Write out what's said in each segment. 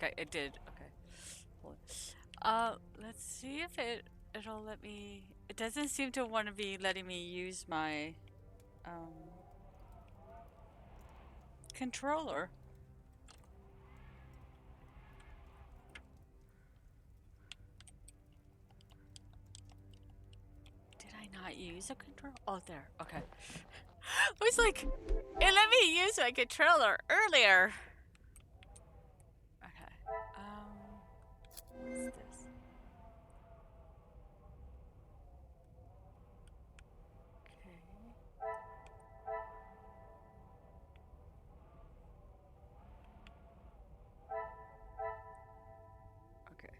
Okay, it did. Okay. Hold let's see if it'll let me. It doesn't seem to want to be letting me use my controller. Did I not use a control? Oh, there. Okay. I was like, it let me use my controller earlier. Okay. What's this? Okay. Okay.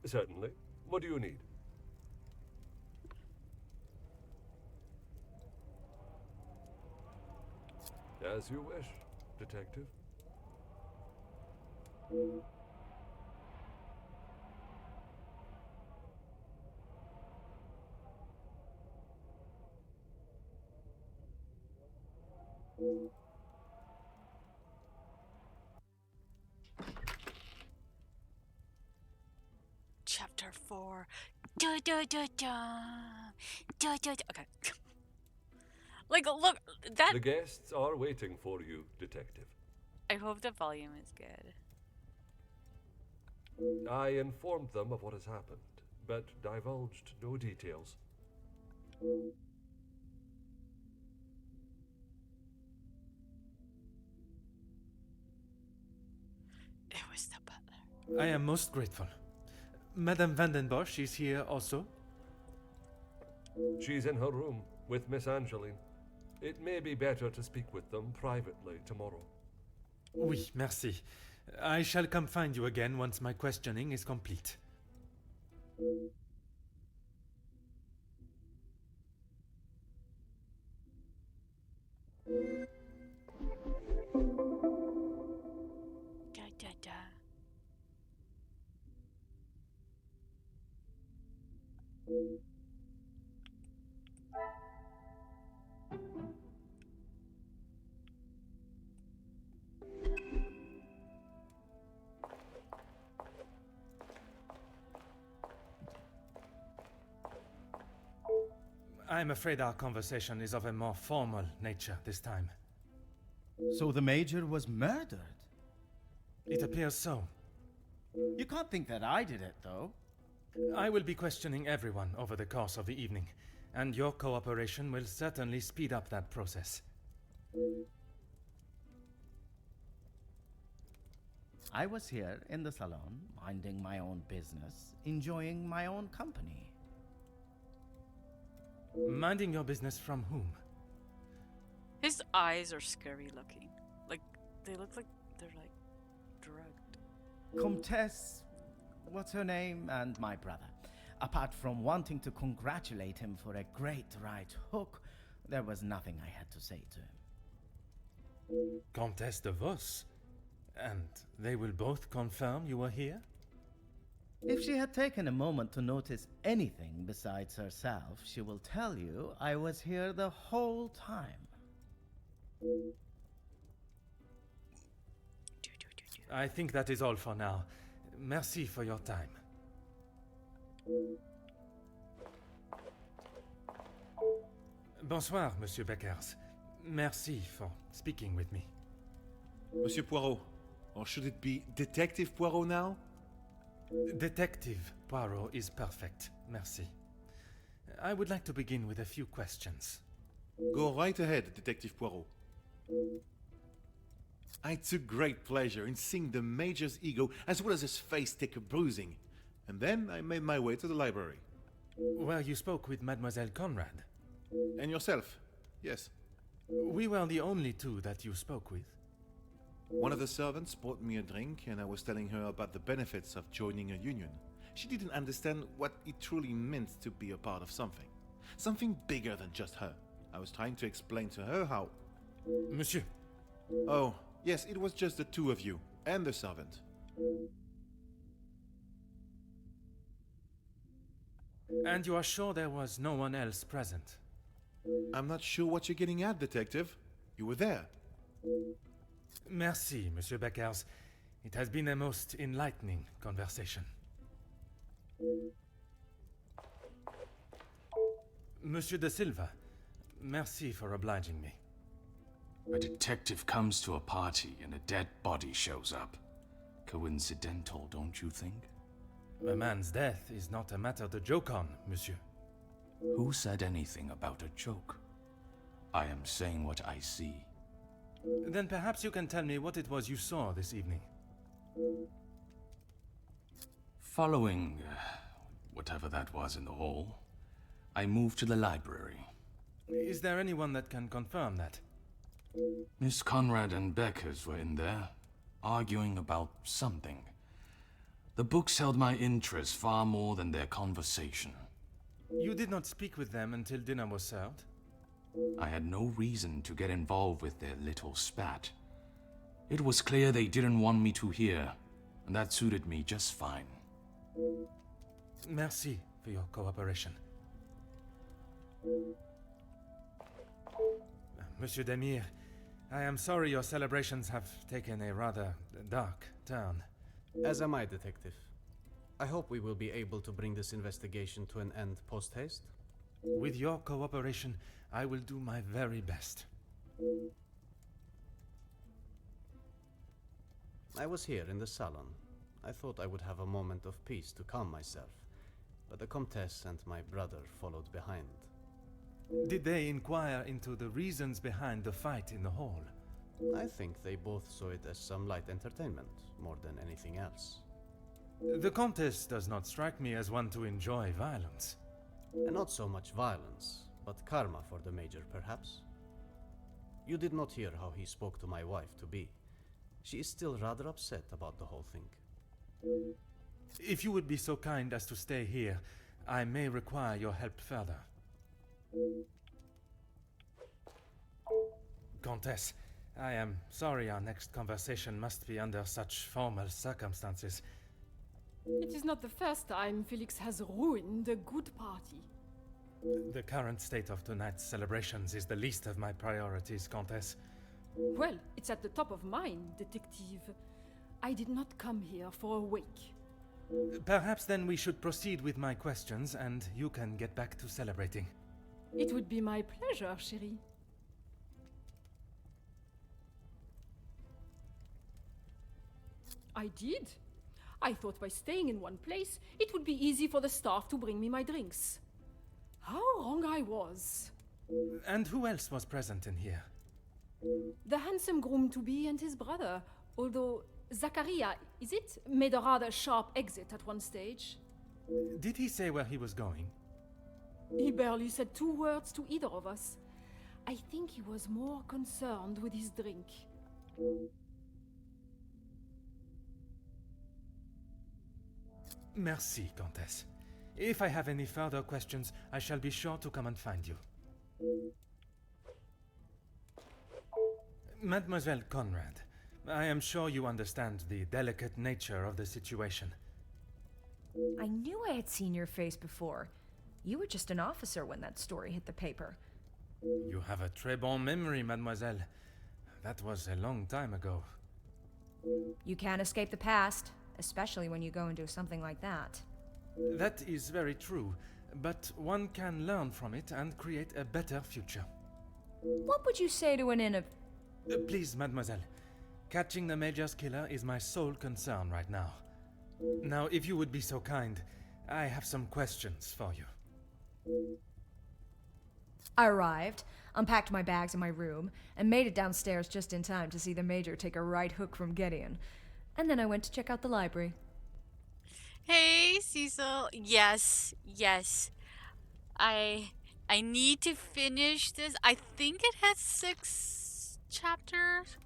Certainly. What do you need? As you wish, Detective. Chapter 4. Da, da, da, da. Da, da, da. Okay. Like, look, that. The guests are waiting for you, Detective. I hope the volume is good. I informed them of what has happened, but divulged no details. It was the butler. I am most grateful. Madame Vandenbosch is here also? She's in her room with Miss Angeline. It may be better to speak with them privately tomorrow. Oui, merci. I shall come find you again once my questioning is complete. Da, da, da. I'm afraid our conversation is of a more formal nature this time. So the Major was murdered? It appears so. You can't think that I did it, though. I will be questioning everyone over the course of the evening, and your cooperation will certainly speed up that process. I was here in the salon, minding my own business, enjoying my own company. Minding your business from whom? His eyes are scary looking. Like, they look like they're like drugged. Comtesse, what's her name, and my brother. Apart from wanting to congratulate him for a great right hook, there was nothing I had to say to him. Comtesse de Vos? And they will both confirm you were here? If she had taken a moment to notice anything besides herself, she will tell you I was here the whole time. I think that is all for now. Merci for your time. Bonsoir, Monsieur Beckers. Merci for speaking with me. Monsieur Poirot, or should it be Detective Poirot now? Detective Poirot is perfect. Merci. I would like to begin with a few questions. Go right ahead, Detective Poirot. I took great pleasure in seeing the Major's ego as well as his face take a bruising, and then I made my way to the library. Well, you spoke with Mademoiselle Conrad. And yourself? Yes. We were the only two that you spoke with. One of the servants bought me a drink, and I was telling her about the benefits of joining a union. She didn't understand what it truly meant to be a part of something. Something bigger than just her. I was trying to explain to her how... Monsieur. Oh, yes, it was just the two of you, and the servant. And you are sure there was no one else present? I'm not sure what you're getting at, Detective. You were there. Merci, Monsieur Beckers. It has been a most enlightening conversation. Monsieur de Silva, merci for obliging me. A detective comes to a party and a dead body shows up. Coincidental, don't you think? A man's death is not a matter to joke on, monsieur. Who said anything about a joke? I am saying what I see. Then perhaps you can tell me what it was you saw this evening. Following whatever that was in the hall, I moved to the library. Is there anyone that can confirm that? Miss Conrad and Beckers were in there, arguing about something. The books held my interest far more than their conversation. You did not speak with them until dinner was served? I had no reason to get involved with their little spat. It was clear they didn't want me to hear, and that suited me just fine. Merci for your cooperation. Monsieur Demir, I am sorry your celebrations have taken a rather dark turn. As am I, Detective. I hope we will be able to bring this investigation to an end post-haste. With your cooperation, I will do my very best. I was here in the salon. I thought I would have a moment of peace to calm myself, but the Comtesse and my brother followed behind. Did they inquire into the reasons behind the fight in the hall? I think they both saw it as some light entertainment, more than anything else. The Comtesse does not strike me as one to enjoy violence. And not so much violence, but karma for the Major, perhaps. You did not hear how he spoke to my wife-to-be. She is still rather upset about the whole thing. If you would be so kind as to stay here, I may require your help further. Comtesse, I am sorry our next conversation must be under such formal circumstances. It is not the first time Felix has ruined a good party. The current state of tonight's celebrations is the least of my priorities, Comtesse. Well, it's at the top of mine, Detective. I did not come here for a wake. Perhaps then we should proceed with my questions and you can get back to celebrating. It would be my pleasure, chérie. I did. I thought by staying in one place, it would be easy for the staff to bring me my drinks. How wrong I was. And who else was present in here? The handsome groom-to-be and his brother, although Zachariah, is it, made a rather sharp exit at one stage. Did he say where he was going? He barely said 2 words to either of us. I think he was more concerned with his drink. Merci, Comtesse. If I have any further questions, I shall be sure to come and find you. Mademoiselle Conrad, I am sure you understand the delicate nature of the situation. I knew I had seen your face before. You were just an officer when that story hit the paper. You have a très bon memory, mademoiselle. That was a long time ago. You can't escape the past, especially when you go and do something like that. That is very true, but one can learn from it and create a better future. What would you say to an Please, mademoiselle. Catching the Major's killer is my sole concern right now. Now, if you would be so kind, I have some questions for you. I arrived, unpacked my bags in my room, and made it downstairs just in time to see the Major take a right hook from Gideon. And then I went to check out the library. Hey, Cecil. Yes. I need to finish this. I think it has 6 chapters.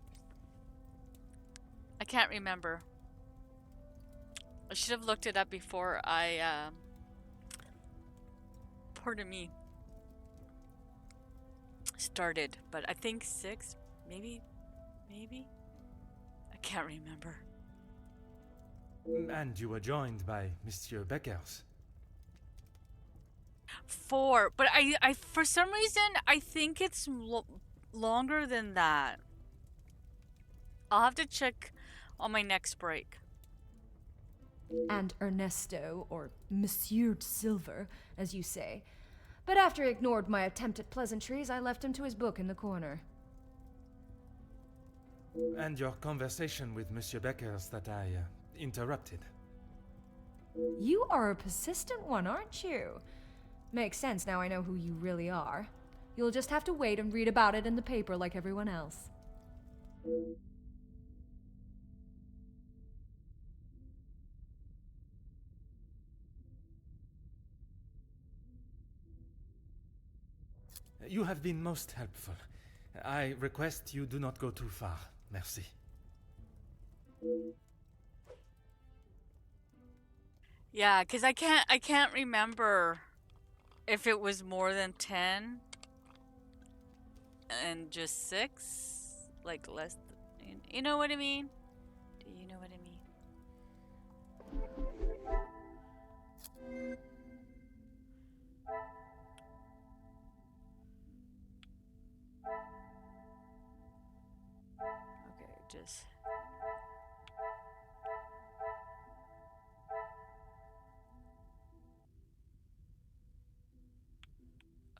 I can't remember. I should have looked it up before I pardon me, started, but I think 6, maybe. I can't remember. And you were joined by Monsieur Beckers. 4, but I for some reason I think it's longer than that. I'll have to check on my next break. And Ernesto, or Monsieur Silver, as you say. But after he ignored my attempt at pleasantries, I left him to his book in the corner. And your conversation with Monsieur Beckers that I interrupted. You are a persistent one, aren't you? Makes sense now I know who you really are. You'll just have to wait and read about it in the paper like everyone else. You have been most helpful. I request you do not go too far. Merci. Yeah, cuz I can't remember if it was more than 10 and just 6, like less you know what I mean? Do you know what I mean? Okay, just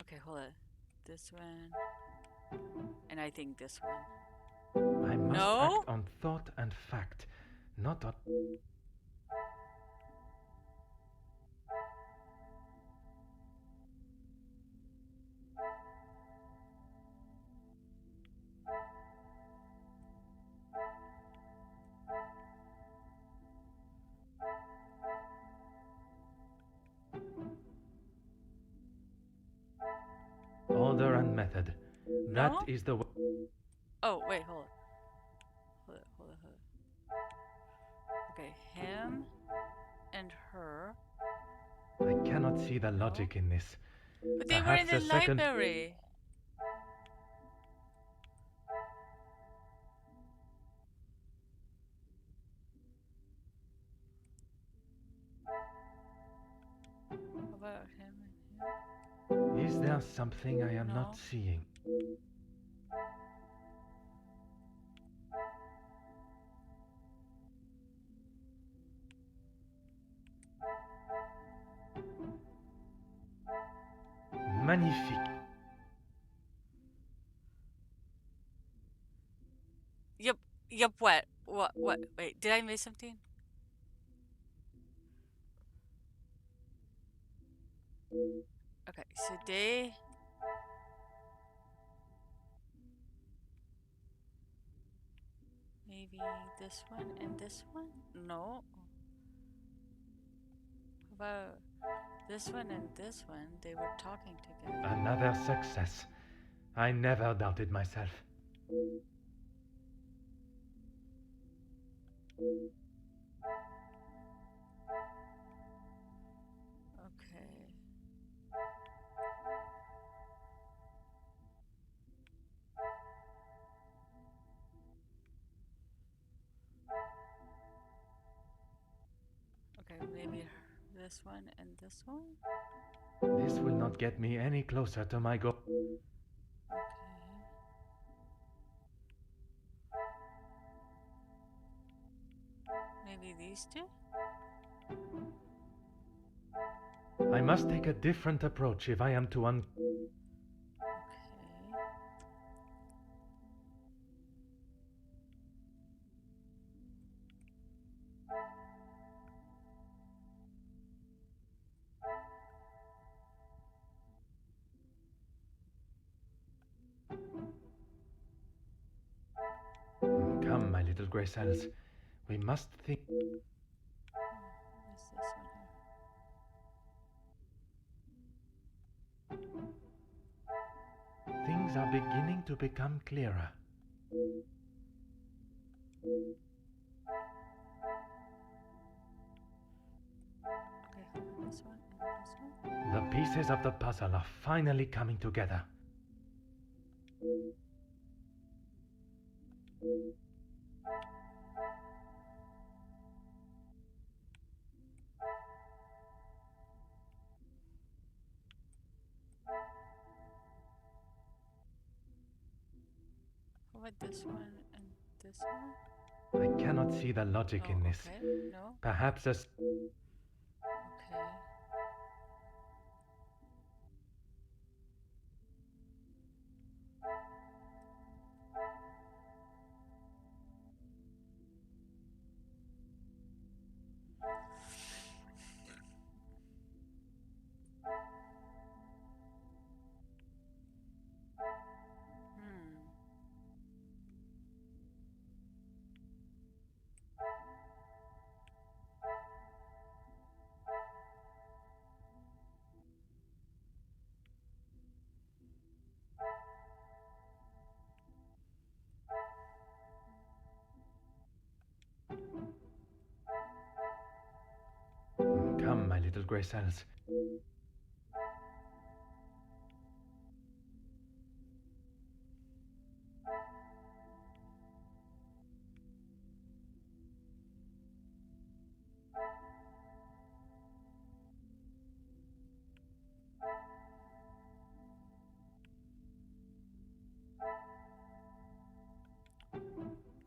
okay, hold on. This one. And I think this one. I must No? act on thought and fact, not on... Order and method. That No? is the... Oh, wait, hold on. Hold on. Okay, him and her. I cannot see the logic in this. But they were in Perhaps the a second... library. How about him and him? Is there something I am not No. seeing? Magnifique. Yep, what? Wait, did I miss something? Okay, so they... Maybe this one and this one? No. How about this one and this one? They were talking together. Another success. I never doubted myself. Okay. Okay, maybe this one and this one? This will not get me any closer to my goal. Okay. Maybe these two? I must take a different approach if I am to Okay. Come, my little grey cells. We must think... What's this one here? Things are beginning to become clearer. Okay, hold on, this one and this one. The pieces of the puzzle are finally coming together. this one and this one? I cannot see the logic Oh, in this. okay. No? Perhaps a... Okay. Hmm. Come, my little grey cells.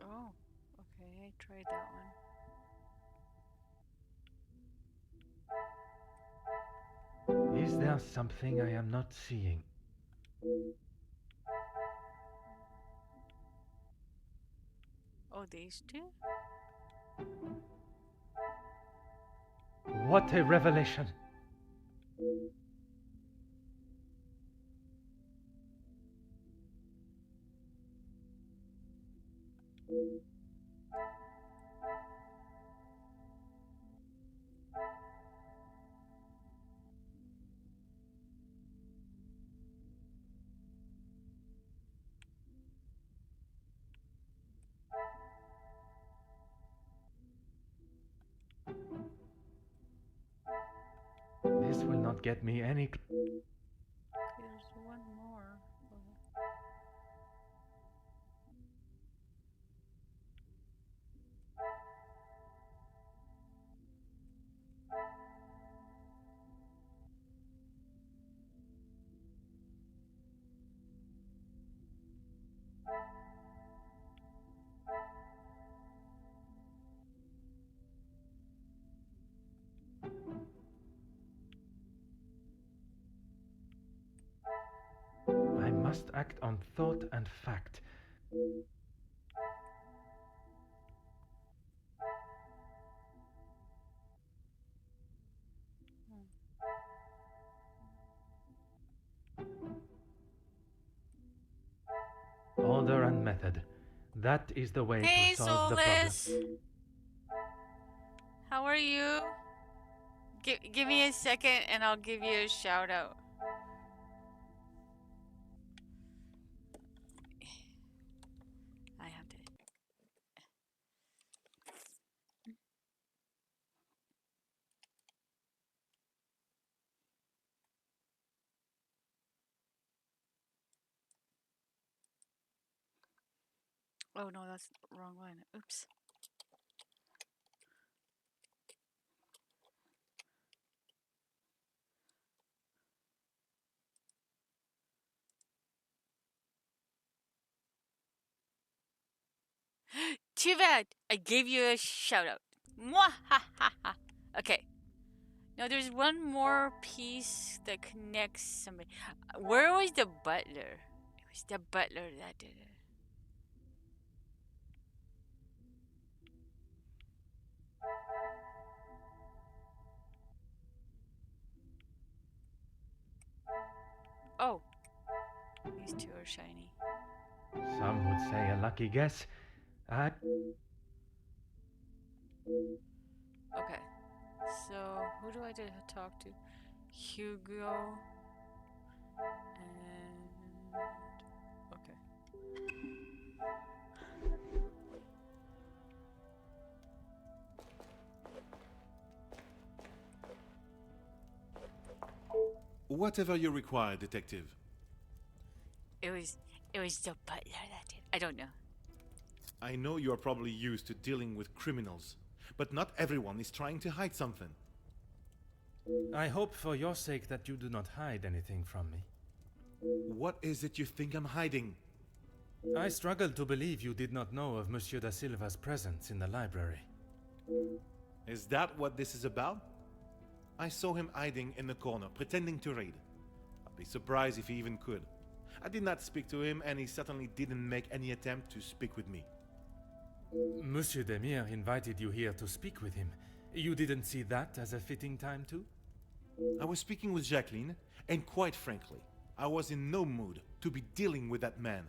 Oh, okay. I tried that one. Is there something I am not seeing? Oh, these two? What a revelation! This will not get me any... There's one more. I must act on thought and fact. Order and method. That is the way Hey, to solve the problem. Soulless! How are you? Give me a second and I'll give you a shout out. I have to. Oh no, that's the wrong one. Oops. Too bad. I gave you a shout out. Mwahaha. Okay. Now there's one more piece that connects somebody. Where was the butler? It was the butler that did it. Oh. These two are shiny. Some would say a lucky guess. Okay. So, who do I need to talk to? Hugo. And... Okay. Whatever you require, detective. It was the butler that did. I don't know. I know you are probably used to dealing with criminals, but not everyone is trying to hide something. I hope for your sake that you do not hide anything from me. What is it you think I'm hiding? I struggle to believe you did not know of Monsieur da Silva's presence in the library. Is that what this is about? I saw him hiding in the corner, pretending to read. I'd be surprised if he even could. I did not speak to him, and he certainly didn't make any attempt to speak with me. Monsieur Demir invited you here to speak with him. You didn't see that as a fitting time too? I was speaking with Jacqueline, and quite frankly, I was in no mood to be dealing with that man.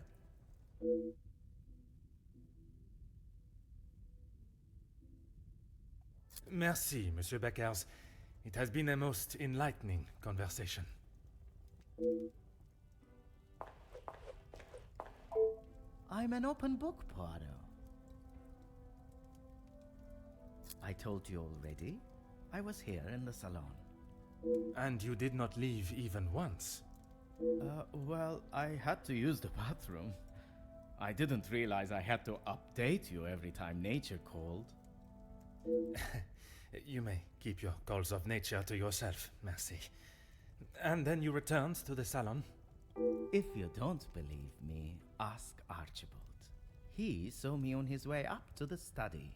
Merci, Monsieur Beckers. It has been a most enlightening conversation. I'm an open book, Poirot. I told you already. I was here in the salon. And you did not leave even once. Well, I had to use the bathroom. I didn't realize I had to update you every time nature called. You may keep your calls of nature to yourself, merci. And then you returned to the salon? If you don't believe me, ask Archibald. He saw me on his way up to the study.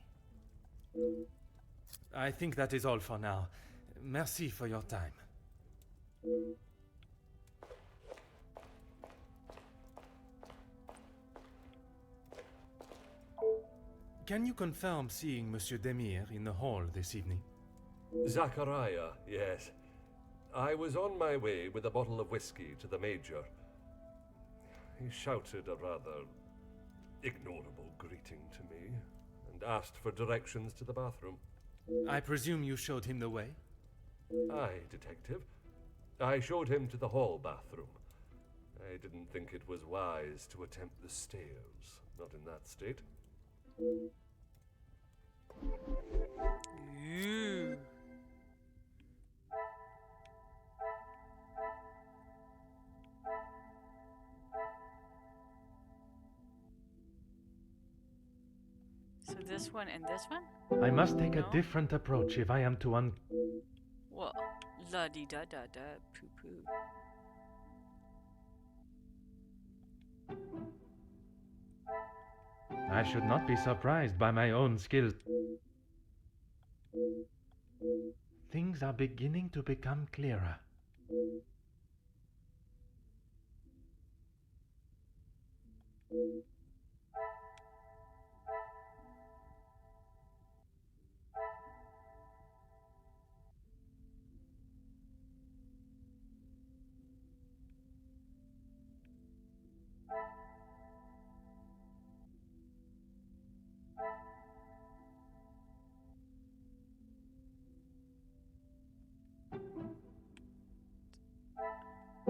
I think that is all for now. Merci for your time. Can you confirm seeing Monsieur Demir in the hall this evening? Zachariah, yes. I was on my way with a bottle of whiskey to the Major. He shouted a rather ignorable greeting to me and asked for directions to the bathroom. I presume you showed him the way? Aye, detective. I showed him to the hall bathroom. I didn't think it was wise to attempt the stairs, not in that state. Ew. So this one and this one? I must take No. a different approach if I am to Well, la di da da da poo poo. I should not be surprised by my own skills. Things are beginning to become clearer.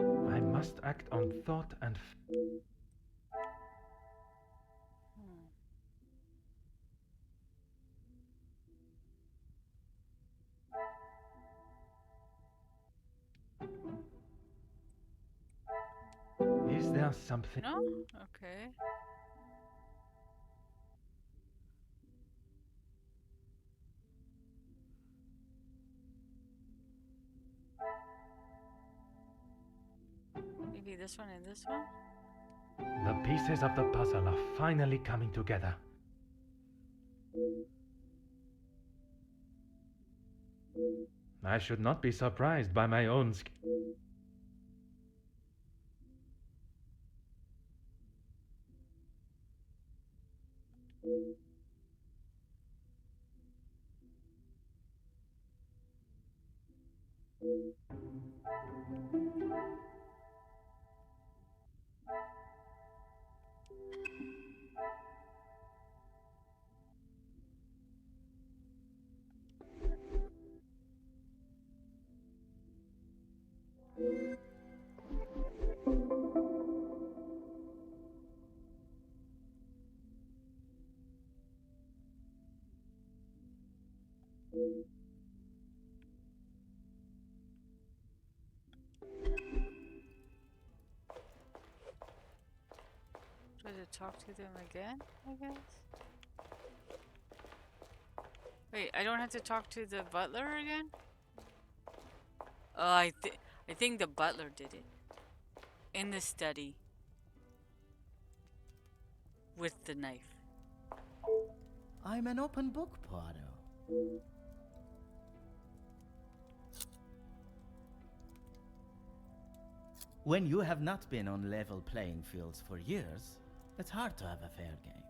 I must act on thought and Is there something? No? Okay. Maybe this one and this one? The pieces of the puzzle are finally coming together. I should not be surprised by my own Does it talk to them again, I guess? Wait, I don't have to talk to the butler again? Oh, I think the butler did it. In the study. with the knife. I'm an open book, Poirot. When you have not been on level playing fields for years, it's hard to have a fair game.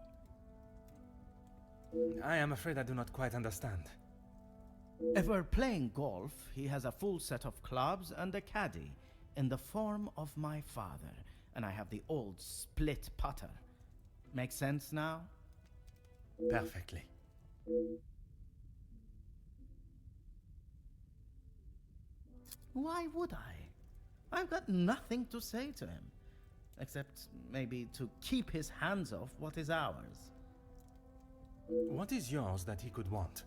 I am afraid I do not quite understand. If we're playing golf, he has a full set of clubs and a caddy in the form of my father, and I have the old split putter. Make sense now? Perfectly. Why would I? I've got nothing to say to him, except maybe to keep his hands off what is ours. What is yours that he could want?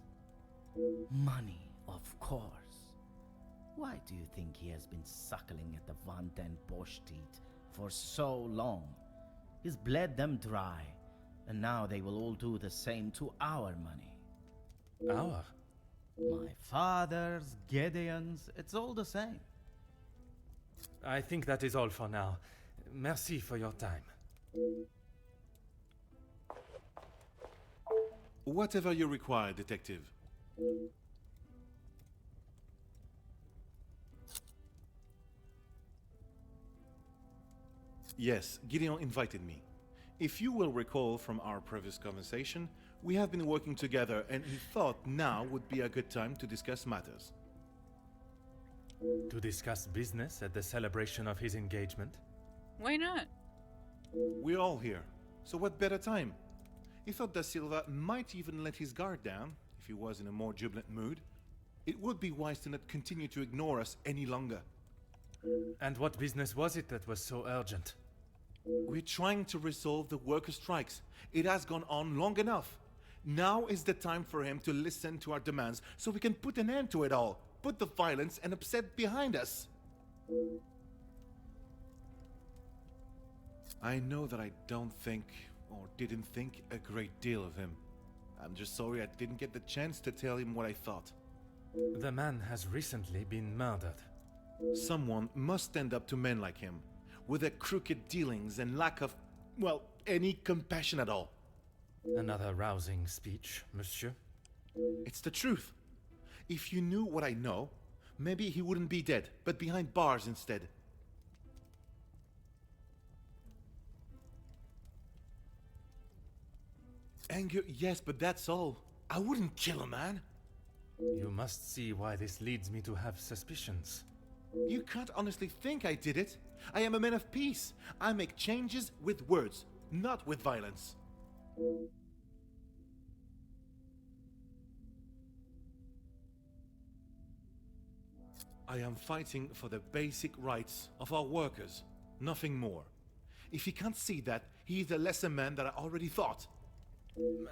Money, of course. Why do you think he has been suckling at the Van den Bosch teat for so long? He's bled them dry, and now they will all do the same to our money. Our? My father's, Gideon's, it's all the same. I think that is all for now. Merci for your time. Whatever you require, detective. Yes, Gideon invited me. If you will recall from our previous conversation, we have been working together and he thought now would be a good time to discuss matters. To discuss business at the celebration of his engagement? Why not? We're all here, so what better time? He thought Da Silva might even let his guard down if he was in a more jubilant mood. It would be wise to not continue to ignore us any longer. And what business was it that was so urgent? We're trying to resolve the worker strikes. It has gone on long enough. Now is the time for him to listen to our demands so we can put an end to it all. Put the violence and upset behind us. I know that I don't think, or didn't think, a great deal of him. I'm just sorry I didn't get the chance to tell him what I thought. The man has recently been murdered. Someone must stand up to men like him, with their crooked dealings and lack of, well, any compassion at all. Another rousing speech, monsieur. It's the truth. If you knew what I know, maybe he wouldn't be dead, but behind bars instead. Anger, yes, but that's all. I wouldn't kill a man. You must see why this leads me to have suspicions. You can't honestly think I did it. I am a man of peace. I make changes with words, not with violence. I am fighting for the basic rights of our workers, nothing more. If he can't see that, he is a lesser man than I already thought.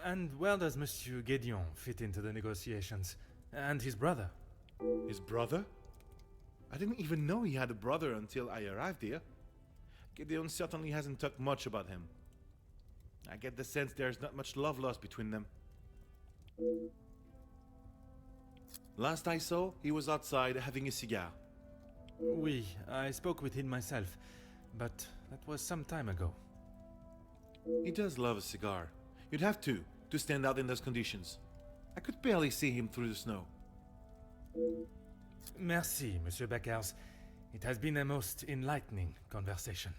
And where does Monsieur Gédion fit into the negotiations? And his brother? His brother? I didn't even know he had a brother until I arrived here. Gideon certainly hasn't talked much about him. I get the sense there's not much love lost between them. Last I saw, he was outside having a cigar. Oui, I spoke with him myself, but that was some time ago. He does love a cigar. You'd have to stand out in those conditions. I could barely see him through the snow. Merci, Monsieur Beckers. It has been a most enlightening conversation.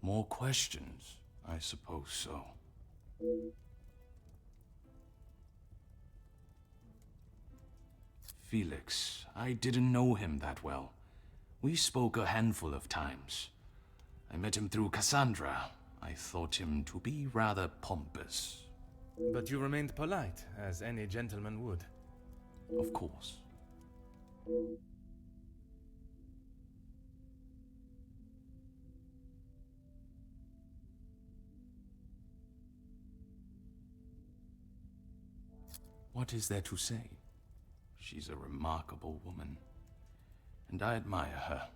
More questions? I suppose so. Felix, I didn't know him that well. We spoke a handful of times. I met him through Cassandra. I thought him to be rather pompous. But you remained polite, as any gentleman would. Of course. What is there to say? She's a remarkable woman, and I admire her.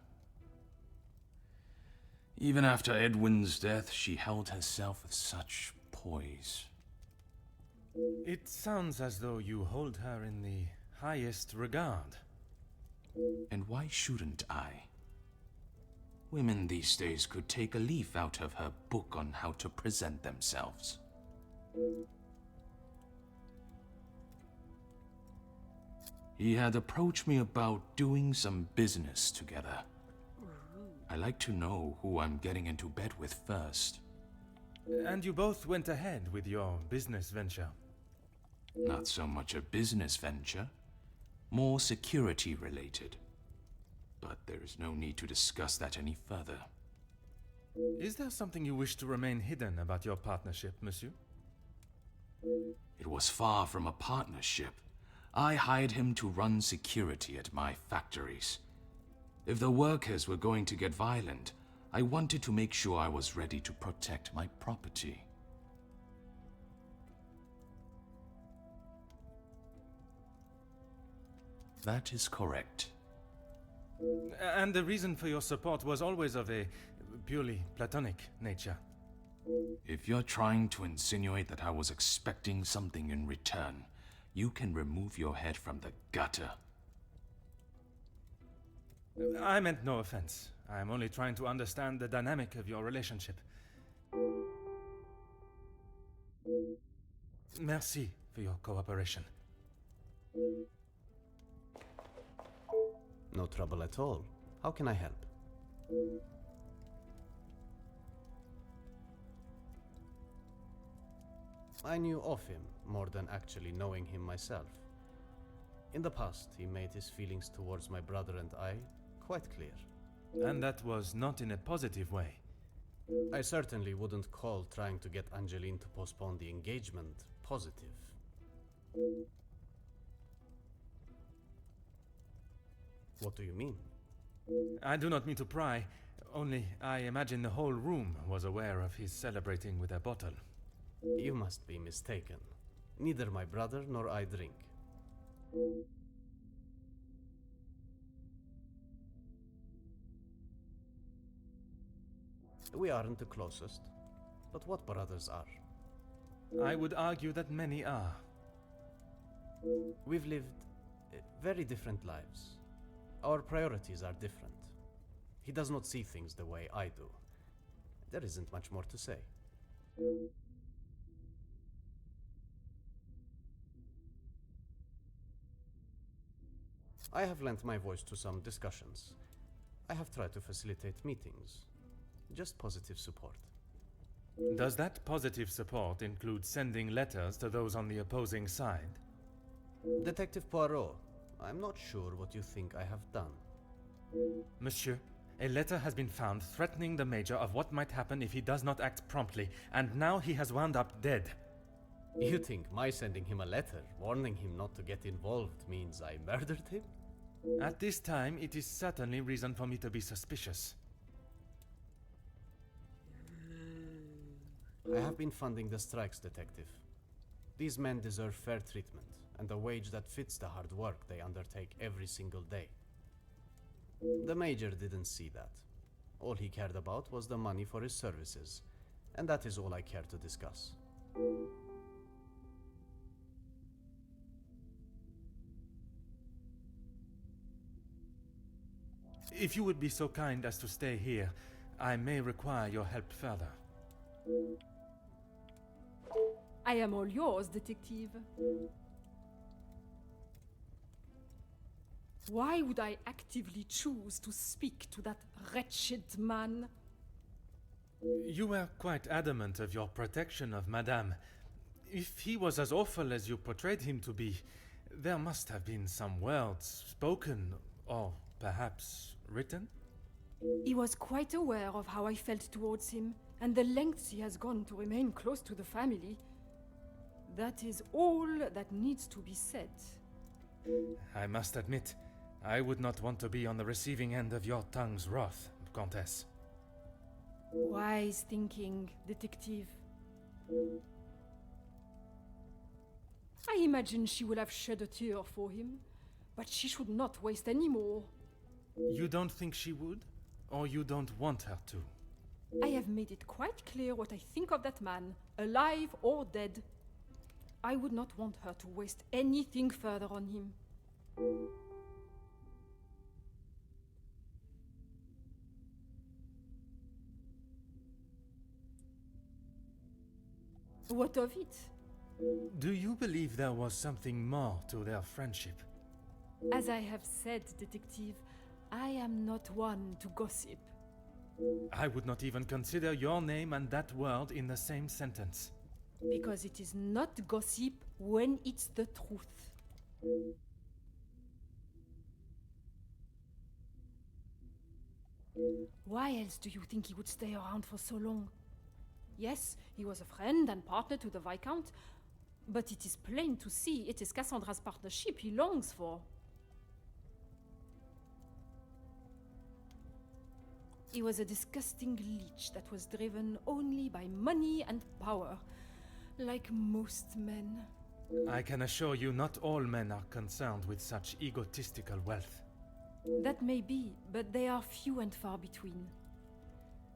Even after Edwin's death, she held herself with such poise. It sounds as though you hold her in the highest regard. And why shouldn't I? Women these days could take a leaf out of her book on how to present themselves. He had approached me about doing some business together. I like to know who I'm getting into bed with first. And you both went ahead with your business venture. Not so much a business venture, more security related. But there is no need to discuss that any further. Is there something you wish to remain hidden about your partnership, monsieur? It was far from a partnership. I hired him to run security at my factories. If the workers were going to get violent, I wanted to make sure I was ready to protect my property. That is correct. And the reason for your support was always of a purely platonic nature. If you're trying to insinuate that I was expecting something in return, you can remove your head from the gutter. I meant no offense. I am only trying to understand the dynamic of your relationship. Merci for your cooperation. No trouble at all. How can I help? I knew of him more than actually knowing him myself. In the past, he made his feelings towards my brother and I quite clear. And that was not in a positive way. I certainly wouldn't call trying to get Angeline to postpone the engagement positive. What do you mean? I do not mean to pry, only I imagine the whole room was aware of his celebrating with a bottle. You must be mistaken. Neither my brother nor I drink. We aren't the closest, but what brothers are? I would argue that many are. We've lived very different lives. Our priorities are different. He does not see things the way I do. There isn't much more to say. I have lent my voice to some discussions. I have tried to facilitate meetings. Just positive support. Does that positive support include sending letters to those on the opposing side? Detective Poirot, I'm not sure what you think I have done. Monsieur, a letter has been found threatening the Major of what might happen if he does not act promptly, and now he has wound up dead. You think my sending him a letter, warning him not to get involved, means I murdered him? At this time, it is certainly reason for me to be suspicious. I have been funding the strikes, Detective. These men deserve fair treatment, and a wage that fits the hard work they undertake every single day. The Major didn't see that. All he cared about was the money for his services, and that is all I care to discuss. If you would be so kind as to stay here, I may require your help further. I am all yours, detective. Why would I actively choose to speak to that wretched man? You were quite adamant of your protection of Madame. If he was as awful as you portrayed him to be, there must have been some words spoken, or perhaps written? He was quite aware of how I felt towards him, and the lengths he has gone to remain close to the family. That is all that needs to be said. I must admit, I would not want to be on the receiving end of your tongue's wrath, Countess. Wise thinking, detective. I imagine she will have shed a tear for him, but she should not waste any more. You don't think she would? Or you don't want her to? I have made it quite clear what I think of that man, alive or dead. I would not want her to waste anything further on him. What of it? Do you believe there was something more to their friendship? As I have said, Detective, I am not one to gossip. I would not even consider your name and that word in the same sentence. Because it is not gossip when it's the truth. Why else do you think he would stay around for so long? Yes, he was a friend and partner to the Viscount, but it is plain to see it is Cassandra's partnership he longs for. He was a disgusting leech that was driven only by money and power, like most men. I can assure you not all men are concerned with such egotistical wealth. That may be, but they are few and far between.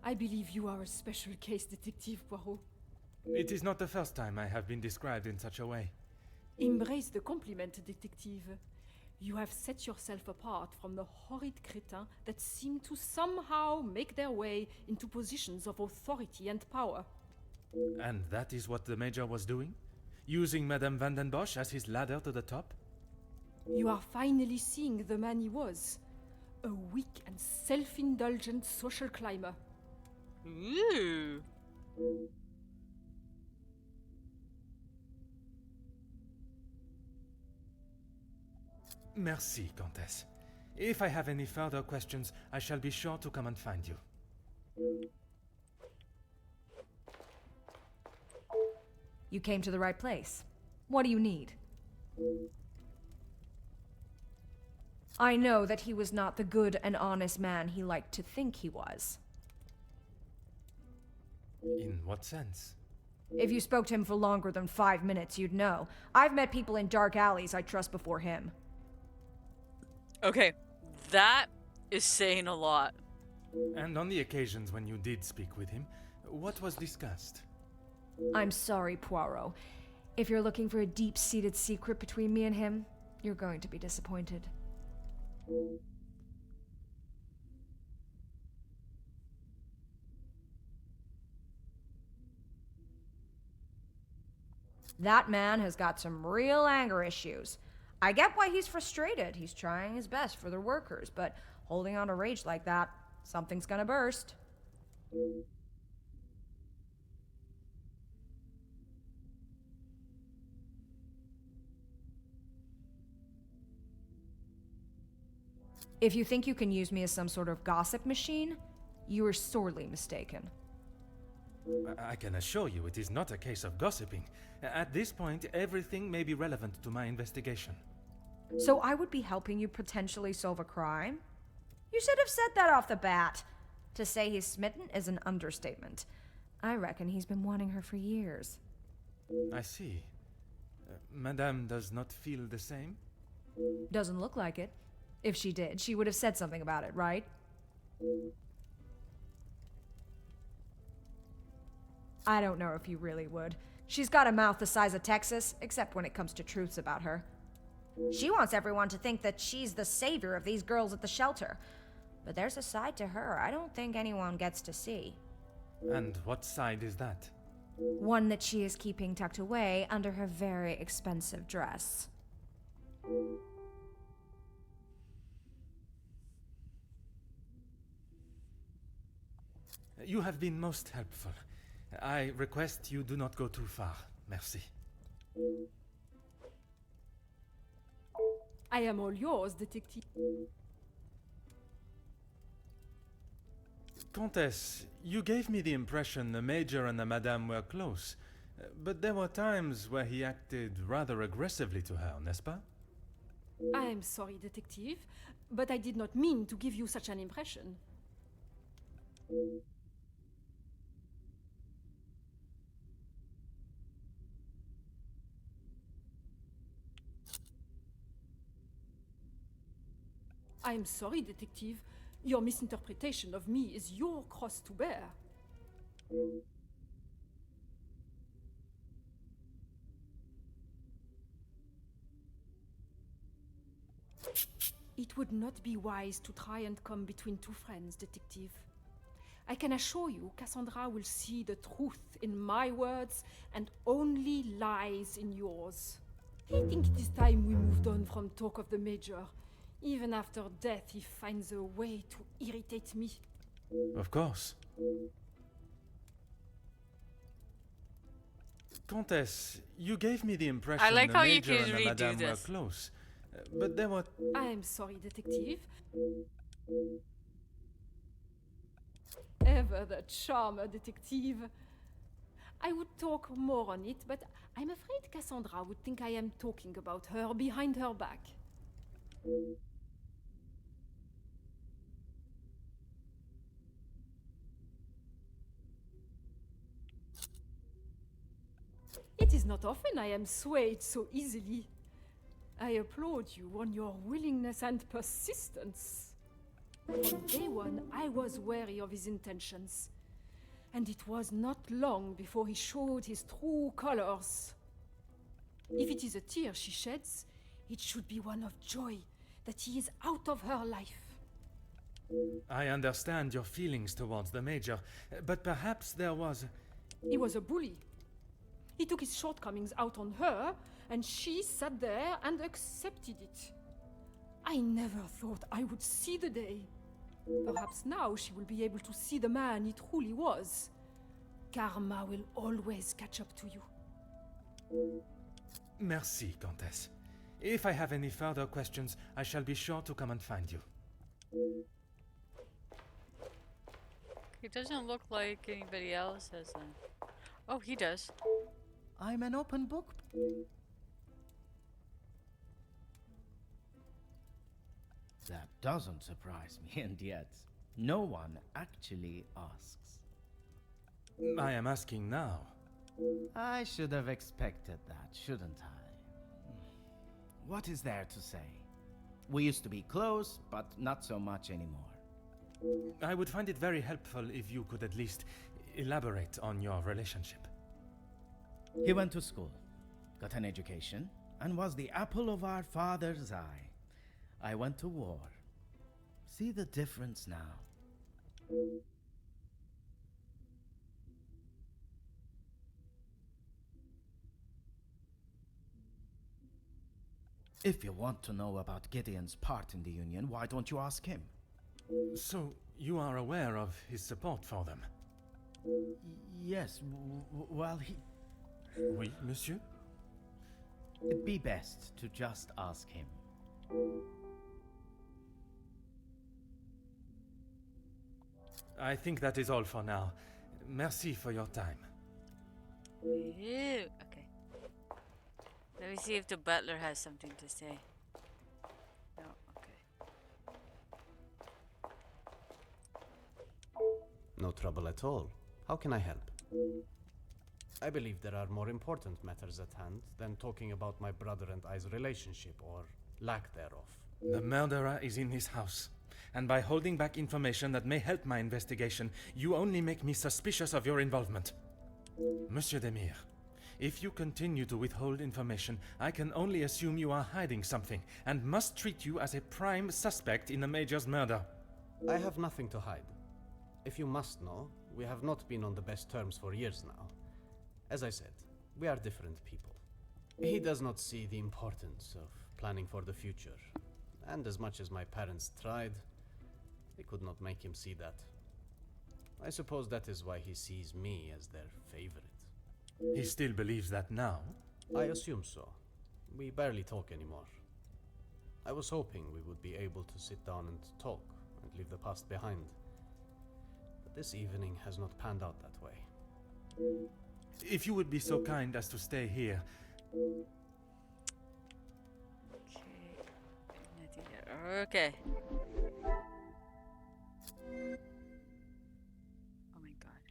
I believe you are a special case, Detective Poirot. It is not the first time I have been described in such a way. Embrace the compliment, Detective. You have set yourself apart from the horrid crétins that seem to somehow make their way into positions of authority and power. And that is what the Major was doing? Using Madame Van den Bosch as his ladder to the top? You are finally seeing the man he was. A weak and self-indulgent social climber. Ooh. Merci, Countess. If I have any further questions, I shall be sure to come and find you. You came to the right place. What do you need? I know that he was not the good and honest man he liked to think he was. In what sense? If you spoke to him for longer than 5 minutes, you'd know. I've met people in dark alleys I trust before him. Okay, that is saying a lot. And on the occasions when you did speak with him, what was discussed? I'm sorry, Poirot. If you're looking for a deep-seated secret between me and him, you're going to be disappointed. That man has got some real anger issues. I get why he's frustrated. He's trying his best for the workers, but holding on to rage like that, something's gonna burst. If you think you can use me as some sort of gossip machine, you are sorely mistaken. I can assure you it is not a case of gossiping. At this point, everything may be relevant to my investigation. So I would be helping you potentially solve a crime? You should have said that off the bat. To say he's smitten is an understatement. I reckon he's been wanting her for years. I see. Madame does not feel the same? Doesn't look like it. If she did, she would have said something about it, right? I don't know if you really would. She's got a mouth the size of Texas, except when it comes to truths about her. She wants everyone to think that she's the savior of these girls at the shelter. But there's a side to her I don't think anyone gets to see. And what side is that? One that she is keeping tucked away under her very expensive dress. You have been most helpful. I request you do not go too far. Merci. I am all yours, Detective. Countess, you gave me the impression the Major and the Madame were close, but there were times where he acted rather aggressively to her, n'est-ce pas? I am sorry, Detective, but I did not mean to give you such an impression. I am sorry, Detective. Your misinterpretation of me is your cross to bear. It would not be wise to try and come between two friends, Detective. I can assure you, Cassandra will see the truth in my words and only lies in yours. I think it is time we moved on from talk of the Major. Even after death, he finds a way to irritate me. Of course. Countess, you gave me the impression like the how you Major can and the redo Madame were this. close. But there were... I am sorry, Detective. Ever the charmer, Detective. I would talk more on it, but I'm afraid Cassandra would think I am talking about her behind her back. It is not often I am swayed so easily. I applaud you on your willingness and persistence. From day one, I was wary of his intentions. And it was not long before he showed his true colors. If it is a tear she sheds, it should be one of joy that he is out of her life. I understand your feelings towards the Major, but perhaps there was... He was a bully. He took his shortcomings out on her, and she sat there and accepted it. I never thought I would see the day. Perhaps now she will be able to see the man he truly was. Karma will always catch up to you. Merci, Countess. If I have any further questions, I shall be sure to come and find you. He doesn't look like anybody else has a... Oh, he does. I'm an open book. That doesn't surprise me, and yet no one actually asks. I am asking now. I should have expected that, shouldn't I? What is there to say? We used to be close, but not so much anymore. I would find it very helpful if you could at least elaborate on your relationship. He went to school, got an education, and was the apple of our father's eye. I went to war. See the difference now. If you want to know about Gideon's part in the Union, why don't you ask him? So, you are aware of his support for them? Yes, well, he... Oui, monsieur? It'd be best to just ask him. I think that is all for now. Merci for your time. Ew. Okay. Let me see if the butler has something to say. No, okay. No trouble at all. How can I help? I believe there are more important matters at hand than talking about my brother and I's relationship, or lack thereof. The murderer is in his house, and by holding back information that may help my investigation, you only make me suspicious of your involvement. Monsieur Demir, if you continue to withhold information, I can only assume you are hiding something, and must treat you as a prime suspect in the Major's murder. I have nothing to hide. If you must know, we have not been on the best terms for years now. As I said, we are different people. He does not see the importance of planning for the future, and as much as my parents tried, they could not make him see that. I suppose that is why he sees me as their favorite. He still believes that now? I assume so. We barely talk anymore. I was hoping we would be able to sit down and talk and leave the past behind. But this evening has not panned out that way. If you would be so kind as to stay here. Okay. Nothing there. Okay. Oh my god.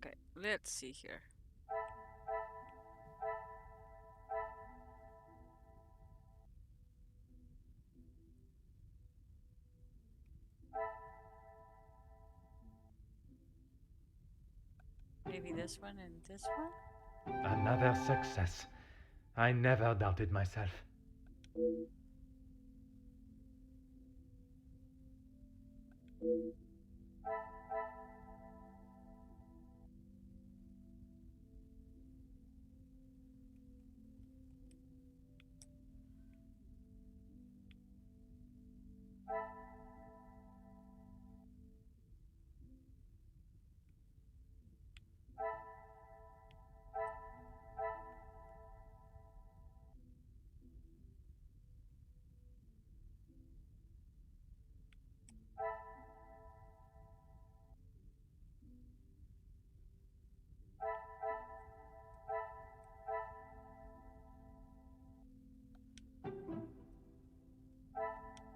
Okay, let's see here. Maybe this one and this one? Another success. I never doubted myself.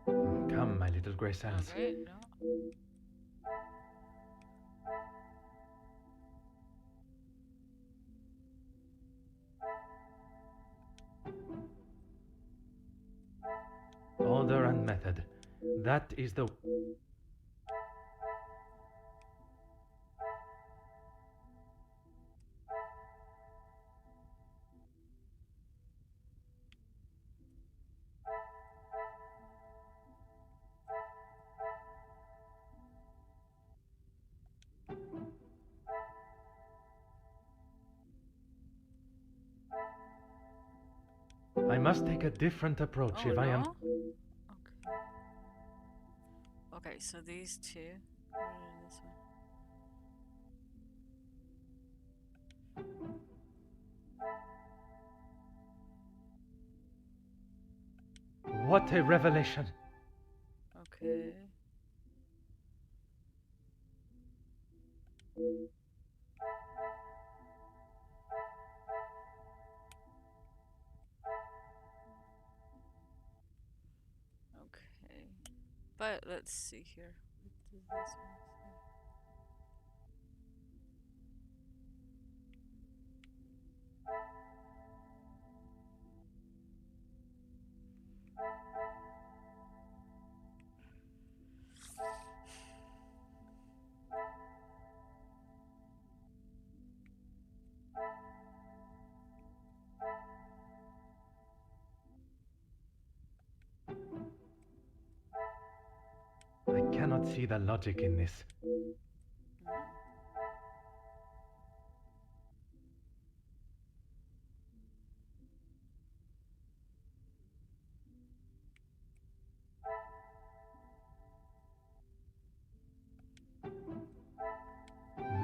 Come, my little grey cells. Okay, no. Order and method. That is the... I must take a different approach Oh, if I am... no? Okay. Okay, so these two. What is this one? What a revelation! Okay. Okay. But let's see here. What does this one say? I cannot see the logic in this.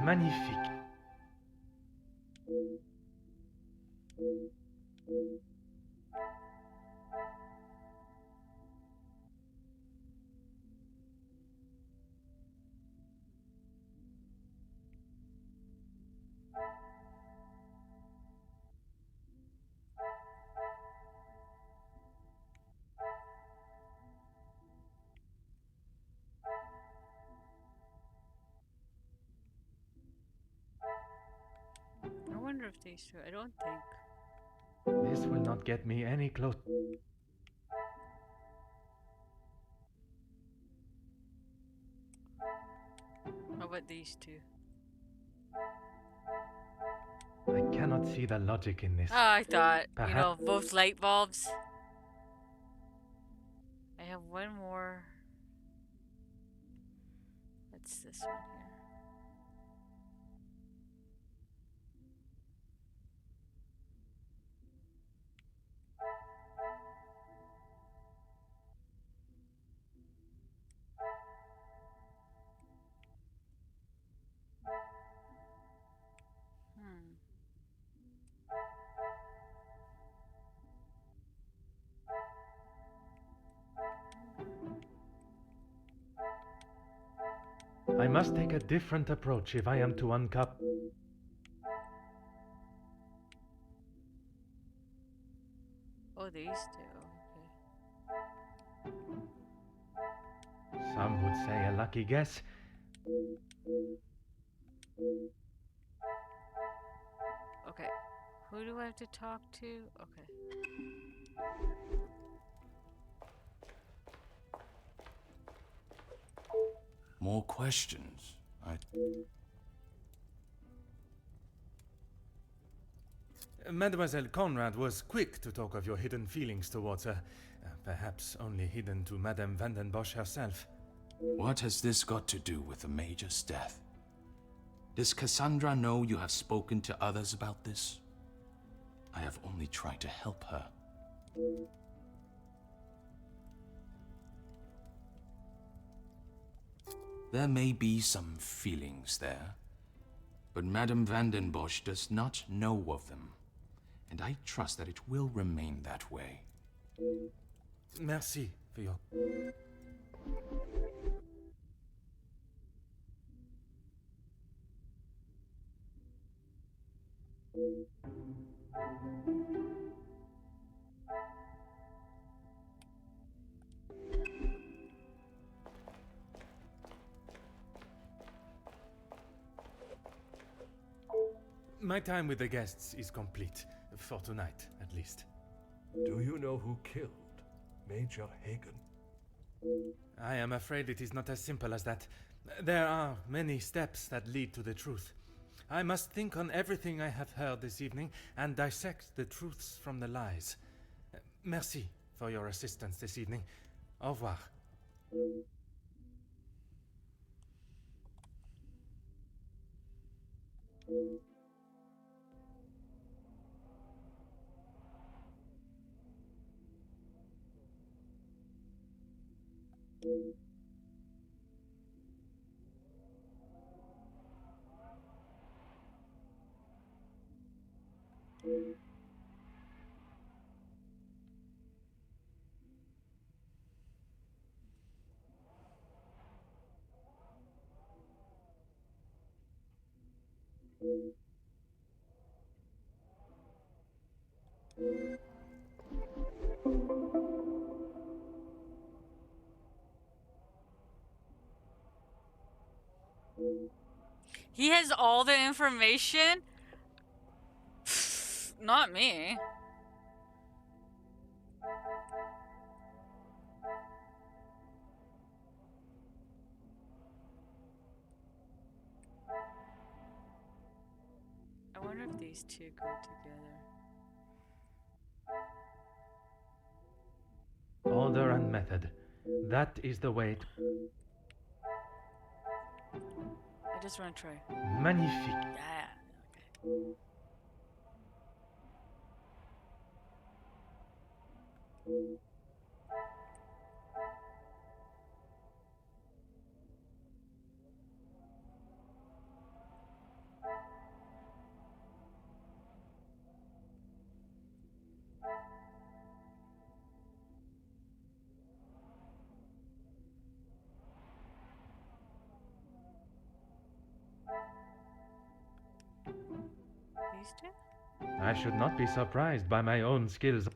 Magnifique. I wonder if these two. I don't think. This will not get me any close. How about these two? I cannot see the logic in this. Oh, I thought, you know, Perhaps- both light bulbs. I have one more. What's this one here? Hmm. I must take a different approach if I am to uncup. Oh, these two. Okay. Some would say a lucky guess. Who do I have to talk to? Okay. More questions? Mademoiselle Conrad was quick to talk of your hidden feelings towards her, perhaps only hidden to Madame Vandenbosch herself. What has this got to do with the Major's death? Does Cassandra know you have spoken to others about this? I have only tried to help her. There may be some feelings there, but Madame Vandenbosch does not know of them, and I trust that it will remain that way. Merci for your... My time with the guests is complete, for tonight, at least. Do you know who killed Major Hagen? I am afraid it is not as simple as that. There are many steps that lead to the truth. I must think on everything I have heard this evening and dissect the truths from the lies. Merci for your assistance this evening. Au revoir. He has all the information? Not me. I wonder if these two go together. Order and method. That is the way I just want to try. Magnifique. Yeah. Okay. These two? I should not be surprised by my own skills.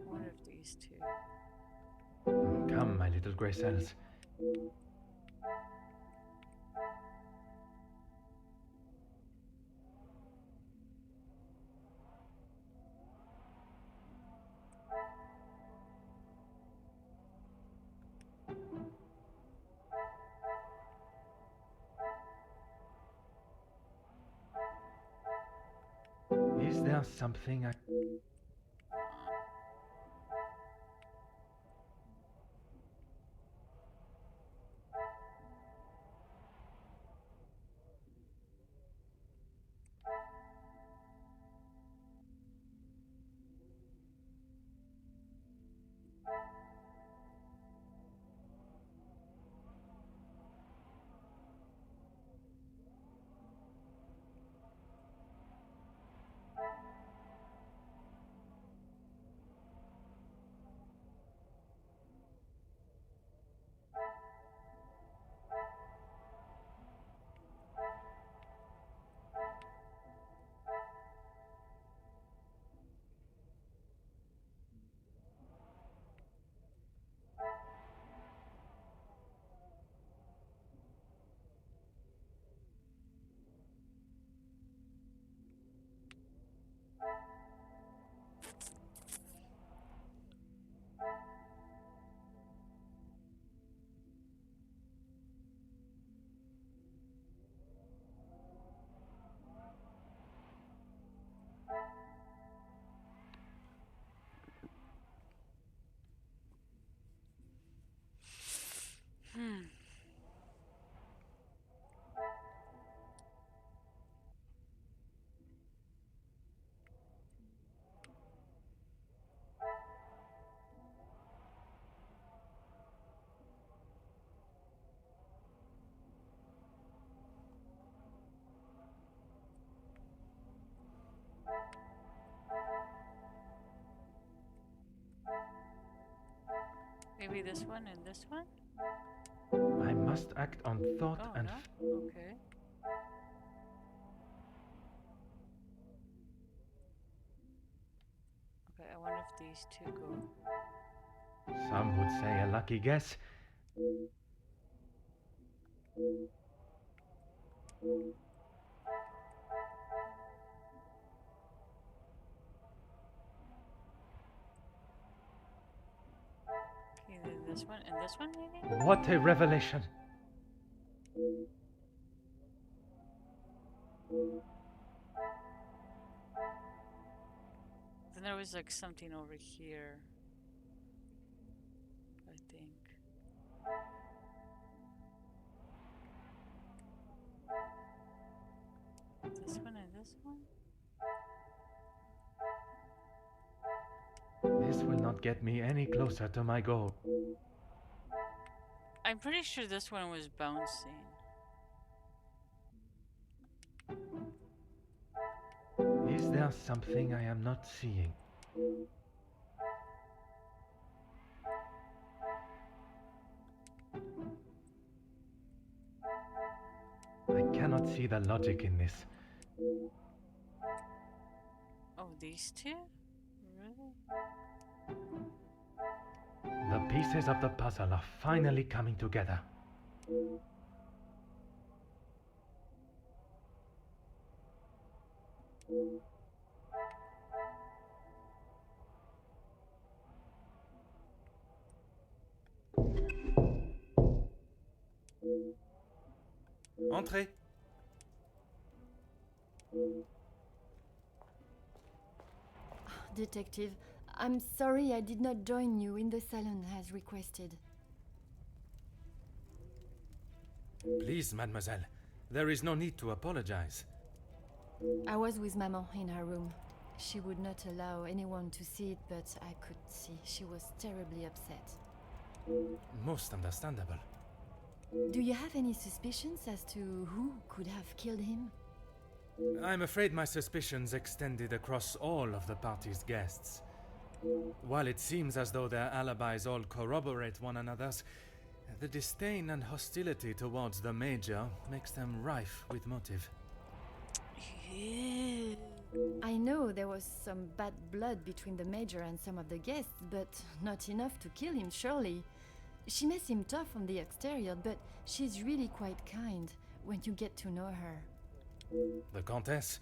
One of these two. Come, my little grey cells. Is there something I... Maybe this one and this one? I must act on thought Oh, and. no? Okay. Okay, I wonder if these two go. Some would say a lucky guess. Okay, then this one and this one, maybe? What a revelation! Then there was like something over here. I think. This one and this one? This will not get me any closer to my goal. I'm pretty sure this one was bouncing. Is there something I am not seeing? I cannot see the logic in this. Oh, these two? Really? The pieces of the puzzle are finally coming together. Entrez. Detective, I'm sorry I did not join you in the salon as requested. Please, mademoiselle, there is no need to apologize. I was with Maman in her room. She would not allow anyone to see it, but I could see she was terribly upset. Most understandable. Do you have any suspicions as to who could have killed him? I'm afraid my suspicions extended across all of the party's guests. While it seems as though their alibis all corroborate one another's, the disdain and hostility towards the Major makes them rife with motive. I know there was some bad blood between the Major and some of the guests, but not enough to kill him, surely. She may seem tough on the exterior, but she's really quite kind when you get to know her. The Countess?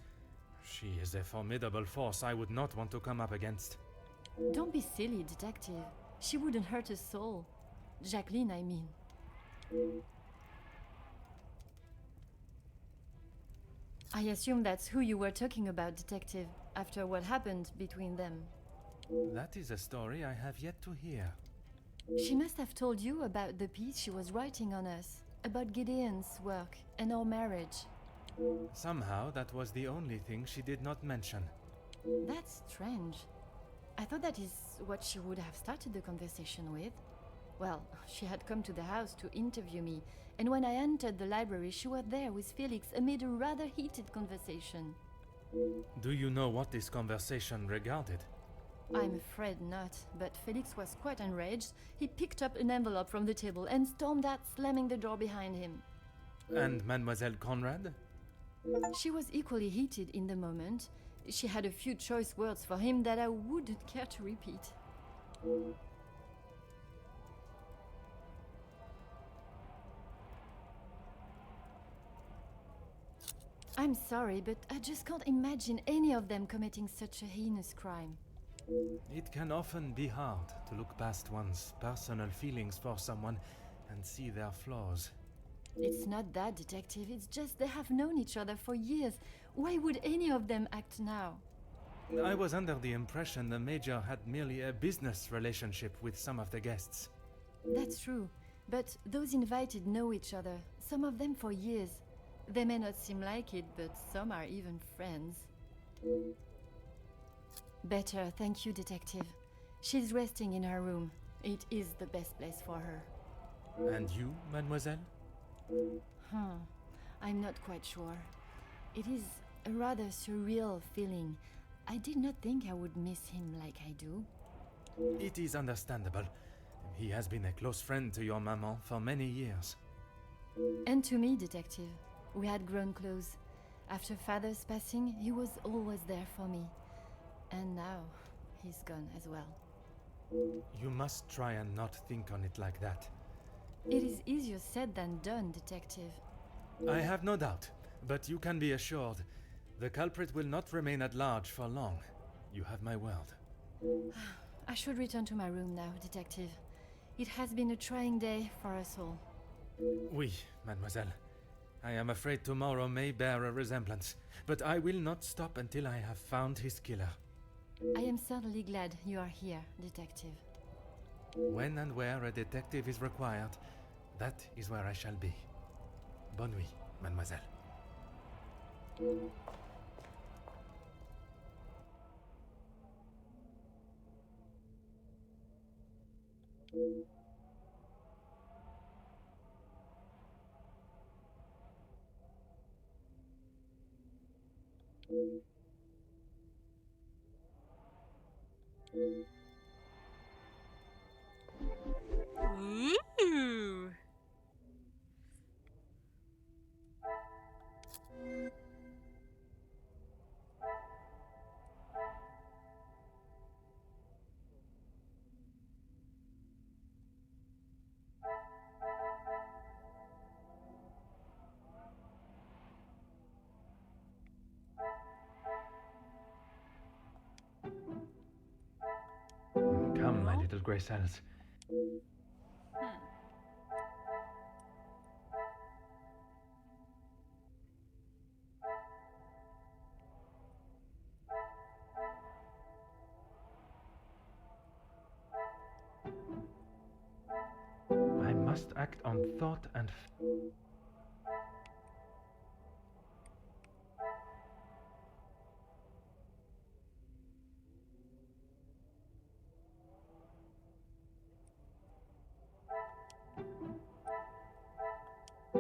She is a formidable force I would not want to come up against. Don't be silly, detective. She wouldn't hurt a soul. Jacqueline, I mean. I assume that's who you were talking about, detective, after what happened between them. That is a story I have yet to hear. She must have told you about the piece she was writing on us, about Gideon's work and our marriage. Somehow that was the only thing she did not mention. That's strange. I thought that is what she would have started the conversation with. Well, she had come to the house to interview me, and when I entered the library, she was there with Felix amid a rather heated conversation. Do you know what this conversation regarded? I'm afraid not, but Felix was quite enraged. He picked up an envelope from the table and stormed out, slamming the door behind him. And Mademoiselle Conrad? She was equally heated in the moment. She had a few choice words for him that I wouldn't care to repeat. I'm sorry, but I just can't imagine any of them committing such a heinous crime. It can often be hard to look past one's personal feelings for someone and see their flaws. It's not that, detective. It's just they have known each other for years. Why would any of them act now? I was under the impression the Major had merely a business relationship with some of the guests. That's true, but those invited know each other, some of them for years. They may not seem like it, but some are even friends. Better, thank you, detective. She's resting in her room. It is the best place for her. And you, mademoiselle? I'm not quite sure. It is a rather surreal feeling. I did not think I would miss him like I do. It is understandable. He has been a close friend to your maman for many years. And to me, detective. We had grown close. After father's passing, he was always there for me. And now, he's gone as well. You must try and not think on it like that. It is easier said than done, detective. I have no doubt, but you can be assured the culprit will not remain at large for long. You have my word. I should return to my room now, detective. It has been a trying day for us all. Oui, mademoiselle. I am afraid tomorrow may bear a resemblance, but I will not stop until I have found his killer. I am certainly glad you are here, detective. When and where a detective is required, that is where I shall be. Bonne nuit, mademoiselle. Ooh. Come, my little grey cells. I must act on thought and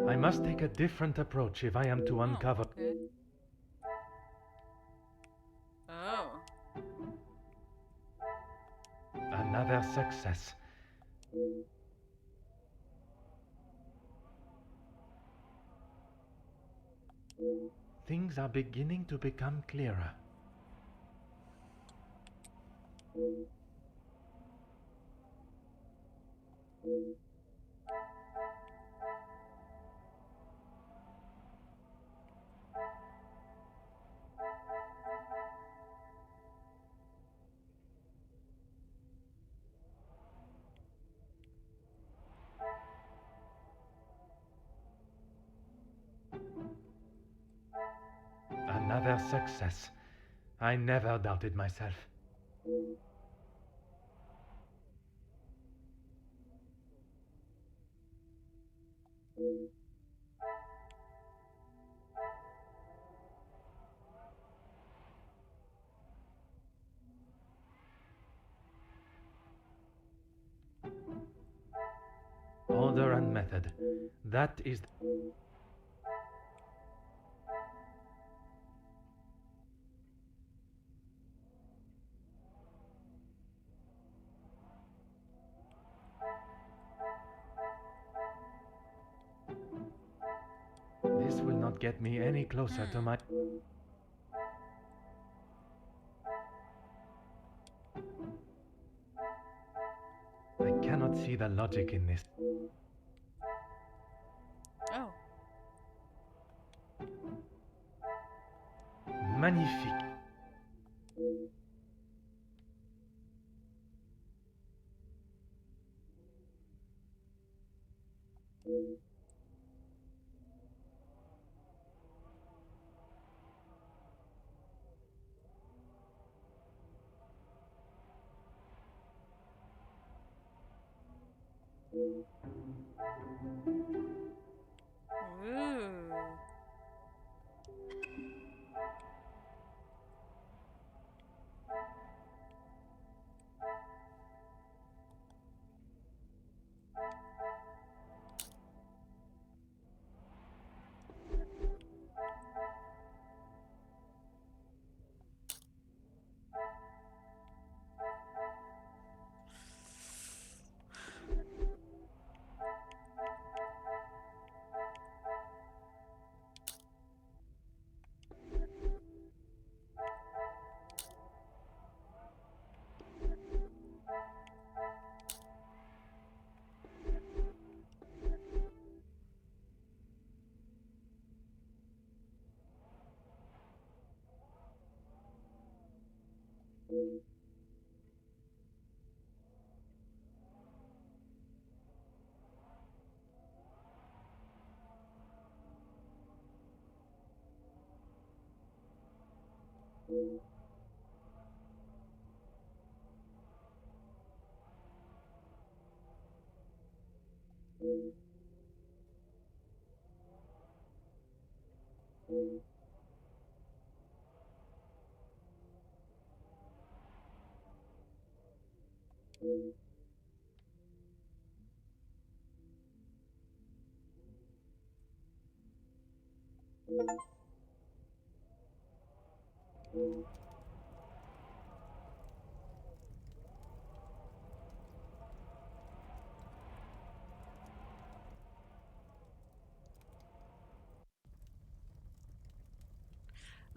I must take a different approach if I am to uncover. Okay. Oh. Another success. Things are beginning to become clearer. Another success. I never doubted myself. Order and method. That is... This will not get me any closer to my... I cannot see the logic in this. Oh. Magnifique.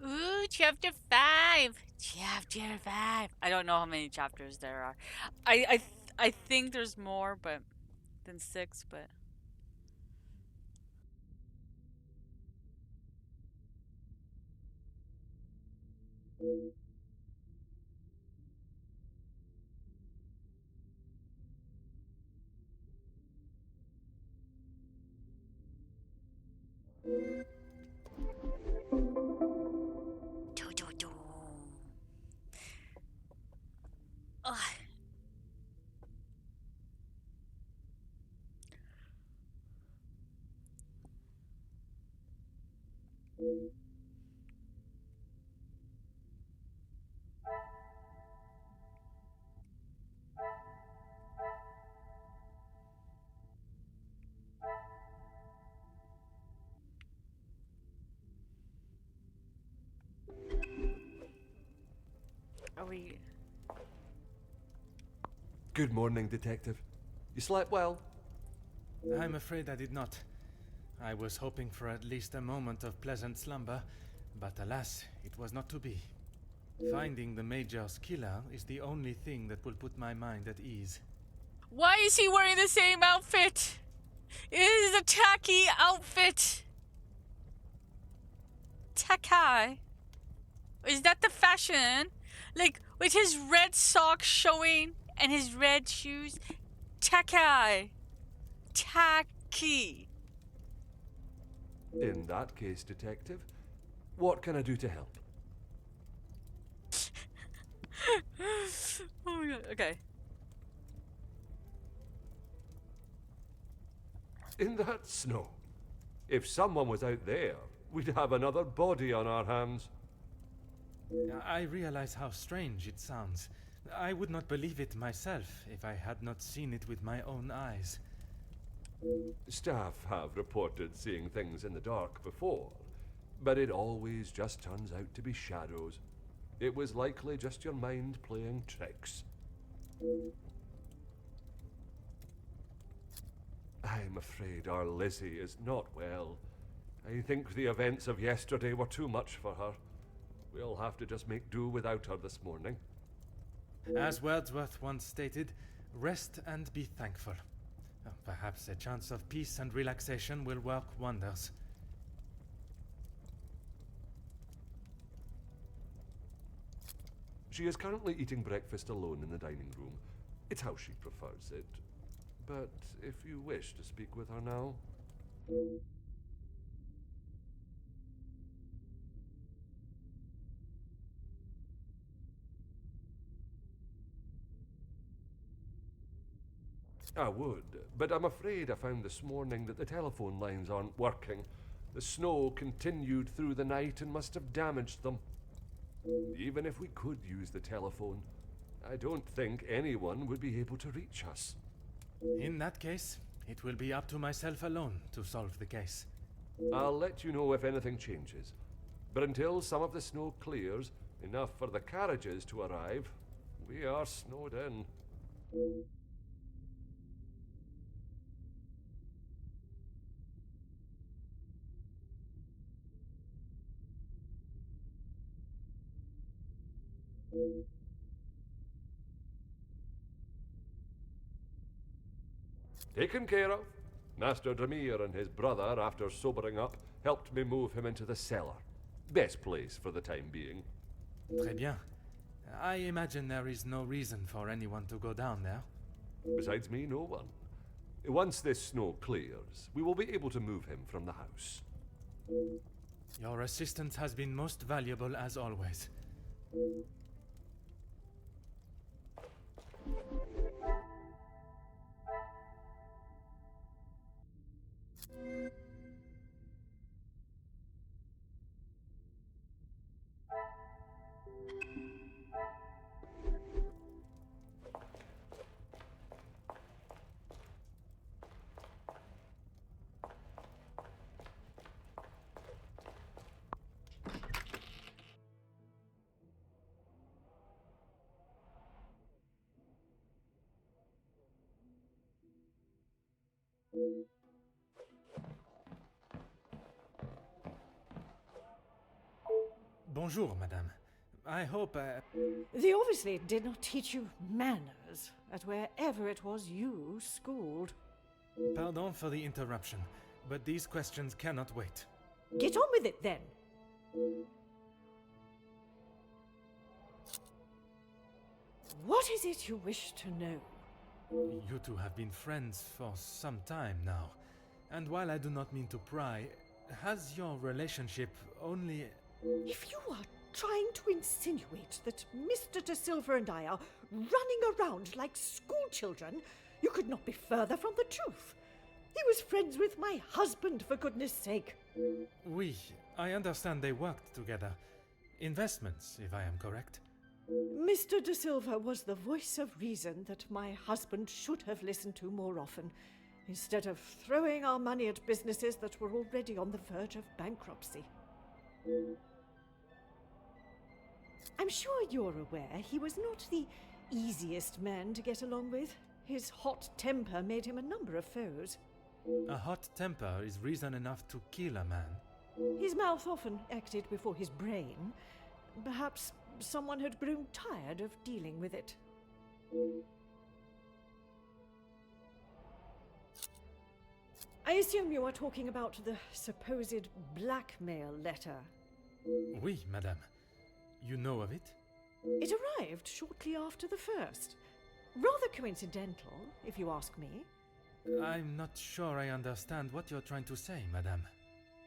Ooh, chapter 5. Chapter 5. I don't know how many chapters there are. I think there's more but than 6, but do do do. Ugh. Are we Good morning, Detective. You slept well? I'm afraid I did not. I was hoping for at least a moment of pleasant slumber, but alas, it was not to be. Finding the Major's killer is the only thing that will put my mind at ease. Why is he wearing the same outfit? It is a tacky outfit. Tacky. Is that the fashion? Like with his red socks showing and his red shoes? Tacky. Tacky. In that case, Detective, what can I do to help? Oh my god. Okay. In that snow. If someone was out there, we'd have another body on our hands. I realize how strange it sounds. I would not believe it myself if I had not seen it with my own eyes. Staff have reported seeing things in the dark before, but it always just turns out to be shadows. It was likely just your mind playing tricks. I'm afraid our Lizzie is not well. I think the events of yesterday were too much for her. We'll have to just make do without her this morning. As Wordsworth once stated, rest and be thankful. Perhaps a chance of peace and relaxation will work wonders. She is currently eating breakfast alone in the dining room. It's how she prefers it. But if you wish to speak with her now... I would, but I'm afraid I found this morning that the telephone lines aren't working. The snow continued through the night and must have damaged them. Even if we could use the telephone, I don't think anyone would be able to reach us. In that case, it will be up to myself alone to solve the case. I'll let you know if anything changes. But until some of the snow clears, enough for the carriages to arrive, we are snowed in. Taken care of. Master Demir and his brother, after sobering up, helped me move him into the cellar. Best place for the time being. Très bien. I imagine there is no reason for anyone to go down there. Besides me, no one. Once this snow clears, we will be able to move him from the house. Your assistance has been most valuable as always. Bonjour, madame. I hope They obviously did not teach you manners at wherever it was you schooled. Pardon for the interruption, but these questions cannot wait. Get on with it then. What is it you wish to know? You two have been friends for some time now, and while I do not mean to pry, has your relationship only... If you are trying to insinuate that Mr. De Silva and I are running around like schoolchildren, you could not be further from the truth. He was friends with my husband, for goodness sake. Oui, I understand they worked together. Investments, if I am correct. Mr. De Silva was the voice of reason that my husband should have listened to more often, instead of throwing our money at businesses that were already on the verge of bankruptcy. I'm sure you're aware he was not the easiest man to get along with. His hot temper made him a number of foes. A hot temper is reason enough to kill a man. His mouth often acted before his brain. Perhaps someone had grown tired of dealing with it. I assume you are talking about the supposed blackmail letter. Oui, madame. You know of it? It arrived shortly after the first. Rather coincidental, if you ask me. I'm not sure I understand what you're trying to say, madame.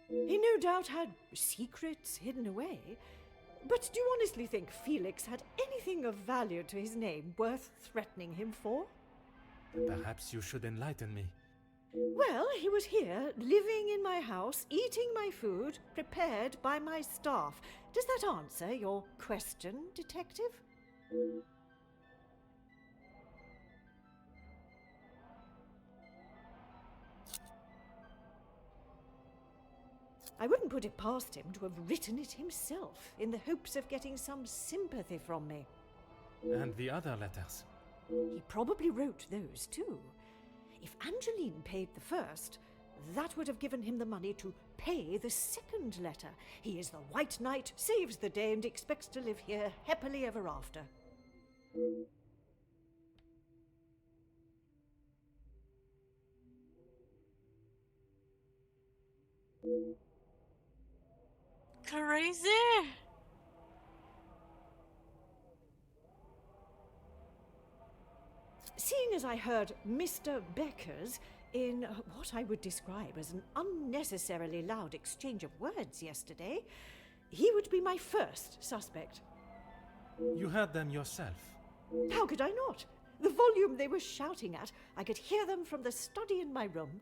He no doubt had secrets hidden away. But do you honestly think Felix had anything of value to his name worth threatening him for? Perhaps you should enlighten me. Well, he was here, living in my house, eating my food, prepared by my staff. Does that answer your question, detective? I wouldn't put it past him to have written it himself, in the hopes of getting some sympathy from me. And the other letters? He probably wrote those too. If Angeline paid the first, that would have given him the money to pay the second letter. He is the White Knight, saves the day, and expects to live here happily ever after. Crazy! Seeing as I heard Mr. Becker's in what I would describe as an unnecessarily loud exchange of words yesterday, he would be my first suspect. You heard them yourself? How could I not? The volume they were shouting at, I could hear them from the study in my room.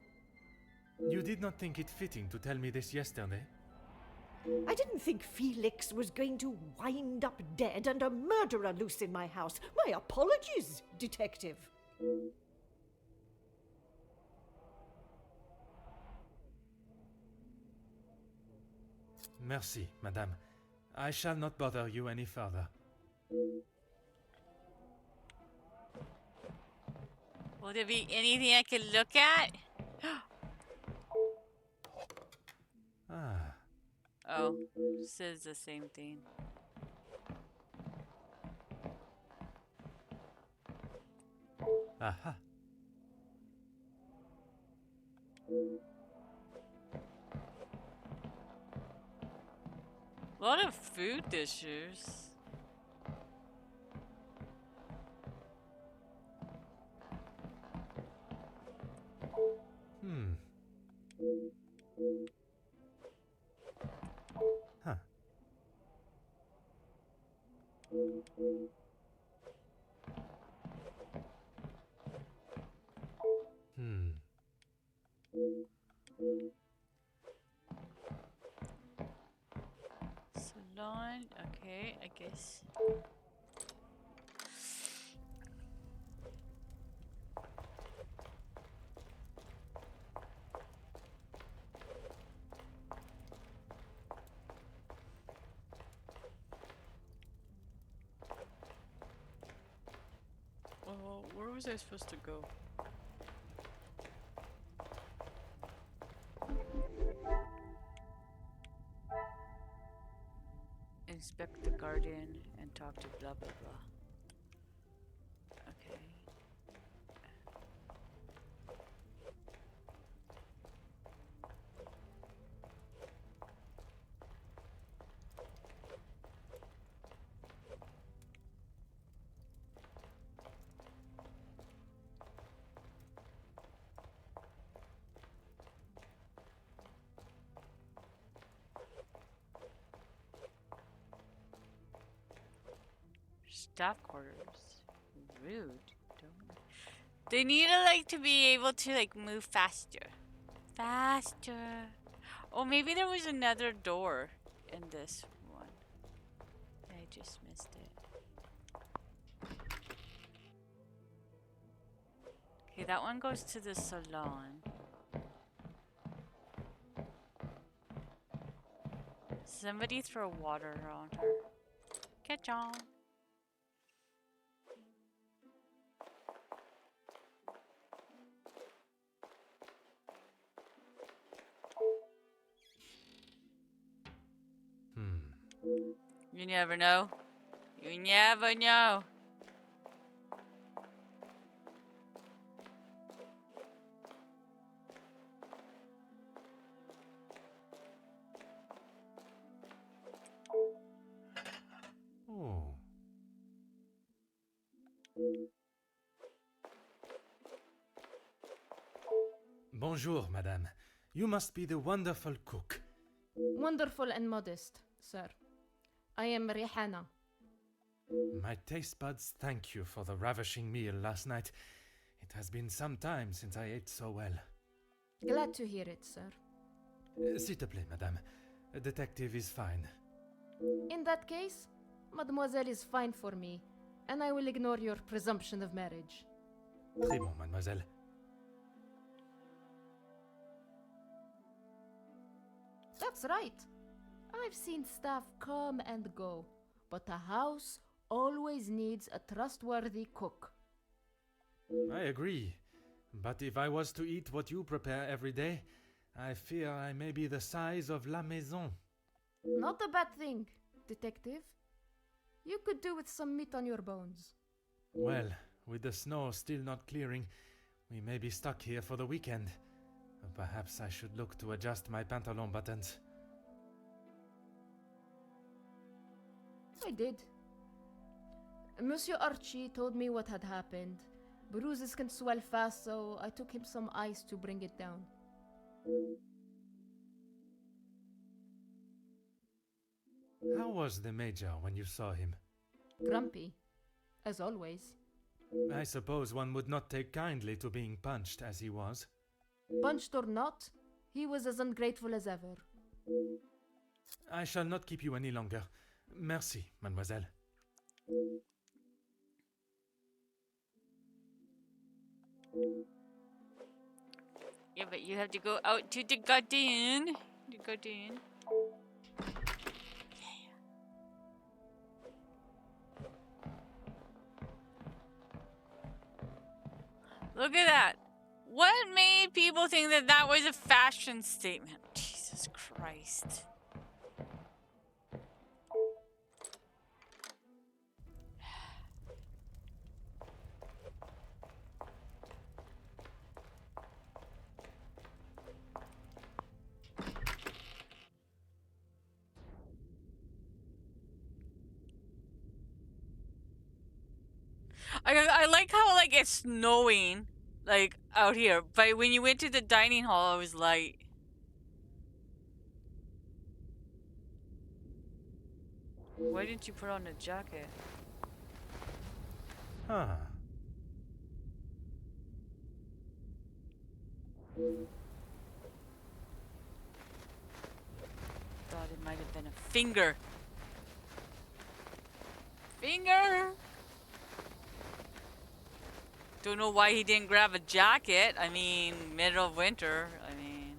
You did not think it fitting to tell me this yesterday? I didn't think Felix was going to wind up dead and a murderer loose in my house. My apologies, detective. Merci, madame. I shall not bother you any further. Will there be anything I can look at? Ah. Oh, says the same thing. Aha. A lot of food dishes. Huh. Salon, okay, I guess. Oh, where was I supposed to go? inspect the garden and talk to blah blah blah. Okay. Staff quarters. Rude. Don't. They need to like to be able to like move faster. Faster. Oh, maybe there was another door in this one. I just missed it. Okay, that one goes to the salon. Somebody throw water on her. Catch on. You never know. You never know. Oh. Bonjour, madame. You must be the wonderful cook. Wonderful and modest, sir. I am Rihanna. My taste buds thank you for the ravishing meal last night. It has been some time since I ate so well. Glad to hear it, sir. S'il te plaît, madame. A detective is fine. In that case, mademoiselle is fine for me, and I will ignore your presumption of marriage. Très bon, mademoiselle. That's right. I've seen staff come and go, but a house always needs a trustworthy cook. I agree. But if I was to eat what you prepare every day, I fear I may be the size of La Maison. Not a bad thing, detective. You could do with some meat on your bones. Well, with the snow still not clearing, we may be stuck here for the weekend. Perhaps I should look to adjust my pantalon buttons. I did. Monsieur Archie told me what had happened. Bruises can swell fast, so I took him some ice to bring it down. How was the Major when you saw him? Grumpy, as always. I suppose one would not take kindly to being punched as he was. Punched or not, he was as ungrateful as ever. I shall not keep you any longer. Merci, mademoiselle. Yeah, but you have to go out to the garden. The garden. Look at that. What made people think that that was a fashion statement? Jesus Christ. I like how like it's snowing like out here, but when you went to the dining hall it was light. Why didn't you put on a jacket? Huh. Thought it might have been a finger. Finger! Don't know why he didn't grab a jacket. I mean, middle of winter. I mean,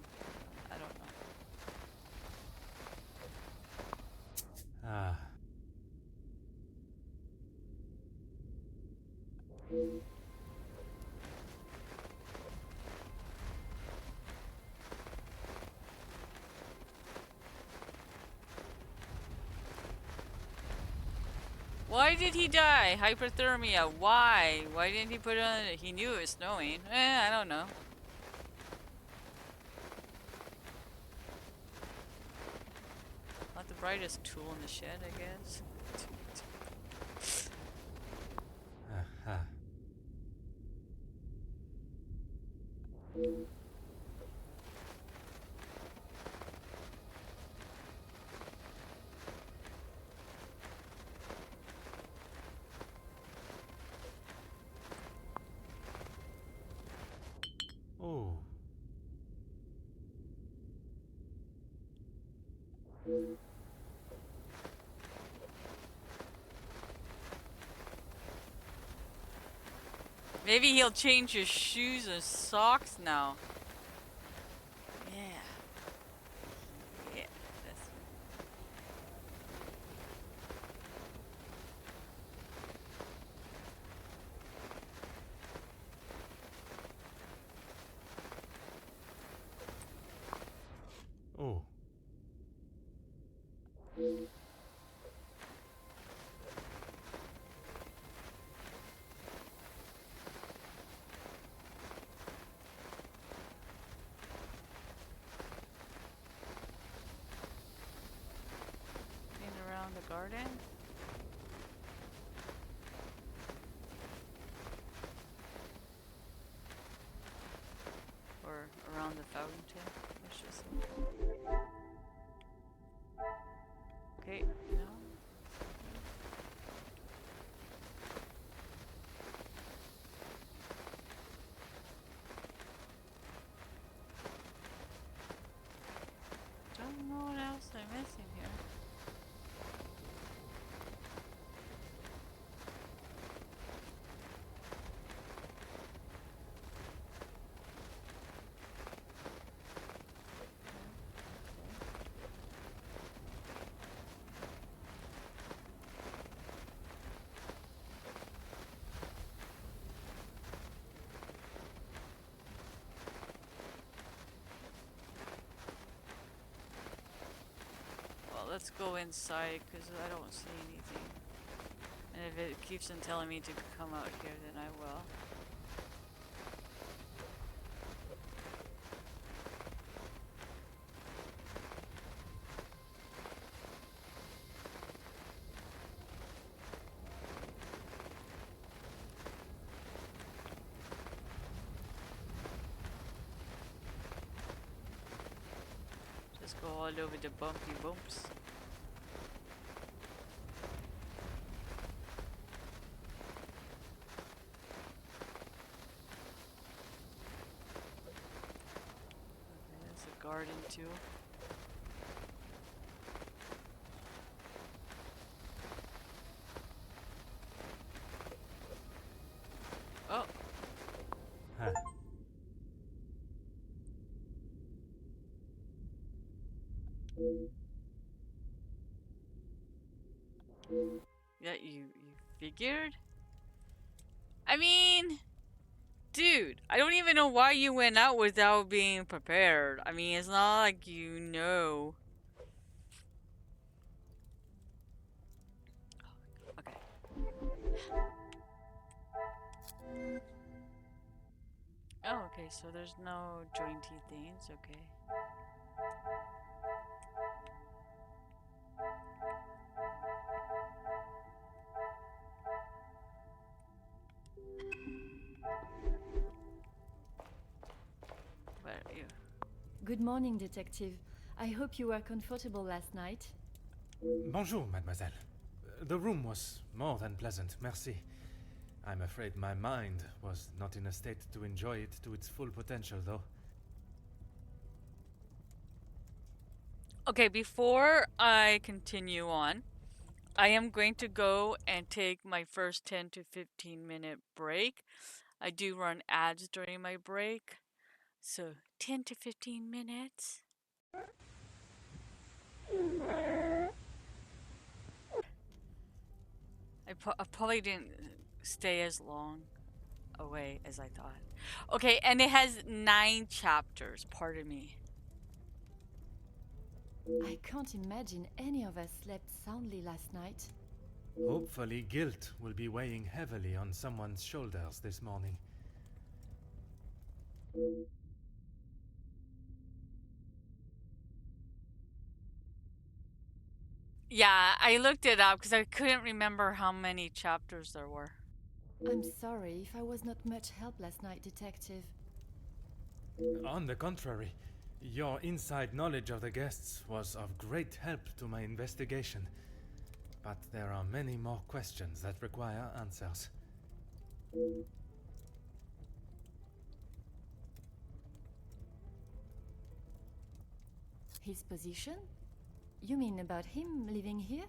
I don't know. Ah. Why did he die? Hypothermia. Why? Why didn't he put on? He knew it was snowing. I don't know. Not the brightest tool in the shed, I guess. Aha. Oh. Maybe he'll change his shoes and socks now. Yeah. Yeah. That's... Oh. Around the garden. Or around the fountain, let's just say. Okay, no. Don't know what else I'm missing here. Well, let's go inside because I don't see anything. And if it keeps on telling me to come out here, then I will. Just go all over the bumpy bumps. Okay, there's a garden too. Oh. Huh. Yeah, you figured? I mean, dude, I don't even know why you went out without being prepared. I mean, it's not like you know. Okay. Oh, okay, so there's no jointy things, okay. Where are you? Good morning, Detective. I hope you were comfortable last night. Bonjour, mademoiselle. The room was more than pleasant, merci. I'm afraid my mind was not in a state to enjoy it to its full potential, though. Okay, before I continue on, I am going to go and take my first 10 to 15 minute break. I do run ads during my break, so 10 to 15 minutes. I probably didn't stay as long away as I thought. Okay, and it has 9 chapters, pardon me. I can't imagine any of us slept soundly last night. Hopefully, guilt will be weighing heavily on someone's shoulders this morning. Yeah, I looked it up because I couldn't remember how many chapters there were. I'm sorry if I was not much help last night, Detective. On the contrary, your inside knowledge of the guests was of great help to my investigation. But there are many more questions that require answers. His position? You mean about him living here?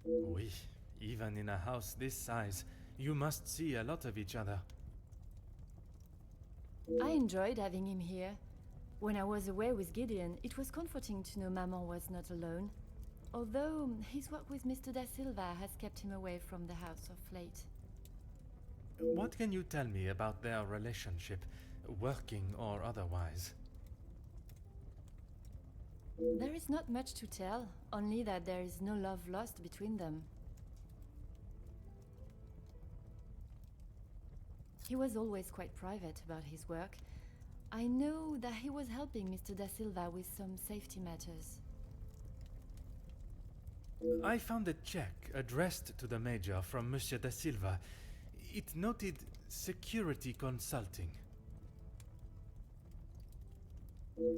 Oui, even in a house this size, you must see a lot of each other. I enjoyed having him here. When I was away with Gideon, it was comforting to know Maman was not alone. Although his work with Mr. Da Silva has kept him away from the house of late. What can you tell me about their relationship, working or otherwise? There is not much to tell, only that there is no love lost between them. He was always quite private about his work. I know that he was helping Mr. Da Silva with some safety matters. I found a check addressed to the Major from Monsieur Da Silva. It noted security consulting.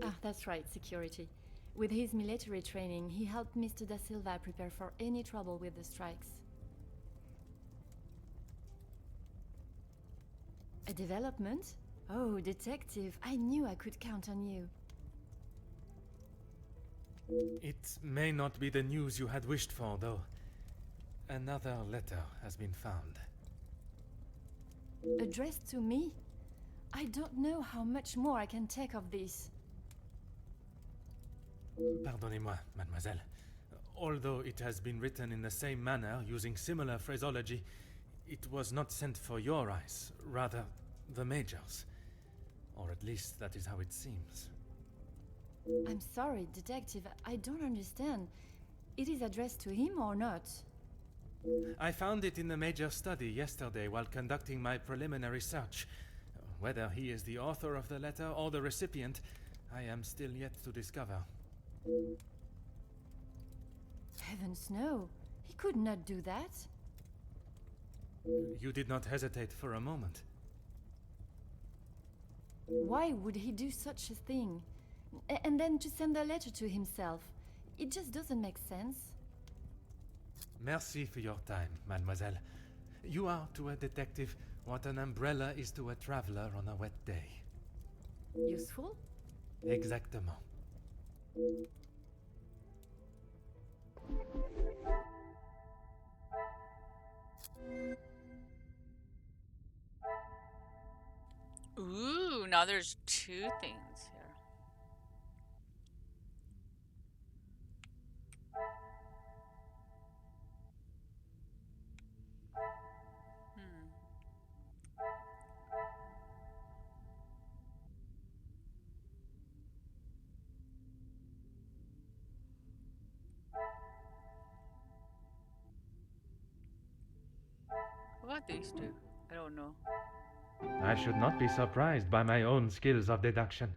Ah, that's right, security. With his military training, he helped Mr. Da Silva prepare for any trouble with the strikes. A development? Oh, Detective, I knew I could count on you. It may not be the news you had wished for, though. Another letter has been found. Addressed to me? I don't know how much more I can take of this. Pardonnez-moi, mademoiselle. Although it has been written in the same manner, using similar phraseology, it was not sent for your eyes, rather the Major's. Or at least that is how it seems. I'm sorry, Detective, I don't understand. It is addressed to him or not? I found it in the Major's study yesterday while conducting my preliminary search. Whether he is the author of the letter or the recipient, I am still yet to discover. Heavens no, he could not do that. You did not hesitate for a moment. Why would he do such a thing? And then to send a letter to himself? It just doesn't make sense. Merci for your time, mademoiselle. You are to a detective what an umbrella is to a traveler on a wet day. Useful? Exactement. Ooh, now there's two things here. What these two? I don't know. I should not be surprised by my own skills of deduction.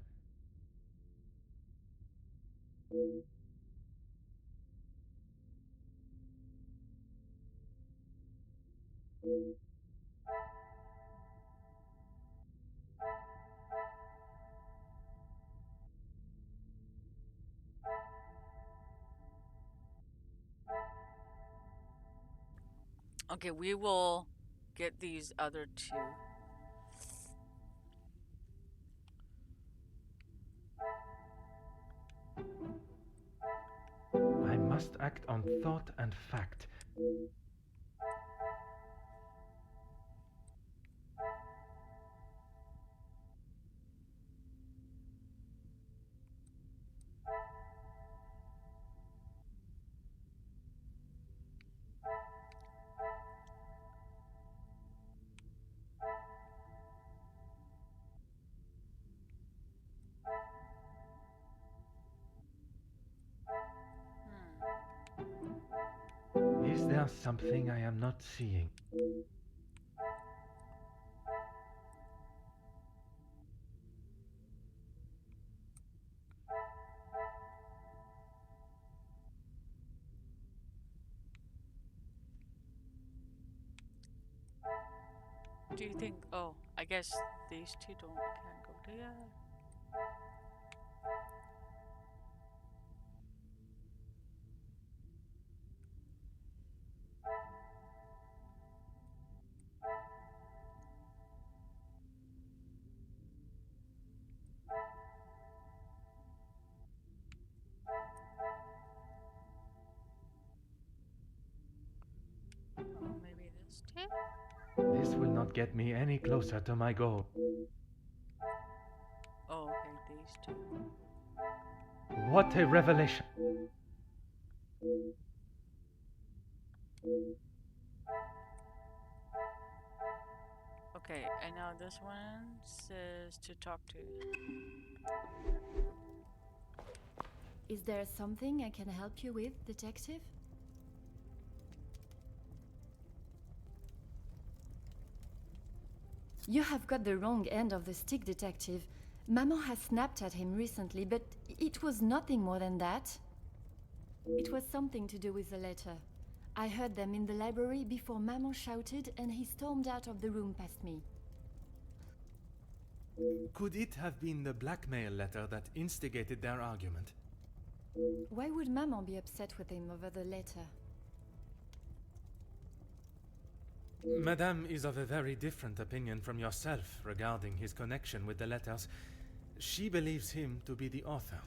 Okay, we will get these other two. I must act on thought and fact. Is there there something I am not seeing? Do you think? Oh, I guess these two can't go together. Oh, maybe this two? This will not get me any closer to my goal. Oh, okay, these two. What a revelation! Okay, and now this one says to talk to. Is there something I can help you with, detective? You have got the wrong end of the stick, detective. Maman has snapped at him recently, but it was nothing more than that. It was something to do with the letter. I heard them in the library before Maman shouted and he stormed out of the room past me. Could it have been the blackmail letter that instigated their argument? Why would Maman be upset with him over the letter? Madame is of a very different opinion from yourself regarding his connection with the letters. She believes him to be the author.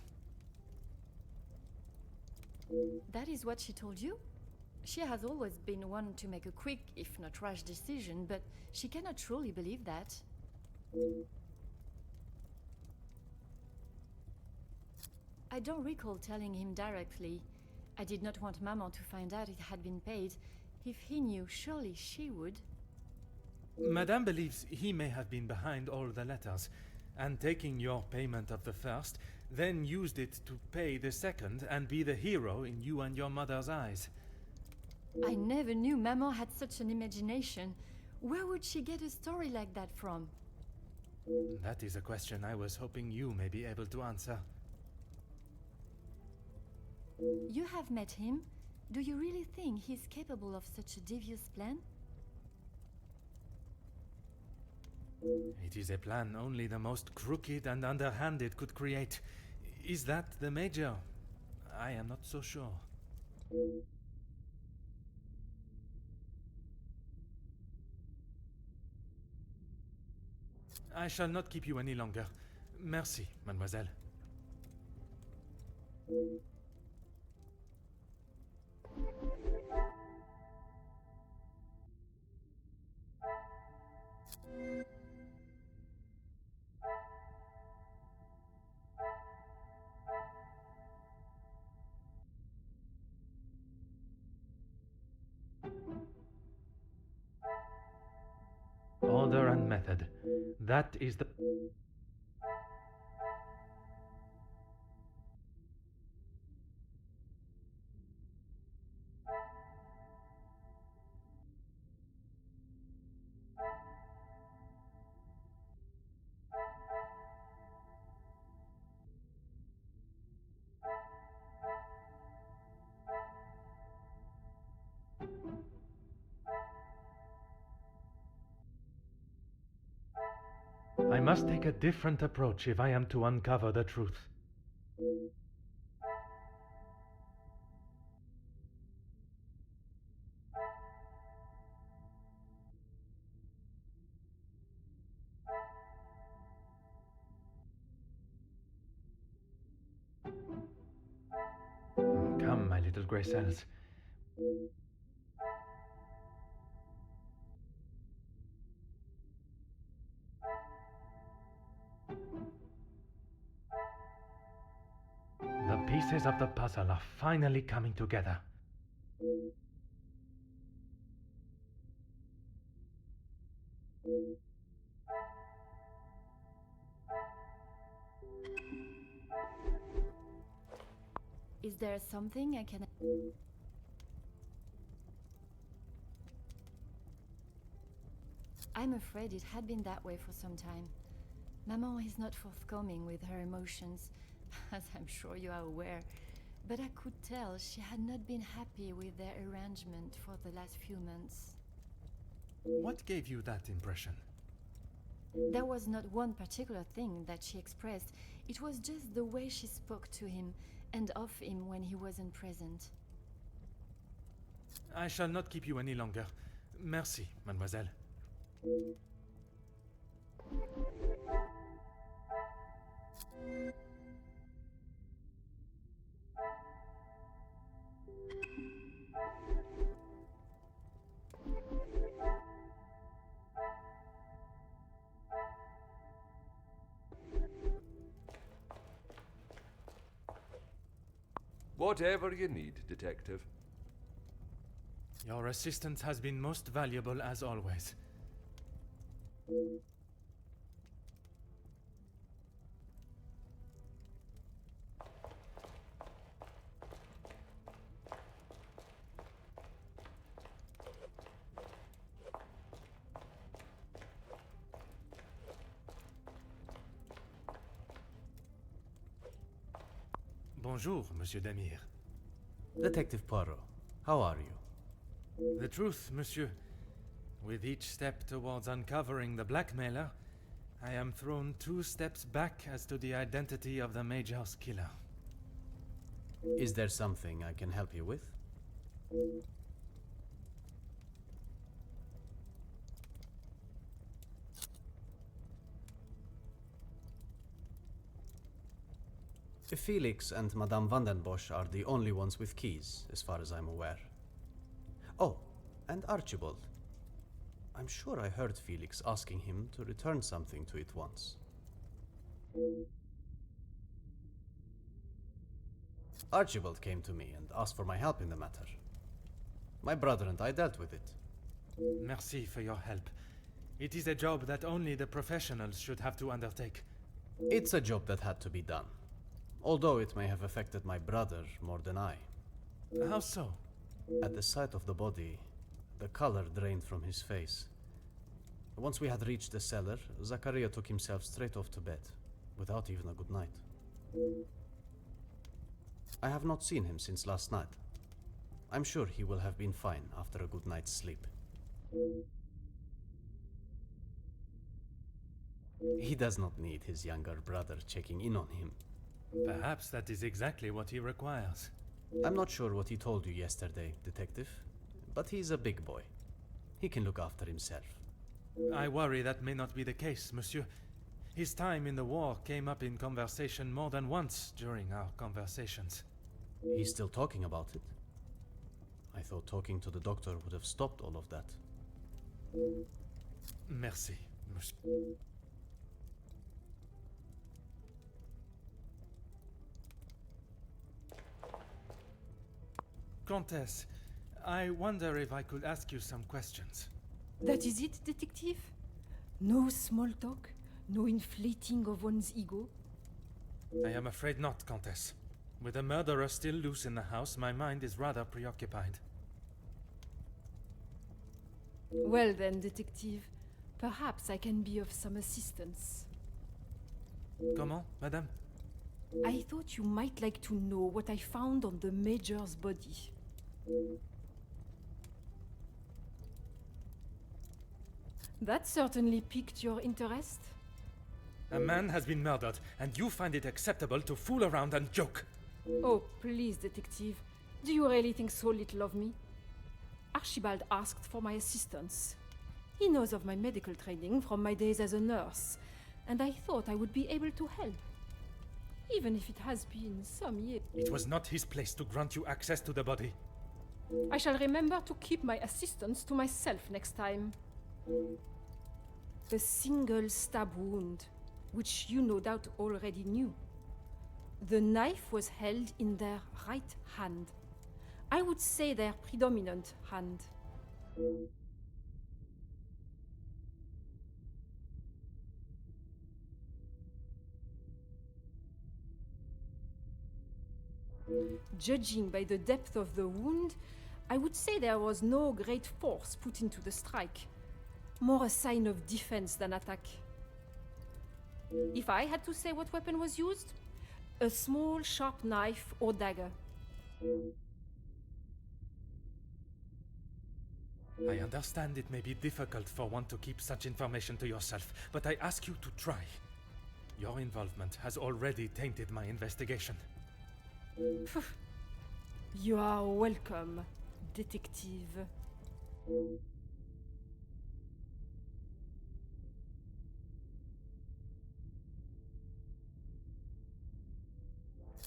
That is what she told you? She has always been one to make a quick, if not rash decision, but she cannot truly believe that. I don't recall telling him directly. I did not want Maman to find out it had been paid. If he knew, surely she would. Madame believes he may have been behind all the letters, and taking your payment of the first, then used it to pay the second and be the hero in you and your mother's eyes. I never knew Maman had such an imagination. Where would she get a story like that from? That is a question I was hoping you may be able to answer. You have met him. Do you really think he's capable of such a devious plan? It is a plan only the most crooked and underhanded could create. Is that the Major? I am not so sure. I shall not keep you any longer. Merci, mademoiselle. Order and method. That is the... I must take a different approach if I am to uncover the truth. Come, my little grey cells. The pieces of the puzzle are finally coming together. Is there something I can... I'm afraid it had been that way for some time. Maman is not forthcoming with her emotions, as I'm sure you are aware. But I could tell she had not been happy with their arrangement for the last few months. What gave you that impression? There was not one particular thing that she expressed. It was just the way she spoke to him and of him when he wasn't present. I shall not keep you any longer. Merci, mademoiselle. Whatever you need, Detective. Your assistance has been most valuable as always. Bonjour, Monsieur Demir. Detective Poirot, how are you? The truth, monsieur. With each step towards uncovering the blackmailer, I am thrown 2 steps back as to the identity of the Major's killer. Is there something I can help you with? Felix and Madame Vandenbosch are the only ones with keys, as far as I'm aware. Oh, and Archibald. I'm sure I heard Felix asking him to return something to it once. Archibald came to me and asked for my help in the matter. My brother and I dealt with it. Merci for your help. It is a job that only the professionals should have to undertake. It's a job that had to be done. Although it may have affected my brother more than I. How so? At the sight of the body, the color drained from his face. Once we had reached the cellar, Zachariah took himself straight off to bed, without even a good night. I have not seen him since last night. I'm sure he will have been fine after a good night's sleep. He does not need his younger brother checking in on him. Perhaps that is exactly what he requires. I'm not sure what he told you yesterday, Detective, but he's a big boy. He can look after himself. I worry that may not be the case, monsieur. His time in the war came up in conversation more than once during our conversations. He's still talking about it? I thought talking to the doctor would have stopped all of that. Merci, monsieur. Comtesse, I wonder if I could ask you some questions. That is it, detective? No small talk? No inflating of one's ego? I am afraid not, Comtesse. With a murderer still loose in the house, my mind is rather preoccupied. Well then, detective, perhaps I can be of some assistance. Comment, madame? I thought you might like to know what I found on the Major's body. That certainly piqued your interest. A man has been murdered, and you find it acceptable to fool around and joke. Oh, please, detective. Do you really think so little of me? Archibald asked for my assistance. He knows of my medical training from my days as a nurse, and I thought I would be able to help. Even if it has been some years. It was not his place to grant you access to the body. I shall remember to keep my assistance to myself next time. The single stab wound, which you no doubt already knew. The knife was held in their right hand. I would say their predominant hand. Judging by the depth of the wound, I would say there was no great force put into the strike. More a sign of defense than attack. If I had to say what weapon was used, a small sharp knife or dagger. I understand it may be difficult for one to keep such information to yourself, but I ask you to try. Your involvement has already tainted my investigation. You are welcome, detective.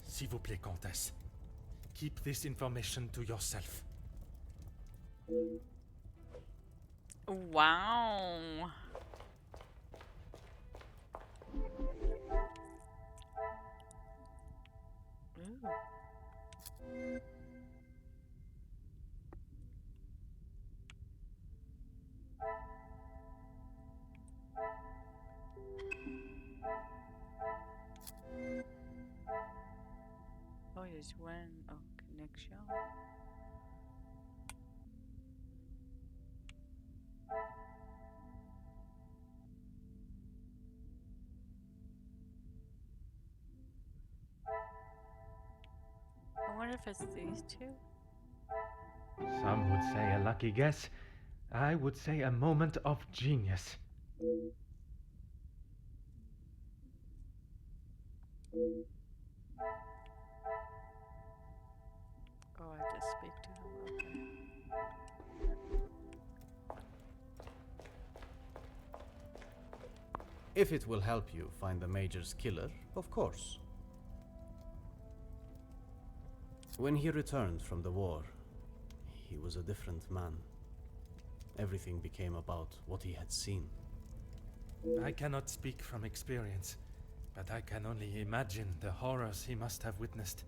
S'il vous plaît, Comtesse. Keep this information to yourself. Wow. Ooh. Oh, there's one. Oh, connection. I wonder if it's these two. Some would say a lucky guess. I would say a moment of genius. Oh, I have to speak to him. Okay. If it will help you find the Major's killer, of course. When he returned from the war, he was a different man. Everything became about what he had seen. I cannot speak from experience, but I can only imagine the horrors he must have witnessed.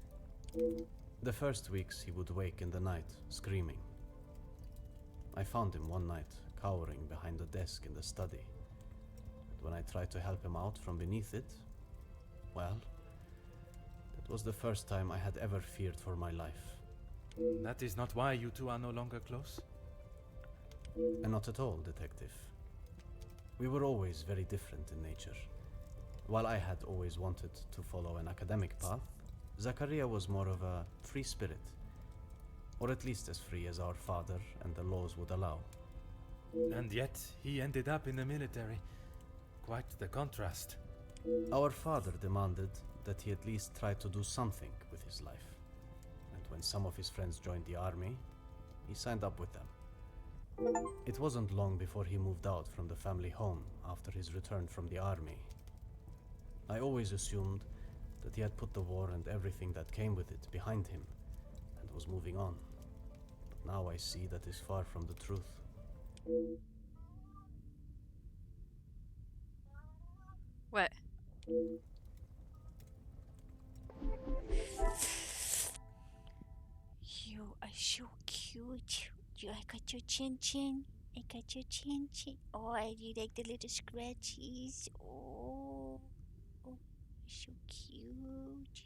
The first weeks he would wake in the night, screaming. I found him one night, cowering behind a desk in the study. And when I tried to help him out from beneath it, well, that was the first time I had ever feared for my life. That is not why you two are no longer close? And not at all, Detective. We were always very different in nature. While I had always wanted to follow an academic path, Zachariah was more of a free spirit. Or at least as free as our father and the laws would allow. And yet, he ended up in the military. Quite the contrast. Our father demanded that he at least try to do something with his life. And when some of his friends joined the army, he signed up with them. It wasn't long before he moved out from the family home after his return from the army. I always assumed that he had put the war and everything that came with it behind him and was moving on. But now I see that is far from the truth. What? You are so cute. I got your chin chin. I got your chin chin. Oh, you like the little scratchies. Oh, so cute.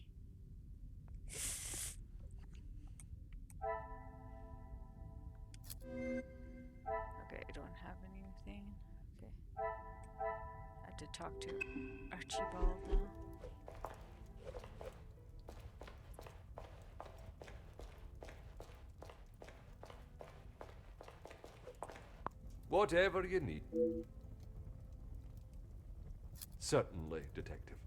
Okay, I don't have anything. Okay. I have to talk to Archibald now. Whatever you need. Certainly, Detective.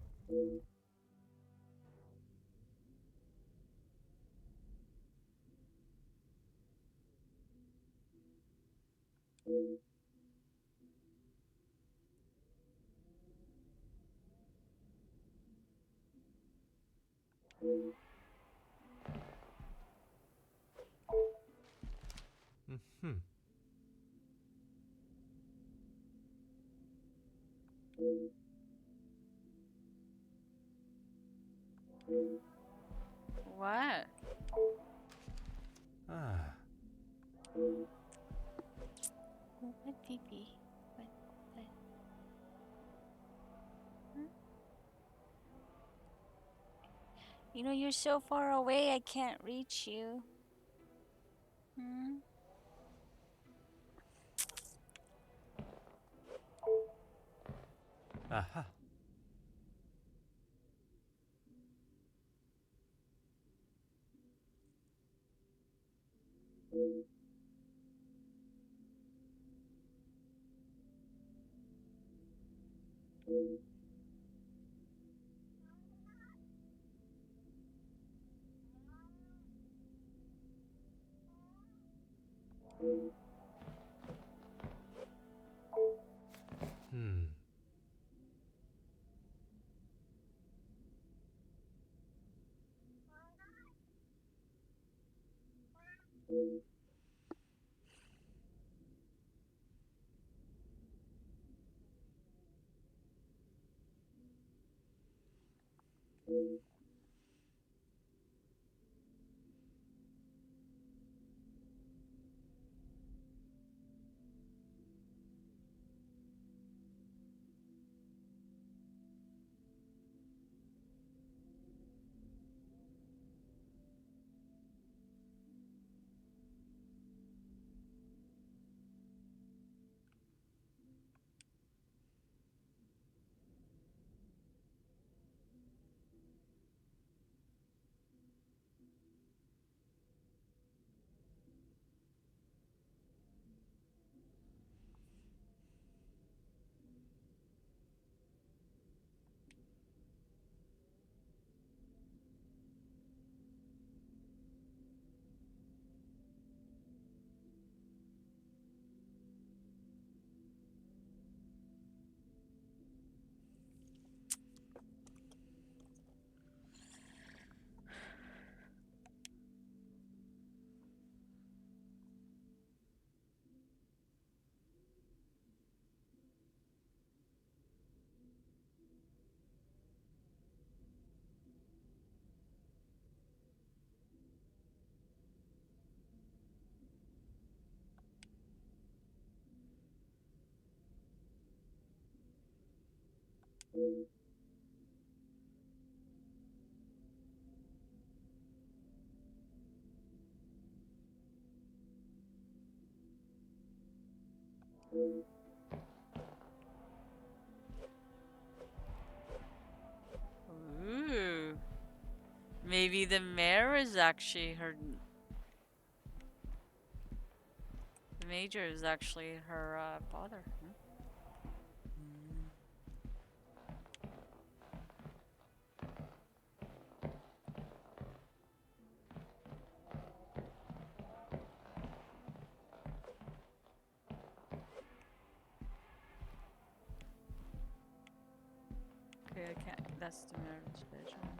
Mm-hmm. What? Ah. What, baby? What? Hmm? You know, you're so far away, I can't reach you. Hmm? Aha. Hmm. Ooh. Maybe the mayor is actually her. The major is actually her father. Hmm? Okay, I can't. That's the mayor's bedroom.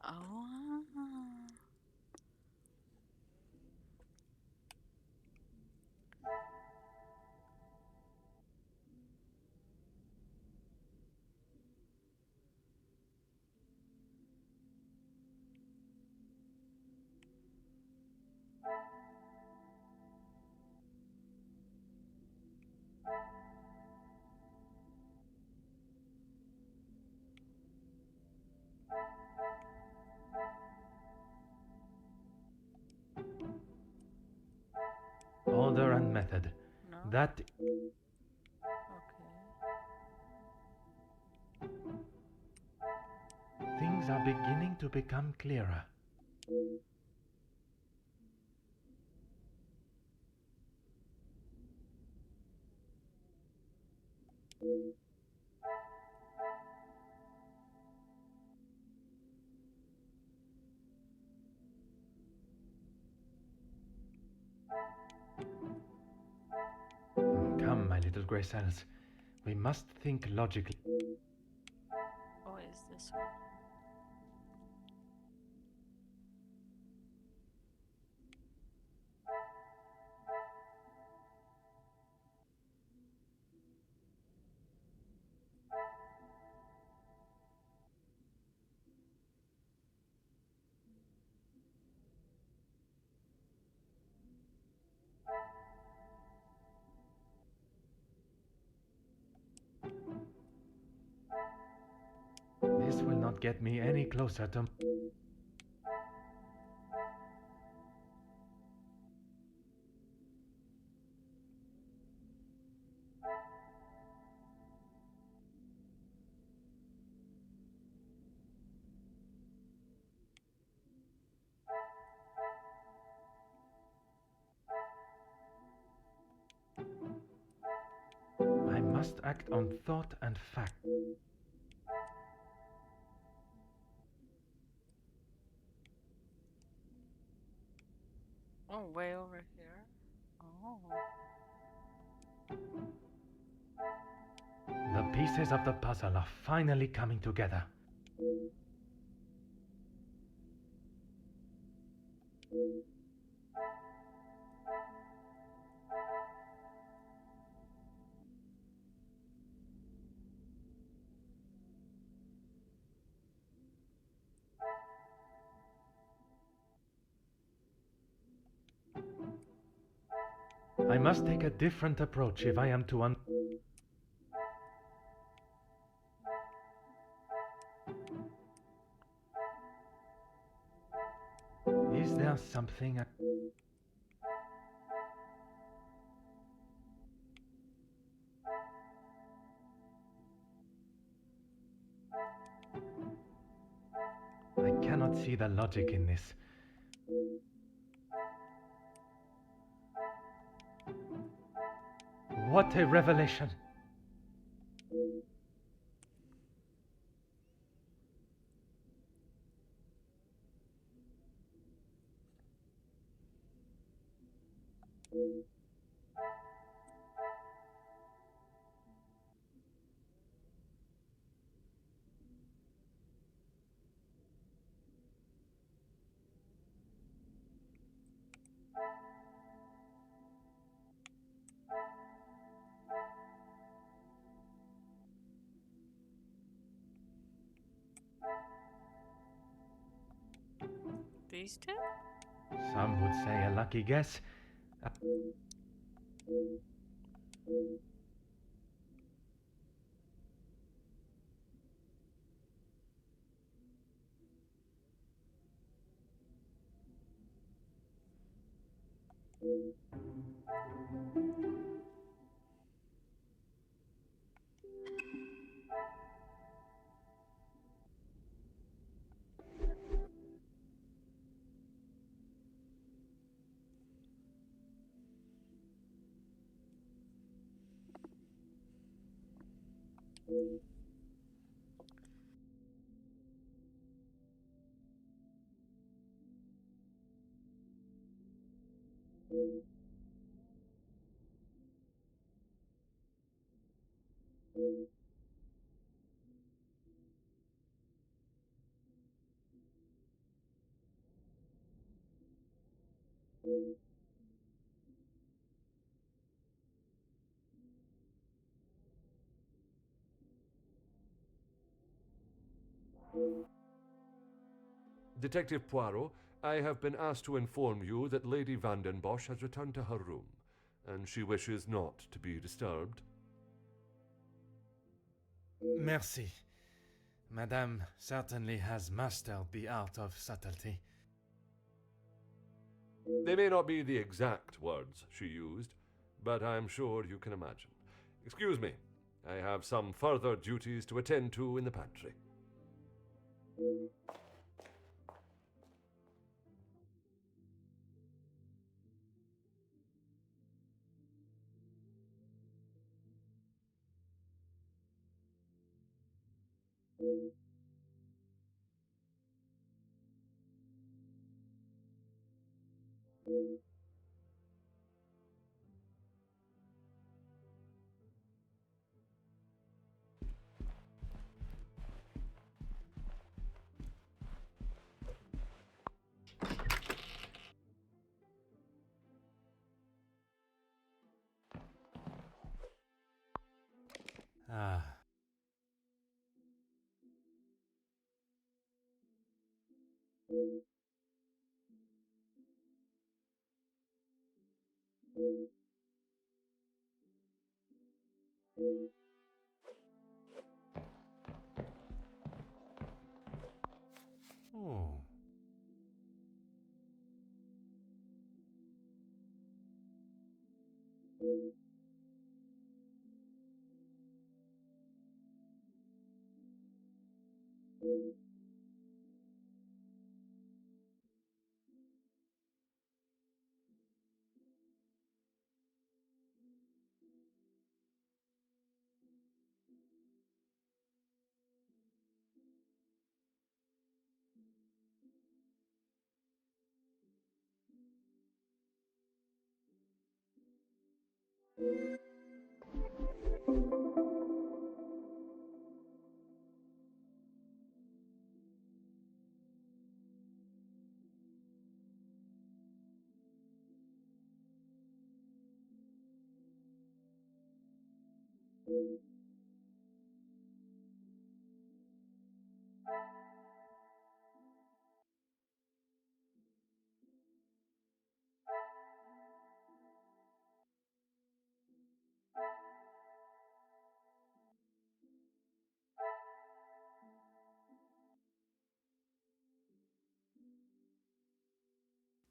Oh. Order and method. No. That Okay. things are beginning to become clearer. Come, my little grey cells. We must think logically. Oh, is this one? will not get me any closer to... I must act on thought and fact. Oh, way over here. Oh. The pieces of the puzzle are finally coming together. I must take a different approach if I am to Is there something I cannot see the logic in this. What a revelation! These two? Some would say a lucky guess. Detective Poirot, I have been asked to inform you that Lady Vandenbosch has returned to her room, and she wishes not to be disturbed. Merci. Madame certainly has mastered the art of subtlety. They may not be the exact words she used, but I'm sure you can imagine. Excuse me, I have some further duties to attend to in the pantry. Ah.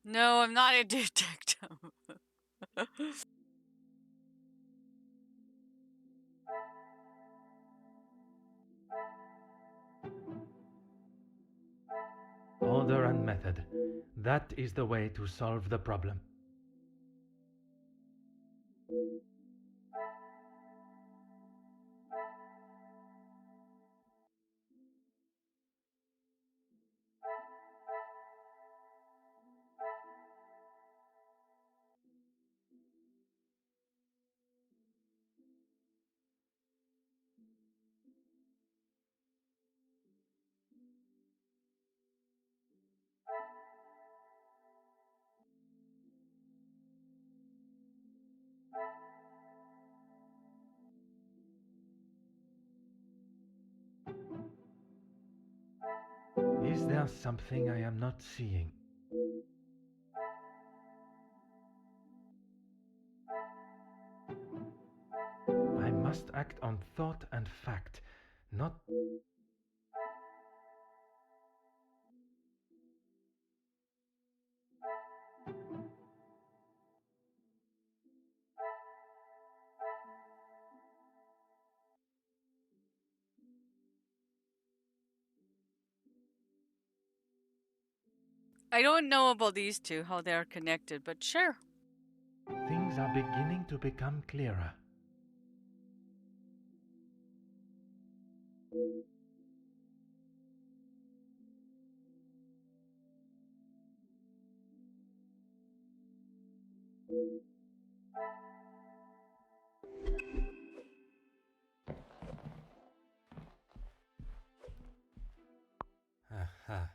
No, I'm not a detective. Order and method. That is the way to solve the problem. Is there something I am not seeing? I must act on thought and fact, not... I don't know about these two, how they are connected, but sure. Things are beginning to become clearer. Aha.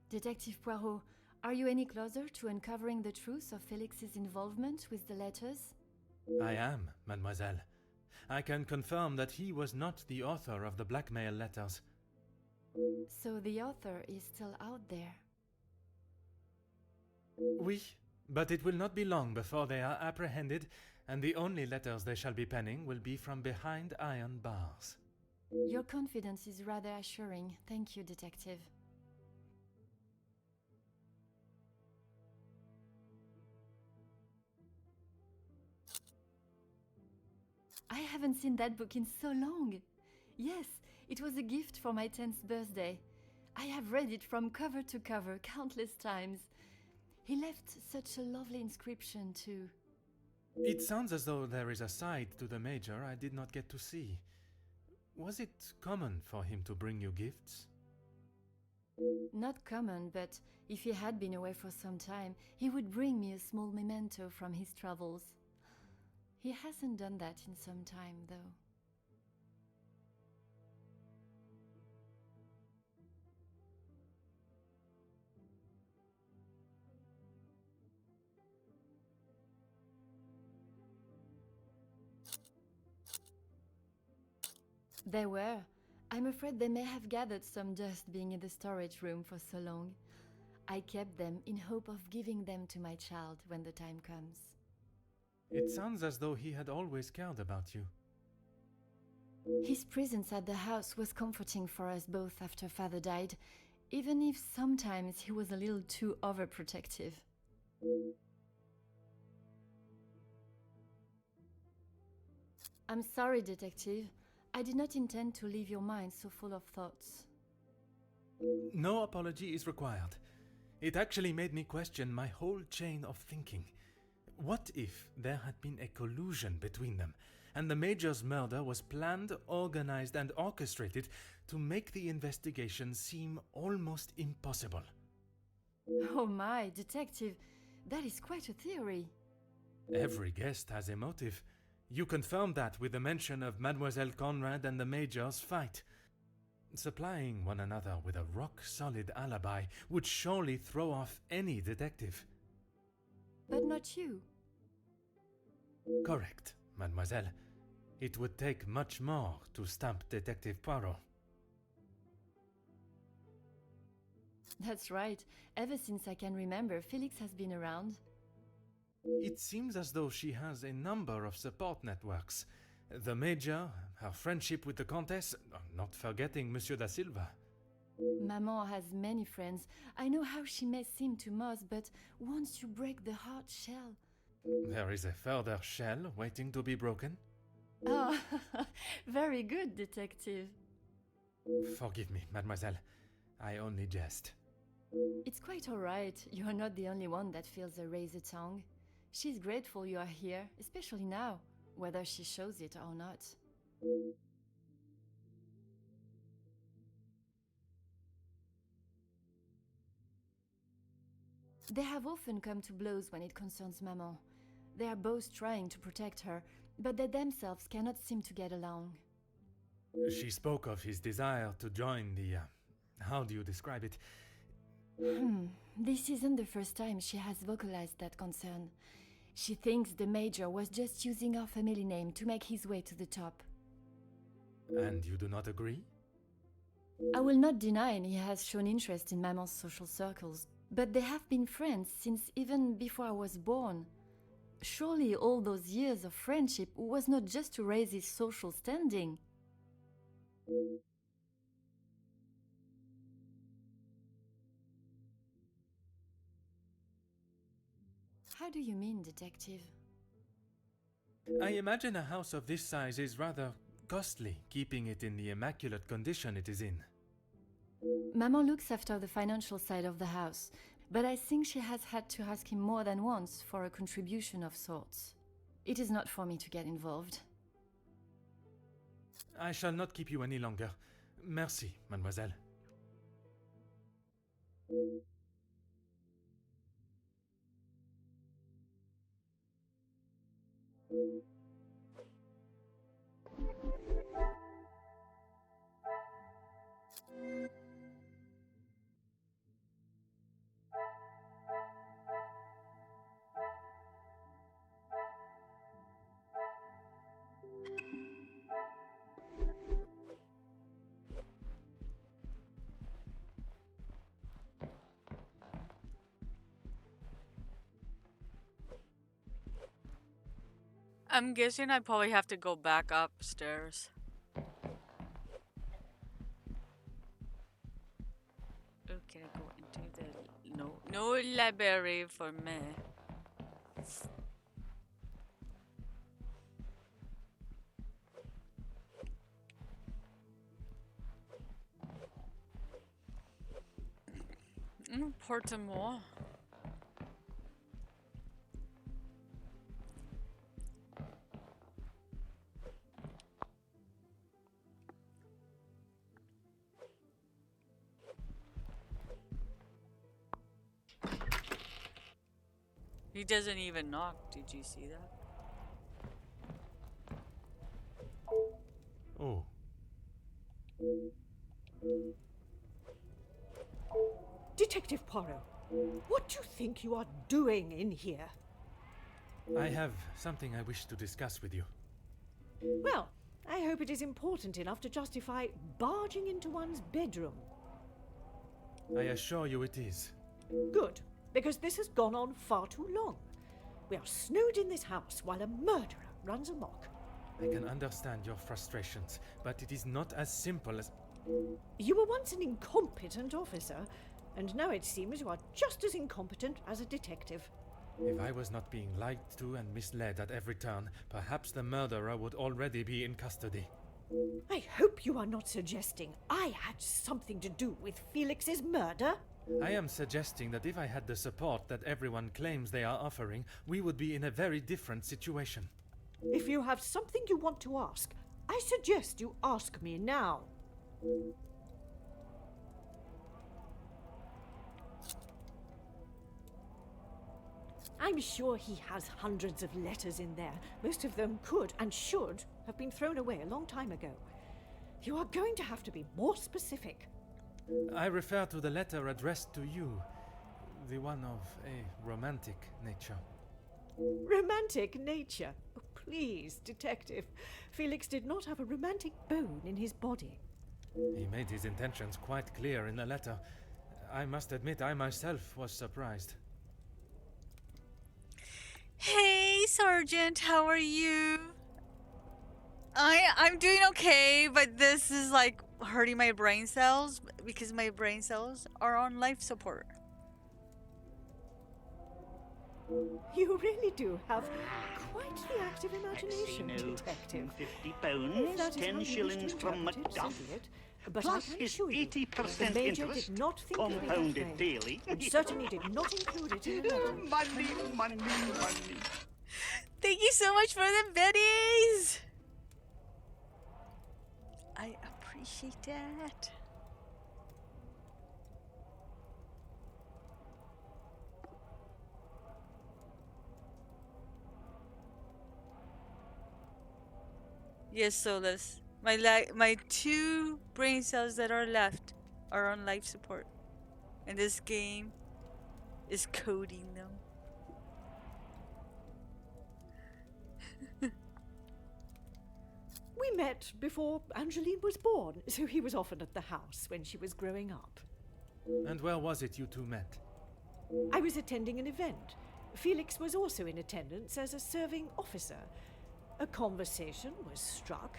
Detective Poirot, are you any closer to uncovering the truth of Felix's involvement with the letters? I am, mademoiselle. I can confirm that he was not the author of the blackmail letters. So the author is still out there. Oui, but it will not be long before they are apprehended, and the only letters they shall be penning will be from behind iron bars. Your confidence is rather assuring. Thank you, Detective. I haven't seen that book in so long. Yes, it was a gift for my 10th birthday. I have read it from cover to cover countless times. He left such a lovely inscription too. It sounds as though there is a side to the Major I did not get to see. Was it common for him to bring you gifts? Not common, but if he had been away for some time, he would bring me a small memento from his travels. He hasn't done that in some time, though. They were. I'm afraid they may have gathered some dust being in the storage room for so long. I kept them in hope of giving them to my child when the time comes. It sounds as though he had always cared about you. His presence at the house was comforting for us both after Father died, even if sometimes he was a little too overprotective. I'm sorry, Detective. I did not intend to leave your mind so full of thoughts. No apology is required. It actually made me question my whole chain of thinking. What if there had been a collusion between them, and the Major's murder was planned, organized, and orchestrated to make the investigation seem almost impossible? Oh my, Detective, that is quite a theory. Every guest has a motive. You confirmed that with the mention of Mademoiselle Conrad and the Major's fight. Supplying one another with a rock-solid alibi would surely throw off any detective. But not you. Correct, mademoiselle. It would take much more to stamp Detective Poirot. That's right. Ever since I can remember, Felix has been around. It seems as though she has a number of support networks. The Major, her friendship with the Countess, not forgetting Monsieur da Silva. Maman has many friends. I know how she may seem to most, but once you break the hard shell... There is a further shell waiting to be broken. Oh, very good, Detective. Forgive me, mademoiselle. I only jest. It's quite all right. You are not the only one that feels a razor tongue. She's grateful you are here, especially now, whether she shows it or not. They have often come to blows when it concerns Maman. They are both trying to protect her, but they themselves cannot seem to get along. She spoke of his desire to join the... how do you describe it? This isn't the first time she has vocalized that concern. She thinks the Major was just using our family name to make his way to the top. And you do not agree? I will not deny he has shown interest in Maman's social circles, but they have been friends since even before I was born. Surely all those years of friendship was not just to raise his social standing. How do you mean, Detective? I imagine a house of this size is rather costly, keeping it in the immaculate condition it is in. Maman looks after the financial side of the house, but I think she has had to ask him more than once for a contribution of sorts. It is not for me to get involved. I shall not keep you any longer. Merci, mademoiselle. I'm guessing I probably have to go back upstairs. Oh, can I go into the... No library for me. Portmore. He doesn't even knock. Did you see that? Oh. Detective Poirot, what do you think you are doing in here? I have something I wish to discuss with you. Well, I hope it is important enough to justify barging into one's bedroom. I assure you it is. Good, because this has gone on far too long. We are snowed in this house while a murderer runs amok. I can understand your frustrations, but it is not as simple as... You were once an incompetent officer, and now it seems you are just as incompetent as a detective. If I was not being lied to and misled at every turn, perhaps the murderer would already be in custody. I hope you are not suggesting I had something to do with Felix's murder. I am suggesting that if I had the support that everyone claims they are offering, we would be in a very different situation. If you have something you want to ask, I suggest you ask me now. I'm sure he has hundreds of letters in there. Most of them could and should have been thrown away a long time ago. You are going to have to be more specific. I refer to the letter addressed to you, the one of a romantic nature. Romantic nature? Oh, please, detective. Felix did not have a romantic bone in his body. He made his intentions quite clear in the letter. I must admit I myself was surprised. Hey, Sergeant, how are you? I'm doing okay, but this is like hurting my brain cells because my brain cells are on life support. You really do have quite the active imagination, detective. £50, 10 shillings from Macduff. But Plus I can his assure you, 80% the Major interest, did not think compounded of it that way, daily. and certainly did not include it in the letter. Money, money, money. Thank you so much for the biddies! I appreciate that. Yes, Solus. My two brain cells that are left are on life support. And this game is coding them. We met before Angeline was born, so he was often at the house when she was growing up. And where was it you two met? I was attending an event. Felix was also in attendance as a serving officer. A conversation was struck.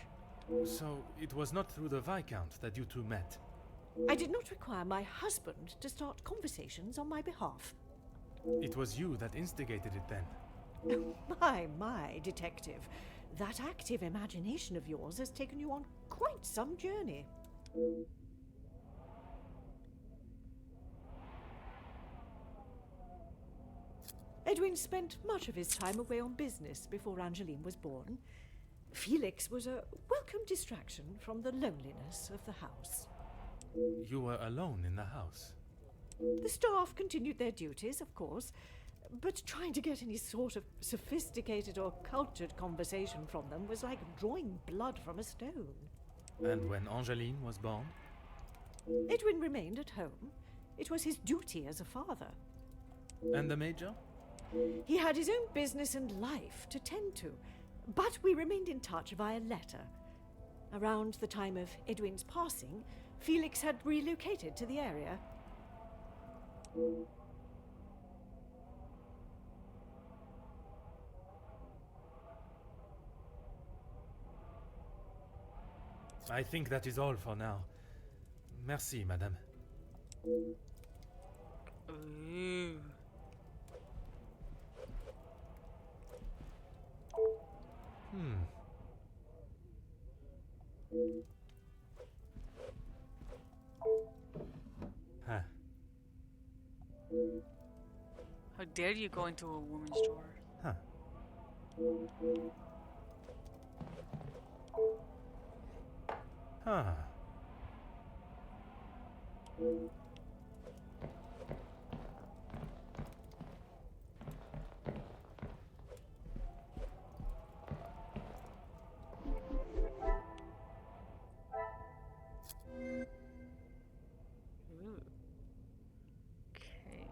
So it was not through the Viscount that you two met? I did not require my husband to start conversations on my behalf. It was you that instigated it then? My, detective. That active imagination of yours has taken you on quite some journey. Edwin spent much of his time away on business before Angeline was born. Felix was a welcome distraction from the loneliness of the house. You were alone in the house? The staff continued their duties, of course, but trying to get any sort of sophisticated or cultured conversation from them was like drawing blood from a stone. And when Angeline was born? Edwin remained at home. It was his duty as a father. And the Major? He had his own business and life to tend to, but we remained in touch via letter. Around the time of Edwin's passing, Felix had relocated to the area. I think that is all for now. Merci, madame. Ooh. Huh. How dare you go into a woman's store? Huh. Huh. Ooh. Okay.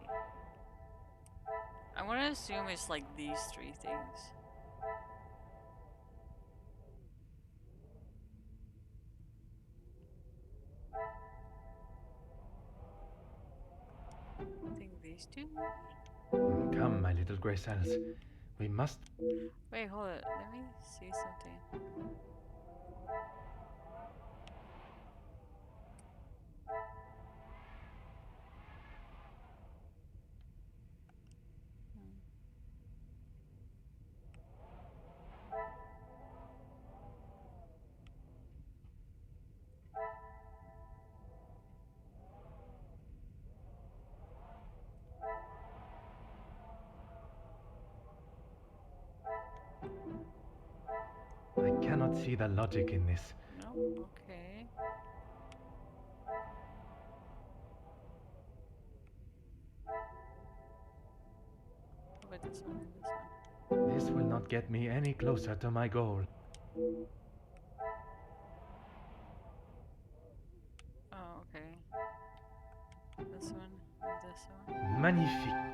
I want to assume it's like these three things. these two. Come, my little grey cells. We must... Wait, hold it. Let me see something. I cannot see the logic in this. No? Okay. How about this one and this one? This will not get me any closer to my goal. Oh, okay. This one and this one. Magnifique.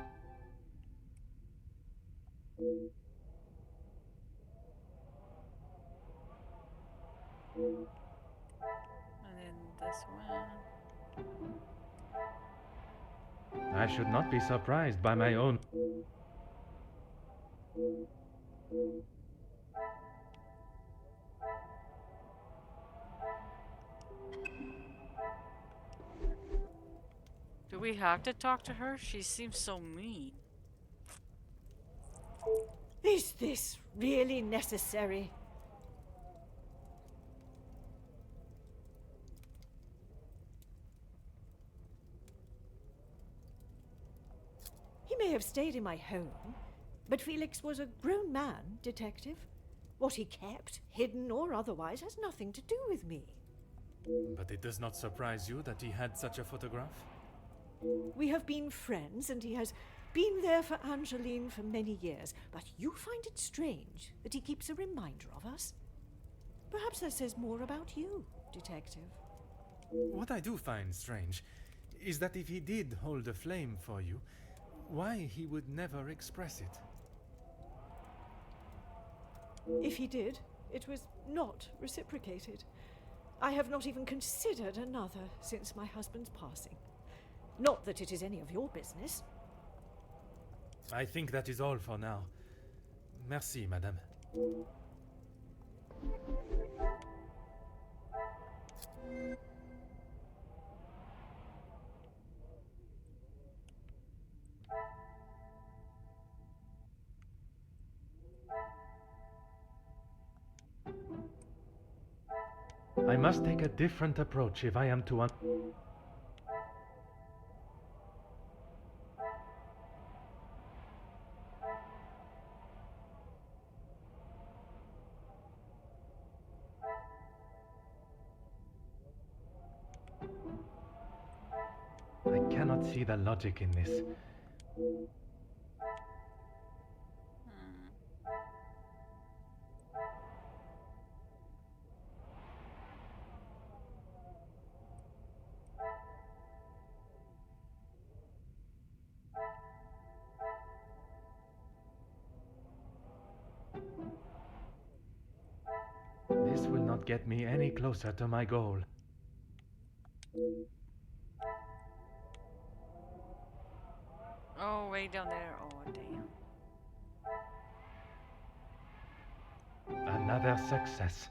And then this one. I should not be surprised by my own... Do we have to talk to her? She seems so mean. Is this really necessary? He may have stayed in my home, but Felix was a grown man, Detective. What he kept, hidden or otherwise, has nothing to do with me. But it does not surprise you that he had such a photograph? We have been friends, and he has been there for Angeline for many years, but you find it strange that he keeps a reminder of us? Perhaps that says more about you, Detective. What I do find strange is that if he did hold a flame for you, why he would never express it. If he did, it was not reciprocated. I have not even considered another since my husband's passing. Not that it is any of your business. I think that is all for now. Merci, madame. I must take a different approach if I am to I cannot see the logic in this. This will not get me any closer to my goal. Oh, way down there. Oh, damn. Another success.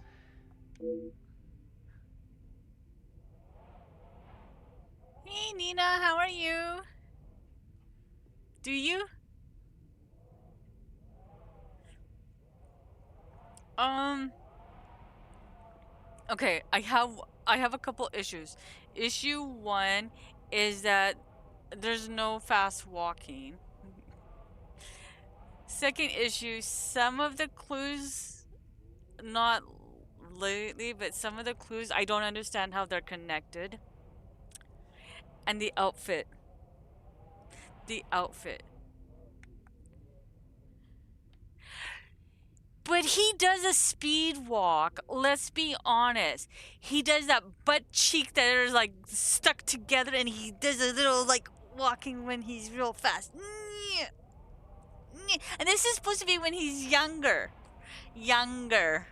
Hey, Nina, how are you? Do you? Okay, I have a couple issues. Issue 1 is that there's no fast walking. Second issue, some of the clues, not lately, but some of the clues, I don't understand how they're connected. And the outfit. The outfit. But he does a speed walk. Let's be honest. He does that butt cheek that is like stuck together, and he does a little like walking when he's real fast. And this is supposed to be when he's younger. Younger.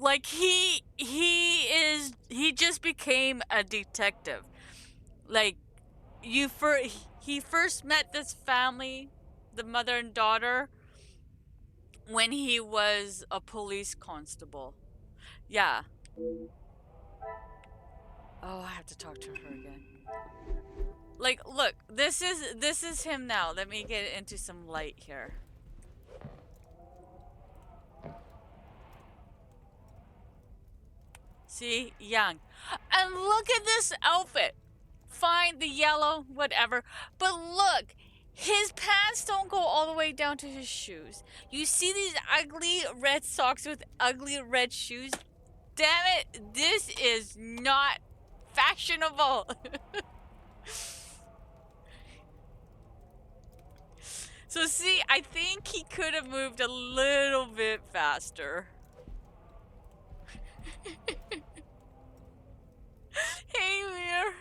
Like he just became a detective. Like he first met this family, the mother and daughter, when he was a police constable. Yeah. Oh, I have to talk to her again. Like, look, this is him now. Let me get into some light here. See? Young. And look at this outfit. Fine, the yellow, whatever. But look, his pants don't go all the way down to his shoes. You see these ugly red socks with ugly red shoes? Damn it, this is not fashionable. So see, I think he could have moved a little bit faster. Hey, Lear.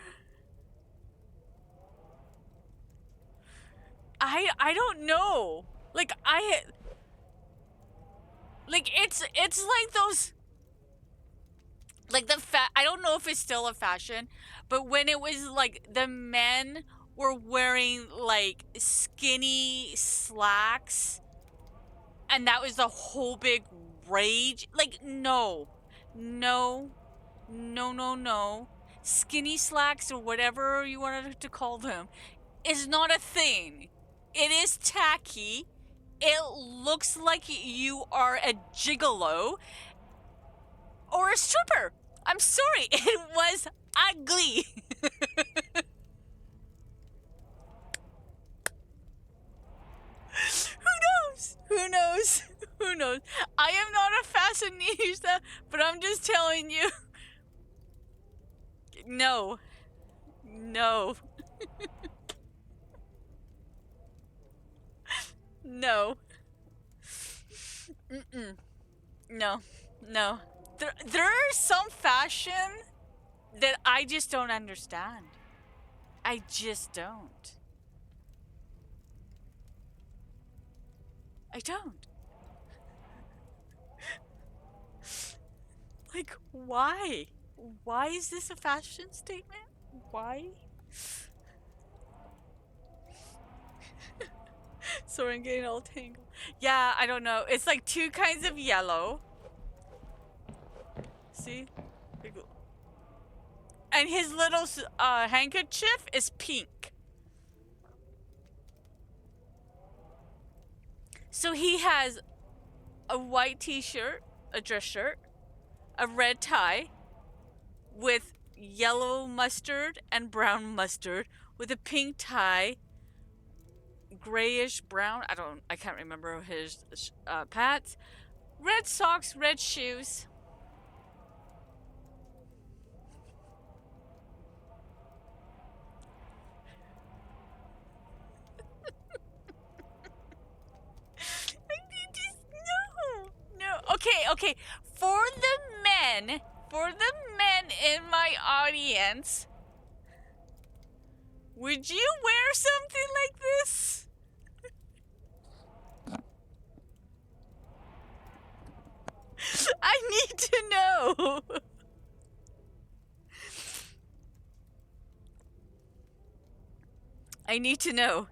I don't know. Like it's like those, like I don't know if it's still a fashion, but when it was like the men were wearing like skinny slacks and that was the whole big rage. Like no. Skinny slacks or whatever you wanted to call them is not a thing. It is tacky. It looks like you are a gigolo or a stripper. I'm sorry, it was ugly. Who knows? I am not a fashionista, but I'm just telling you. No. No. No. There's some fashion that I just don't understand. I just don't. I don't. Like, why? Why is this a fashion statement? Why? Sorry, I'm getting all tangled. Yeah, I don't know. It's like two kinds of yellow. See? And his little handkerchief is pink. So he has a white t-shirt, a dress shirt, a red tie with yellow mustard and brown mustard with a pink tie, grayish brown. I can't remember his pants. Red socks, red shoes. No. Okay. For the men in my audience, would you wear something like this? I need to know. I need to know.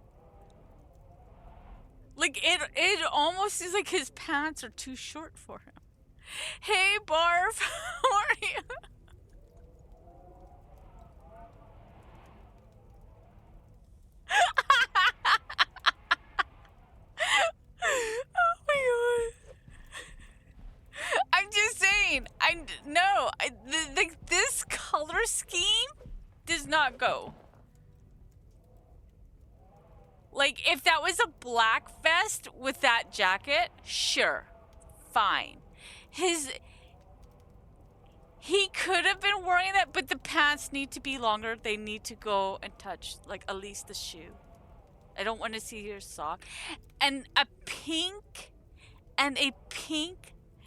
Like, it almost is like his pants are too short for him. Hey, Barf, how are you? Oh my god. I'm just saying, this color scheme does not go. Like, if that was a black vest with that jacket, sure, fine. He could have been wearing that, but the pants need to be longer. They need to go and touch, like, at least the shoe. I don't want to see your sock. And a pink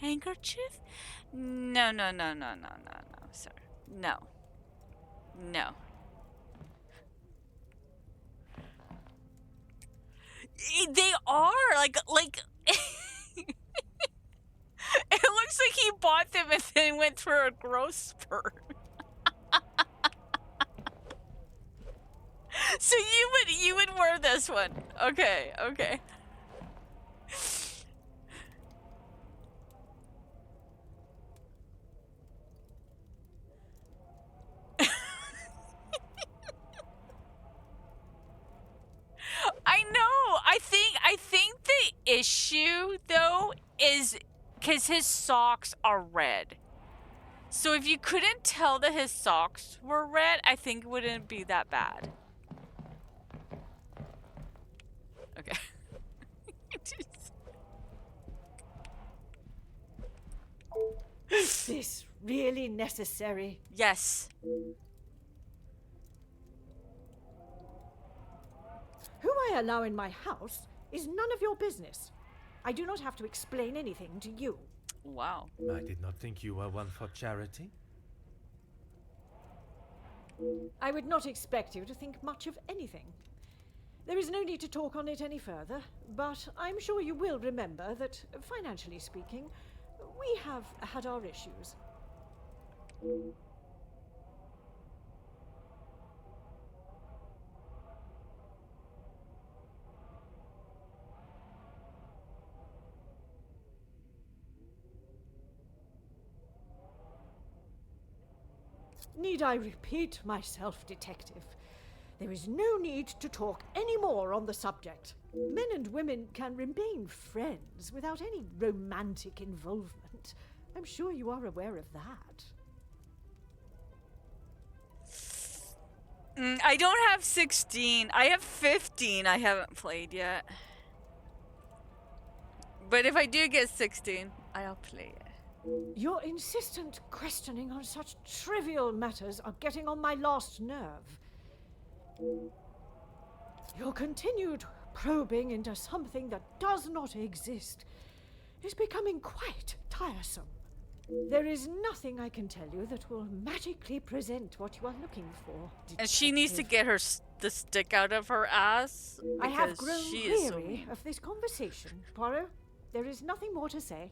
handkerchief? No, sir. No. They are like It looks like he bought them and then went through a growth spurt. So you would wear this one. Okay, okay. I know. I think the issue though is cuz his socks are red. So if you couldn't tell that his socks were red, I think it wouldn't be that bad. Okay. Is this really necessary? Yes. Who I allow in my house is none of your business. I do not have to explain anything to you. Wow. I did not think you were one for charity. I would not expect you to think much of anything. There is no need to talk on it any further, but I'm sure you will remember that, financially speaking, we have had our issues. Need I repeat myself, Detective? There is no need to talk any more on the subject. Men and women can remain friends without any romantic involvement. I'm sure you are aware of that. I don't have 16. I have 15 I haven't played yet. But if I do get 16, I'll play it. Your insistent questioning on such trivial matters are getting on my last nerve. Your continued probing into something that does not exist is becoming quite tiresome. There is nothing I can tell you that will magically present what you are looking for, Detective. And she needs to get her the stick out of her ass. I have because grown she is so weary mean. of this conversation, Poirot. There is nothing more to say.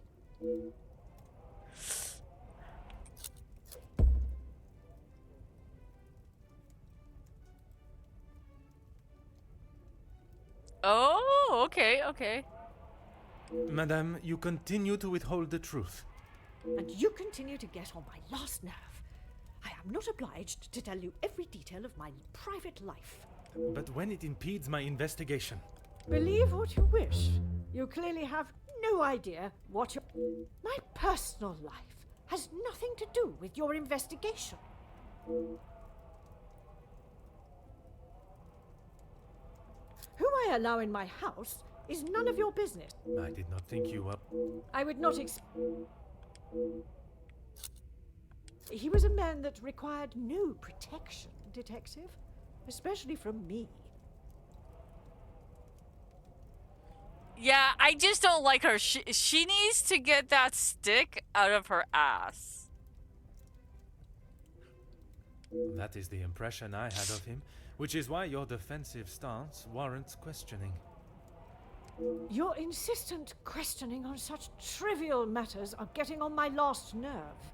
Oh, okay, okay. Madame, you continue to withhold the truth. And you continue to get on my last nerve. I am not obliged to tell you every detail of my private life. But when it impedes my investigation. Believe what you wish. You clearly have no idea what your... My personal life has nothing to do with your investigation. Who I allow in my house is none of your business. I did not think you were... I would not He was a man that required no protection, Detective. Especially from me. Yeah, I just don't like her. She needs to get that stick out of her ass. That is the impression I had of him, which is why your defensive stance warrants questioning. Your insistent questioning on such trivial matters are getting on my last nerve.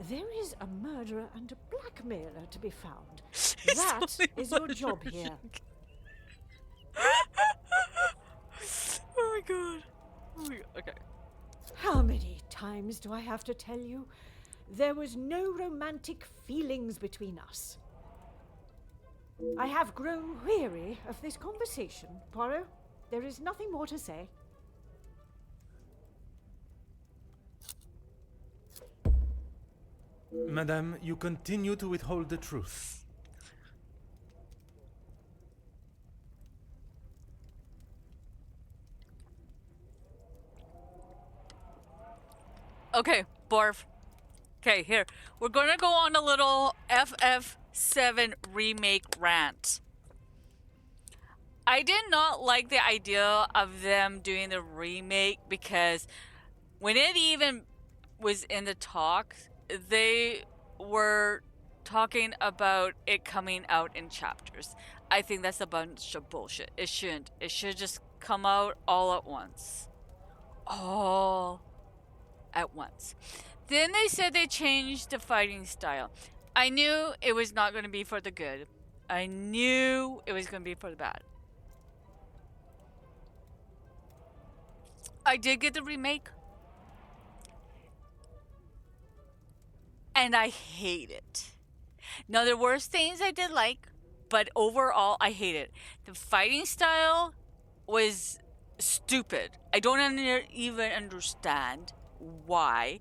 There is a murderer and a blackmailer to be found. That is your job here. Oh my god. Oh my god. Okay. How many times do I have to tell you? There was no romantic feelings between us. I have grown weary of this conversation, Poirot. There is nothing more to say. Madame, you continue to withhold the truth. Okay, Barf. Okay, here. We're gonna go on a little FF7 remake rant. I did not like the idea of them doing the remake because when it even was in the talks, they were talking about it coming out in chapters. I think that's a bunch of bullshit. It shouldn't. It should just come out all at once. All at once. Then they said they changed the fighting style. I knew it was not going to be for the good. I knew it was going to be for the bad. I did get the remake. And I hate it. Now, there were things I did like, but overall, I hate it. The fighting style was stupid. I don't even understand why.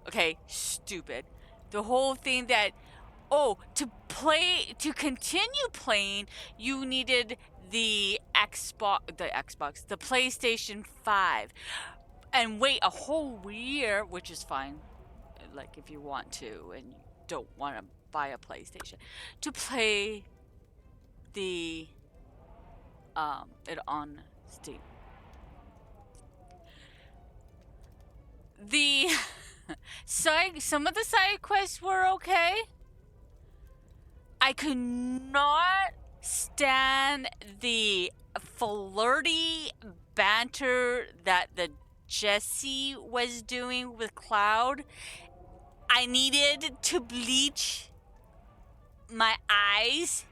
Okay, stupid. The whole thing that, to continue playing, you needed the PlayStation 5. And wait a whole year, which is fine. Like, if you want to and you don't want to buy a PlayStation, to play it on Steam. Some of the side quests were okay. I could not stand the flirty banter that the Jesse was doing with Cloud. I needed to bleach my eyes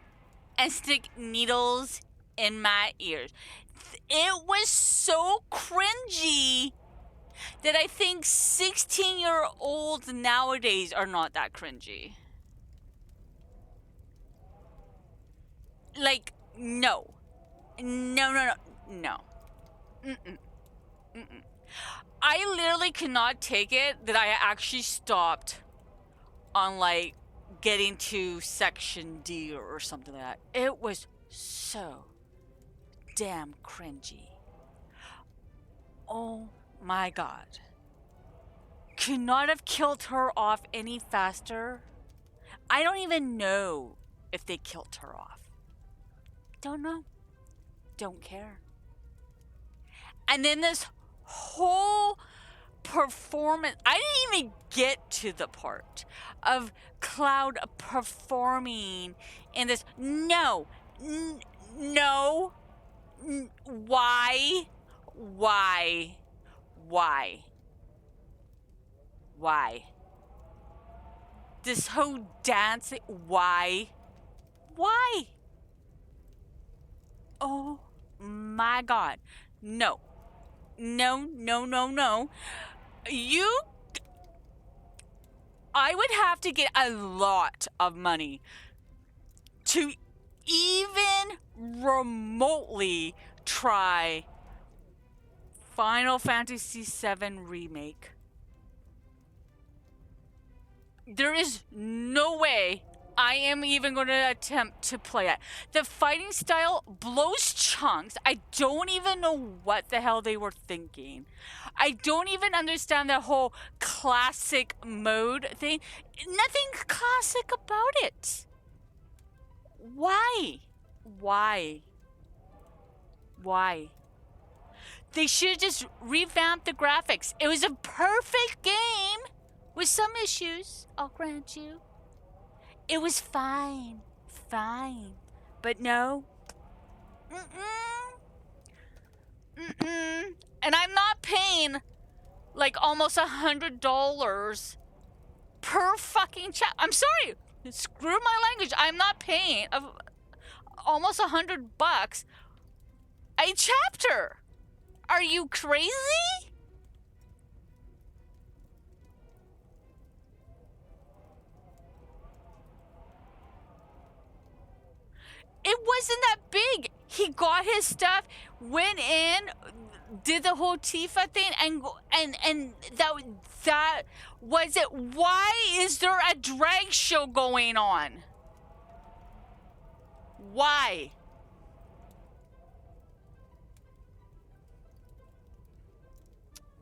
and stick needles in my ears. It was so cringy that I think 16-year-olds nowadays are not that cringy. Like, no. No. Mm-mm. I literally could not take it that I actually stopped on, like, getting to section D or something like that. It was so damn cringy. Oh my god. Could not have killed her off any faster. I don't even know if they killed her off. Don't know. Don't care. And then this whole performance, I didn't even get to the part of Cloud performing in this. No. Why? This whole dancing, why? Oh my god. No. I would have to get a lot of money to even remotely try Final Fantasy VII Remake. There is no way I am even going to attempt to play it. The fighting style blows chunks. I don't even know what the hell they were thinking. I don't even understand the whole classic mode thing. Nothing classic about it. Why? They should have just revamped the graphics. It was a perfect game with some issues, I'll grant you. It was fine. But no. And I'm not paying like almost $100 per fucking chapter. I'm sorry. Screw my language. I'm not paying almost $100 a chapter. Are you crazy? It wasn't that big. He got his stuff, went in, did the whole Tifa thing, and that was it. Why is there a drag show going on? Why?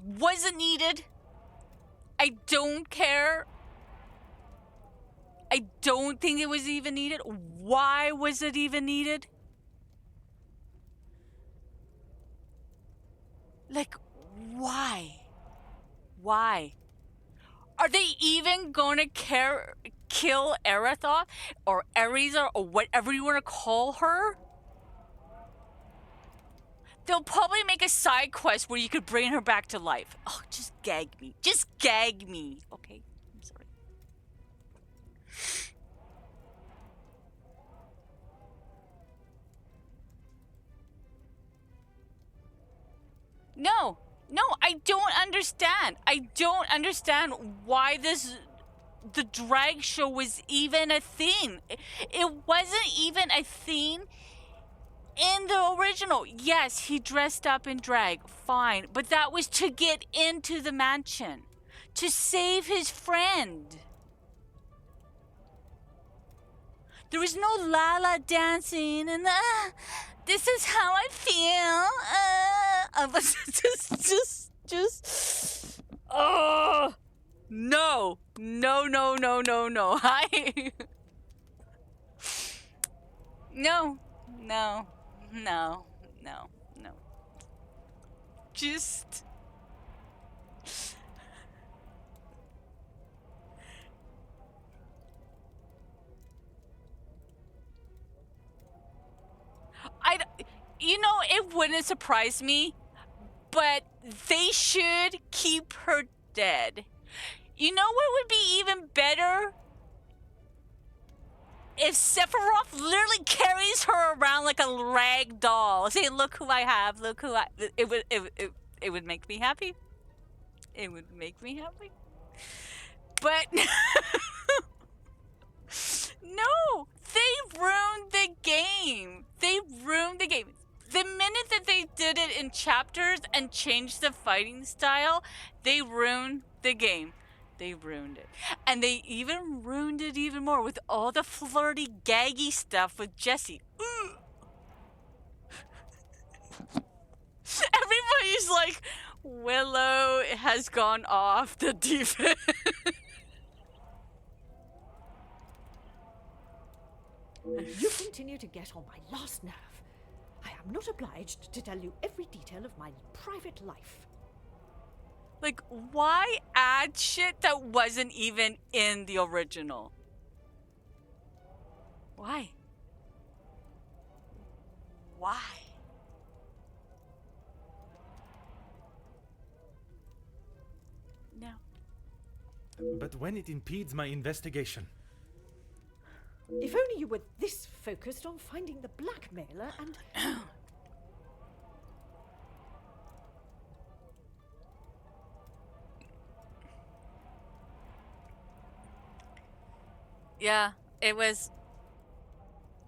Wasn't needed. I don't care. I don't think it was even needed. Why was it even needed? Like, why? Are they even going to kill Aerithop or Ariza or whatever you want to call her? They'll probably make a side quest where you could bring her back to life. Oh, just gag me. Just gag me. Okay, I'm sorry. No, I don't understand. I don't understand why the drag show was even a thing. It wasn't even a thing in the original. Yes, he dressed up in drag, fine, but that was to get into the mansion, to save his friend. There was no Lala dancing and this is how I feel. I was just. Oh no! I no. Just. It wouldn't surprise me, but they should keep her dead. You know what would be even better? If Sephiroth literally carries her around like a rag doll, saying, "Look who I have, look who I." It would make me happy. It would make me happy. But no, they ruined the game. They ruined the game. The minute that they did it in chapters and changed the fighting style, they ruined the game. They ruined it. And they even ruined it even more with all the flirty, gaggy stuff with Jessie. Everybody's like, Willow has gone off the deep end. And you continue to get on my last nerve. I am not obliged to tell you every detail of my private life. Like, why add shit that wasn't even in the original? Why? Why? No. But when it impedes my investigation. If only you were this focused on finding the blackmailer and... Yeah, it was...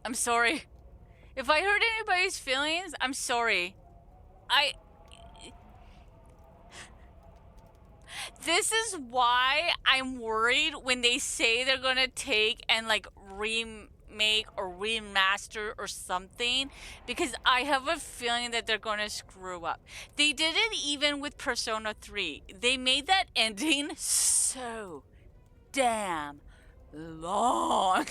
I'm sorry. If I hurt anybody's feelings, I'm sorry. This is why I'm worried when they say they're gonna take and like remake or remaster or something, because I have a feeling that they're gonna screw up. They did it even with Persona 3. They made that ending so damn long.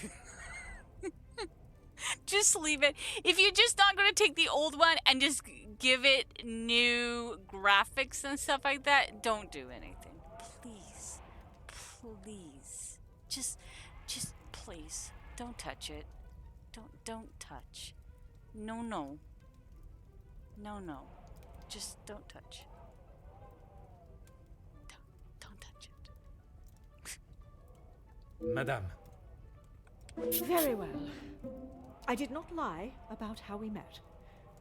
Just leave it. If you're just not going to take the old one and just give it new graphics and stuff like that, don't do anything. Please. Please. Just please. Don't touch it. Don't touch. No. Just don't touch. Don't touch it. Madame. Very well. I did not lie about how we met.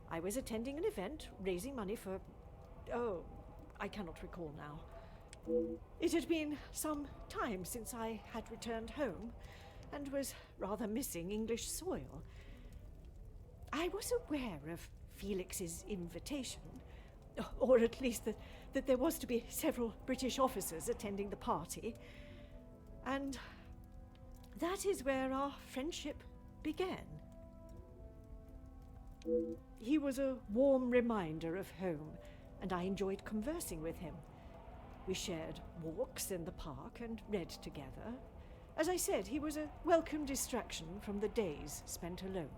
I was attending an event, raising money for... Oh, I cannot recall now. It had been some time since I had returned home, and was rather missing English soil. I was aware of Felix's invitation, or at least that there was to be several British officers attending the party, and that is where our friendship began. He was a warm reminder of home, and I enjoyed conversing with him. We shared walks in the park and read together. As I said, he was a welcome distraction from the days spent alone.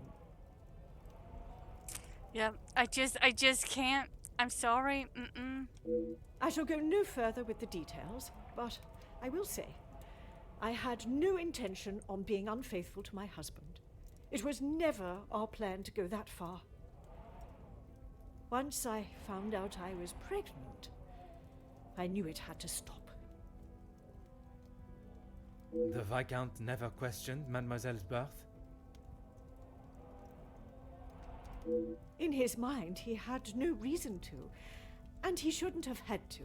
Yeah, I just can't. I'm sorry. I shall go no further with the details, but I will say, I had no intention on being unfaithful to my husband. It was never our plan to go that far. Once I found out I was pregnant, I knew it had to stop. The Viscount never questioned Mademoiselle's birth? In his mind, he had no reason to, and he shouldn't have had to.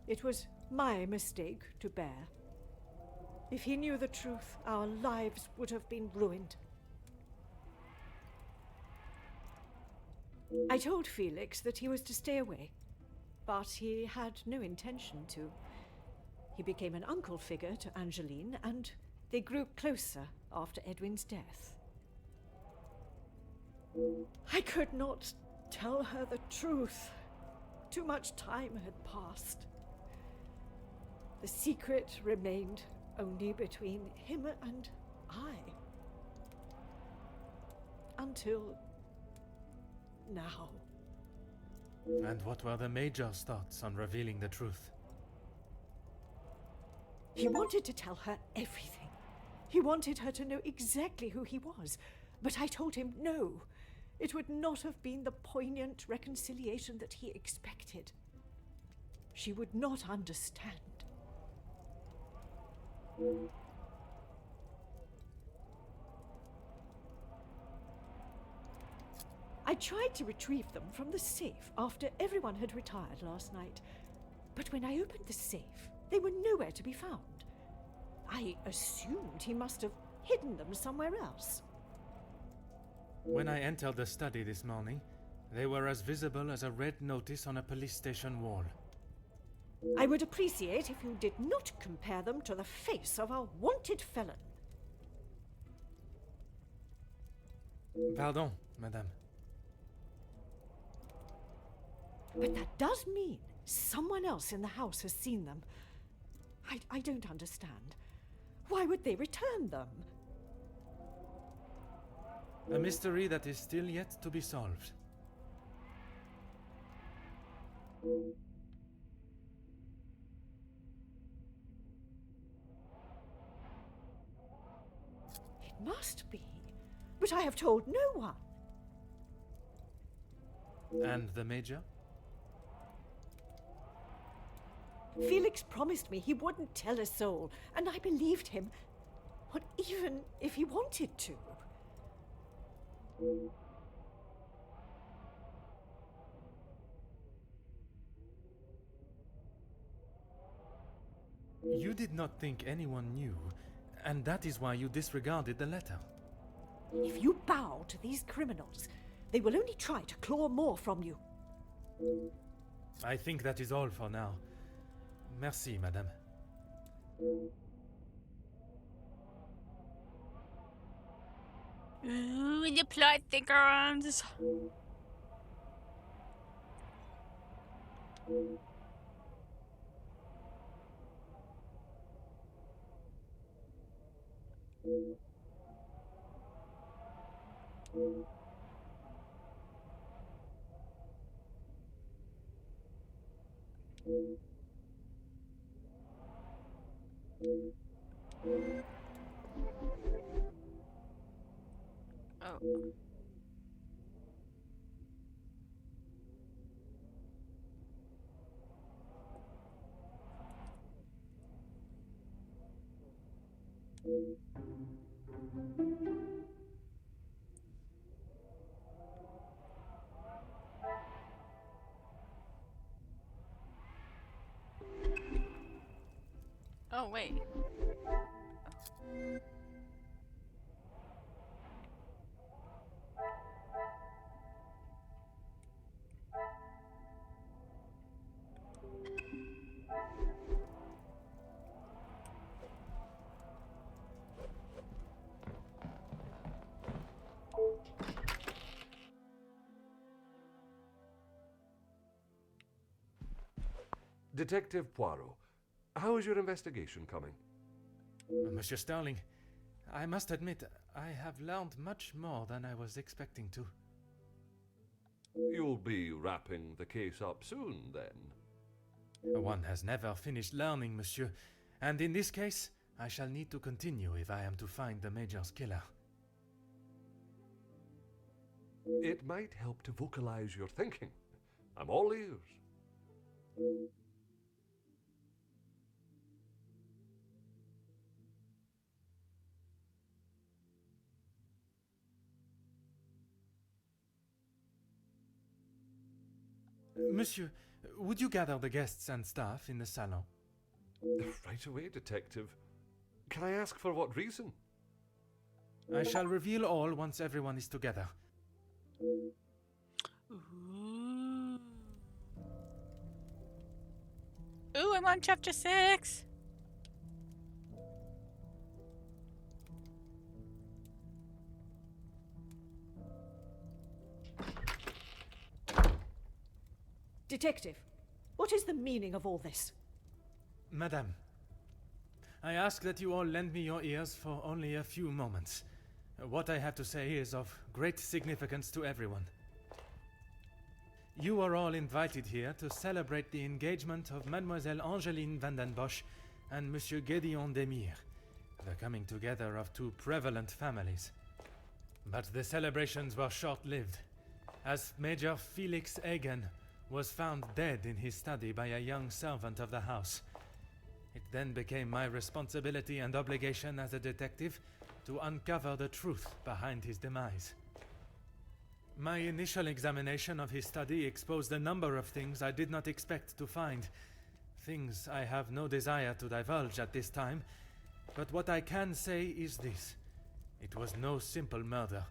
It was my mistake to bear. If he knew the truth, our lives would have been ruined. I told Felix that he was to stay away, but he had no intention to. He became an uncle figure to Angeline, and they grew closer after Edwin's death. I could not tell her the truth. Too much time had passed. The secret remained only between him and I. Until now. And what were the Major's thoughts on revealing the truth? He wanted to tell her everything. He wanted her to know exactly who he was. But I told him no. It would not have been the poignant reconciliation that he expected. She would not understand. I tried to retrieve them from the safe after everyone had retired last night. But when I opened the safe, they were nowhere to be found. I assumed he must have hidden them somewhere else. When I entered the study this morning, they were as visible as a red notice on a police station wall. I would appreciate if you did not compare them to the face of a wanted felon. Pardon, madame. But that does mean someone else in the house has seen them. I don't understand. Why would they return them? A mystery that is still yet to be solved. It must be. But I have told no one. And the Major? Felix promised me he wouldn't tell a soul, and I believed him. But even if he wanted to. You did not think anyone knew, and that is why you disregarded the letter. If you bow to these criminals, they will only try to claw more from you. I think that is all for now. Merci, madame. Ooh, the plot thickens. Oh. Oh, wait. Detective Poirot, how is your investigation coming? Monsieur Sterling, I must admit, I have learned much more than I was expecting to. You'll be wrapping the case up soon, then? One has never finished learning, monsieur, and in this case, I shall need to continue if I am to find the Major's killer. It might help to vocalize your thinking. I'm all ears. Monsieur, would you gather the guests and staff in the salon? Right away, Detective. Can I ask for what reason? I shall reveal all once everyone is together. Ooh. Ooh, I'm on chapter 6. Detective, what is the meaning of all this? Madame, I ask that you all lend me your ears for only a few moments. What I have to say is of great significance to everyone. You are all invited here to celebrate the engagement of Mademoiselle Angeline van den Bosch and Monsieur Gédéon Demire, the coming together of two prevalent families. But the celebrations were short-lived, as Major Felix Egan was found dead in his study by a young servant of the house. It then became my responsibility and obligation as a detective to uncover the truth behind his demise. My initial examination of his study exposed a number of things I did not expect to find. Things I have no desire to divulge at this time, but what I can say is this. It was no simple murder.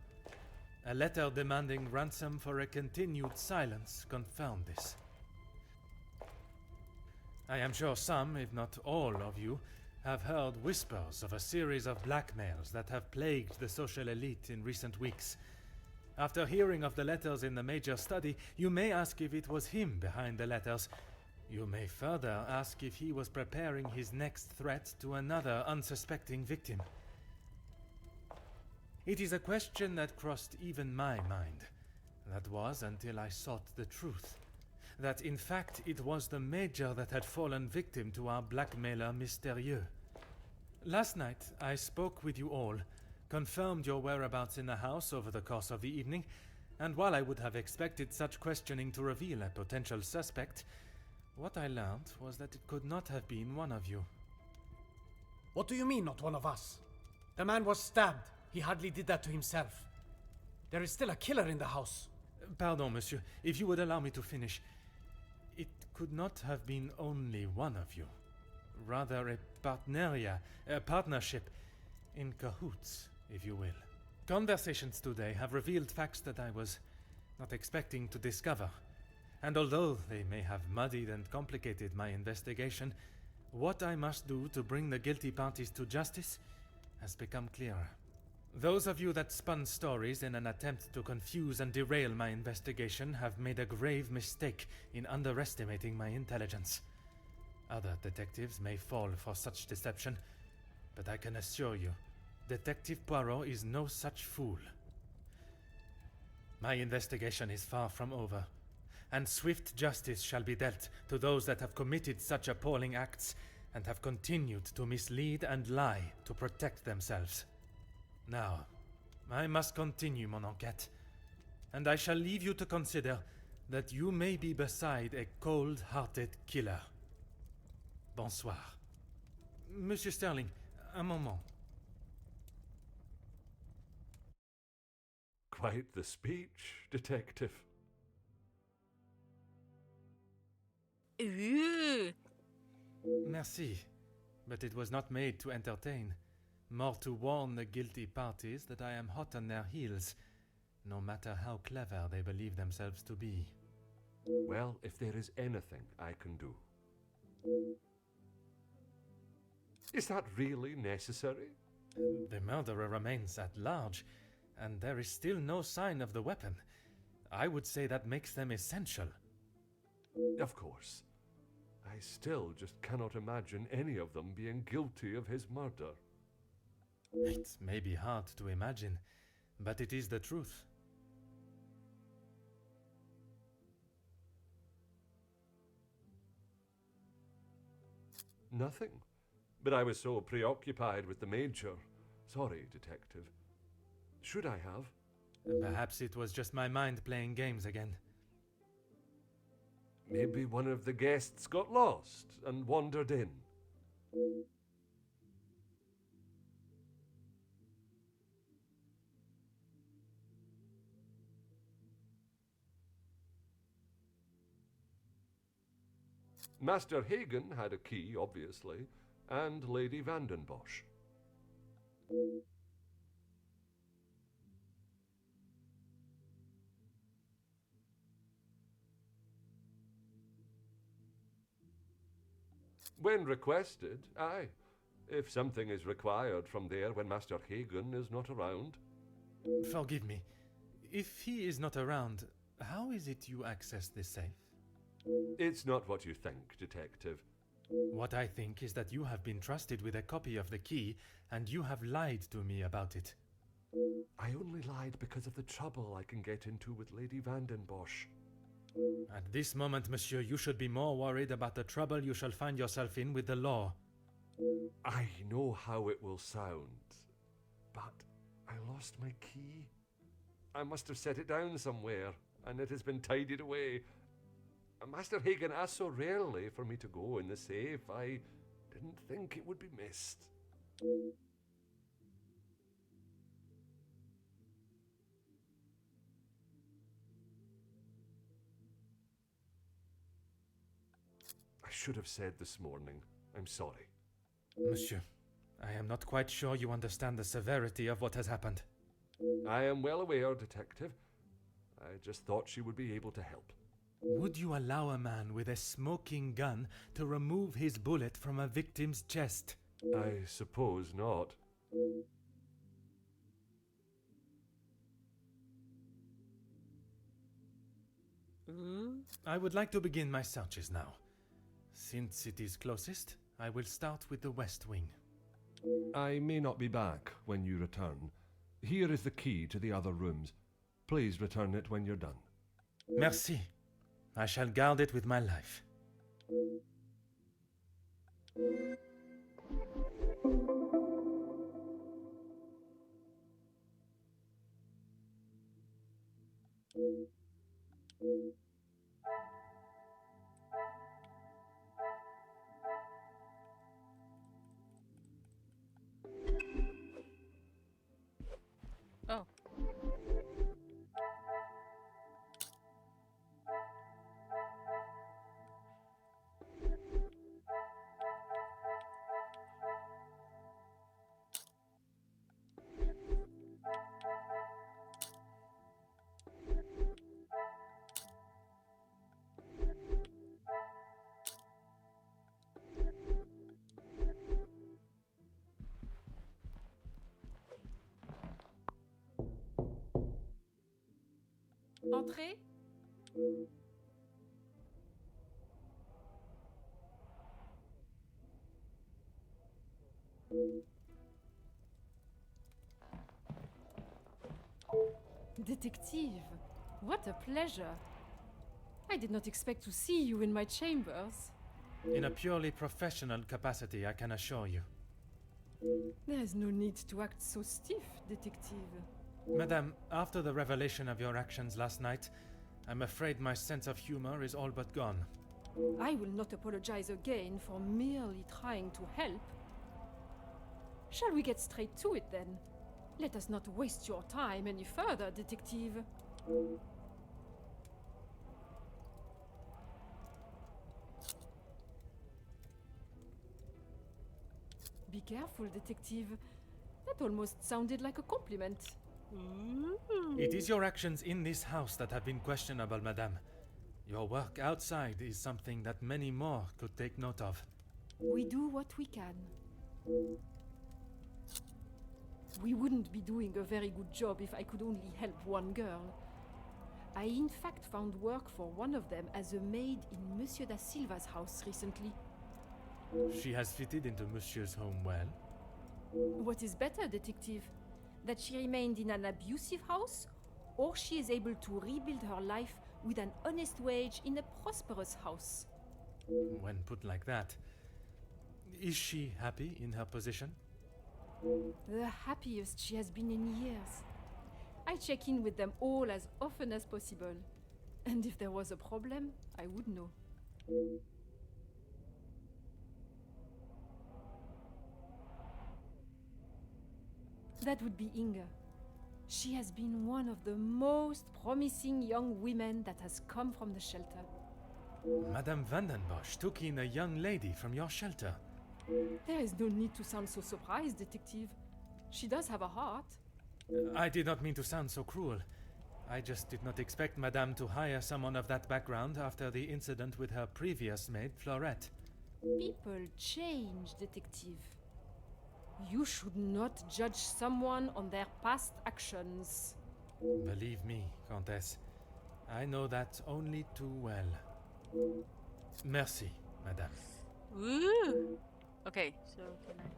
A letter demanding ransom for a continued silence confirmed this. I am sure some, if not all of you, have heard whispers of a series of blackmails that have plagued the social elite in recent weeks. After hearing of the letters in the Major study, you may ask if it was him behind the letters. You may further ask if he was preparing his next threat to another unsuspecting victim. It is a question that crossed even my mind. That was until I sought the truth. That in fact it was the Major that had fallen victim to our blackmailer Mystérieux. Last night I spoke with you all, confirmed your whereabouts in the house over the course of the evening, and while I would have expected such questioning to reveal a potential suspect, what I learned was that it could not have been one of you. What do you mean, not one of us? The man was stabbed. He hardly did that to himself. There is still a killer in the house. Pardon, monsieur, if you would allow me to finish. It could not have been only one of you. Rather a partneria, a partnership, in cahoots, if you will. Conversations today have revealed facts that I was not expecting to discover. And although they may have muddied and complicated my investigation, what I must do to bring the guilty parties to justice has become clearer. Those of you that spun stories in an attempt to confuse and derail my investigation have made a grave mistake in underestimating my intelligence. Other detectives may fall for such deception, but I can assure you, Detective Poirot is no such fool. My investigation is far from over, and swift justice shall be dealt to those that have committed such appalling acts and have continued to mislead and lie to protect themselves. Now, I must continue mon enquête, and I shall leave you to consider that you may be beside a cold-hearted killer. Bonsoir. Monsieur Sterling, un moment. Quite the speech, Detective. Ooh. Merci, but it was not made to entertain. More to warn the guilty parties that I am hot on their heels, no matter how clever they believe themselves to be. Well, if there is anything I can do. Is that really necessary? The murderer remains at large, and there is still no sign of the weapon. I would say that makes them essential. Of course. I still just cannot imagine any of them being guilty of his murder. It may be hard to imagine, but it is the truth. Nothing. But I was so preoccupied with the Major. Sorry, Detective. Should I have? Perhaps it was just my mind playing games again. Maybe one of the guests got lost and wandered in. Master Hagen had a key, obviously, and Lady Vandenbosch. When requested, aye. If something is required from there when Master Hagen is not around. Forgive me. If he is not around, how is it you access this safe? It's not what you think, Detective. What I think is that you have been trusted with a copy of the key, and you have lied to me about it. I only lied because of the trouble I can get into with Lady Vandenbosch. At this moment, monsieur, you should be more worried about the trouble you shall find yourself in with the law. I know how it will sound, but I lost my key. I must have set it down somewhere, and it has been tidied away. Master Hagen asked so rarely for me to go in the safe, I didn't think it would be missed. I should have said this morning. I'm sorry. Monsieur, I am not quite sure you understand the severity of what has happened. I am well aware, Detective. I just thought she would be able to help. Would you allow a man with a smoking gun to remove his bullet from a victim's chest? I suppose not. I would like to begin my searches now. Since it is closest, I will start with the west wing. I may not be back when you return. Here is the key to the other rooms. Please return it when you're done. Merci. I shall guard it with my life. Oh. Entrez. Detective, what a pleasure. I did not expect to see you in my chambers. In a purely professional capacity, I can assure you. There is no need to act so stiff, Detective. Madame, after the revelation of your actions last night, I'm afraid my sense of humor is all but gone. I will not apologize again for merely trying to help. Shall we get straight to it then? Let us not waste your time any further, Detective. Be careful, Detective. That almost sounded like a compliment. It is your actions in this house that have been questionable, Madame. Your work outside is something that many more could take note of. We do what we can. We wouldn't be doing a very good job if I could only help one girl. I in fact found work for one of them as a maid in Monsieur da Silva's house recently. She has fitted into Monsieur's home well. What is better, Detective? That she remained in an abusive house, or she is able to rebuild her life with an honest wage in a prosperous house? When put like that, is she happy in her position? The happiest she has been in years. I check in with them all as often as possible. And if there was a problem, I would know. That would be Inga. She has been one of the most promising young women that has come from the shelter. Madame Vandenbosch took in a young lady from your shelter. There is no need to sound so surprised, Detective. She does have a heart. I did not mean to sound so cruel. I just did not expect Madame to hire someone of that background after the incident with her previous maid, Florette. People change, Detective. You should not judge someone on their past actions. Believe me, Countess, I know that only too well. Merci, Madame. Woo! Okay, so can I...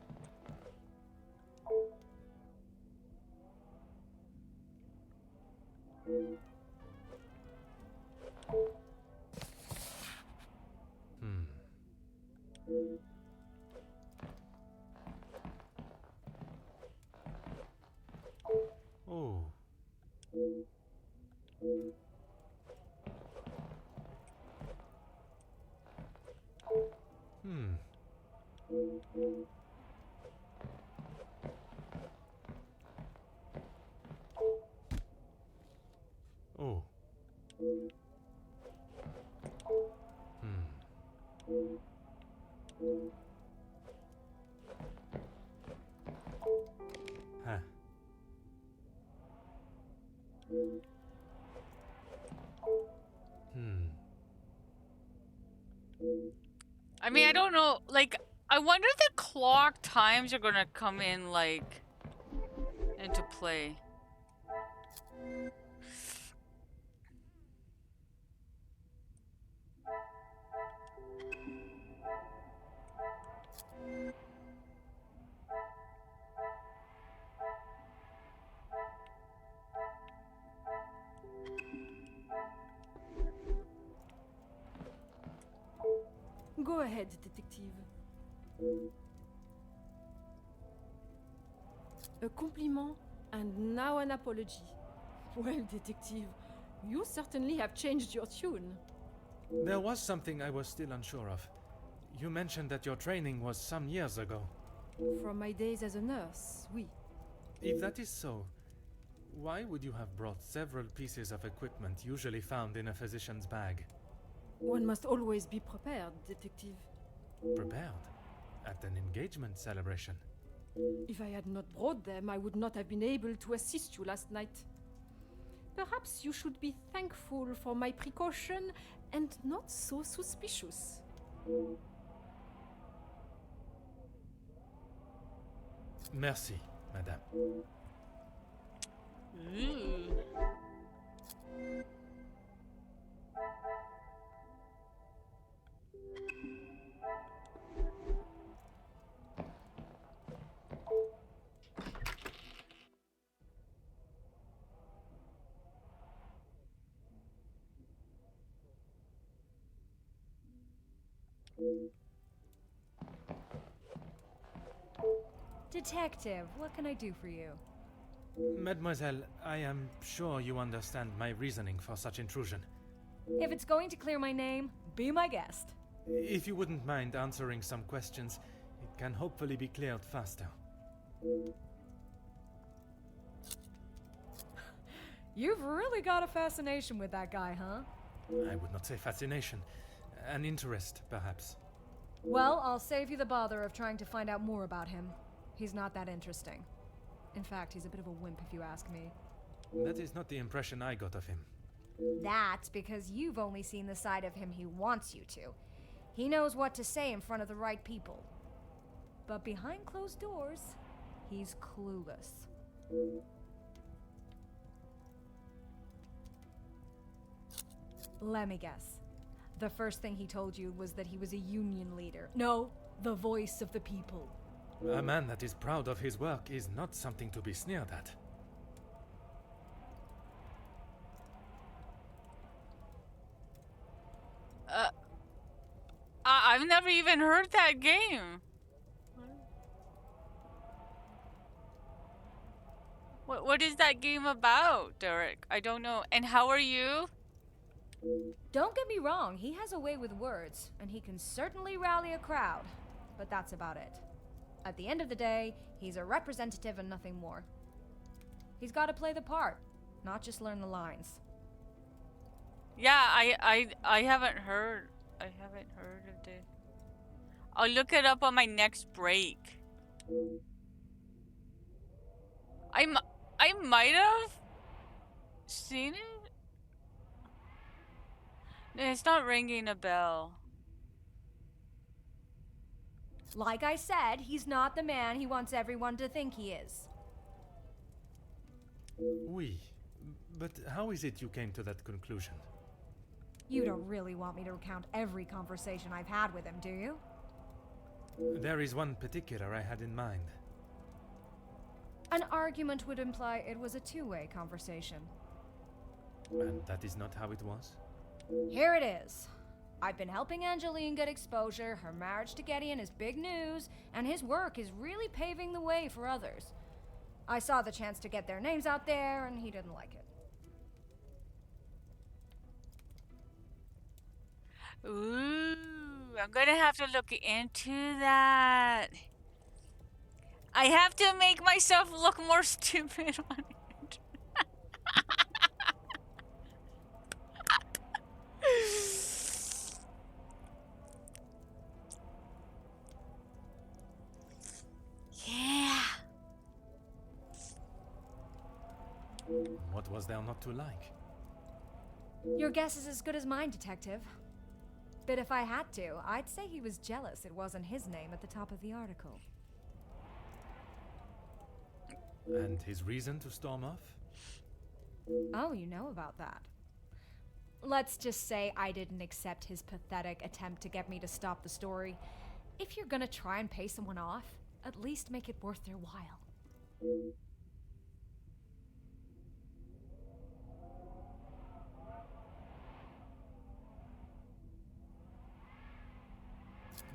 Oh. Oh. Huh. I mean, I don't know, like, I wonder if the clock times are gonna come in, like, into play. Go ahead, Detective. A compliment and now an apology. Well, Detective, you certainly have changed your tune. There was something I was still unsure of. You mentioned that your training was some years ago. From my days as a nurse, oui. If that is so, why would you have brought several pieces of equipment usually found in a physician's bag? One must always be prepared, Detective. Prepared? At an engagement celebration? If I had not brought them, I would not have been able to assist you last night. Perhaps you should be thankful for my precaution and not so suspicious. Merci, Madame. Detective, what can I do for you? Mademoiselle, I am sure you understand my reasoning for such intrusion. If it's going to clear my name, be my guest. If you wouldn't mind answering some questions, it can hopefully be cleared faster. You've really got a fascination with that guy, huh? I would not say fascination. An interest, perhaps. Well, I'll save you the bother of trying to find out more about him. He's not that interesting. In fact, he's a bit of a wimp if you ask me. That is not the impression I got of him. That's because you've only seen the side of him he wants you to. He knows what to say in front of the right people. But behind closed doors, he's clueless. Let me guess. The first thing he told you was that he was a union leader. No, the voice of the people. A man that is proud of his work is not something to be sneered at. I've never even heard that game. What is that game about, Derek? I don't know. And how are you? Don't get me wrong, he has a way with words, and he can certainly rally a crowd. But that's about it. At the end of the day, he's a representative and nothing more. He's got to play the part, not just learn the lines. Yeah, I haven't heard. I haven't heard of this. I'll look it up on my next break. I might have seen it. It's not ringing a bell. Like I said, he's not the man he wants everyone to think he is. Oui, but how is it you came to that conclusion? You don't really want me to recount every conversation I've had with him, do you? There is one particular I had in mind. An argument would imply it was a two-way conversation. And that is not how it was? Here it is. I've been helping Angeline get exposure, her marriage to Gideon is big news, and his work is really paving the way for others. I saw the chance to get their names out there, and he didn't like it. Ooh, I'm gonna have to look into that. I have to make myself look more stupid on it. Yeah. What was there not to like? Your guess is as good as mine, Detective. But if I had to, I'd say he was jealous it wasn't his name at the top of the article. And his reason to storm off? Oh, you know about that. Let's just say I didn't accept his pathetic attempt to get me to stop the story. If you're gonna try and pay someone off, at least make it worth their while.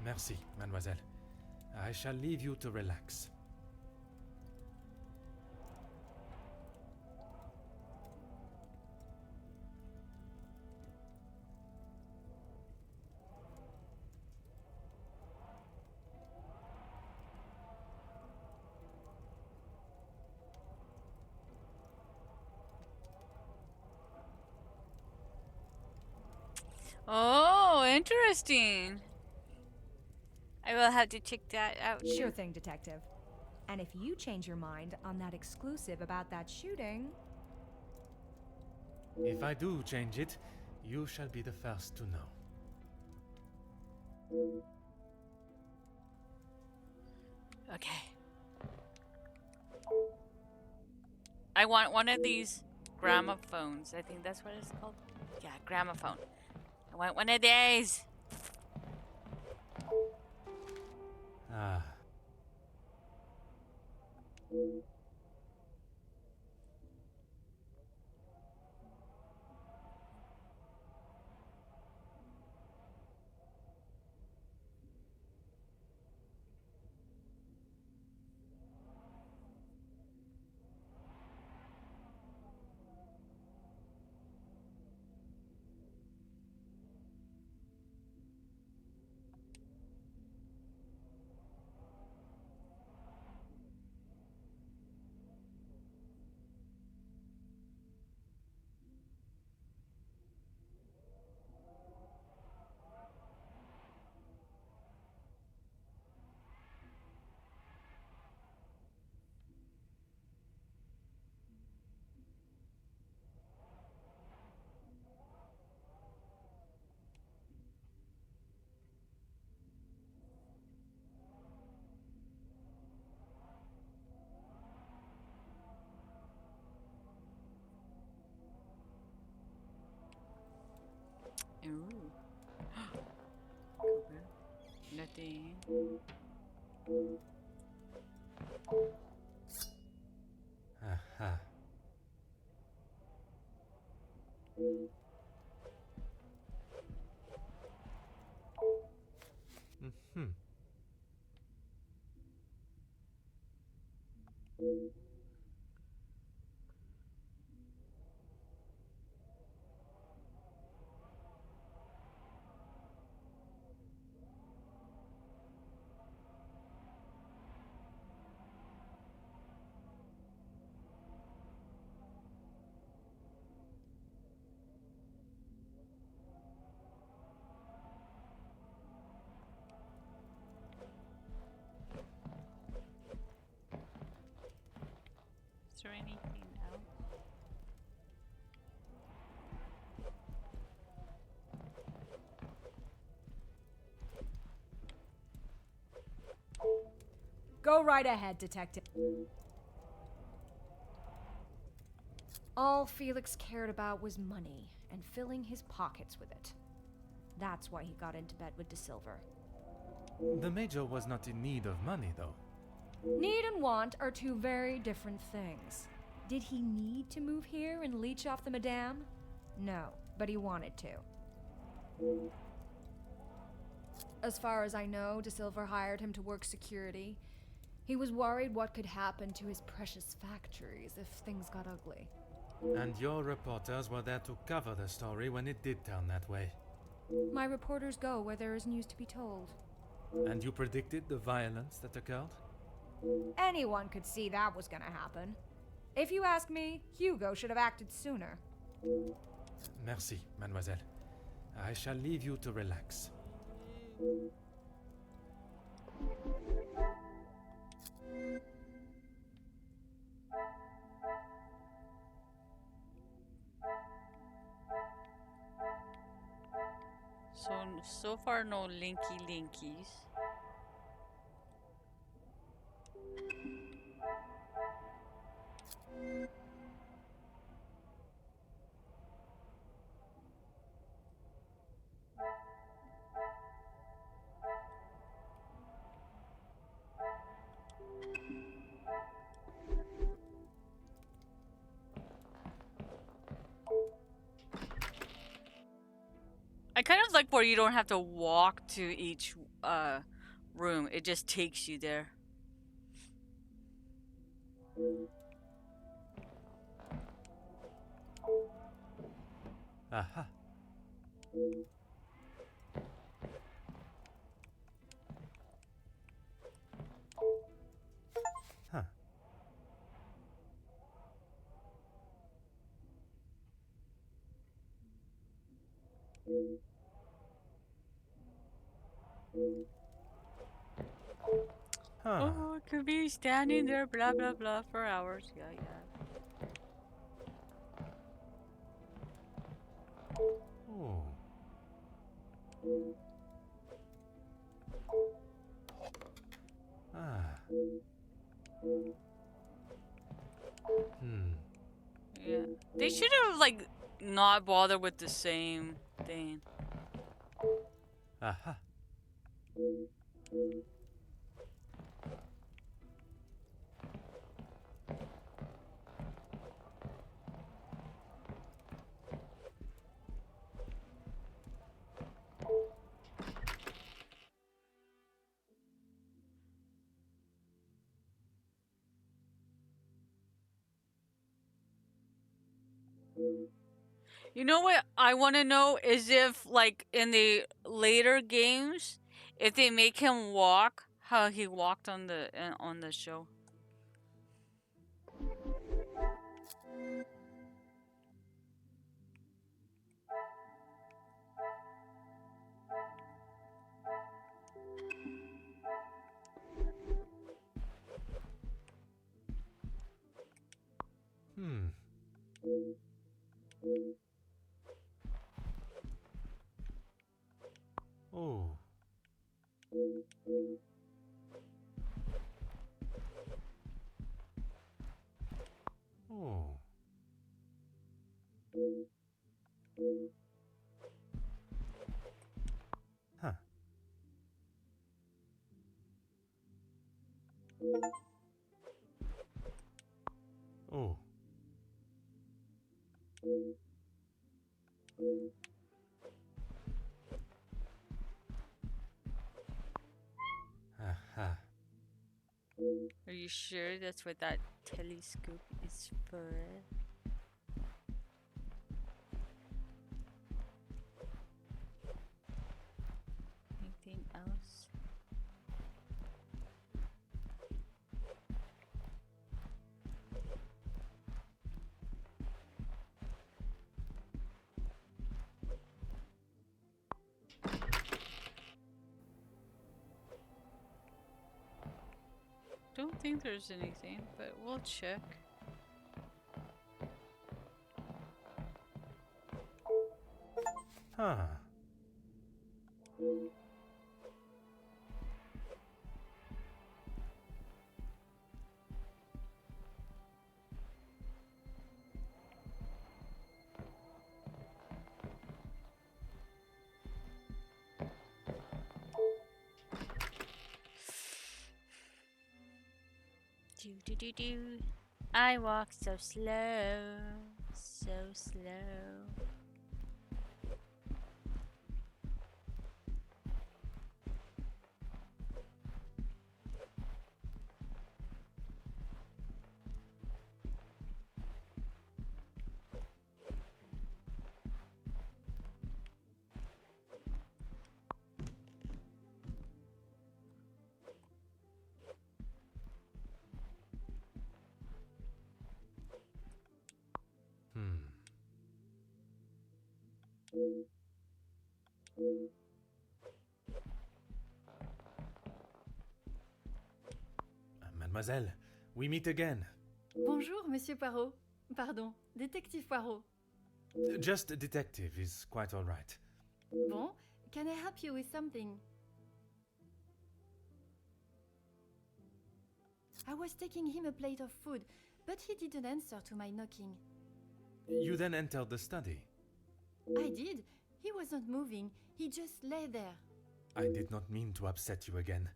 Merci, mademoiselle. I shall leave you to relax. Oh, interesting. I will have to check that out. Sure thing, Detective. And if you change your mind on that exclusive about that shooting... If I do change it, you shall be the first to know. Okay. I want one of these gramophones. I think that's what it's called. Yeah, gramophone. I want one of these. Ah. Ooh. Cooper. Nothing. Aha. Mm-hmm. there anything else? Go right ahead, Detective. All Felix cared about was money and filling his pockets with it. That's why he got into bed with De Silver. The Major was not in need of money, though. Need and want are two very different things. Did he need to move here and leech off the Madame? No, but he wanted to. As far as I know, De Silver hired him to work security. He was worried what could happen to his precious factories if things got ugly. And your reporters were there to cover the story when it did turn that way. My reporters go where there is news to be told. And you predicted the violence that occurred? Anyone could see that was gonna happen. If you ask me, Hugo should have acted sooner. Merci, mademoiselle. I shall leave you to relax. So far no linkies. I kind of like where you don't have to walk to each room. It just takes you there. Aha. Huh. Huh. Oh, it could be standing there, blah blah blah, for hours. Yeah, yeah. Oh. Ah. Yeah. They should have like not bothered with the same thing. Aha. You know what I want to know is if, like, in the later games, if they make him walk how he walked on the show. Oh. Oh. Huh. Oh. Aha. Are you sure that's what that telescope is for? Anything else? Don't think there's anything, but we'll check. Huh. Do do do do. I walk so slow, so slow. Mademoiselle, we meet again. Bonjour, Monsieur Poirot. Pardon, Détective Poirot. Just a detective is quite all right. Bon, can I help you with something? I was taking him a plate of food, but he didn't answer to my knocking. You then entered the study. I did. He wasn't moving. He just lay there. I did not mean to upset you again.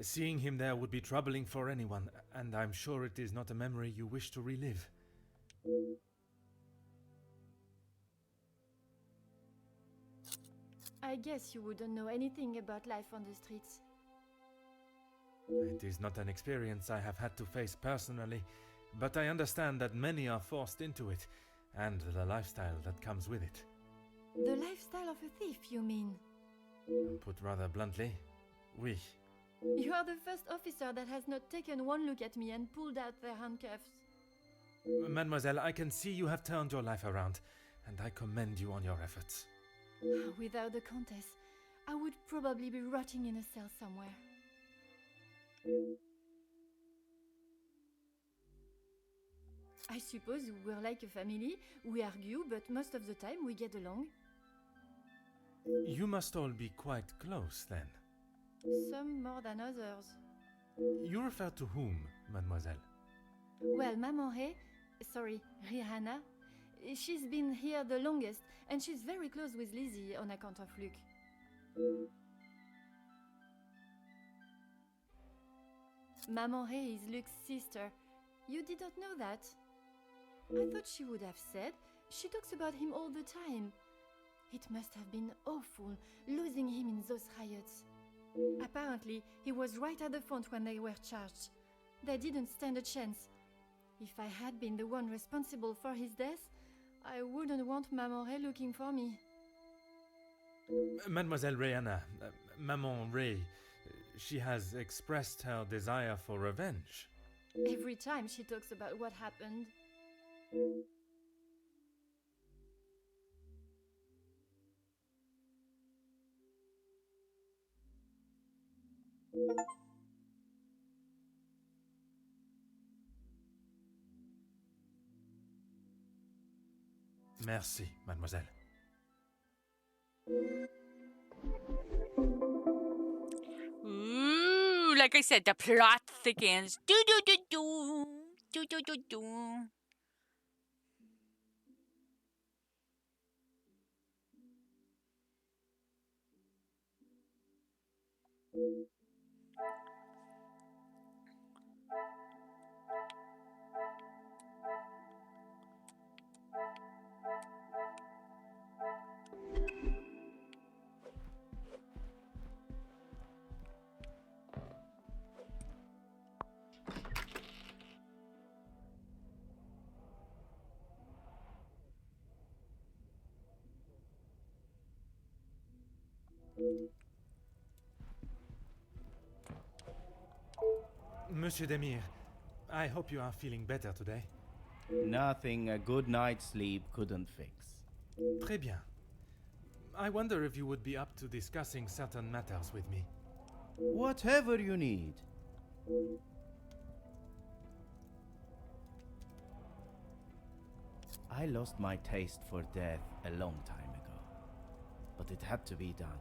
Seeing him there would be troubling for anyone, and I'm sure it is not a memory you wish to relive. I guess you wouldn't know anything about life on the streets. It is not an experience I have had to face personally, but I understand that many are forced into it, and the lifestyle that comes with it. The lifestyle of a thief, you mean? Put rather bluntly, oui. You are the first officer that has not taken one look at me and pulled out their handcuffs. Mademoiselle, I can see you have turned your life around, and I commend you on your efforts. Without the Countess, I would probably be rotting in a cell somewhere. I suppose we're like a family. We argue, but most of the time we get along. You must all be quite close, then. Some more than others. You refer to whom, mademoiselle? Well, Maman sorry, Rihanna, she's been here the longest, and she's very close with Lizzie on account of Luke. Maman is Luke's sister. You didn't know that? I thought she would have said. She talks about him all the time. It must have been awful, losing him in those riots. Apparently, he was right at the front when they were charged. They didn't stand a chance. If I had been the one responsible for his death, I wouldn't want Maman looking for me. Mademoiselle Rihanna, Maman Ray, she has expressed her desire for revenge. Every time she talks about what happened. Merci, mademoiselle. Ooh, like I said, the plot thickens. Do do do do. Do do do do. Monsieur Demir, I hope you are feeling better today. Nothing a good night's sleep couldn't fix. Très bien. I wonder if you would be up to discussing certain matters with me. Whatever you need. I lost my taste for death a long time ago. but it had to be done.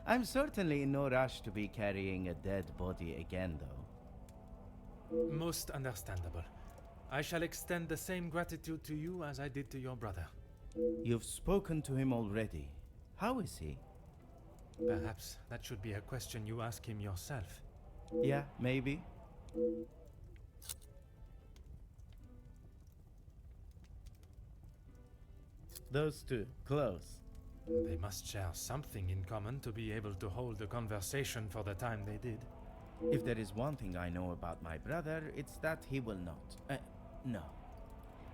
I'm certainly in no rush to be carrying a dead body again, though. Most understandable. I shall extend the same gratitude to you as I did to your brother. You've spoken to him already. How is he? Perhaps that should be a question you ask him yourself. Yeah, maybe. Those two, close. They must share something in common to be able to hold a conversation for the time they did. If there is one thing I know about my brother, it's that he will not. No.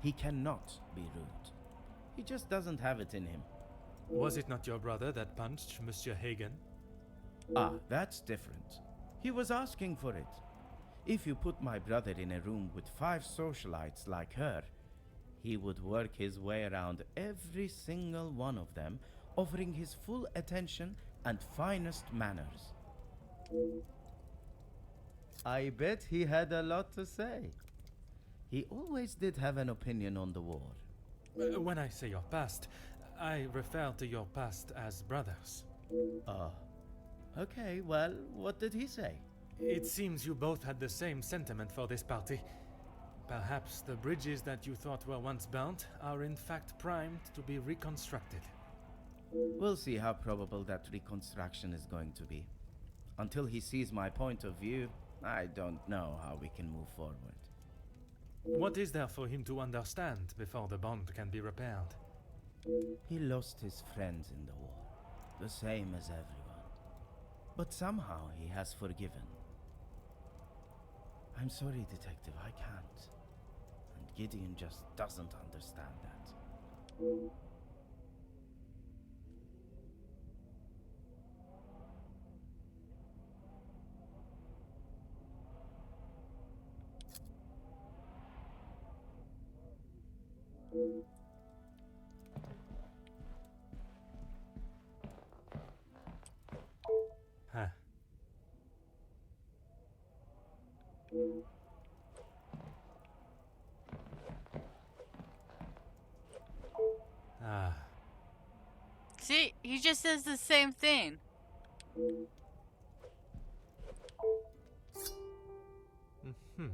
He cannot be rude. He just doesn't have it in him. Was it not your brother that punched Monsieur Hagen? Ah, that's different. He was asking for it. If you put my brother in a room with 5 socialites like her, he would work his way around every single one of them, offering his full attention and finest manners. I bet he had a lot to say. He always did have an opinion on the war. When I say your past, I refer to your past as brothers. Oh. Okay, well, what did he say? It seems you both had the same sentiment for this party. Perhaps the bridges that you thought were once burnt are in fact primed to be reconstructed. We'll see how probable that reconstruction is going to be. Until he sees my point of view, I don't know how we can move forward. What is there for him to understand before the bond can be repaired? He lost his friends in the war, the same as everyone. But somehow he has forgiven. I'm sorry, Detective, I can't. And Gideon just doesn't understand that. Huh. Ah. See, he just says the same thing. Hmm. Hmm.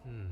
Hmm.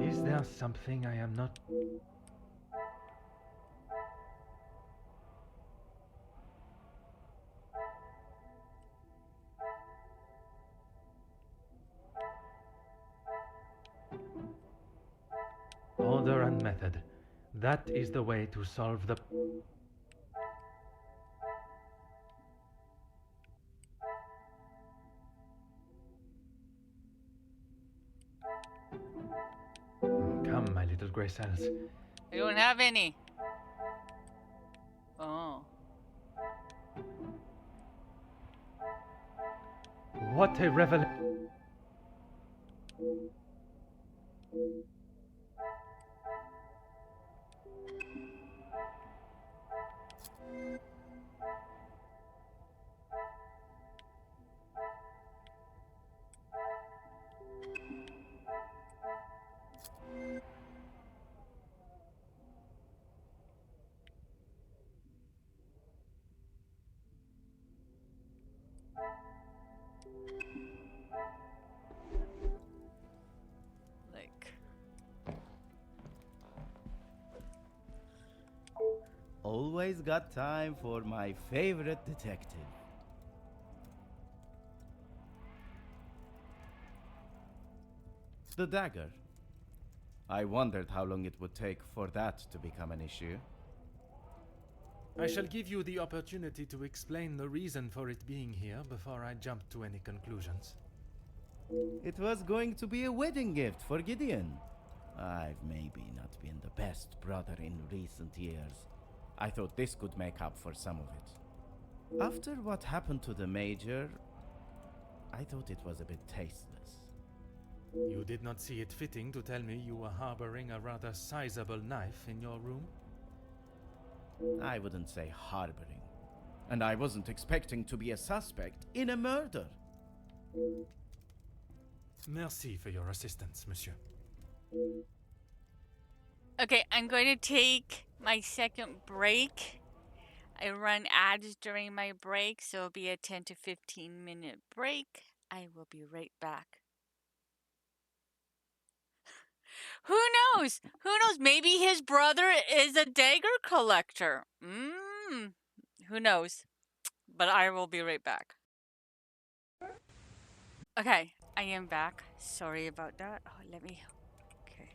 Is there something I am not? Order and method. That is the way to solve the... Come, my little gray cells. I don't have any. Oh. What a revelation. Like, always got time for my favorite detective. The dagger. I wondered how long it would take for that to become an issue. I shall give you the opportunity to explain the reason for it being here before I jump to any conclusions. It was going to be a wedding gift for Gideon. I've maybe not been the best brother in recent years. I thought this could make up for some of it. After what happened to the Major, I thought it was a bit tasteless. You did not see it fitting to tell me you were harboring a rather sizable knife in your room? I wouldn't say harboring. And I wasn't expecting to be a suspect in a murder. Merci for your assistance, monsieur. Okay, I'm going to take my second break. I run ads during my break, so it'll be a 10 to 15 minute break. I will be right back. Who knows? Who knows? Maybe his brother is a dagger collector. Who knows? But I will be right back. Okay, I am back. Sorry about that. Oh, let me... Okay.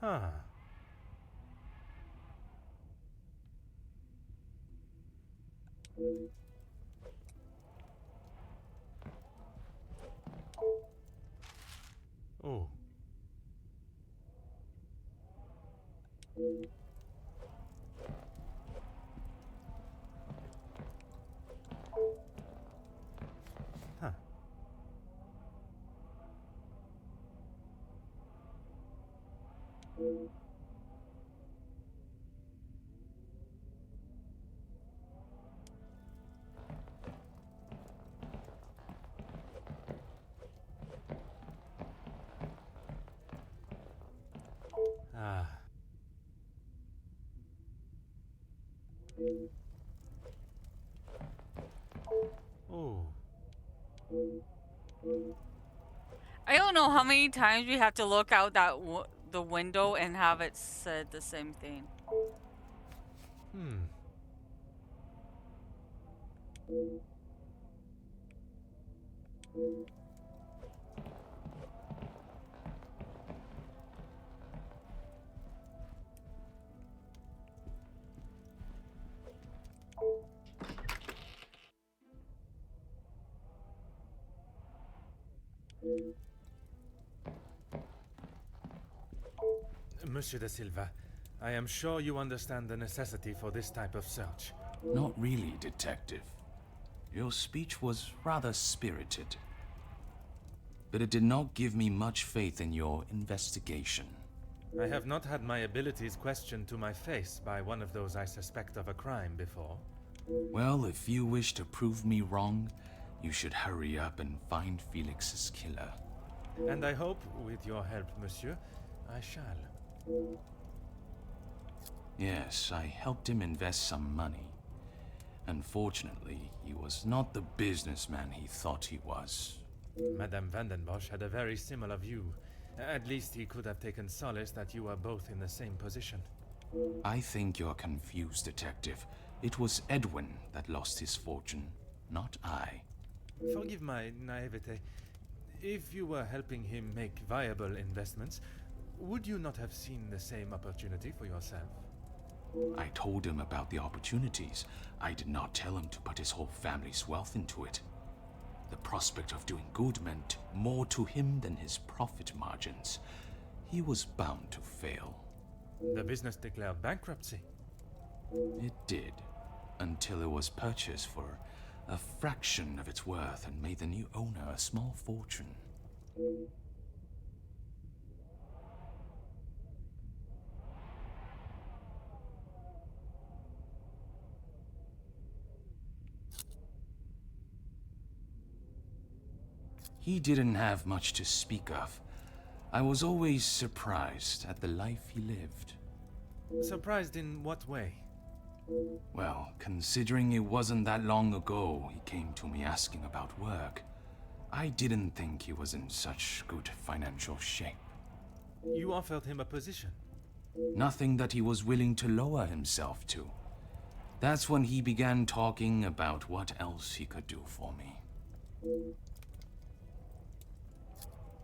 Huh. Oh. Huh. Ah. Oh. I don't know how many times we have to look out that the window and have it said the same thing. Hmm. Monsieur de Silva, I am sure you understand the necessity for this type of search. Not really, Detective. Your speech was rather spirited. But it did not give me much faith in your investigation. I have not had my abilities questioned to my face by one of those I suspect of a crime before. Well, if you wish to prove me wrong, you should hurry up and find Felix's killer. And I hope, with your help, monsieur, I shall. Yes, I helped him invest some money. Unfortunately, he was not the businessman he thought he was. Madame Vandenbosch had a very similar view. At least he could have taken solace that you were both in the same position. I think you're confused, Detective. It was Edwin that lost his fortune, not I. Forgive my naivete. If you were helping him make viable investments, would you not have seen the same opportunity for yourself? I told him about the opportunities. I did not tell him to put his whole family's wealth into it. The prospect of doing good meant more to him than his profit margins. He was bound to fail. The business declared bankruptcy. It did, until it was purchased for a fraction of its worth and made the new owner a small fortune. He didn't have much to speak of. I was always surprised at the life he lived. Surprised in what way? Well, considering it wasn't that long ago he came to me asking about work, I didn't think he was in such good financial shape. You offered him a position? Nothing that he was willing to lower himself to. That's when he began talking about what else he could do for me.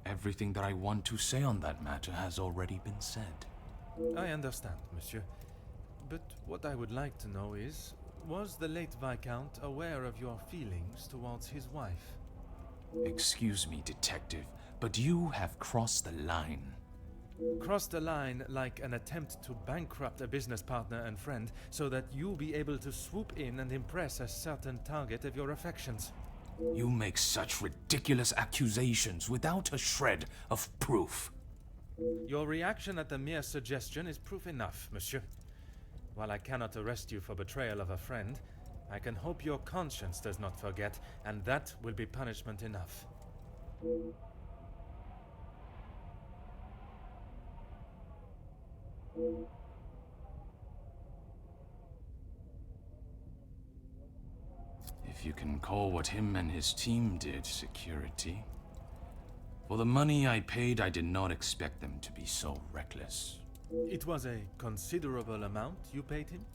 Everything that I want to say on that matter has already been said. I understand, monsieur. But what I would like to know is, was the late Viscount aware of your feelings towards his wife? Excuse me, detective, but you have crossed the line. Crossed the line like an attempt to bankrupt a business partner and friend so that you'll be able to swoop in and impress a certain target of your affections. You make such ridiculous accusations without a shred of proof. Your reaction at the mere suggestion is proof enough, monsieur. While I cannot arrest you for betrayal of a friend, I can hope your conscience does not forget, and that will be punishment enough. If you can call what him and his team did security. For the money I paid, I did not expect them to be so reckless. It was a considerable amount you paid him?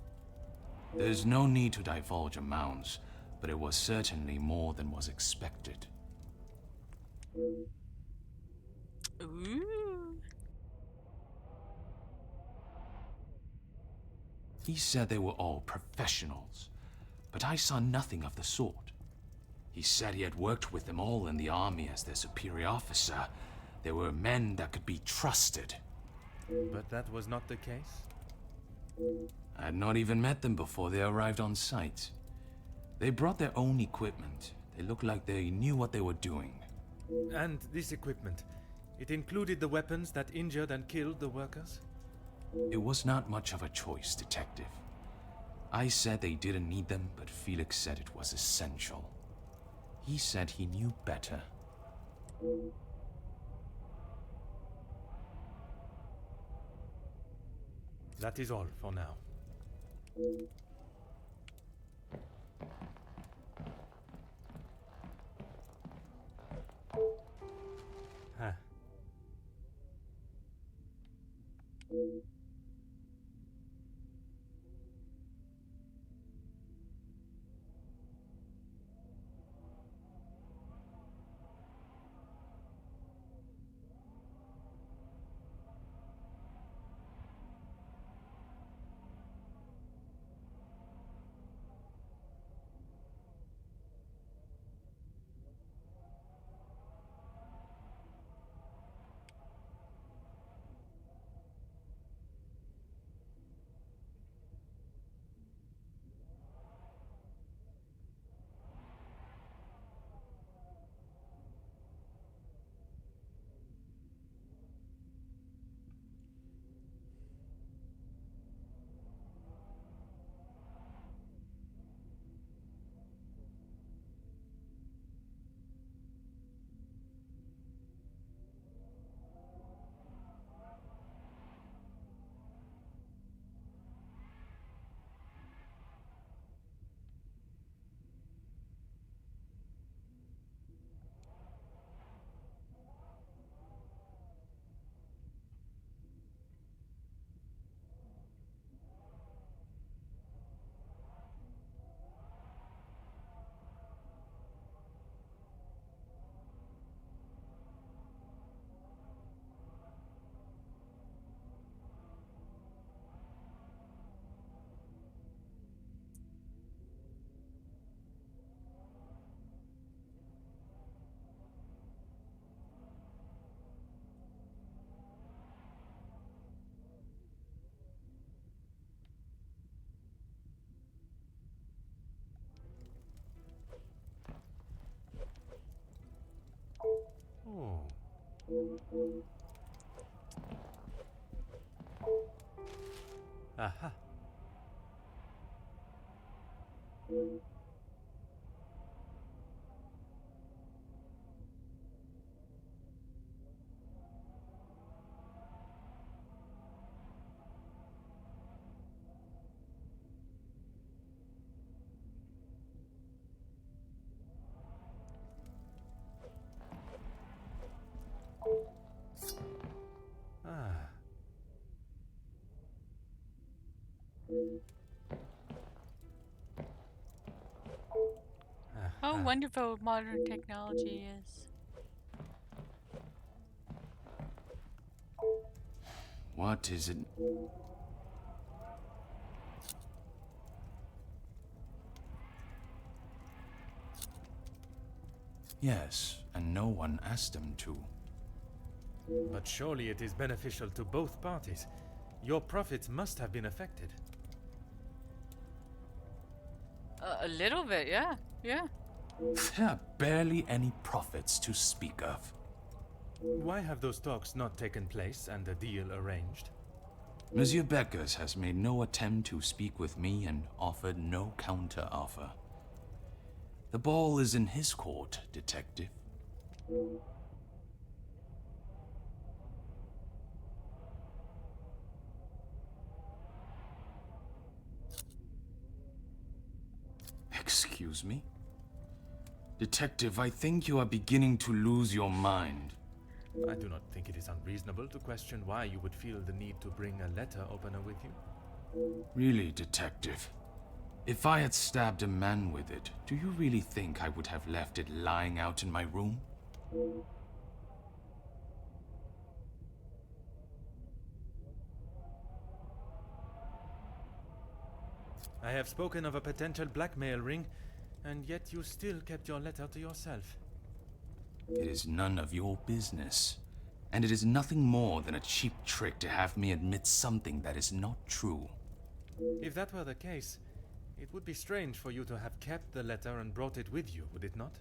There's no need to divulge amounts, but it was certainly more than was expected. Ooh. He said they were all professionals, but I saw nothing of the sort. He said he had worked with them all in the army as their superior officer. They were men that could be trusted. But that was not the case? I had not even met them before they arrived on site. They brought their own equipment. They looked like they knew what they were doing. And this equipment, it included the weapons that injured and killed the workers? It was not much of a choice, detective. I said they didn't need them, but Felix said it was essential. He said he knew better. That is all for now. Huh. Oh. Aha. how wonderful modern technology is. What is it? Yes, and no one asked them to. But surely it is beneficial to both parties. Your profits must have been affected. A little bit, yeah. Yeah. There are barely any profits to speak of. Why have those talks not taken place and a deal arranged? Monsieur Beckers has made no attempt to speak with me and offered no counter-offer. The ball is in his court, Detective. Excuse me? Detective, I think you are beginning to lose your mind. I do not think it is unreasonable to question why you would feel the need to bring a letter opener with you. Really, Detective? If I had stabbed a man with it, do you really think I would have left it lying out in my room? I have spoken of a potential blackmail ring, and yet you still kept your letter to yourself. It is none of your business. And it is nothing more than a cheap trick to have me admit something that is not true. If that were the case, it would be strange for you to have kept the letter and brought it with you, would it not?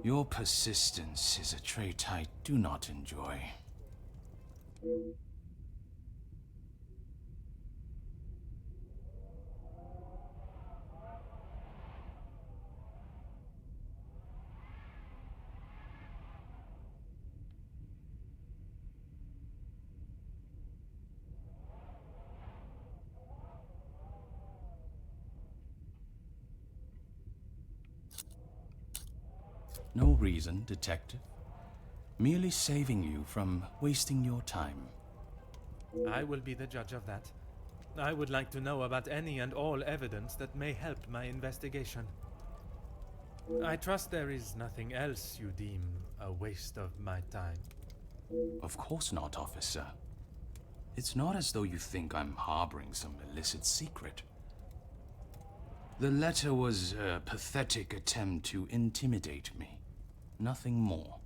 Your persistence is a trait I do not enjoy. No reason, Detective. Merely saving you from wasting your time. I will be the judge of that. I would like to know about any and all evidence that may help my investigation. I trust there is nothing else you deem a waste of my time. Of course not, officer. It's not as though you think I'm harboring some illicit secret. The letter was a pathetic attempt to intimidate me. Nothing more.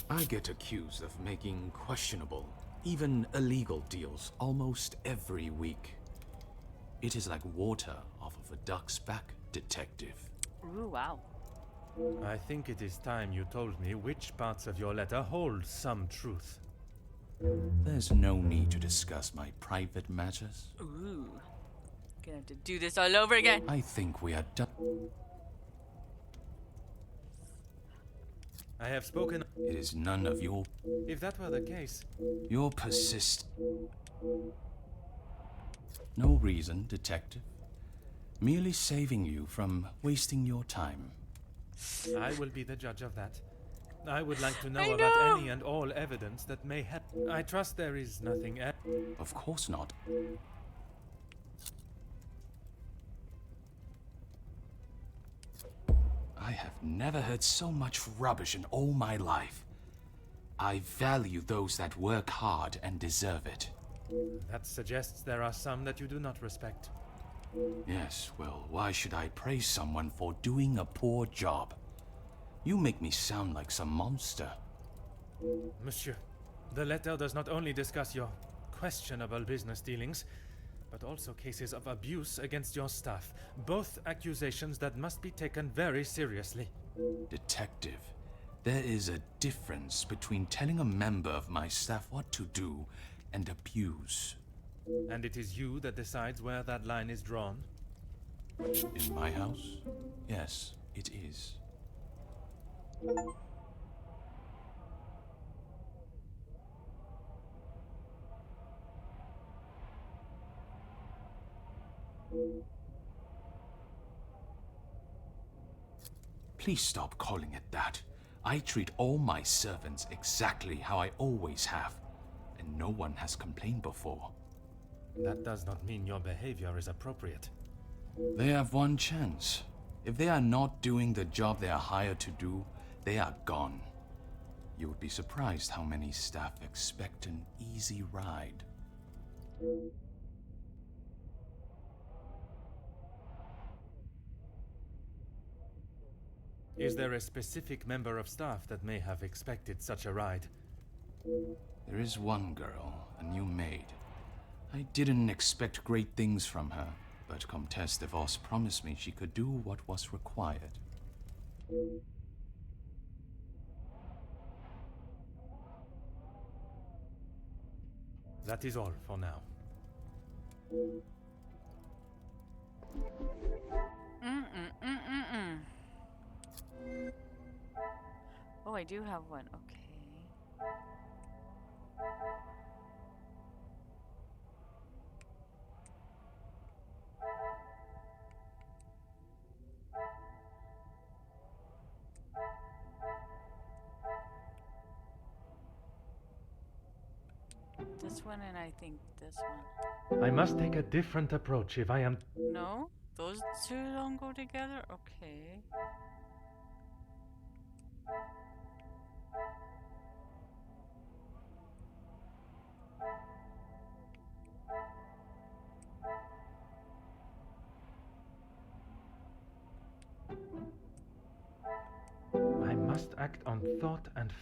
I get accused of making questionable, even illegal deals almost every week. It is like water off of a duck's back, Detective. Ooh, wow. I think it is time you told me which parts of your letter hold some truth. There's no need to discuss my private matters. Ooh. Gonna have to do this all over again. I think we are done. I have spoken. It is none of your... If that were the case... Your No reason, Detective. Merely saving you from wasting your time. I will be the judge of that. I would like to know about any and all evidence that may help. I trust there is nothing else. Of course not. I have never heard so much rubbish in all my life. I value those that work hard and deserve it. That suggests there are some that you do not respect. Yes, well, why should I praise someone for doing a poor job? You make me sound like some monster. Monsieur, the letter does not only discuss your questionable business dealings, but also cases of abuse against your staff. Both accusations that must be taken very seriously. Detective, there is a difference between telling a member of my staff what to do and abuse. And it is you that decides where that line is drawn? In my house? Yes, it is. Please stop calling it that. I treat all my servants exactly how I always have, and no one has complained before. That does not mean your behavior is appropriate. They have one chance. If they are not doing the job they are hired to do, they are gone. You would be surprised how many staff expect an easy ride. Is there a specific member of staff that may have expected such a ride? There is one girl, a new maid. I didn't expect great things from her, but Comtesse de Vos promised me she could do what was required. That is all for now. Oh, I do have one. Okay. This one and I think this one. I must take a different approach if I am... No? Those two don't go together? Okay. I must act on thought and...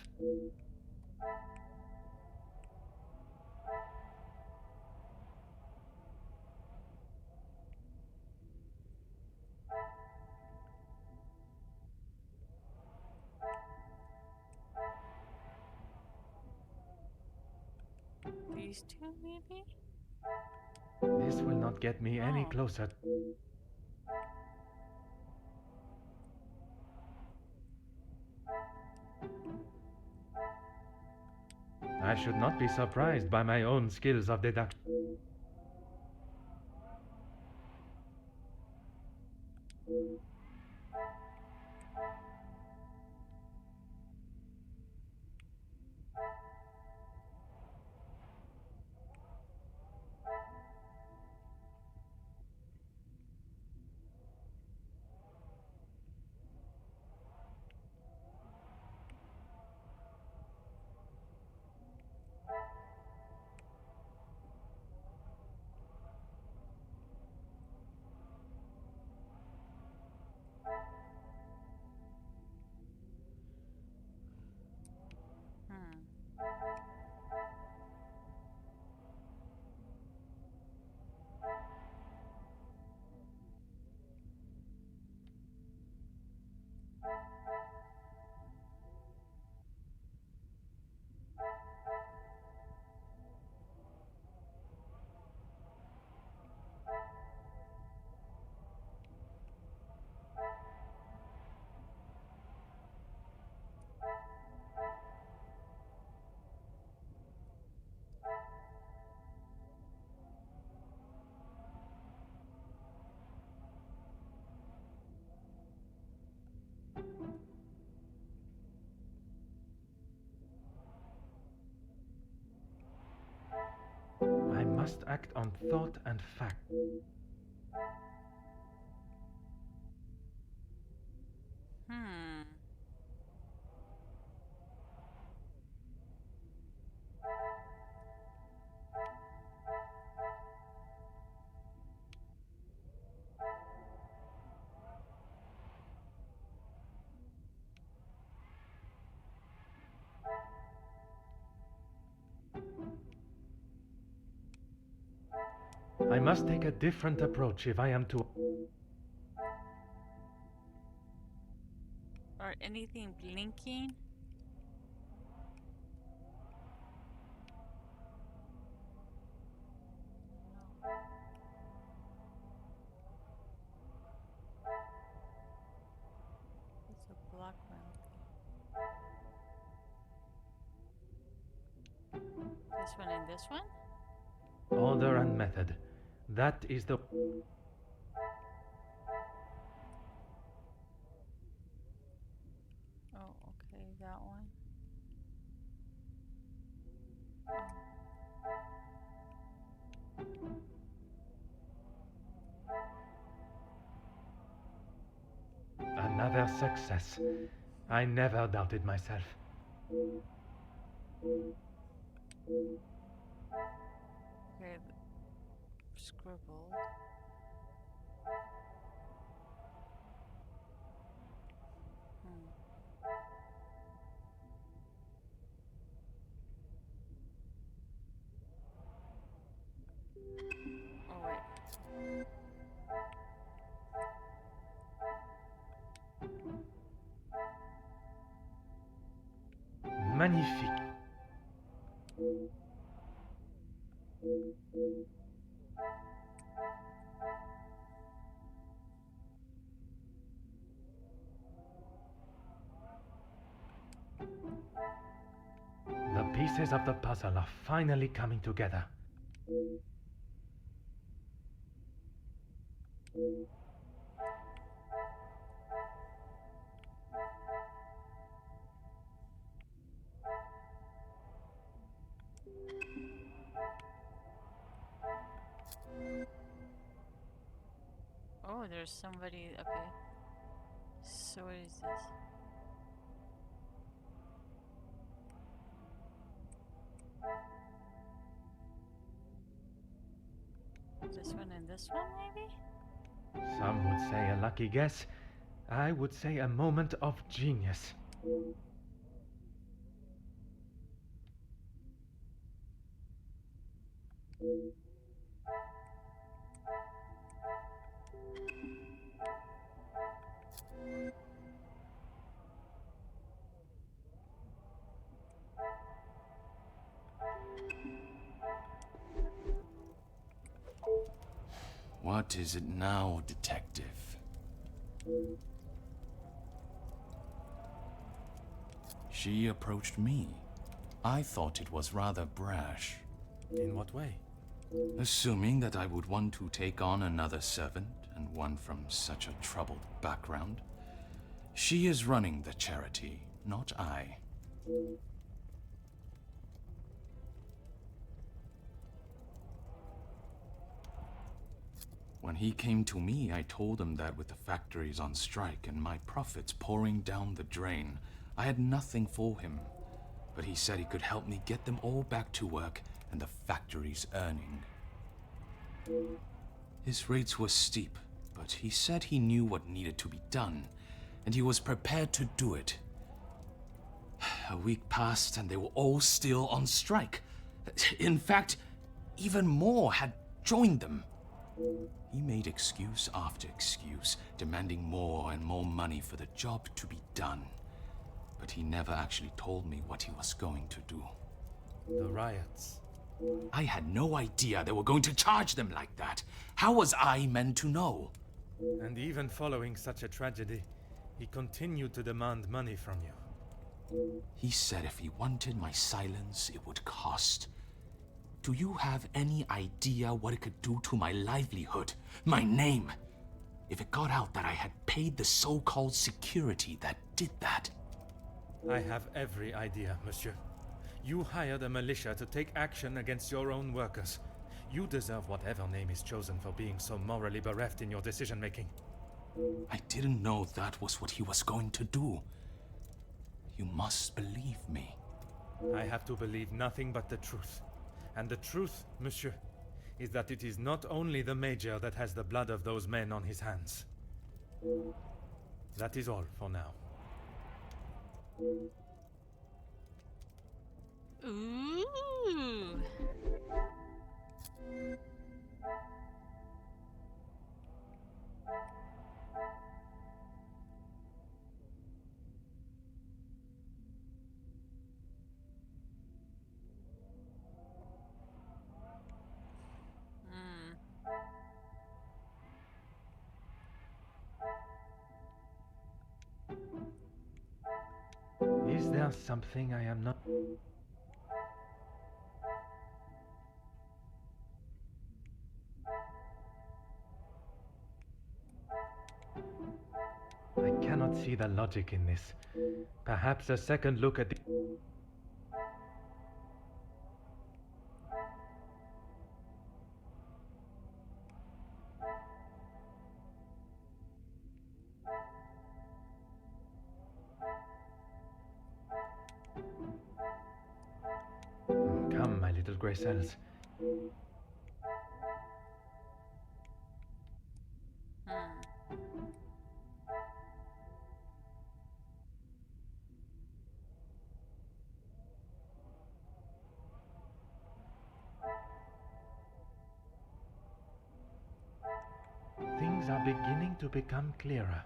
These two, maybe? This will not get me any Oh. closer. I should not be surprised by my own skills of deduction. I must act on thought and fact. I must take a different approach if I am to... Or anything blinking? It's a black one. This one and this one? Order and method. That is the... Oh, okay. their success. I never doubted myself. Okay, scribble. Oh wait. Magnifique. The pieces of the puzzle are finally coming together. Oh, there's somebody. Okay. So what is this? This one and this one, maybe? Some would say a lucky guess. I would say a moment of genius. What is it now, detective? She approached me. I thought it was rather brash. In what way? Assuming that I would want to take on another servant, and one from such a troubled background. She is running the charity, not I. When he came to me, I told him that with the factories on strike and my profits pouring down the drain, I had nothing for him. But he said he could help me get them all back to work and the factories earning. His rates were steep, but he said he knew what needed to be done, and he was prepared to do it. A week passed and they were all still on strike. In fact, even more had joined them. He made excuse after excuse, demanding more and more money for the job to be done. But he never actually told me what he was going to do. The riots. I had no idea they were going to charge them like that. How was I meant to know? And even following such a tragedy, he continued to demand money from you. He said if he wanted my silence, it would cost. Do you have any idea what it could do to my livelihood, my name? If it got out that I had paid the so-called security that did that. I have every idea, monsieur. You hired a militia to take action against your own workers. You deserve whatever name is chosen for being so morally bereft in your decision-making. I didn't know that was what he was going to do. You must believe me. I have to believe nothing but the truth. And the truth, monsieur, is that it is not only the Major that has the blood of those men on his hands. That is all for now. Ooh. Is there something I am not... I cannot see the logic in this. Perhaps a second look at the... grey cells. Things are beginning to become clearer.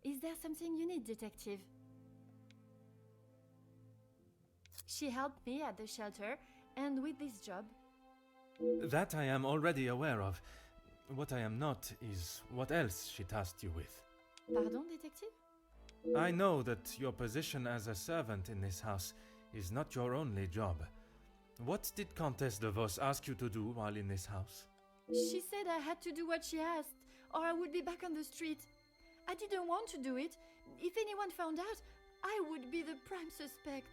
Is there something you need, Detective? She helped me at the shelter and with this job. That I am already aware of. What I am not is what else she tasked you with. Pardon, Detective? I know that your position as a servant in this house is not your only job. What did Countess de Vos ask you to do while in this house? She said I had to do what she asked, or I would be back on the street. I didn't want to do it. If anyone found out, I would be the prime suspect.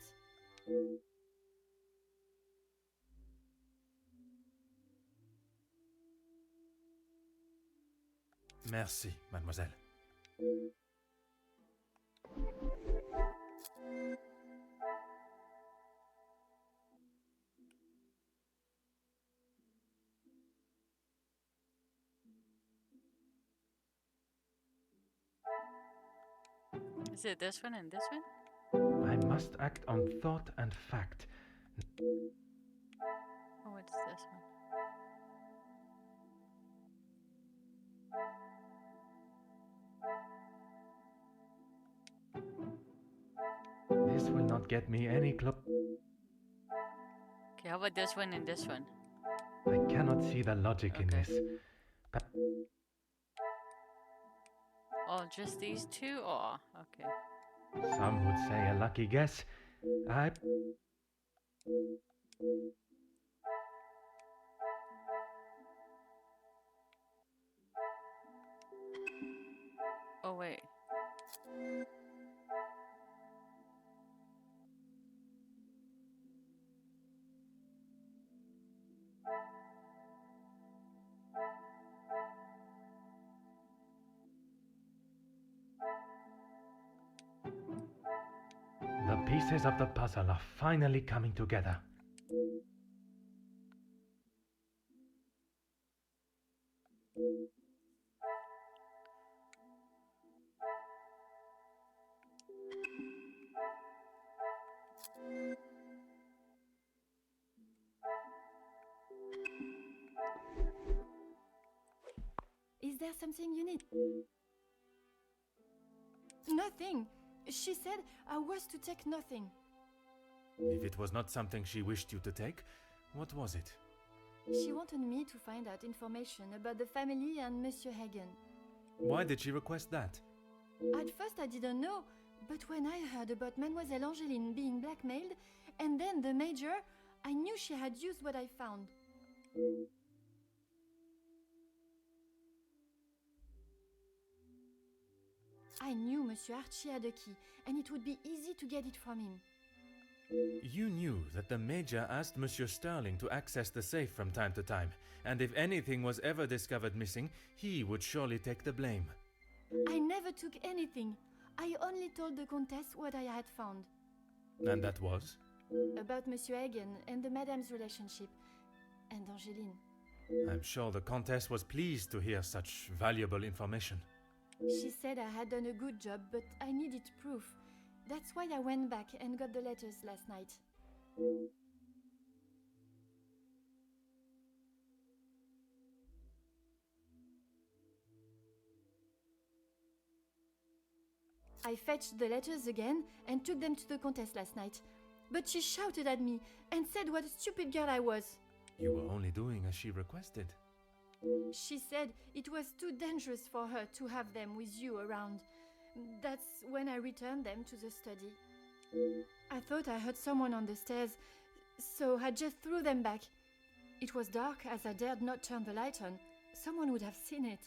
Merci, mademoiselle. Is it this one and this one? I must act on thought and fact. Oh, what's this one? This will not get me any closer. Okay, how about this one and this one? I cannot see the logic in this. Oh, just these two? Oh, okay. Some would say a lucky guess. Oh, wait. The pieces of the puzzle are finally coming together. Is there something you need? Nothing. She said I was to take nothing. If it was not something she wished you to take, what was it? She wanted me to find out information about the family and Monsieur Hagen. Why did she request that? At first I didn't know, but when I heard about Mademoiselle Angeline being blackmailed, and then the Major, I knew she had used what I found. I knew Monsieur Archie had a key, and it would be easy to get it from him. You knew that the Major asked Monsieur Sterling to access the safe from time to time, and if anything was ever discovered missing, he would surely take the blame. I never took anything. I only told the Countess what I had found. And that was? About Monsieur Hagen and the Madame's relationship, and Angeline. I'm sure the Countess was pleased to hear such valuable information. She said I had done a good job, but I needed proof. That's why I went back and got the letters last night. I fetched the letters again and took them to the Countess last night. But she shouted at me and said what a stupid girl I was. You were only doing as she requested. She said it was too dangerous for her to have them with you around. That's when I returned them to the study. I thought I heard someone on the stairs, so I just threw them back. It was dark, as I dared not turn the light on. Someone would have seen it.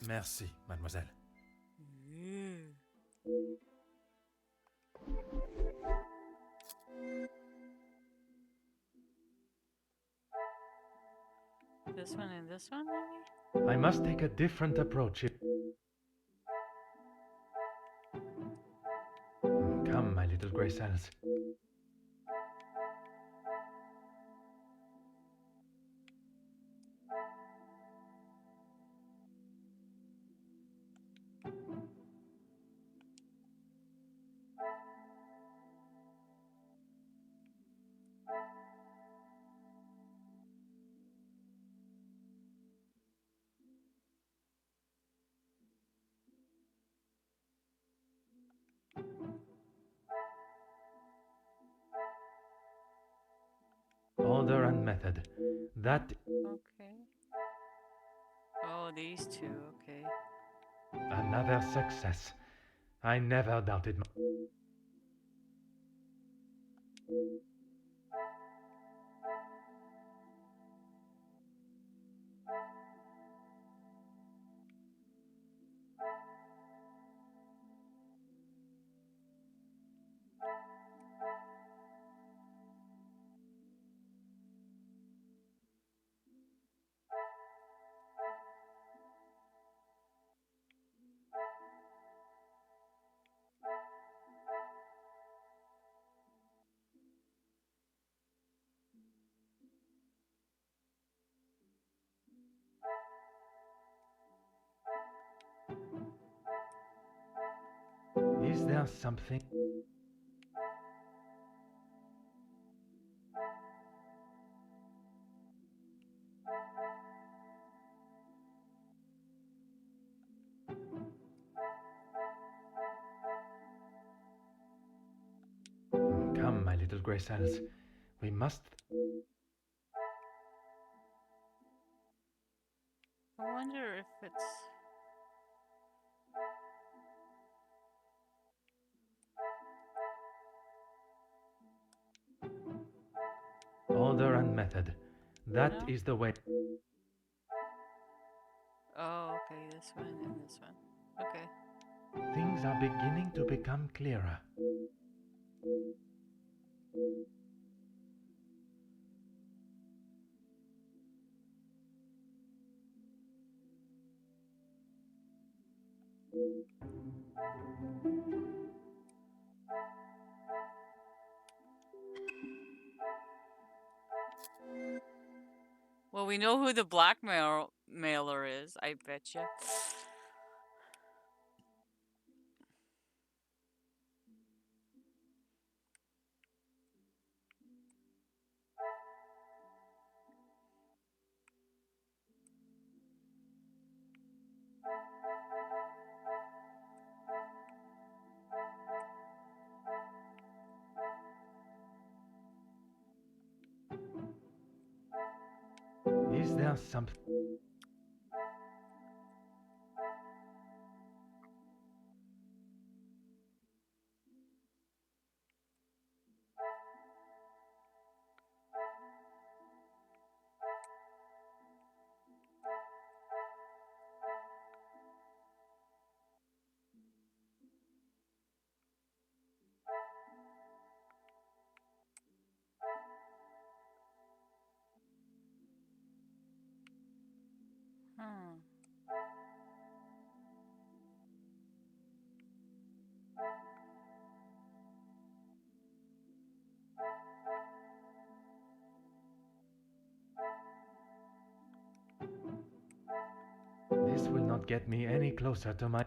Merci, mademoiselle. This one and this one, maybe? I must take a different approach. Come, my little grey cells. Order and method. That... Okay. Oh, these two, okay. Another success. I never doubted my... Is there something... Come, my little grey cells. We must... I wonder if it's... Order and method. That No? is the way... Oh, okay, this one and this one. Okay. Things are beginning to become clearer. Well, we know who the blackmailer is, I bet you. Is there something... Hmm. This will not get me any closer to my...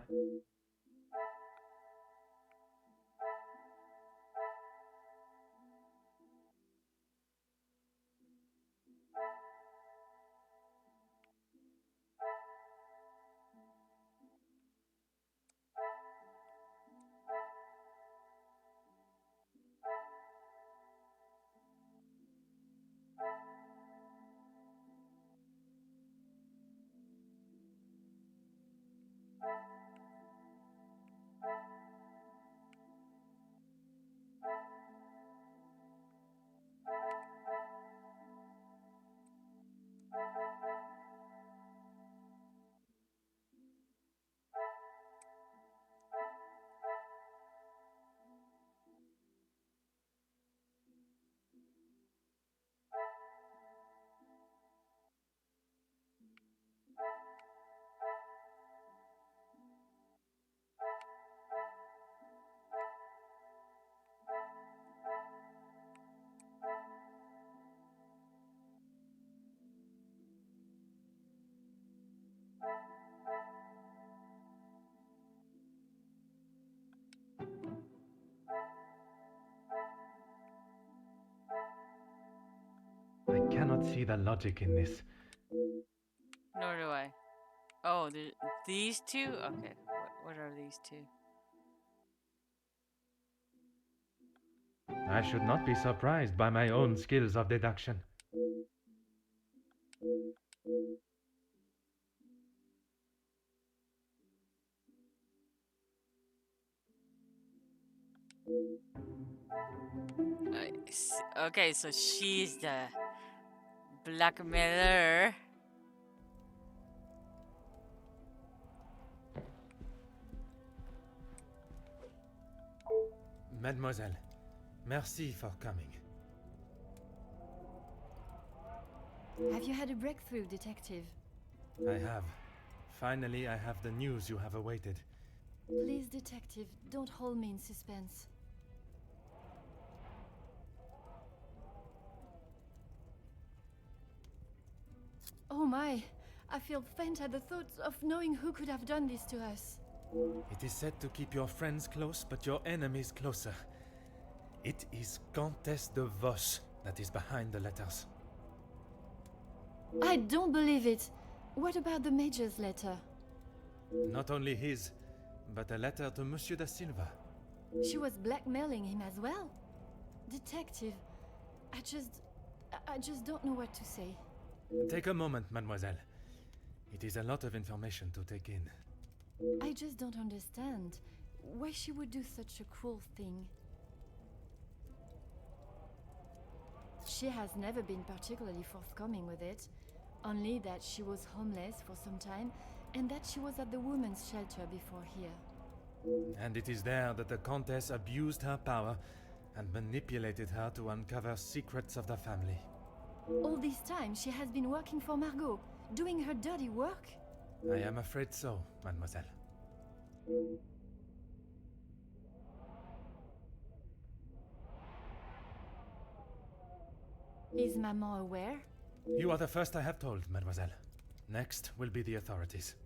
cannot see the logic in this. Nor do I. Oh, these two? Okay. What are these two? I should not be surprised by my own skills of deduction. Okay, so she's the blackmailer. Mademoiselle, merci for coming. Have you had a breakthrough, Detective? I have. Finally, I have the news you have awaited. Please, Detective, don't hold me in suspense. Oh my! I feel faint at the thought of knowing who could have done this to us. It is said to keep your friends close, but your enemies closer. It is Countess de Vos that is behind the letters. I don't believe it! What about the Major's letter? Not only his, but a letter to Monsieur da Silva. She was blackmailing him as well? Detective, I just don't know what to say. Take a moment, mademoiselle. It is a lot of information to take in. I just don't understand why she would do such a cruel thing. She has never been particularly forthcoming with it, only that she was homeless for some time and that she was at the women's shelter before here. And it is there that the Countess abused her power and manipulated her to uncover secrets of the family. All this time she has been working for Margot, doing her dirty work? I am afraid so, mademoiselle. Is Maman aware? You are the first I have told, mademoiselle. Next will be the authorities.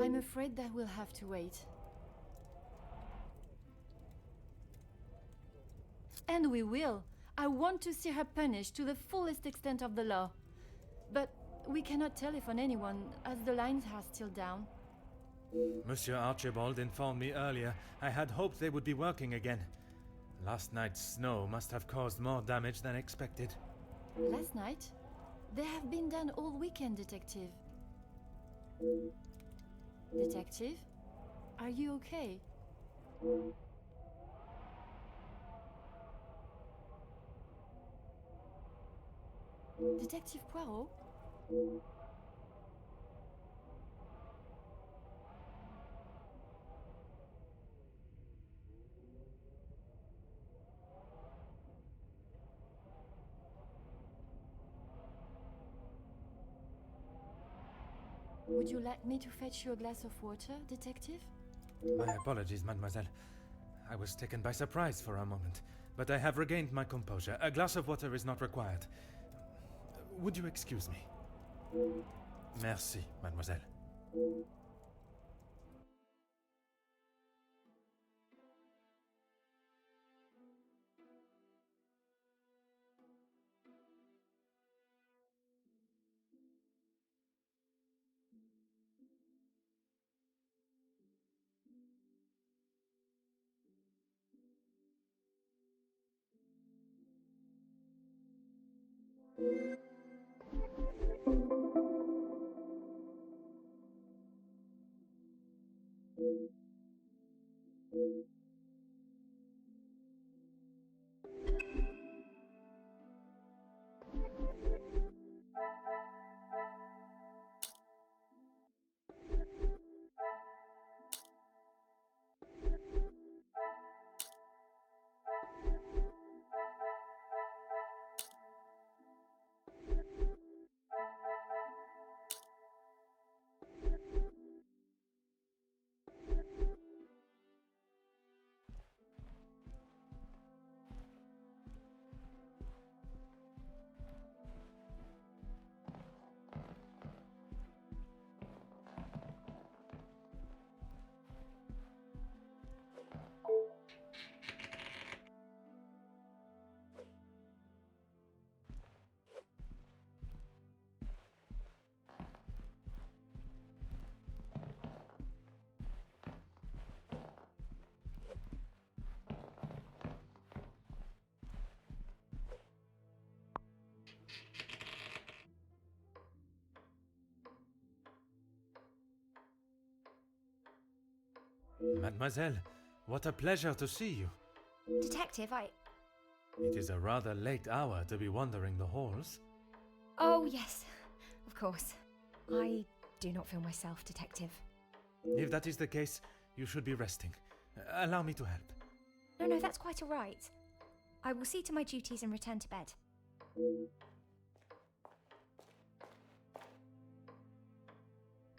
I'm afraid that we'll have to wait. And we will. I want to see her punished to the fullest extent of the law. But we cannot telephone anyone, as the lines are still down. Monsieur Archibald informed me earlier I had hoped they would be working again. Last night's snow must have caused more damage than expected. Last night? They have been done all weekend, Detective. Detective? Are you okay? Detective Poirot? Would you like me to fetch you a glass of water, Detective? My apologies, mademoiselle. I was taken by surprise for a moment, but I have regained my composure. A glass of water is not required. Would you excuse me? Merci, mademoiselle. Mademoiselle, what a pleasure to see you. Detective, It is a rather late hour to be wandering the halls. Oh, yes, of course. I do not feel myself, Detective. If that is the case, you should be resting. Allow me to help. No, that's quite all right. I will see to my duties and return to bed.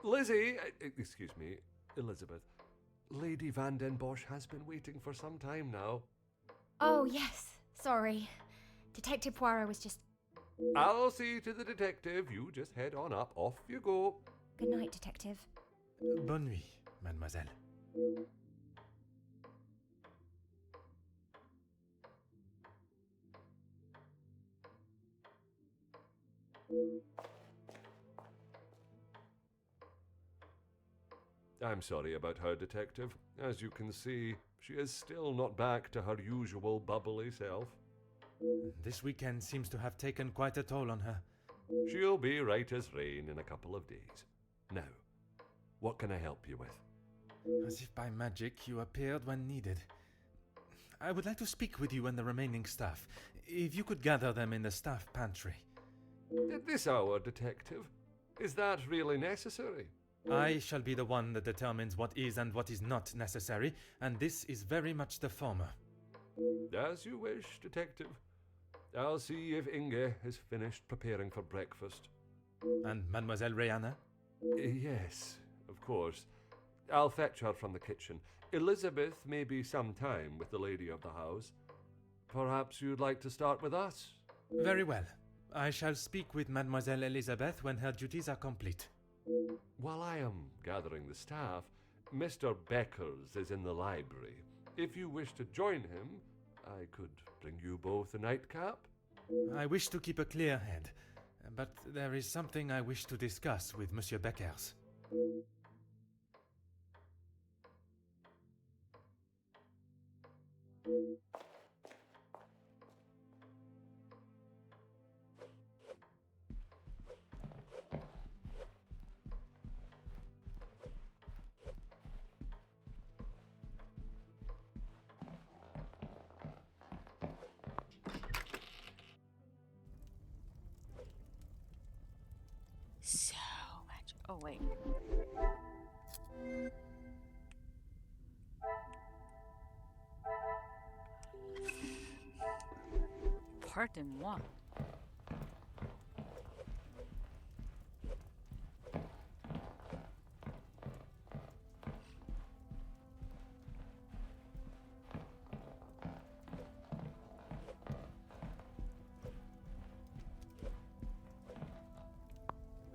Lizzie, excuse me, Elizabeth. Lady Van den Bosch has been waiting for some time now. Oh, yes, sorry. Detective Poirot was just... I'll see to the detective. You just head on up. Off you go. Good night, Detective. Bonne nuit, mademoiselle. I'm sorry about her, Detective. As you can see, she is still not back to her usual bubbly self. This weekend seems to have taken quite a toll on her. She'll be right as rain in a couple of days. Now, what can I help you with? As if by magic you appeared when needed. I would like to speak with you and the remaining staff. If you could gather them in the staff pantry. At this hour, Detective? Is that really necessary? I shall be the one that determines what is and what is not necessary, and this is very much the former. As you wish, Detective. I'll see if Inge is finished preparing for breakfast. And Mademoiselle Rihanna? Yes, of course. I'll fetch her from the kitchen. Elizabeth may be some time with the lady of the house. Perhaps you'd like to start with us? Very well. I shall speak with Mademoiselle Elizabeth when her duties are complete. While I am gathering the staff, Mr. Beckers is in the library. If you wish to join him, I could bring you both a nightcap. I wish to keep a clear head, but there is something I wish to discuss with Monsieur Beckers. So much. Oh, wait. Pardon-moi.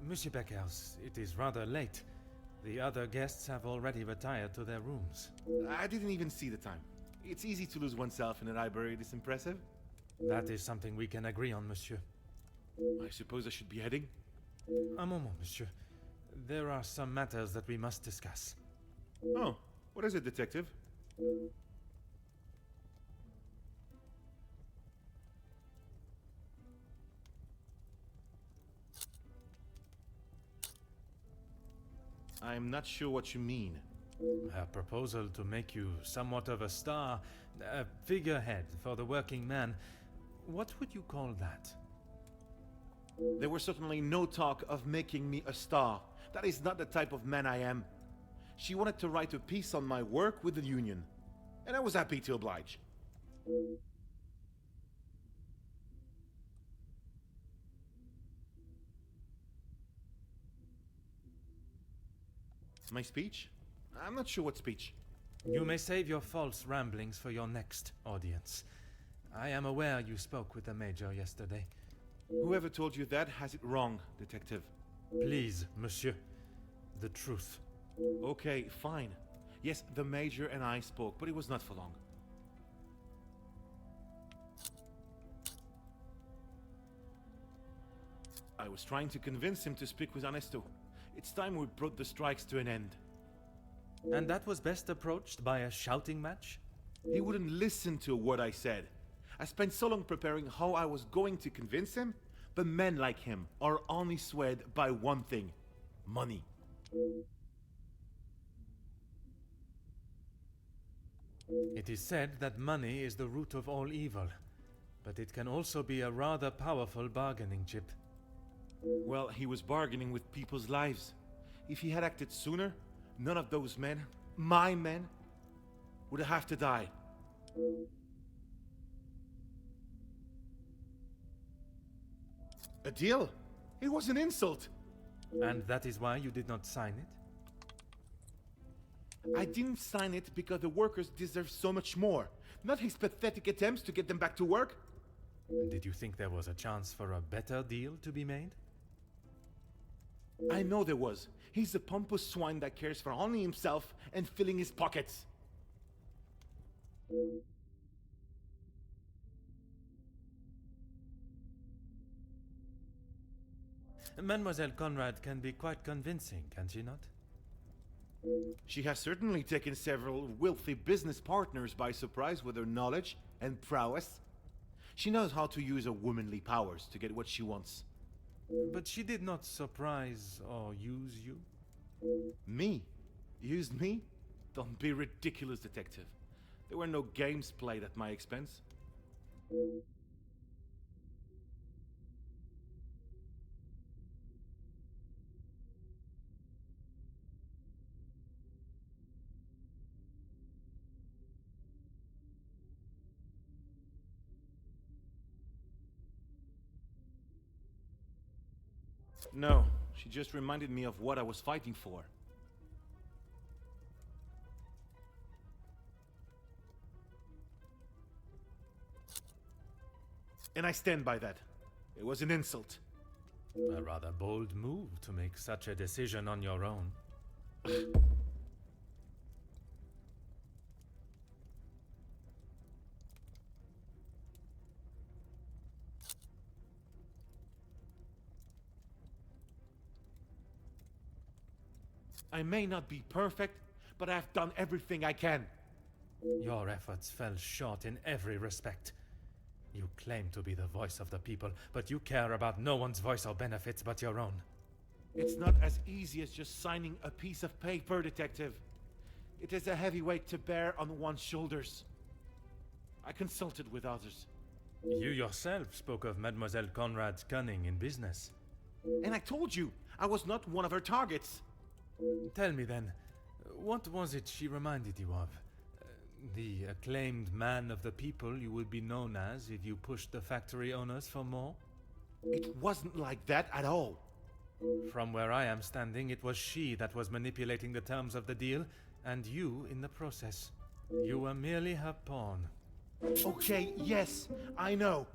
Monsieur Beckers, it is rather late. The other guests have already retired to their rooms. I didn't even see the time. It's easy to lose oneself in a library this impressive. That is something we can agree on, monsieur. I suppose I should be heading? A moment, monsieur. There are some matters that we must discuss. Oh, what is it, detective? I'm not sure what you mean. Her proposal to make you somewhat of a star, a figurehead for the working man. What would you call that? There was certainly no talk of making me a star. That is not the type of man I am. She wanted to write a piece on my work with the union, and I was happy to oblige. My speech? I'm not sure what speech. You may save your false ramblings for your next audience. I am aware you spoke with the Major yesterday. Whoever told you that has it wrong, detective. Please, monsieur. The truth. Okay, fine. Yes, the Major and I spoke, but it was not for long. I was trying to convince him to speak with Ernesto. It's time we brought the strikes to an end. And that was best approached by a shouting match? He wouldn't listen to what I said. I spent so long preparing how I was going to convince him, but men like him are only swayed by one thing: money. It is said that money is the root of all evil, but it can also be a rather powerful bargaining chip. Well, he was bargaining with people's lives. If he had acted sooner, none of those men, my men, would have to die. A deal? It was an insult. And that is why you did not sign it? I didn't sign it because the workers deserve so much more, not his pathetic attempts to get them back to work. Did you think there was a chance for a better deal to be made? I know there was. He's a pompous swine that cares for only himself and filling his pockets. Mademoiselle Conrad can be quite convincing, can she not? She has certainly taken several wealthy business partners by surprise with her knowledge and prowess. She knows how to use her womanly powers to get what she wants. But she did not surprise or use you? Me? Used me? Don't be ridiculous, detective. There were no games played at my expense. No, she just reminded me of what I was fighting for. And I stand by that. It was an insult. A rather bold move to make such a decision on your own. I may not be perfect, but I've done everything I can. Your efforts fell short in every respect. You claim to be the voice of the people, but you care about no one's voice or benefits but your own. It's not as easy as just signing a piece of paper, detective. It is a heavy weight to bear on one's shoulders. I consulted with others. You yourself spoke of Mademoiselle Conrad's cunning in business. And I told you, I was not one of her targets. Tell me then, what was it she reminded you of? The acclaimed man of the people you would be known as if you pushed the factory owners for more? It wasn't like that at all. From where I am standing, it was she that was manipulating the terms of the deal, and you in the process. You were merely her pawn. Okay, yes, I know.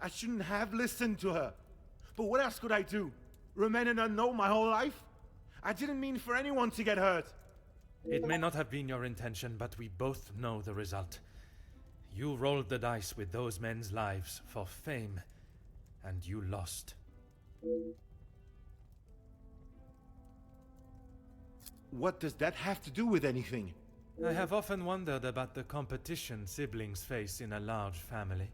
I shouldn't have listened to her. But what else could I do? Remain an unknown my whole life? I didn't mean for anyone to get hurt. It may not have been your intention, but we both know the result. You rolled the dice with those men's lives for fame, and you lost. What does that have to do with anything? I have often wondered about the competition siblings face in a large family.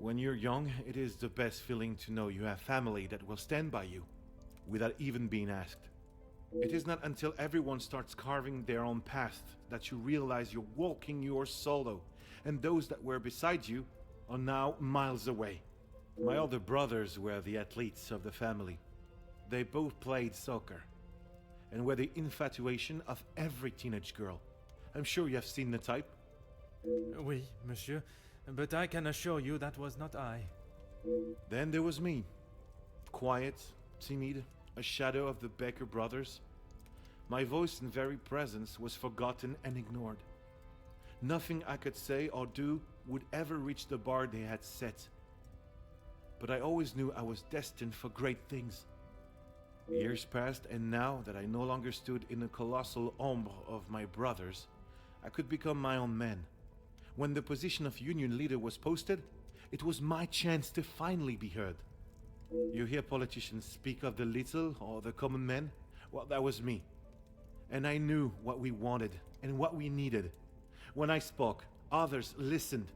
When you're young, it is the best feeling to know you have family that will stand by you, without even being asked. It is not until everyone starts carving their own path that you realize you're walking yours solo, and those that were beside you are now miles away. My older brothers were the athletes of the family. They both played soccer, and were the infatuation of every teenage girl. I'm sure you have seen the type. Oui, monsieur, but I can assure you that was not I. Then there was me. Quiet, timid, a shadow of the Becker brothers. My voice and very presence was forgotten and ignored. Nothing I could say or do would ever reach the bar they had set. But I always knew I was destined for great things. Years passed, and now that I no longer stood in the colossal ombre of my brothers, I could become my own man. When the position of union leader was posted, it was my chance to finally be heard. You hear politicians speak of the little or the common man? Well, that was me. And I knew what we wanted and what we needed. When I spoke, others listened.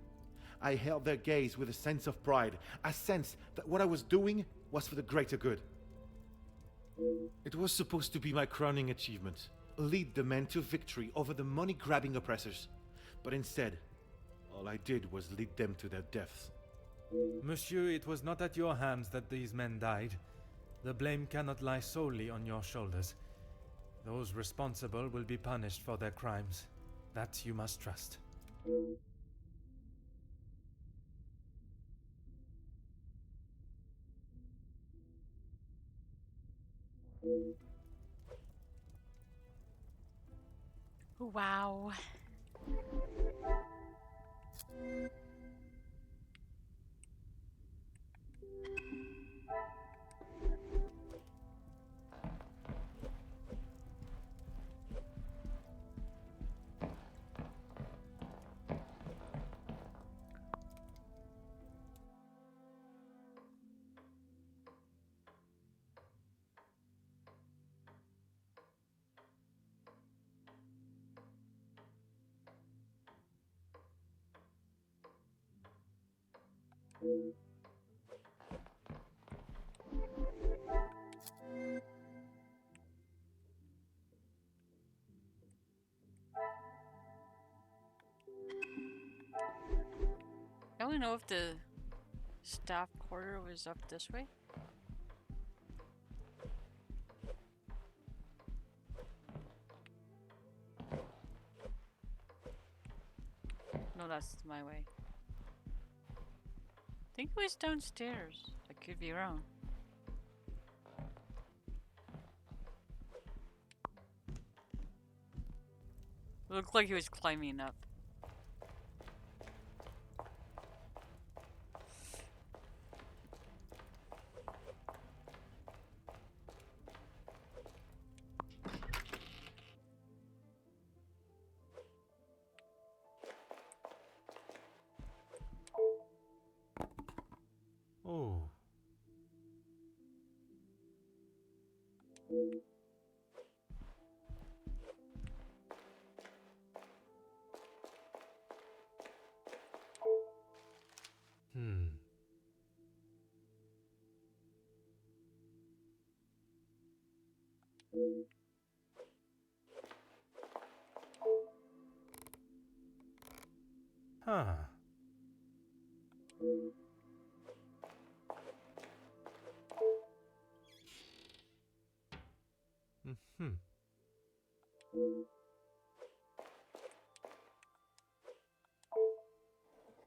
I held their gaze with a sense of pride, a sense that what I was doing was for the greater good. It was supposed to be my crowning achievement. Lead the men to victory over the money-grabbing oppressors. But instead, all I did was lead them to their deaths. Monsieur, it was not at your hands that these men died. The blame cannot lie solely on your shoulders. Those responsible will be punished for their crimes. That you must trust. Wow. I don't know if the staff quarter was up this way. No, that's my way. I think it was downstairs. I could be wrong. It looked like he was climbing up. Oh. Hmm. Huh. Hmm.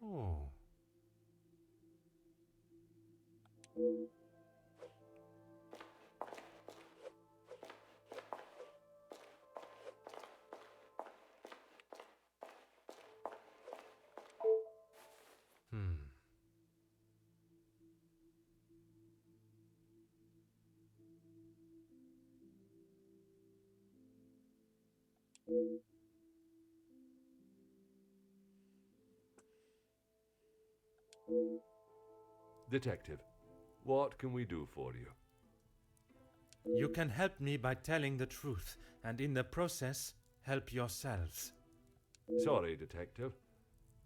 Oh. Hmm. Detective, what can we do for you? You can help me by telling the truth, and in the process, help yourselves. Sorry, Detective.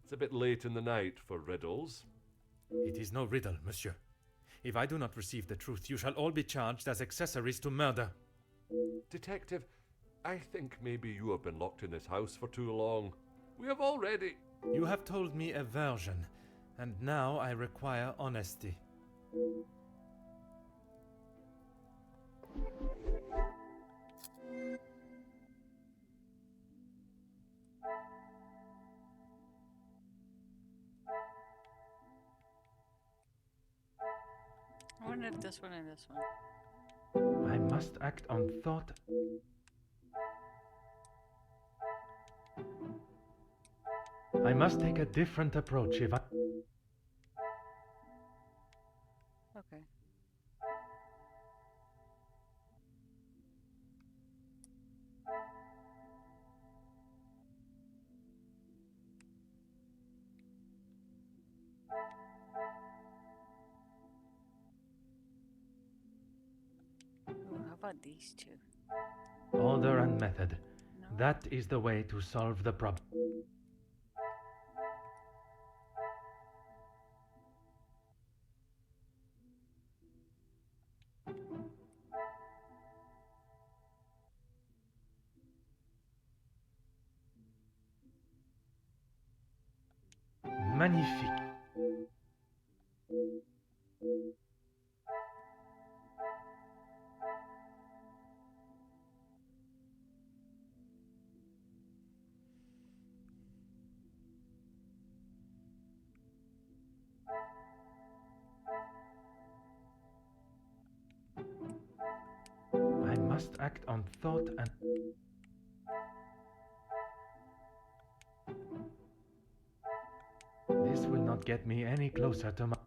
It's a bit late in the night for riddles. It is no riddle, monsieur. If I do not receive the truth, you shall all be charged as accessories to murder. Detective, I think maybe you have been locked in this house for too long. We have already... You have told me a version, and now I require honesty. I wonder if this one and this one. I must act on thought. I must take a different approach if I... Okay. Ooh, how about these two? Order and method. No. That is the way to solve the problem. Magnifique. I must act on thought and... This will not get me any closer to my...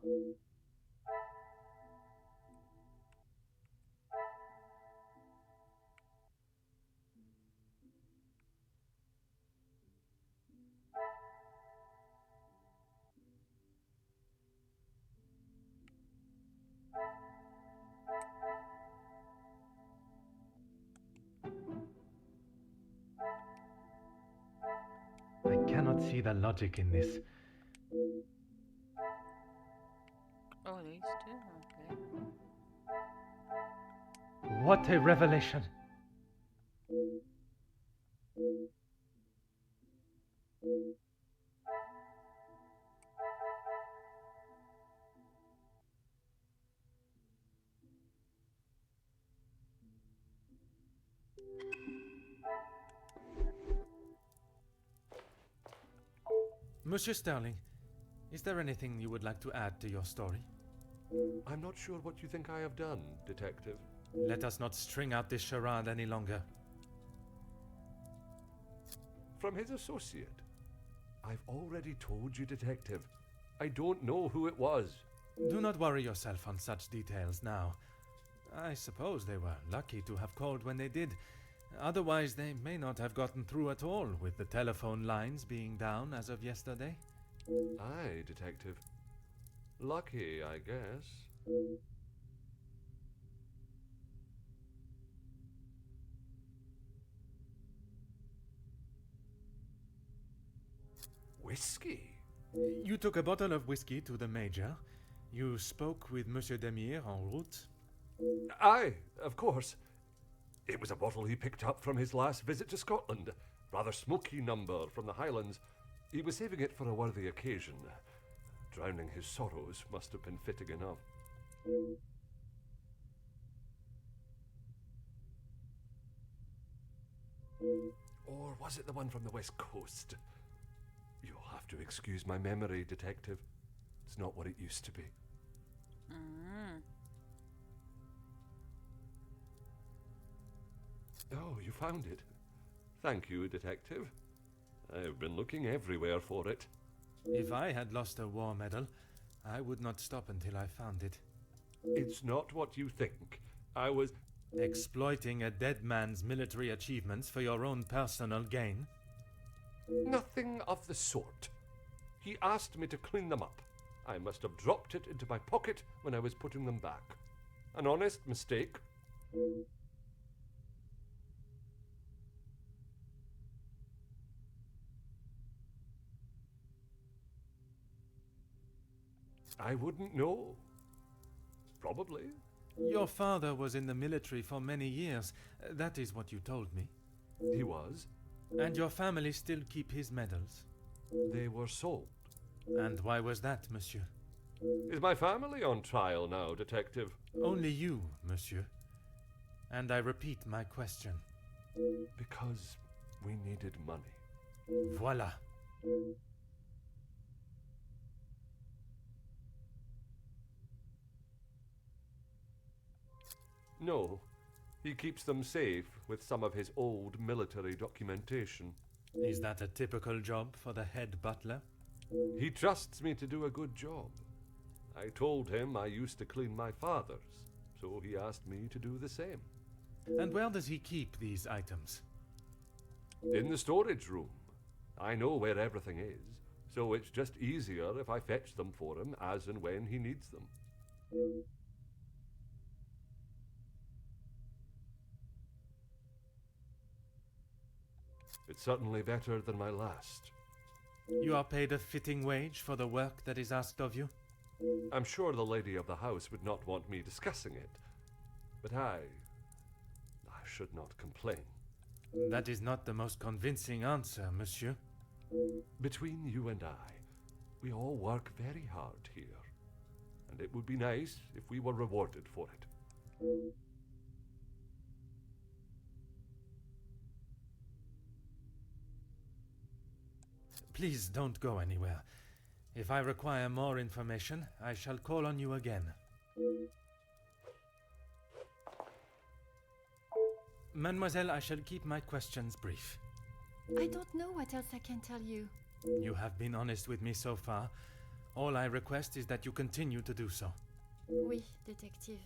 I cannot see the logic in this. Oh, these two? Okay. What a revelation! Monsieur Sterling, is there anything you would like to add to your story? I'm not sure what you think I have done, Detective. Let us not string out this charade any longer. From his associate. I've already told you, Detective. I don't know who it was. Do not worry yourself on such details now. I suppose they were lucky to have called when they did. Otherwise, they may not have gotten through at all, with the telephone lines being down as of yesterday. Aye, Detective. Lucky, I guess. Whiskey? You took a bottle of whiskey to the Major. You spoke with Monsieur Demire en route. Aye, of course. It was a bottle he picked up from his last visit to Scotland. Rather smoky number from the Highlands. He was saving it for a worthy occasion. Drowning his sorrows must have been fitting enough. Or was it the one from the West Coast? You'll have to excuse my memory, Detective. It's not what it used to be. Oh, you found it. Thank you, Detective. I've been looking everywhere for it. If I had lost a war medal, I would not stop until I found it. It's not what you think. I was... Exploiting a dead man's military achievements for your own personal gain? Nothing of the sort. He asked me to clean them up. I must have dropped it into my pocket when I was putting them back. An honest mistake. I wouldn't know. Probably. Your father was in the military for many years. That is what you told me. He was. And your family still keep his medals? They were sold. And why was that, monsieur? Is my family on trial now, Detective? Only you, monsieur. And I repeat my question. Because we needed money. Voila. No, he keeps them safe with some of his old military documentation. Is that a typical job for the head butler? He trusts me to do a good job. I told him I used to clean my father's, so he asked me to do the same. And where does he keep these items? In the storage room. I know where everything is, so it's just easier if I fetch them for him as and when he needs them. It's certainly better than my last. You are paid a fitting wage for the work that is asked of you? I'm sure the lady of the house would not want me discussing it, but I should not complain. That is not the most convincing answer, monsieur. Between you and I, We all work very hard here, and it would be nice if we were rewarded for it. Please don't go anywhere. If I require more information, I shall call on you again. Mademoiselle, I shall keep my questions brief. I don't know what else I can tell you. You have been honest with me so far. All I request is that you continue to do so. Oui, detective.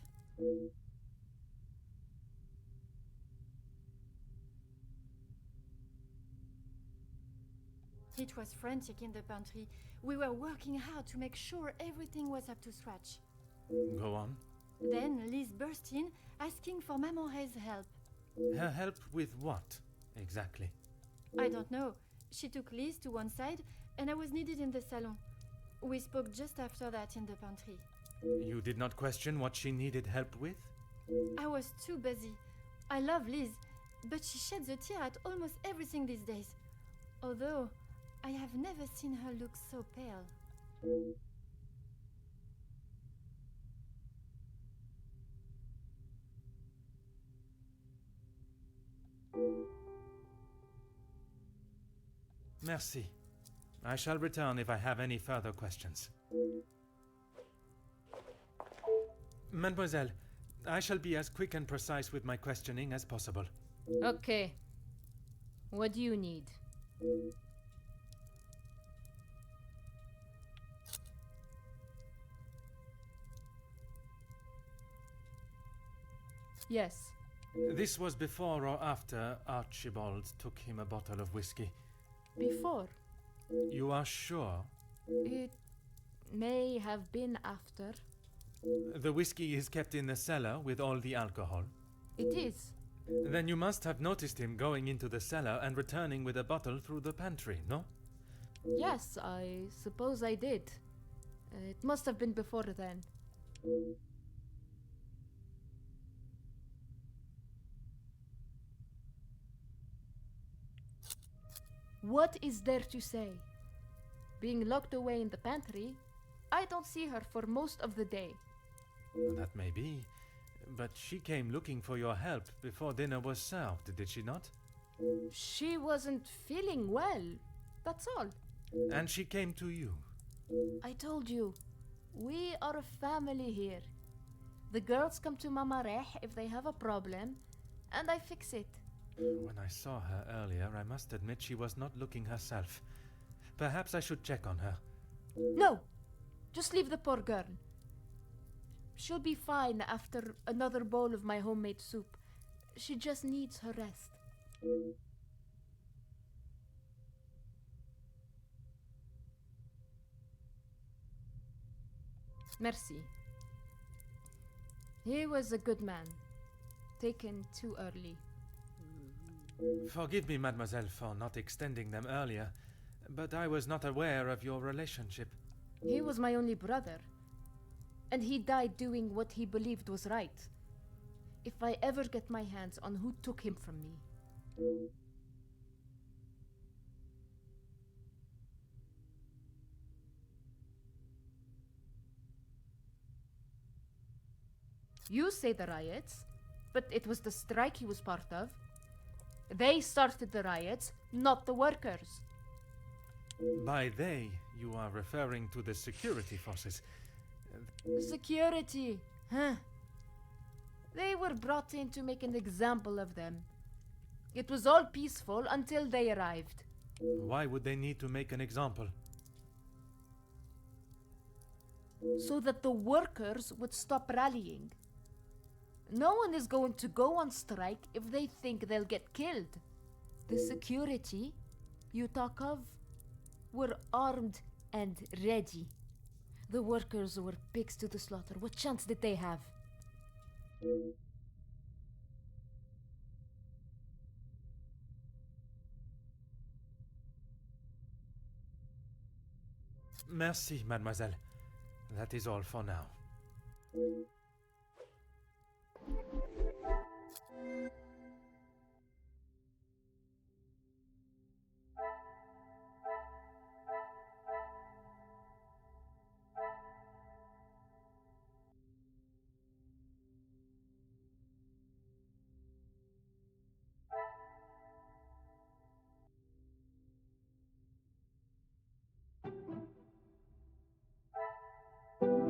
It was frantic in the pantry. We were working hard to make sure everything was up to scratch. Go on. Then Liz burst in, asking for Mamore's help. Her help with what, exactly? I don't know. She took Liz to one side, and I was needed in the salon. We spoke just after that in the pantry. You did not question what she needed help with? I was too busy. I love Liz, but she sheds a tear at almost everything these days. Although, I have never seen her look so pale. Merci. I shall return if I have any further questions. Mademoiselle, I shall be as quick and precise with my questioning as possible. Okay. What do you need? Yes. This was before or after Archibald took him a bottle of whiskey. Before. You are sure? It may have been after. The whiskey is kept in the cellar with all the alcohol? It is. Then you must have noticed him going into the cellar and returning with a bottle through the pantry, no? Yes, I suppose I did. It must have been before then. What is there to say? Being locked away in the pantry, I don't see her for most of the day. That may be, but she came looking for your help before dinner was served, did she not? She wasn't feeling well, that's all. And she came to you? I told you, we are a family here. The girls come to Mama Reh if they have a problem, and I fix it. When I saw her earlier, I must admit she was not looking herself. Perhaps I should check on her. No! Just leave the poor girl. She'll be fine after another bowl of my homemade soup. She just needs her rest. Merci. He was a good man. Taken too early. Forgive me, mademoiselle, for not extending them earlier, but I was not aware of your relationship. He was my only brother, and he died doing what he believed was right. If I ever get my hands on who took him from me... You say the riots, but it was the strike he was part of. They started the riots, not the workers. By they, you are referring to the security forces. Security, huh? They were brought in to make an example of them. It was all peaceful until they arrived. Why would they need to make an example? So that the workers would stop rallying. No one is going to go on strike if they think they'll get killed. The security you talk of were armed and ready. The workers were pigs to the slaughter. What chance did they have? Merci, mademoiselle. That is all for now.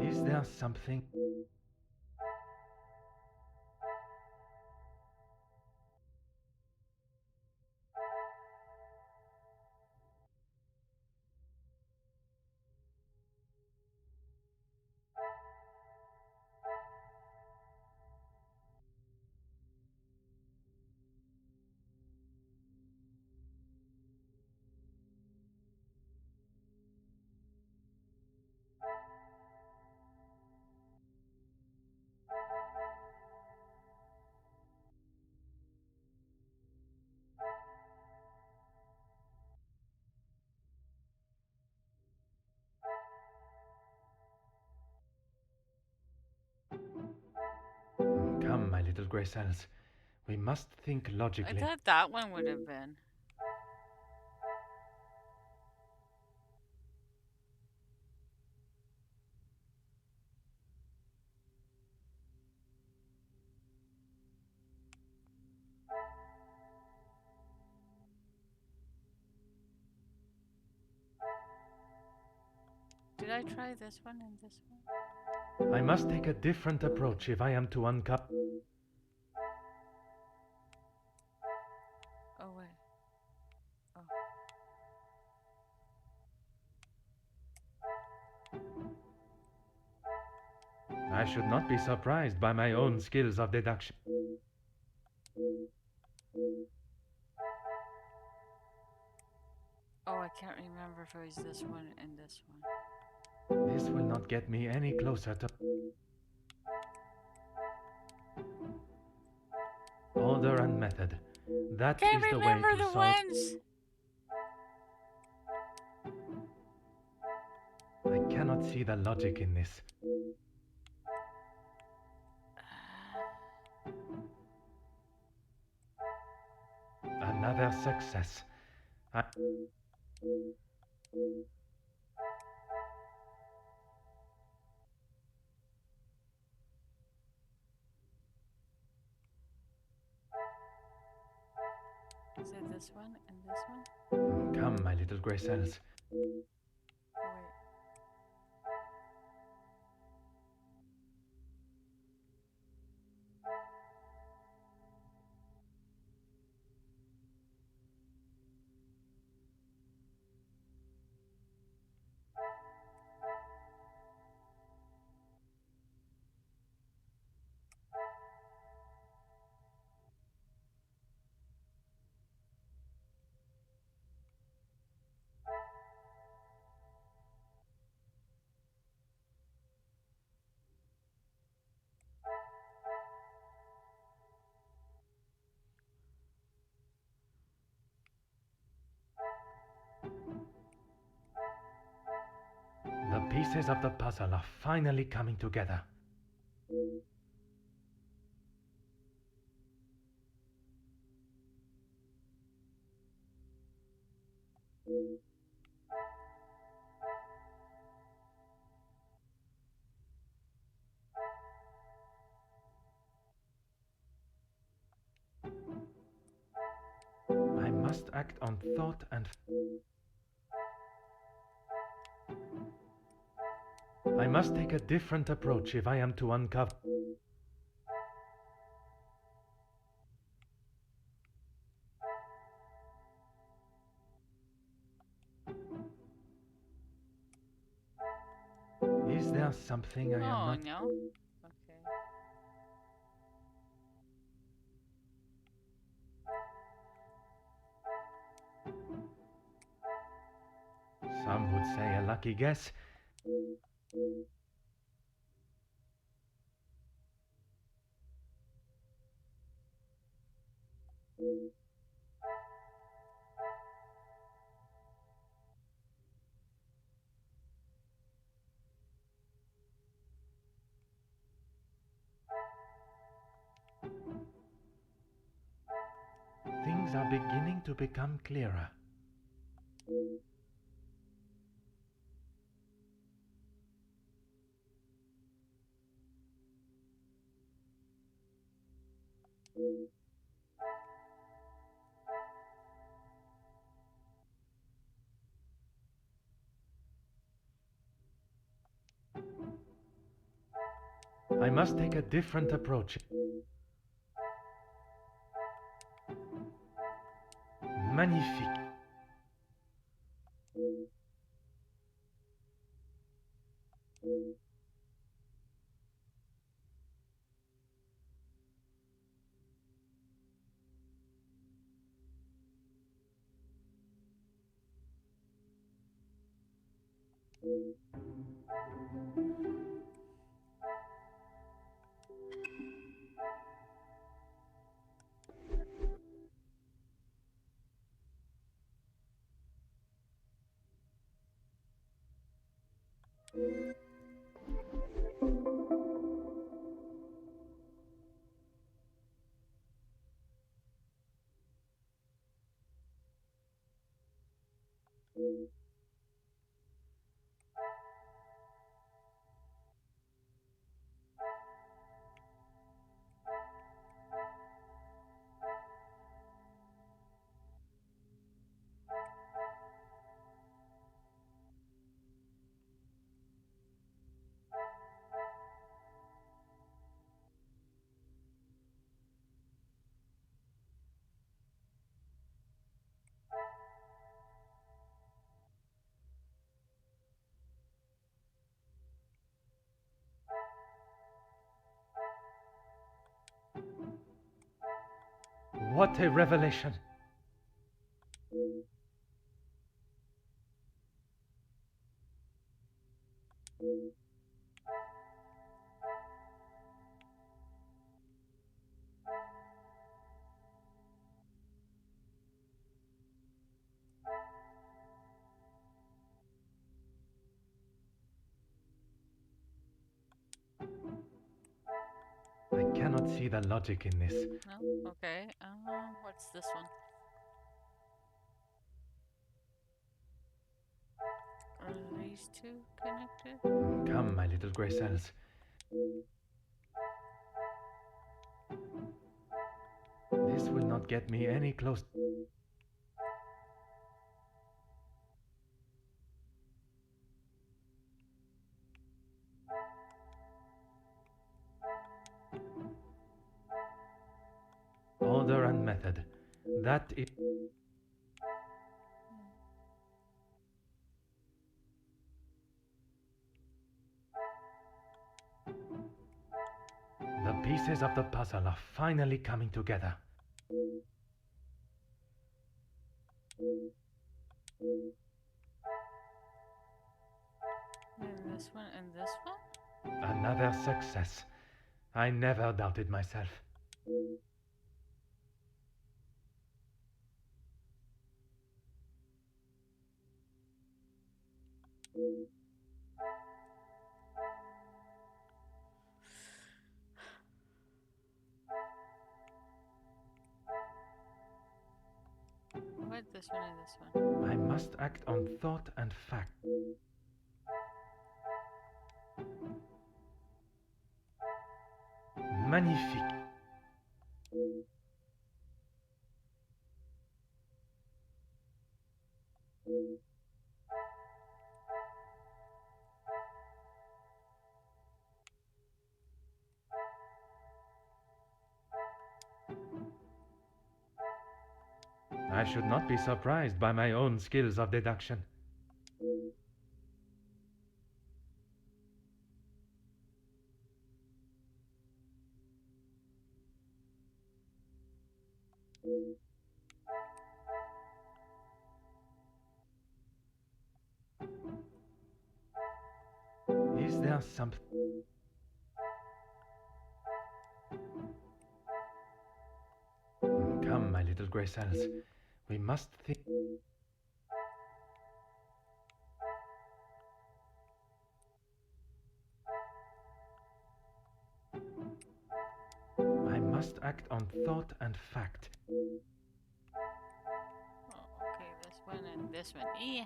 Is there something? Come, my little grey cells. We must think I logically. thought that one would have been. Did I try this one and this one? I must take a different approach if I am to uncover. Oh, wait. I should not be surprised by my own skills of deduction. Oh, I can't remember if it was this one and this one. This will not get me any closer to order and method. That Can't is the way remember to the solve. ones. I cannot see the logic in this. Another success. Is it this one and this one? Come, my little grey cells. Oh, wait. The pieces of the puzzle are finally coming together. I must act on thought and... I must take a different approach if I am to uncover... Is there something I am not... no. Okay. Some would say a lucky guess. Things are beginning to become clearer. I must take a different approach. Magnifique. What a revelation! I cannot see the logic in this. No? Okay. What's this one? Are these two connected? Come, my little grey cells. This will not get me any close. Order and method. That it. The pieces of the puzzle are finally coming together. And this one and this one? Another success. I never doubted myself. What, this one and this one? I must act on thought and fact. Magnifique. I should not be surprised by my own skills of deduction. Is there something? Come, my little grey cells. We must think. I must act on thought and fact. Oh, okay, this one and this one. Yeah.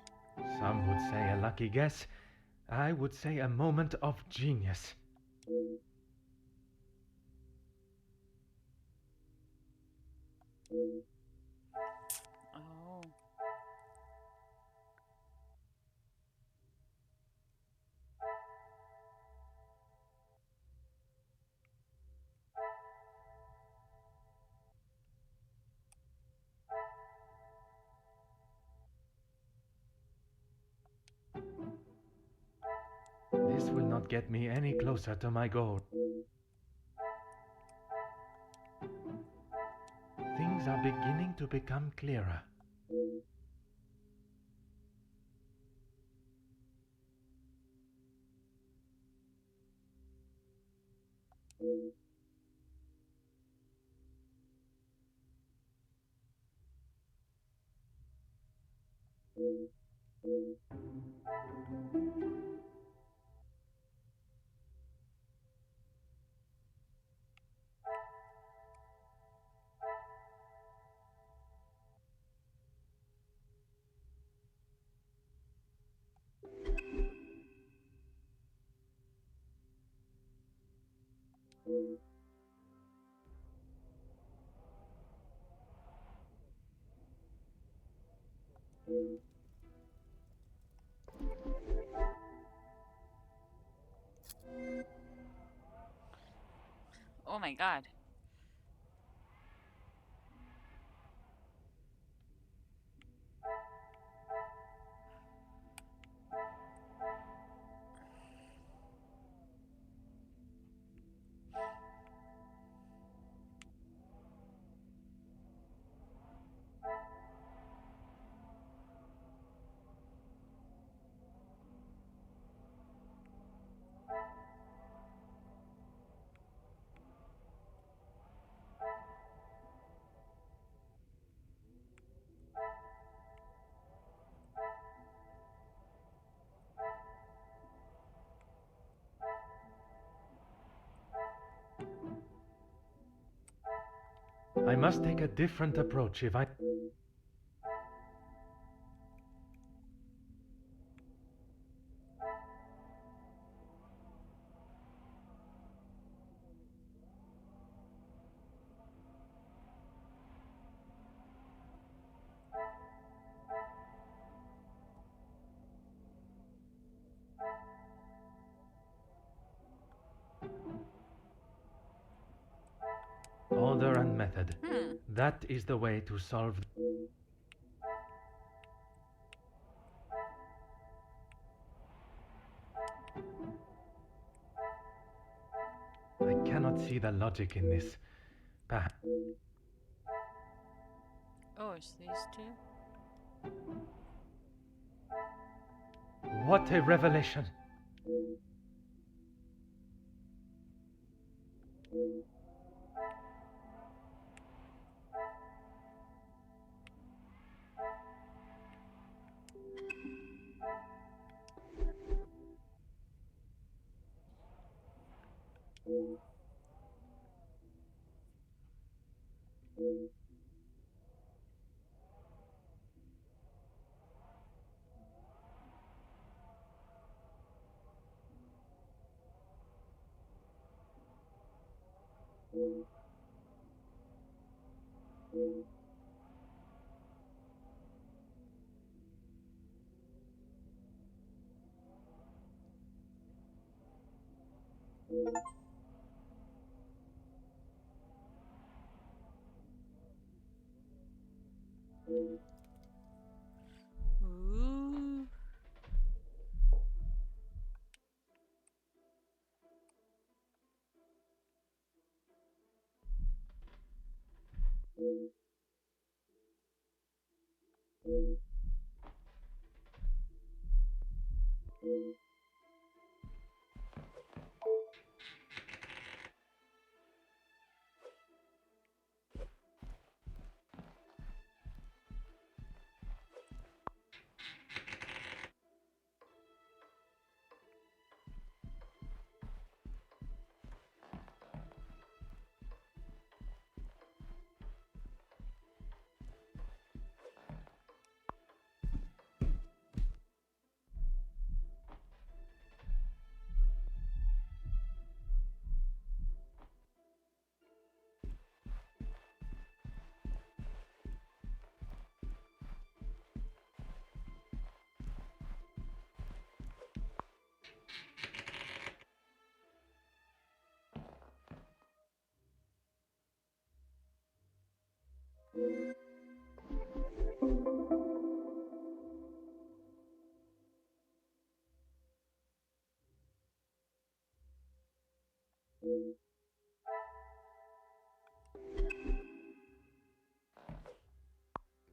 Some would say a lucky guess. I would say a moment of genius. Oh. This will not get me any closer to my goal. Things are beginning to become clearer. Oh my god. I must take a different approach if I... Order and method. That is the way to solve... I cannot see the logic in this. Perhaps... Oh, it's these two? What a revelation! Ooh.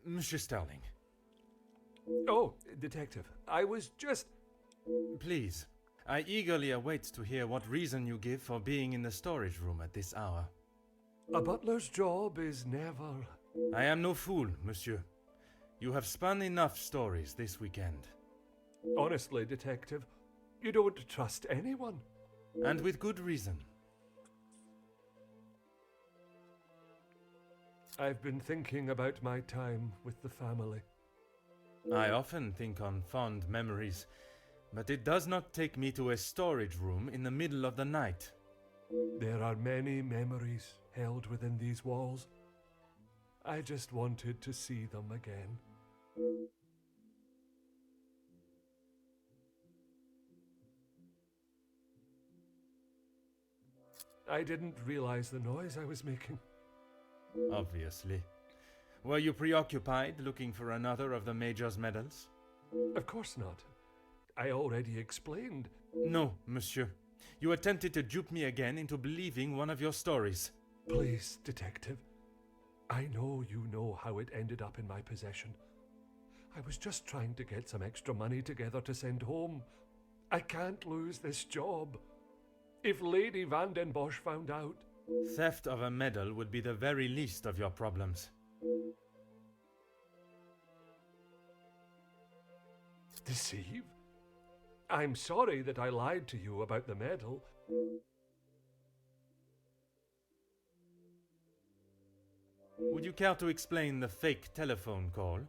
Monsieur Sterling, Oh, Detective, I was just... please. I eagerly await to hear what reason you give for being in the storage room at this hour. A butler's job is never... I am no fool, monsieur. You have spun enough stories this weekend. Honestly, Detective, you don't trust anyone. And with good reason. I've been thinking about my time with the family. I often think on fond memories, but it does not take me to a storage room in the middle of the night. There are many memories held within these walls. I just wanted to see them again. I didn't realize the noise I was making. Obviously. Were you preoccupied looking for another of the Major's medals? Of course not. I already explained. No, monsieur. You attempted to dupe me again into believing one of your stories. Please, Detective. I know you know how it ended up in my possession. I was just trying to get some extra money together to send home. I can't lose this job. If Lady Van den Bosch found out... Theft of a medal would be the very least of your problems. Deceive? I'm sorry that I lied to you about the medal. Would you care to explain the fake telephone call?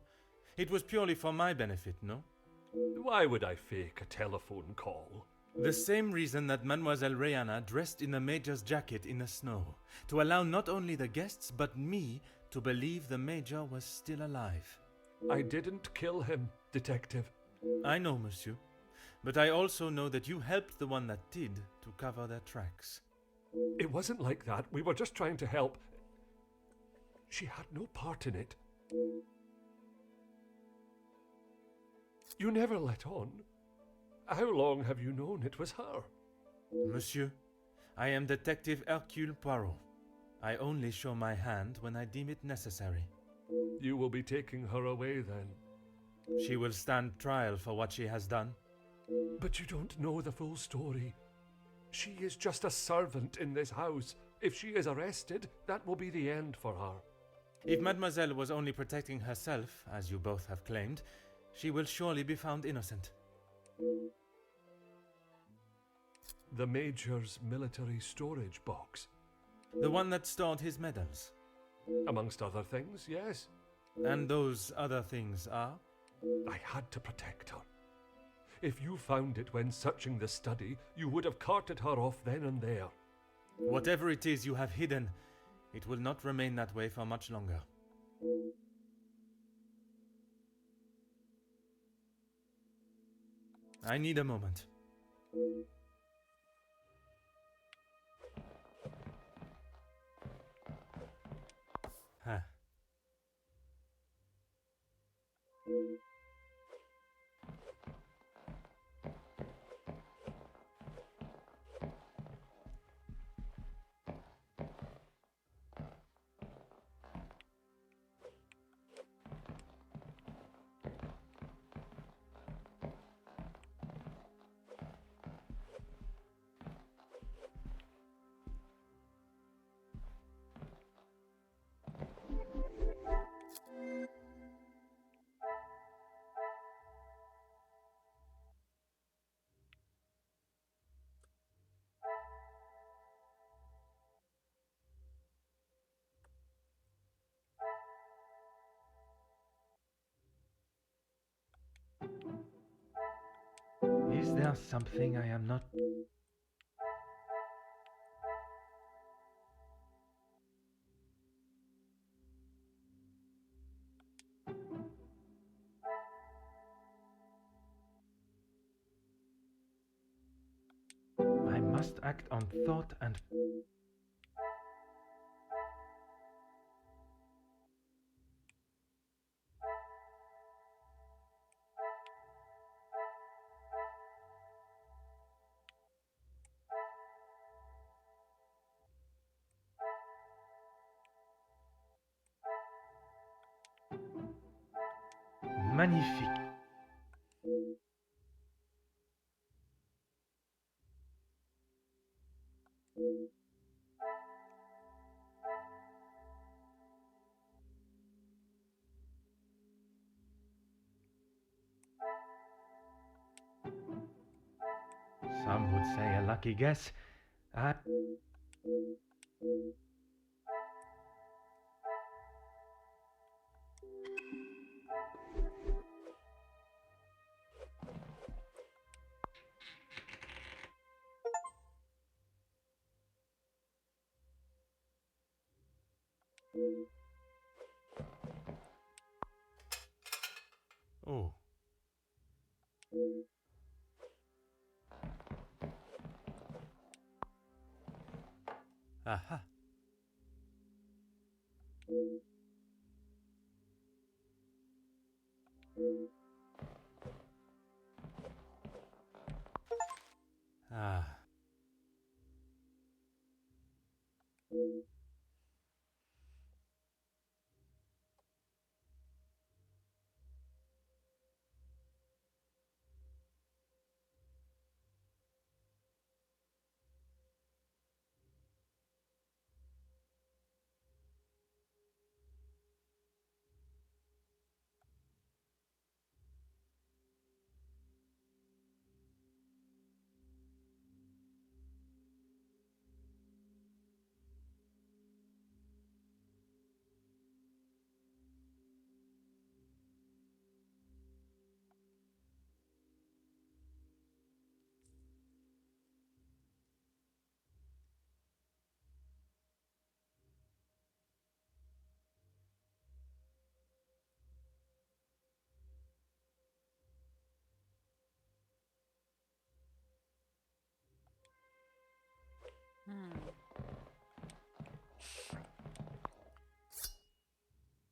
It was purely for my benefit, no? Why would I fake a telephone call? The same reason that Mademoiselle Rihanna dressed in the Major's jacket in the snow, to allow not only the guests but me to believe the Major was still alive. I didn't kill him, Detective. I know, monsieur, but I also know that you helped the one that did to cover their tracks. It wasn't like that. We were just trying to help. She had no part in it. You never let on. How long have you known it was her? Monsieur, I am Detective Hercule Poirot. I only show my hand when I deem it necessary. You will be taking her away then. She will stand trial for what she has done. But you don't know the full story. She is just a servant in this house. If she is arrested, that will be the end for her. If Mademoiselle was only protecting herself, as you both have claimed, she will surely be found innocent. The Major's military storage box. The one that stored his medals. Amongst other things, yes. And those other things are? I had to protect her. If you found it when searching the study, you would have carted her off then and there. Whatever it is you have hidden, it will not remain that way for much longer. I need a moment. Huh. Is there something I am not... I must act on thought and... Magnifique. Some would say a lucky guess. Oh. Aha. Ah.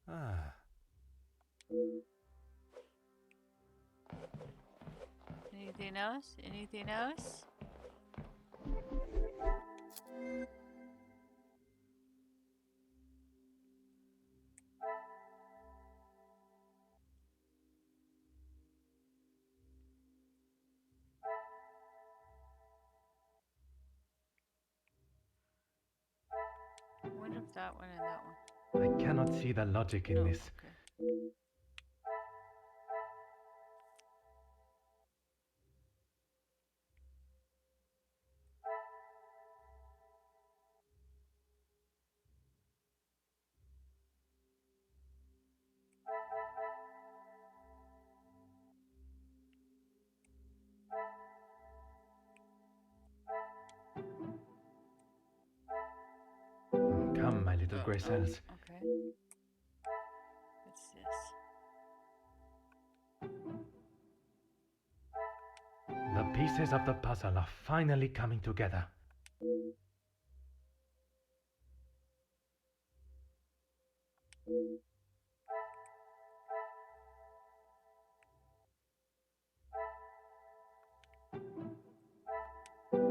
Ah. Anything else? Anything else? What if that one and that one? I cannot see the logic in this. Okay. Come, my little grey cells. Okay. What's this? The pieces of the puzzle are finally coming together.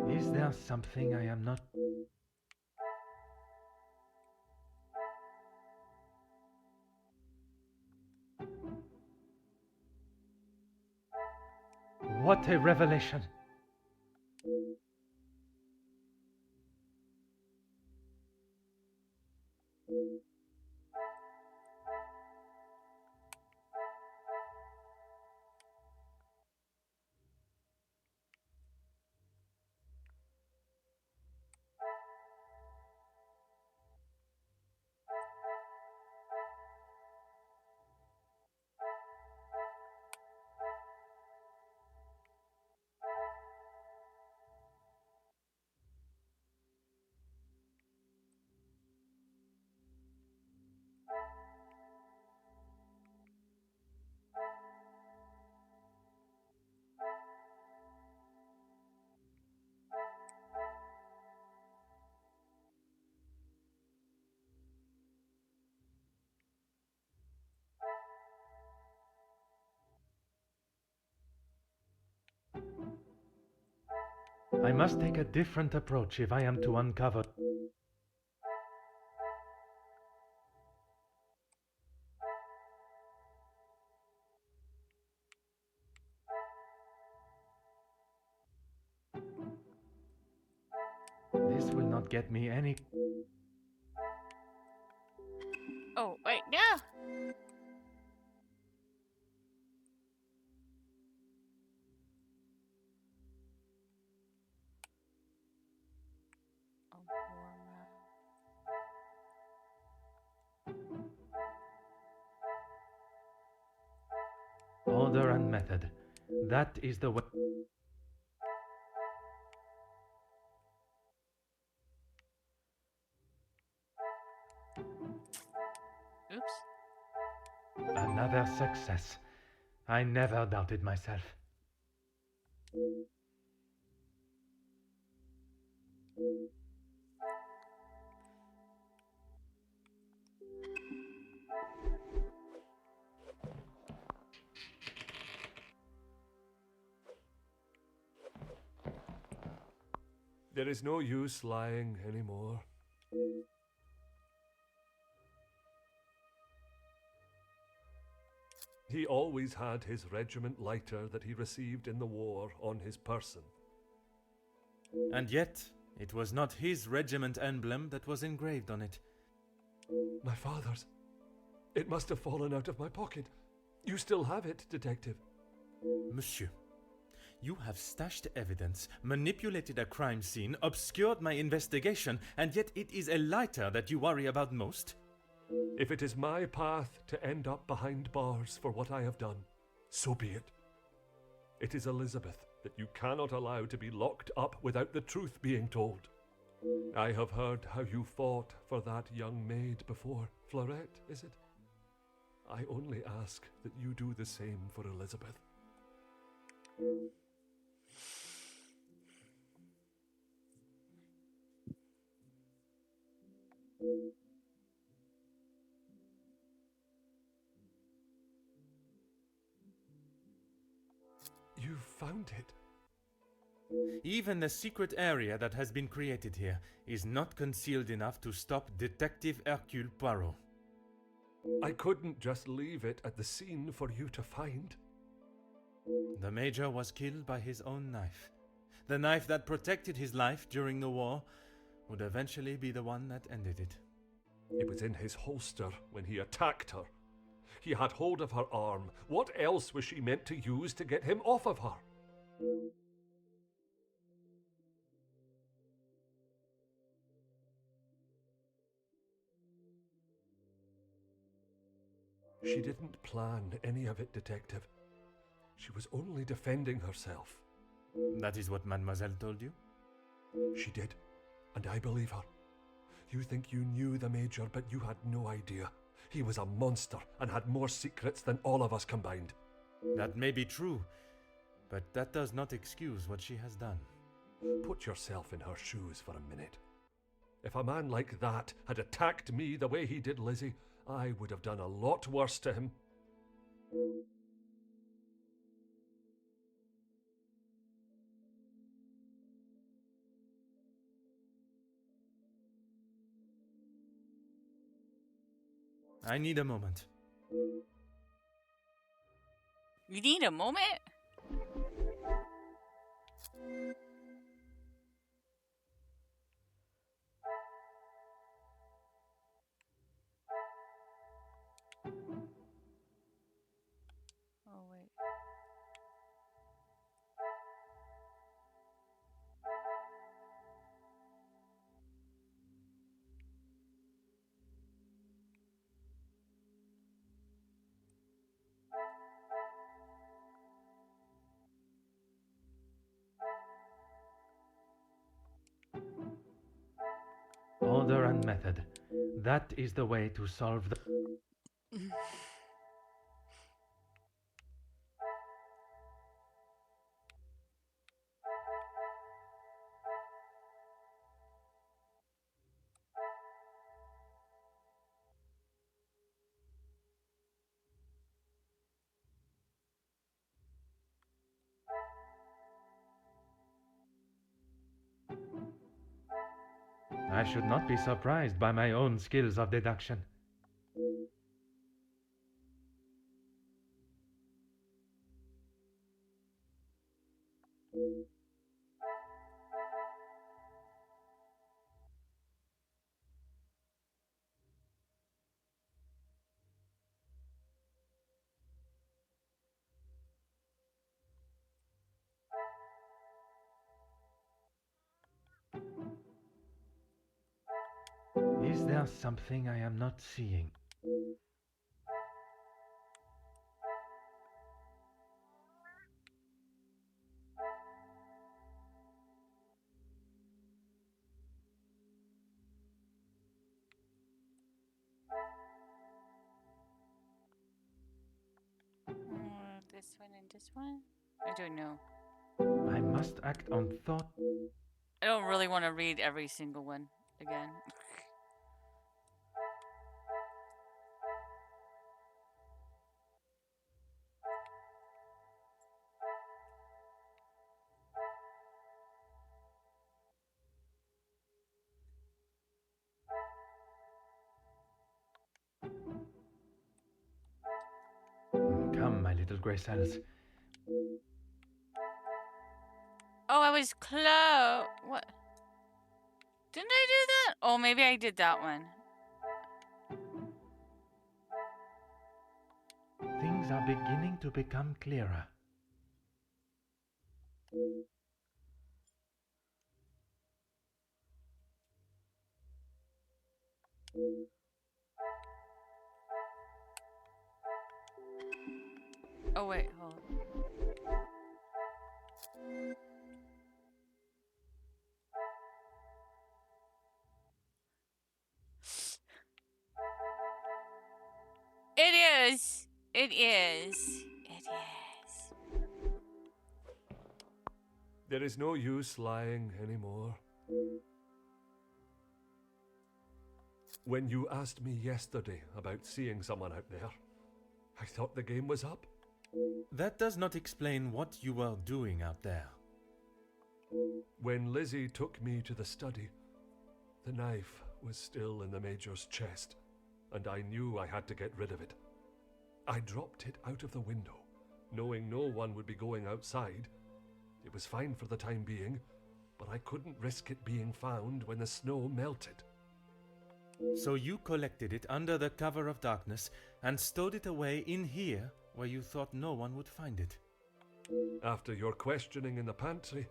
Is there something I am not... What a revelation! I must take a different approach if I am to uncover... This will not get me any. Oh, wait, no! Oh, Order and method. That is the way. Oops. Another success. I never doubted myself. There is no use lying anymore. He always had his regiment lighter that he received in the war on his person. And yet, it was not his regiment emblem that was engraved on it. My father's. It must have fallen out of my pocket. You still have it, detective. Monsieur, you have stashed evidence, manipulated a crime scene, obscured my investigation, and yet it is a lighter that you worry about most? If it is my path to end up behind bars for what I have done, so be it. It is Elizabeth that you cannot allow to be locked up without the truth being told. I have heard how you fought for that young maid before. Florette, is it? I only ask that you do the same for Elizabeth. You found it. Even the secret area that has been created here is not concealed enough to stop Detective Hercule Poirot. I couldn't just leave it at the scene for you to find. The Major was killed by his own knife. The knife that protected his life during the war would eventually be the one that ended it. It was in his holster when he attacked her. He had hold of her arm. What else was she meant to use to get him off of her? She didn't plan any of it, Detective. She was only defending herself. That is what Mademoiselle told you? She did, and I believe her. You think you knew the Major, but you had no idea. He was a monster and had more secrets than all of us combined. That may be true, but that does not excuse what she has done. Put yourself in her shoes for a minute. If a man like that had attacked me the way he did Lizzie, I would have done a lot worse to him. I need a moment. You need a moment? Oh, wait. Order and method. That is the way to solve the... I should not be surprised by my own skills of deduction. Is there something I am not seeing? This one and this one? I don't know. I must act on thought. I don't really want to read every single one again. Come, my little grey cells. Oh, I was close. What? Didn't I do that? Oh, maybe I did that one. Things are beginning to become clearer. Oh, wait, hold on. It is. It is. It is. There is no use lying anymore. When you asked me yesterday about seeing someone out there, I thought the game was up. That does not explain what you were doing out there. When Lizzie took me to the study, the knife was still in the Major's chest, and I knew I had to get rid of it. I dropped it out of the window, knowing no one would be going outside. It was fine for the time being, but I couldn't risk it being found when the snow melted. So you collected it under the cover of darkness and stowed it away in here where you thought no one would find it. After your questioning in the pantry,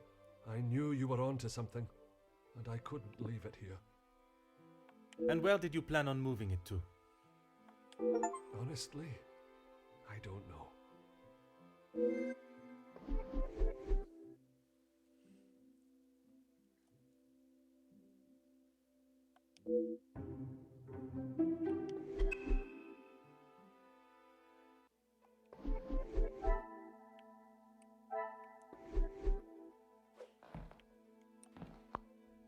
I knew you were onto something, and I couldn't leave it here. And where did you plan on moving it to? Honestly, I don't know.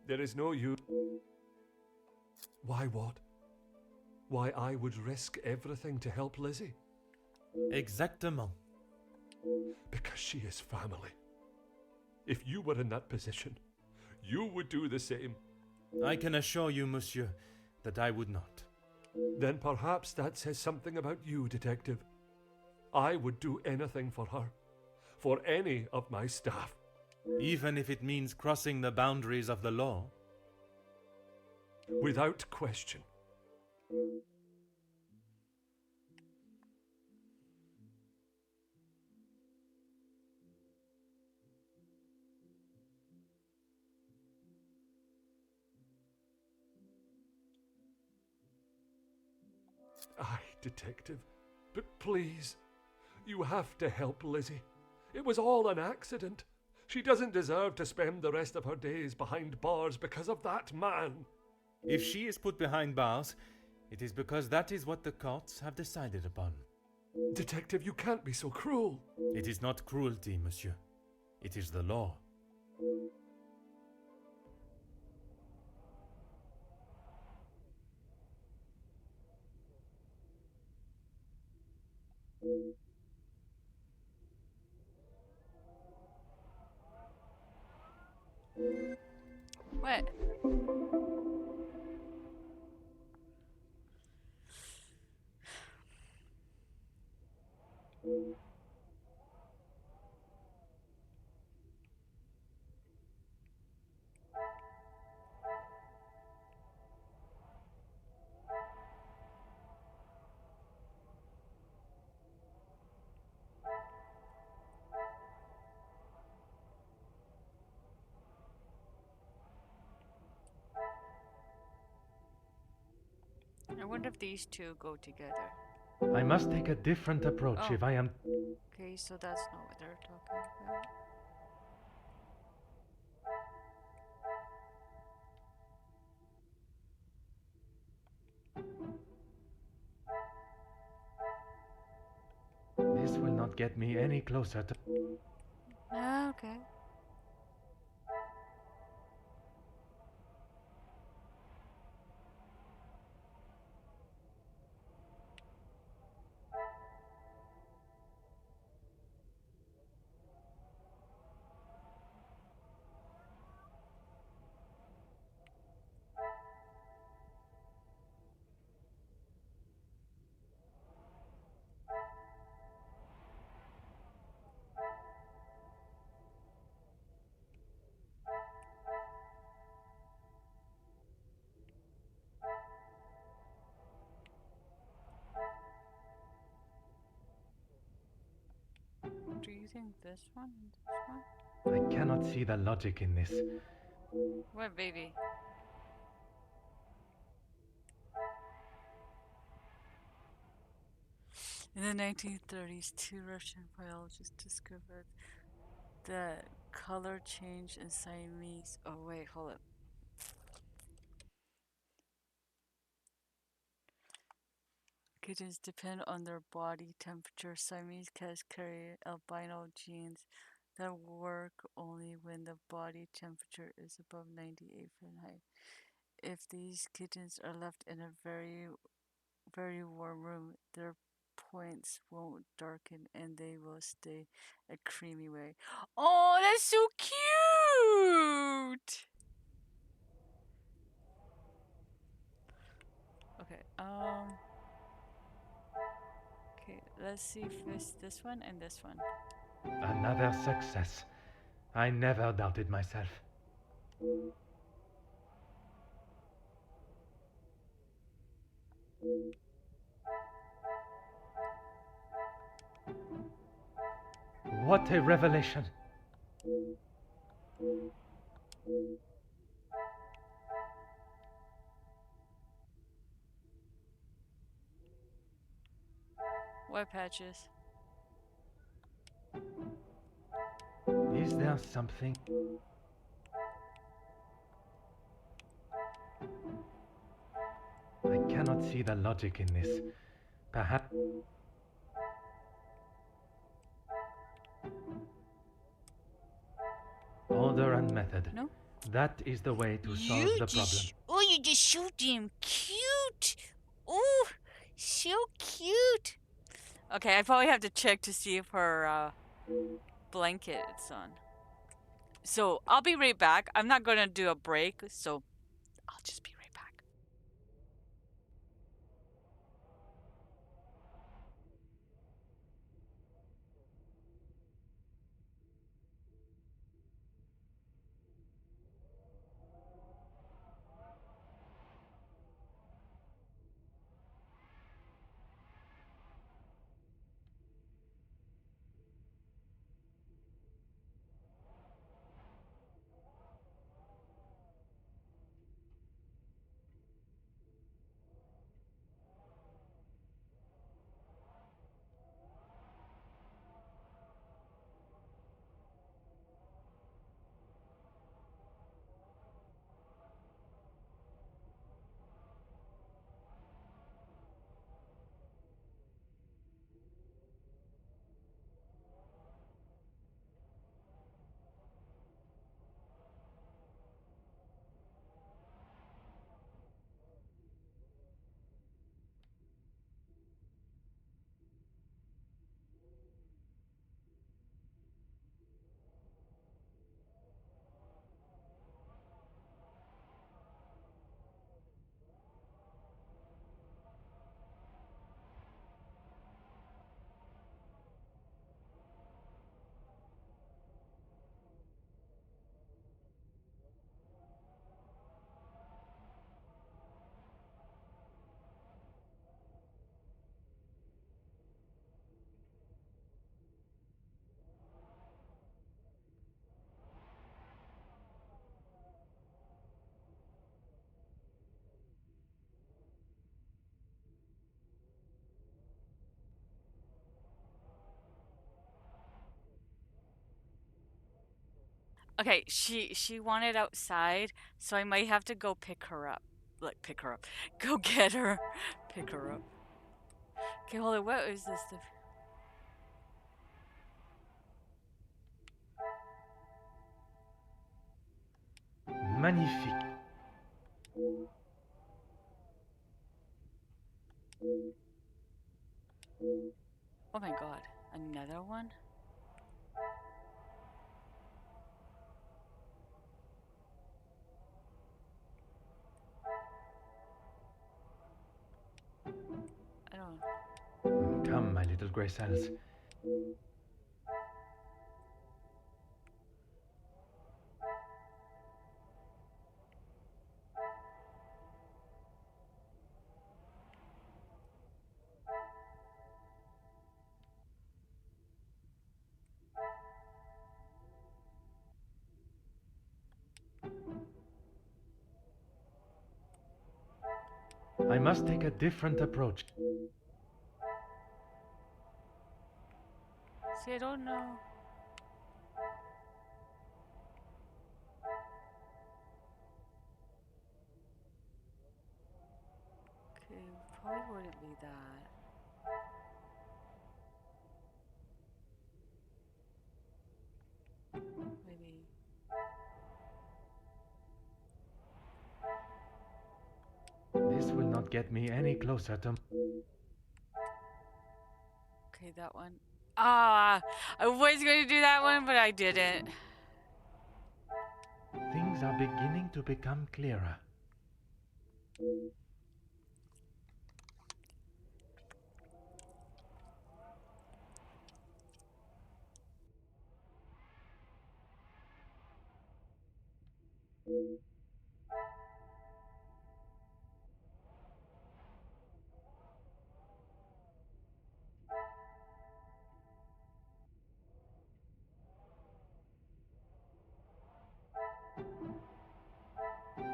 There is no use. Why what? Why I would risk everything to help Lizzie? Exactement. Because she is family. If you were in that position, you would do the same. I can assure you, monsieur, that I would not. Then perhaps that says something about you, Detective. I would do anything for her, for any of my staff. Even if it means crossing the boundaries of the law? Without question. Aye, Detective, but please, you have to help Lizzie. It was all an accident. She doesn't deserve to spend the rest of her days behind bars because of that man. If she is put behind bars, it is because that is what the courts have decided upon. Detective, you can't be so cruel. It is not cruelty, monsieur. It is the law. What? wonder if these two go together. I must take a different approach if I am. Okay, so that's not what they're talking about. This will not get me any closer to. Okay. Do you think this one and this one? I cannot see the logic in this. What, baby? In the 1930s, two Russian biologists discovered that color change in Siamese. Oh, wait, hold up. Kittens depend on their body temperature. Siamese cats carry albino genes that work only when the body temperature is above 98 Fahrenheit. If these kittens are left in a very, very warm room, their points won't darken and they will stay a creamy way. Oh, that's so cute! Okay, okay, let's see if it's this one and this one. Another success. I never doubted myself. What a revelation! What patches? Is there something? I cannot see the logic in this. Perhaps. Order and method. No? That is the way to solve the problem. Oh, you just showed him. Cute! Oh, so cute! Okay, I probably have to check to see if her blanket is on. So, I'll be right back. I'm not going to do a break, so I'll just be right back. Okay, she wanted outside, so I might have to go pick her up. Like pick her up. Go get her. Pick her up. Okay, hold on. What is this? Magnifique. Oh my god. Another one? I don't know. Come, my little grey cells. I must take a different approach. See, I don't know. Okay, probably wouldn't be that. Maybe. This will not get me any closer to... Okay, that one. Ah, I was going to do that one, but I didn't. Things are beginning to become clearer.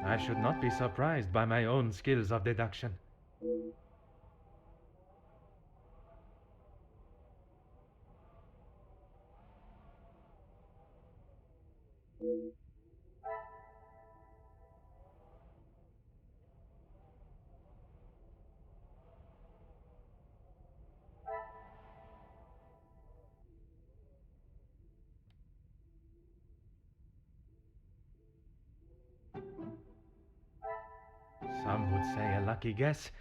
I should not be surprised by my own skills of deduction. Some would say a lucky guess.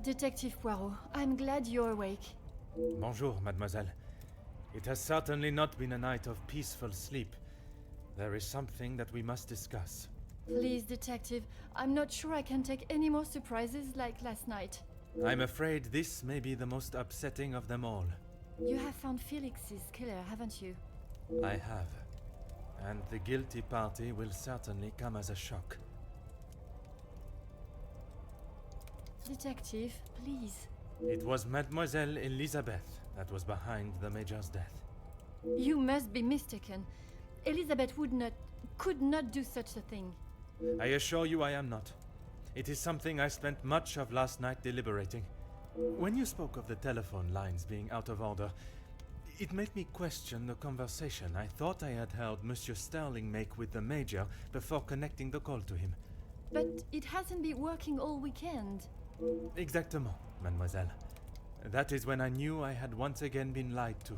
Detective Poirot, I'm glad you're awake. Bonjour, mademoiselle. It has certainly not been a night of peaceful sleep. There is something that we must discuss. Please, Detective, I'm not sure I can take any more surprises like last night. I'm afraid this may be the most upsetting of them all. You have found Felix's killer, haven't you? I have. And the guilty party will certainly come as a shock. Detective, please. It was Mademoiselle Elizabeth that was behind the Major's death. You must be mistaken. Elizabeth could not do such a thing. I assure you I am not. It is something I spent much of last night deliberating. When you spoke of the telephone lines being out of order, it made me question the conversation I thought I had heard Monsieur Sterling make with the Major before connecting the call to him. But it hasn't been working all weekend. Exactement, mademoiselle. That is when I knew I had once again been lied to.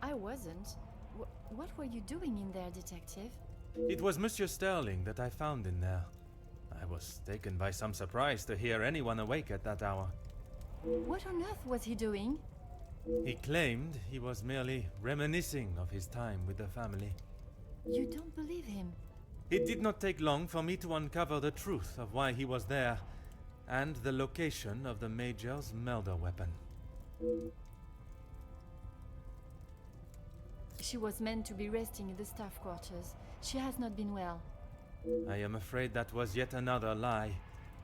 I wasn't. What were you doing in there, Detective? It was Monsieur Sterling that I found in there. I was taken by some surprise to hear anyone awake at that hour. What on earth was he doing? He claimed he was merely reminiscing of his time with the family. You don't believe him? It did not take long for me to uncover the truth of why he was there, and the location of the Major's murder weapon. She was meant to be resting in the staff quarters. She has not been well. I am afraid that was yet another lie,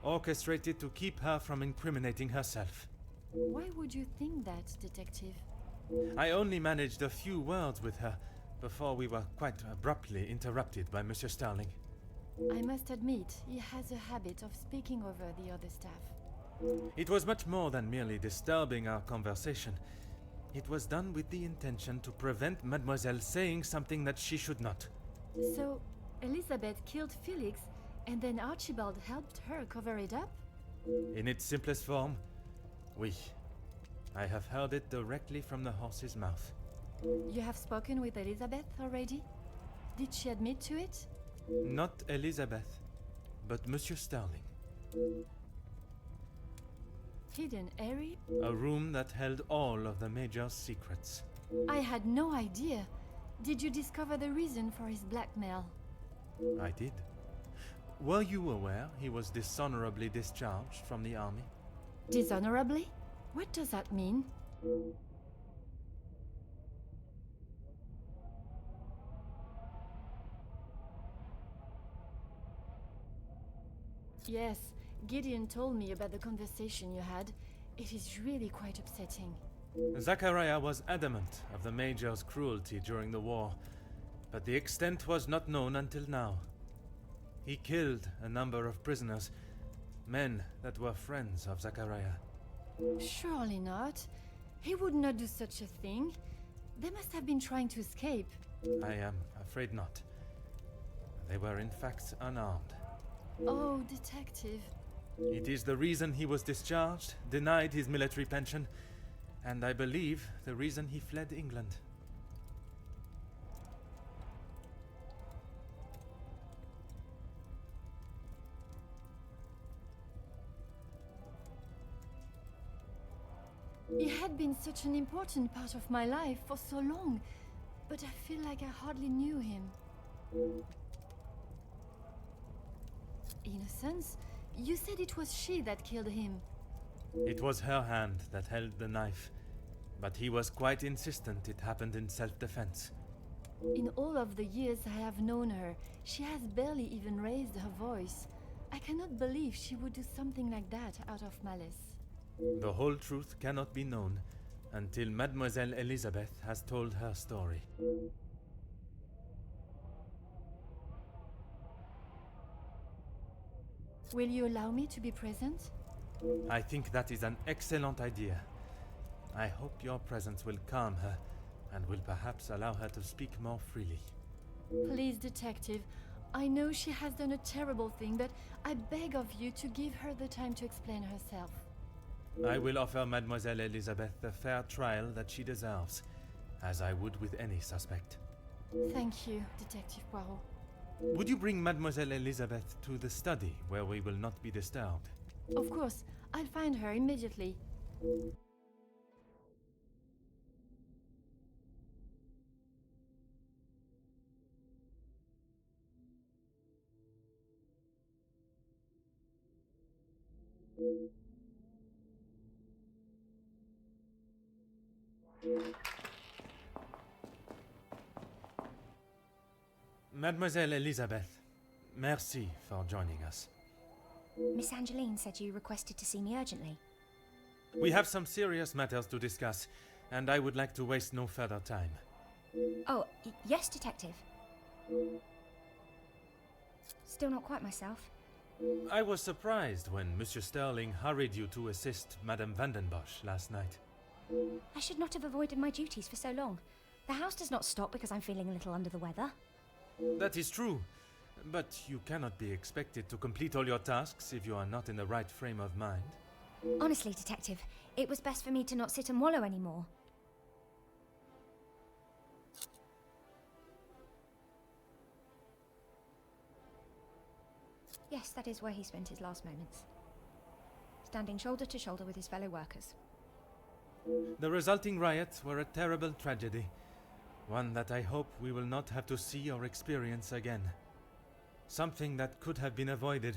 orchestrated to keep her from incriminating herself. Why would you think that, Detective? I only managed a few words with her before we were quite abruptly interrupted by Monsieur Starling. I must admit, he has a habit of speaking over the other staff. It was much more than merely disturbing our conversation. It was done with the intention to prevent Mademoiselle saying something that she should not. So, Elizabeth killed Felix, and then Archibald helped her cover it up? In its simplest form, oui. I have heard it directly from the horse's mouth. You have spoken with Elizabeth already? Did she admit to it? Not Elizabeth, but Monsieur Starling. Hidden area? A room that held all of the Major's secrets. I had no idea. Did you discover the reason for his blackmail? I did. Were you aware he was dishonorably discharged from the army? Dishonorably? What does that mean? Yes, Gideon told me about the conversation you had. It is really quite upsetting. Zachariah was adamant of the Major's cruelty during the war, but the extent was not known until now. He killed a number of prisoners, men that were friends of Zachariah. Surely not. He would not do such a thing. They must have been trying to escape. I am afraid not. They were in fact unarmed. Oh, Detective. It is the reason he was discharged, denied his military pension, and I believe the reason he fled England. He had been such an important part of my life for so long, but I feel like I hardly knew him. Innocence? You said it was she that killed him. It was her hand that held the knife, but he was quite insistent it happened in self-defense. In all of the years I have known her, she has barely even raised her voice. I cannot believe she would do something like that out of malice. The whole truth cannot be known until Mademoiselle Elizabeth has told her story. Will you allow me to be present? I think that is an excellent idea. I hope your presence will calm her and will perhaps allow her to speak more freely. Please, Detective. I know she has done a terrible thing, but I beg of you to give her the time to explain herself. I will offer Mademoiselle Elizabeth the fair trial that she deserves, as I would with any suspect. Thank you, Detective Poirot. Would you bring Mademoiselle Elizabeth to the study, where we will not be disturbed? Of course, I'll find her immediately. Mademoiselle Elizabeth, merci for joining us. Miss Angeline said you requested to see me urgently. We have some serious matters to discuss, and I would like to waste no further time. Oh, yes, Detective. Still not quite myself. I was surprised when Monsieur Sterling hurried you to assist Madame Vandenbosch last night. I should not have avoided my duties for so long. The house does not stop because I'm feeling a little under the weather. That is true, but you cannot be expected to complete all your tasks if you are not in the right frame of mind. Honestly, Detective, it was best for me to not sit and wallow anymore. Yes, that is where he spent his last moments. Standing shoulder to shoulder with his fellow workers. The resulting riots were a terrible tragedy, one that I hope we will not have to see or experience again. Something that could have been avoided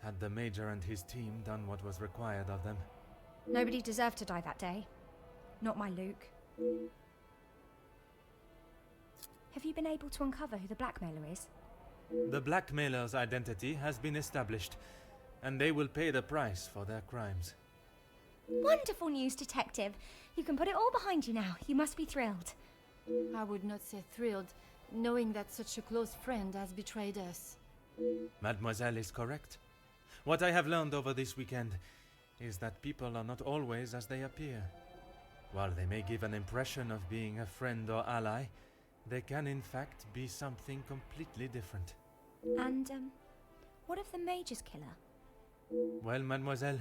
had the Major and his team done what was required of them. Nobody deserved to die that day. Not my Luke. Have you been able to uncover who the blackmailer is? The blackmailer's identity has been established, and they will pay the price for their crimes. Wonderful news, Detective. You can put it all behind you now. You must be thrilled. I would not say thrilled, knowing that such a close friend has betrayed us. Mademoiselle is correct. What I have learned over this weekend is that people are not always as they appear. While they may give an impression of being a friend or ally, they can in fact be something completely different. And, what of the Major's killer? Well, mademoiselle,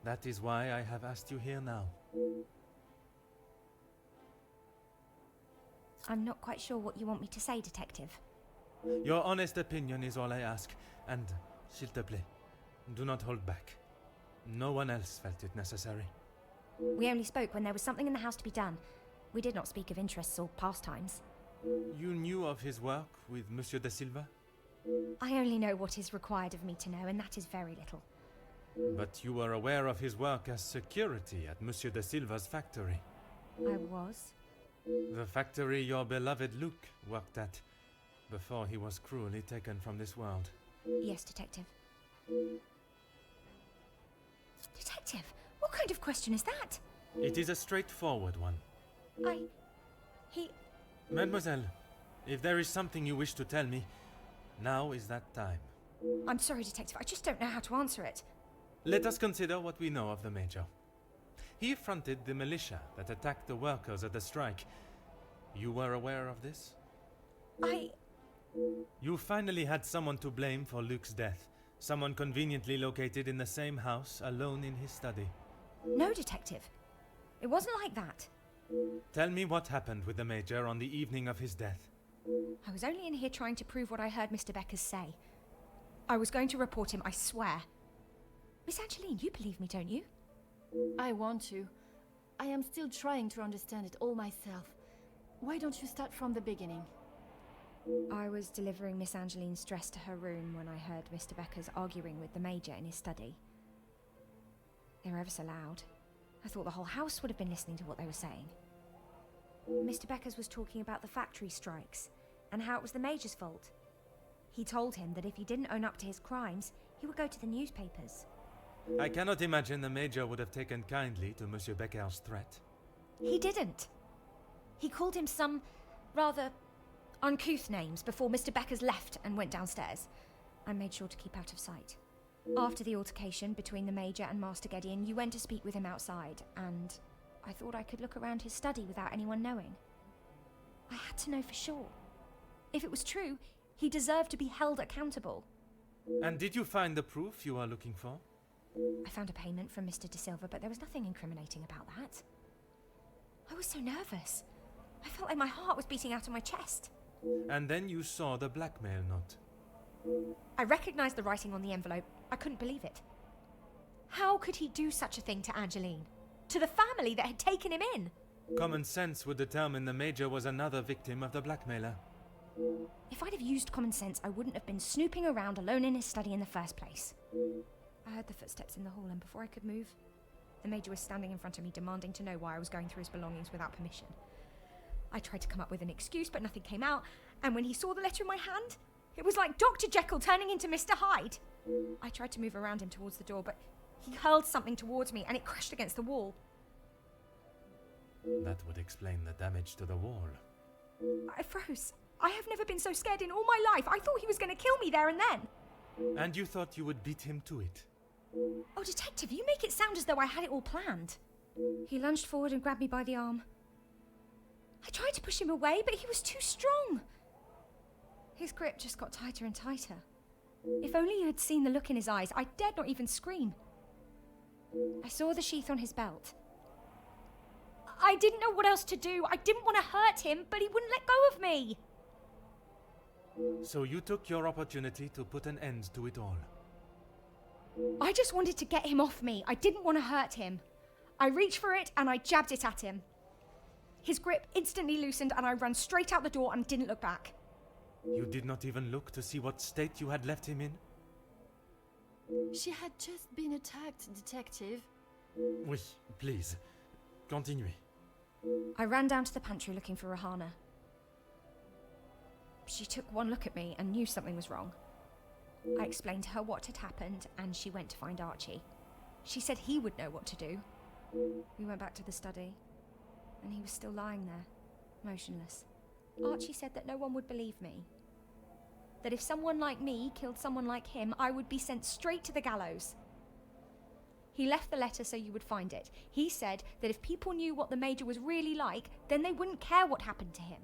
that is why I have asked you here now. I'm not quite sure what you want me to say, Detective. Your honest opinion is all I ask, and, s'il te plaît, do not hold back. No one else felt it necessary. We only spoke when there was something in the house to be done. We did not speak of interests or pastimes. You knew of his work with Monsieur de Silva? I only know what is required of me to know, and that is very little. But you were aware of his work as security at Monsieur de Silva's factory. I was. The factory your beloved Luke worked at before he was cruelly taken from this world. Yes, Detective. Detective, what kind of question is that? It is a straightforward one. Mademoiselle, if there is something you wish to tell me, now is that time. I'm sorry, Detective, I just don't know how to answer it. Let us consider what we know of the Major. He fronted the militia that attacked the workers at the strike. You were aware of this? You finally had someone to blame for Luke's death. Someone conveniently located in the same house, alone in his study. No, Detective. It wasn't like that. Tell me what happened with the Major on the evening of his death. I was only in here trying to prove what I heard Mr. Beckers say. I was going to report him, I swear. Miss Angeline, you believe me, don't you? I want to. I am still trying to understand it all myself. Why don't you start from the beginning? I was delivering Miss Angeline's dress to her room when I heard Mr. Beckers arguing with the Major in his study. They were ever so loud. I thought the whole house would have been listening to what they were saying. Mr. Beckers was talking about the factory strikes and how it was the Major's fault. He told him that if he didn't own up to his crimes, he would go to the newspapers. I cannot imagine the Major would have taken kindly to Monsieur Becker's threat. He didn't. He called him some rather uncouth names before Mr. Beckers left and went downstairs. I made sure to keep out of sight. After the altercation between the Major and Master Gideon, you went to speak with him outside, and I thought I could look around his study without anyone knowing. I had to know for sure. If it was true, he deserved to be held accountable. And did you find the proof you are looking for? I found a payment from Mr. De Silva, but there was nothing incriminating about that. I was so nervous. I felt like my heart was beating out of my chest. And then you saw the blackmail note. I recognized the writing on the envelope. I couldn't believe it. How could he do such a thing to Angeline? To the family that had taken him in? Common sense would determine the Major was another victim of the blackmailer. If I'd have used common sense, I wouldn't have been snooping around alone in his study in the first place. I heard the footsteps in the hall, and before I could move, the Major was standing in front of me, demanding to know why I was going through his belongings without permission. I tried to come up with an excuse, but nothing came out, and when he saw the letter in my hand, it was like Dr. Jekyll turning into Mr. Hyde. I tried to move around him towards the door, but he hurled something towards me, and it crashed against the wall. That would explain the damage to the wall. I froze. I have never been so scared in all my life. I thought he was going to kill me there and then. And you thought you would beat him to it? Oh, Detective, you make it sound as though I had it all planned. He lunged forward and grabbed me by the arm. I tried to push him away, but he was too strong. His grip just got tighter and tighter. If only you had seen the look in his eyes, I dared not even scream. I saw the sheath on his belt. I didn't know what else to do. I didn't want to hurt him, but he wouldn't let go of me. So you took your opportunity to put an end to it all. I just wanted to get him off me. I didn't want to hurt him. I reached for it and I jabbed it at him. His grip instantly loosened and I ran straight out the door and didn't look back. You did not even look to see what state you had left him in? She had just been attacked, Detective. Oui, please. Continue. I ran down to the pantry looking for Rahana. She took one look at me and knew something was wrong. I explained to her what had happened and she went to find Archie. She said he would know what to do. We went back to the study and he was still lying there, motionless. Archie said that no one would believe me. That if someone like me killed someone like him, I would be sent straight to the gallows. He left the letter so you would find it. He said that if people knew what the Major was really like, then they wouldn't care what happened to him.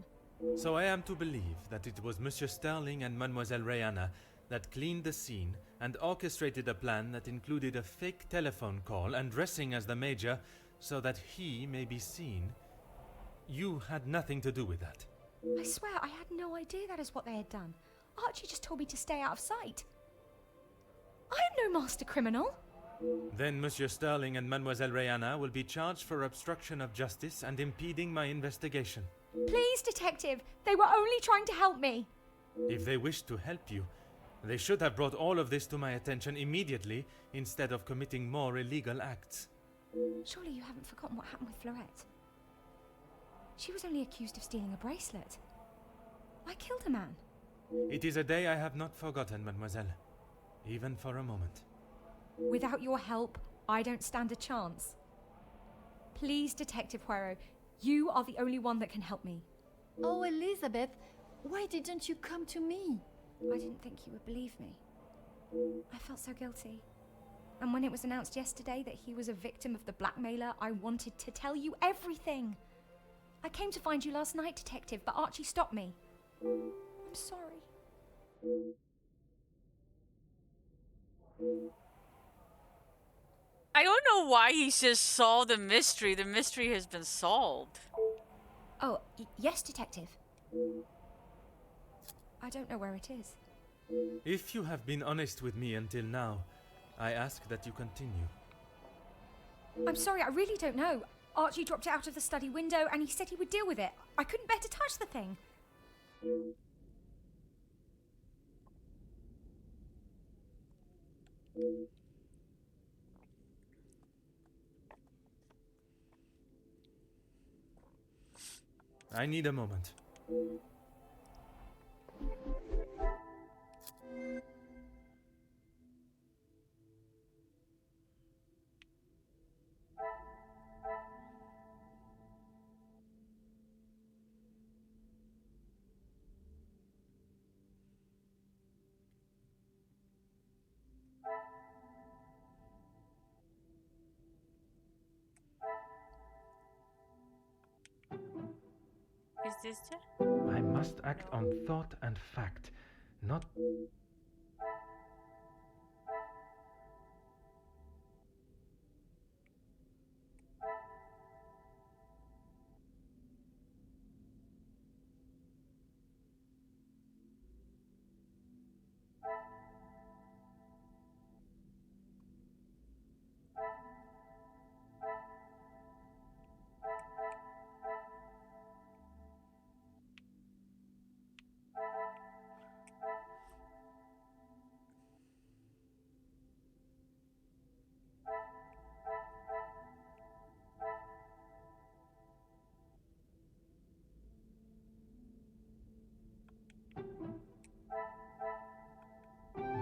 So I am to believe that it was Monsieur Sterling and Mademoiselle Rihanna that cleaned the scene and orchestrated a plan that included a fake telephone call and dressing as the Major so that he may be seen. You had nothing to do with that. I swear I had no idea that is what they had done. Archie just told me to stay out of sight. I am no master criminal. Then Monsieur Sterling and Mademoiselle Rihanna will be charged for obstruction of justice and impeding my investigation. Please, Detective, they were only trying to help me. If they wished to help you, they should have brought all of this to my attention immediately instead of committing more illegal acts. Surely you haven't forgotten what happened with Florette. She was only accused of stealing a bracelet. I killed a man. It is a day I have not forgotten, mademoiselle. Even for a moment. Without your help, I don't stand a chance. Please, Detective Poirot, you are the only one that can help me. Oh, Elizabeth, why didn't you come to me? I didn't think you would believe me. I felt so guilty. And when it was announced yesterday that he was a victim of the blackmailer, I wanted to tell you everything. I came to find you last night, Detective, but Archie stopped me. I'm sorry. I don't know why he just solved the mystery. The mystery has been solved. Oh, yes, Detective. I don't know where it is. If you have been honest with me until now, I ask that you continue. I'm sorry, I really don't know. Archie dropped it out of the study window and he said he would deal with it. I couldn't bear to touch the thing. I need a moment. Is this it? I must act on thought and fact, not...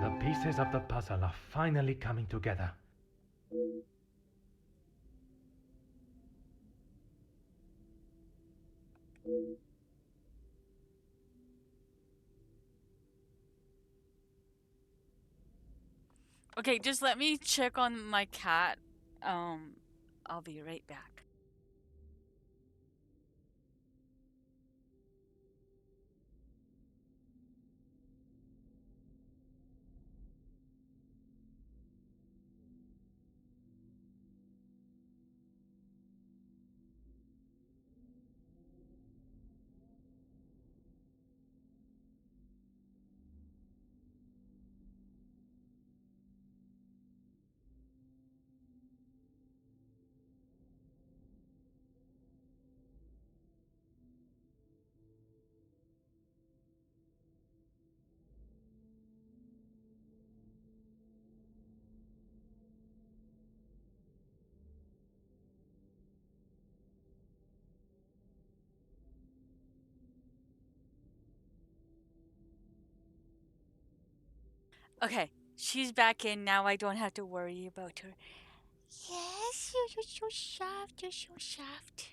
The pieces of the puzzle are finally coming together. Okay, just let me check on my cat. I'll be right back. Okay, she's back in now. I don't have to worry about her. Yes, you're so soft. You're so soft.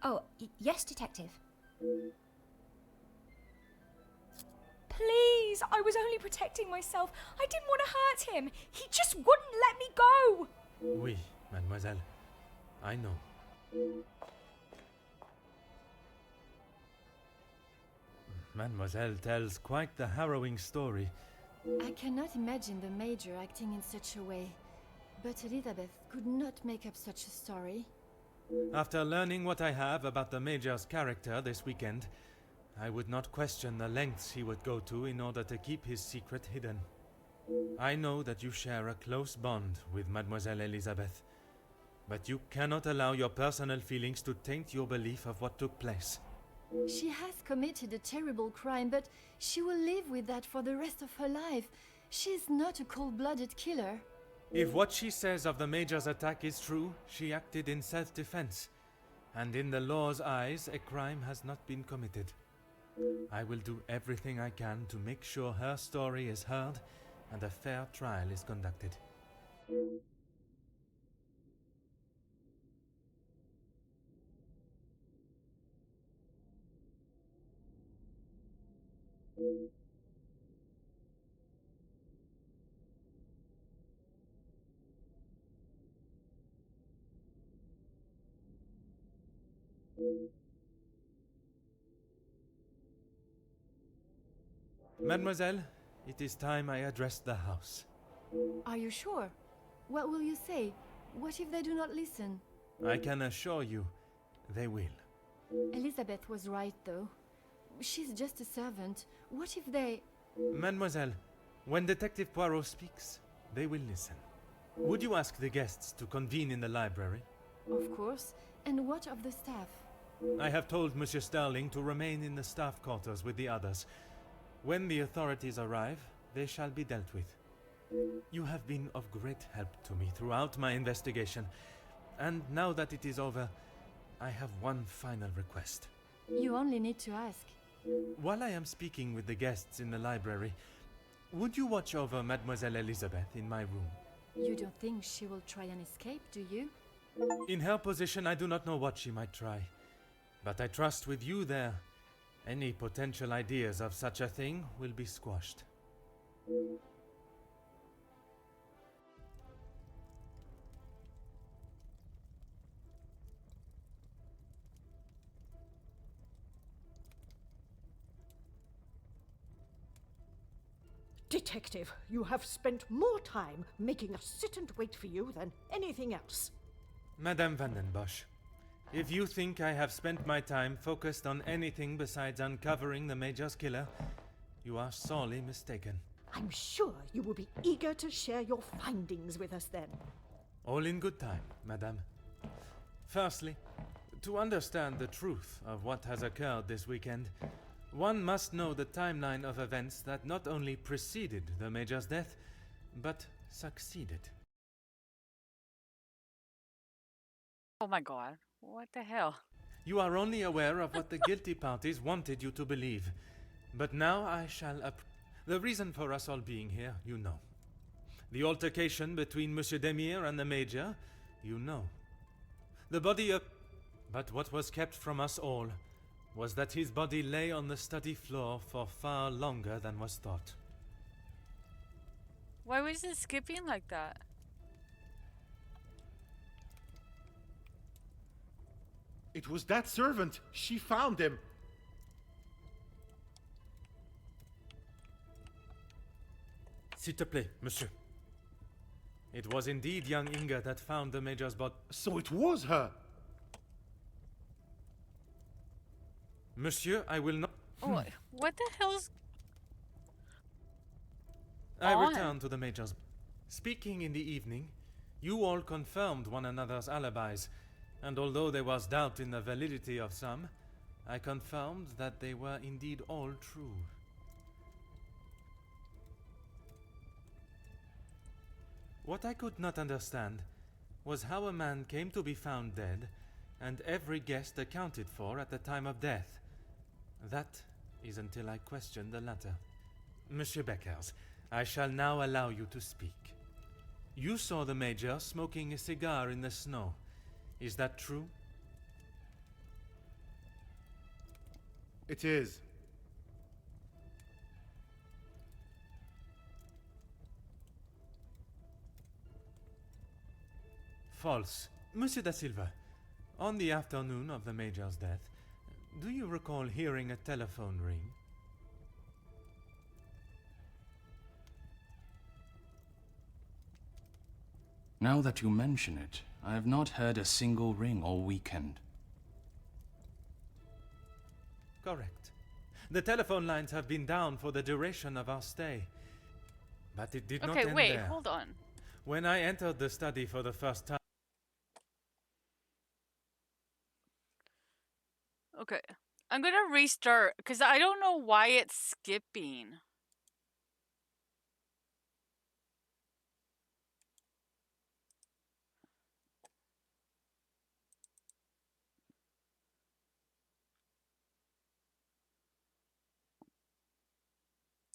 Oh, yes, Detective. Please, I was only protecting myself. I didn't want to hurt him. He just wouldn't let me go. Oui, mademoiselle. I know. Mademoiselle tells quite the harrowing story. I cannot imagine the Major acting in such a way. But Elizabeth could not make up such a story. After learning what I have about the Major's character this weekend, I would not question the lengths he would go to in order to keep his secret hidden. I know that you share a close bond with Mademoiselle Elizabeth, but you cannot allow your personal feelings to taint your belief of what took place. She has committed a terrible crime, but she will live with that for the rest of her life. She is not a cold-blooded killer. If what she says of the Major's attack is true, she acted in self-defense, and in the law's eyes, a crime has not been committed. I will do everything I can to make sure her story is heard and a fair trial is conducted. Mademoiselle, it is time I addressed the house. Are you sure? What will you say? What if they do not listen? I can assure you, they will. Elizabeth was right, though. She's just a servant. What if they... Mademoiselle, when Detective Poirot speaks, they will listen. Would you ask the guests to convene in the library? Of course. And what of the staff? I have told Monsieur Sterling to remain in the staff quarters with the others. When the authorities arrive, they shall be dealt with. You have been of great help to me throughout my investigation, and now that it is over, I have one final request. You only need to ask. While I am speaking with the guests in the library, would you watch over Mademoiselle Elizabeth in my room? You don't think she will try and escape, do you? In her position, I do not know what she might try. But I trust with you there, any potential ideas of such a thing will be squashed. Detective, you have spent more time making us sit and wait for you than anything else. Madame Van den Bosch, if you think I have spent my time focused on anything besides uncovering the Major's killer, you are sorely mistaken. I'm sure you will be eager to share your findings with us then. All in good time, Madame. Firstly, to understand the truth of what has occurred this weekend, one must know the timeline of events that not only preceded the Major's death, but succeeded. Oh my god. What the hell? You are only aware of what the guilty parties wanted you to believe. But now I shall the reason for us all being here, you know. The altercation between Monsieur Demire and the Major, you know. The body of... But what was kept from us all was that his body lay on the study floor for far longer than was thought. Why was it skipping like that? It was that servant. She found him. S'il te plaît, monsieur. It was indeed young Inga that found the Major's body. So it was her. Monsieur, I will not... Oh, what the hell's... I on? returned to the Major's... Speaking in the evening, you all confirmed one another's alibis, and although there was doubt in the validity of some, I confirmed that they were indeed all true. What I could not understand was how a man came to be found dead, and every guest accounted for at the time of death. That is until I question the latter. Monsieur Beckers, I shall now allow you to speak. You saw the Major smoking a cigar in the snow. Is that true? It is. False. Monsieur da Silva, on the afternoon of the Major's death, do you recall hearing a telephone ring? Now that you mention it, I have not heard a single ring all weekend. Correct. The telephone lines have been down for the duration of our stay. But it did not end Okay, wait, there. hold on. When I entered the study for the first time... Okay. I'm gonna restart, because I don't know why it's skipping.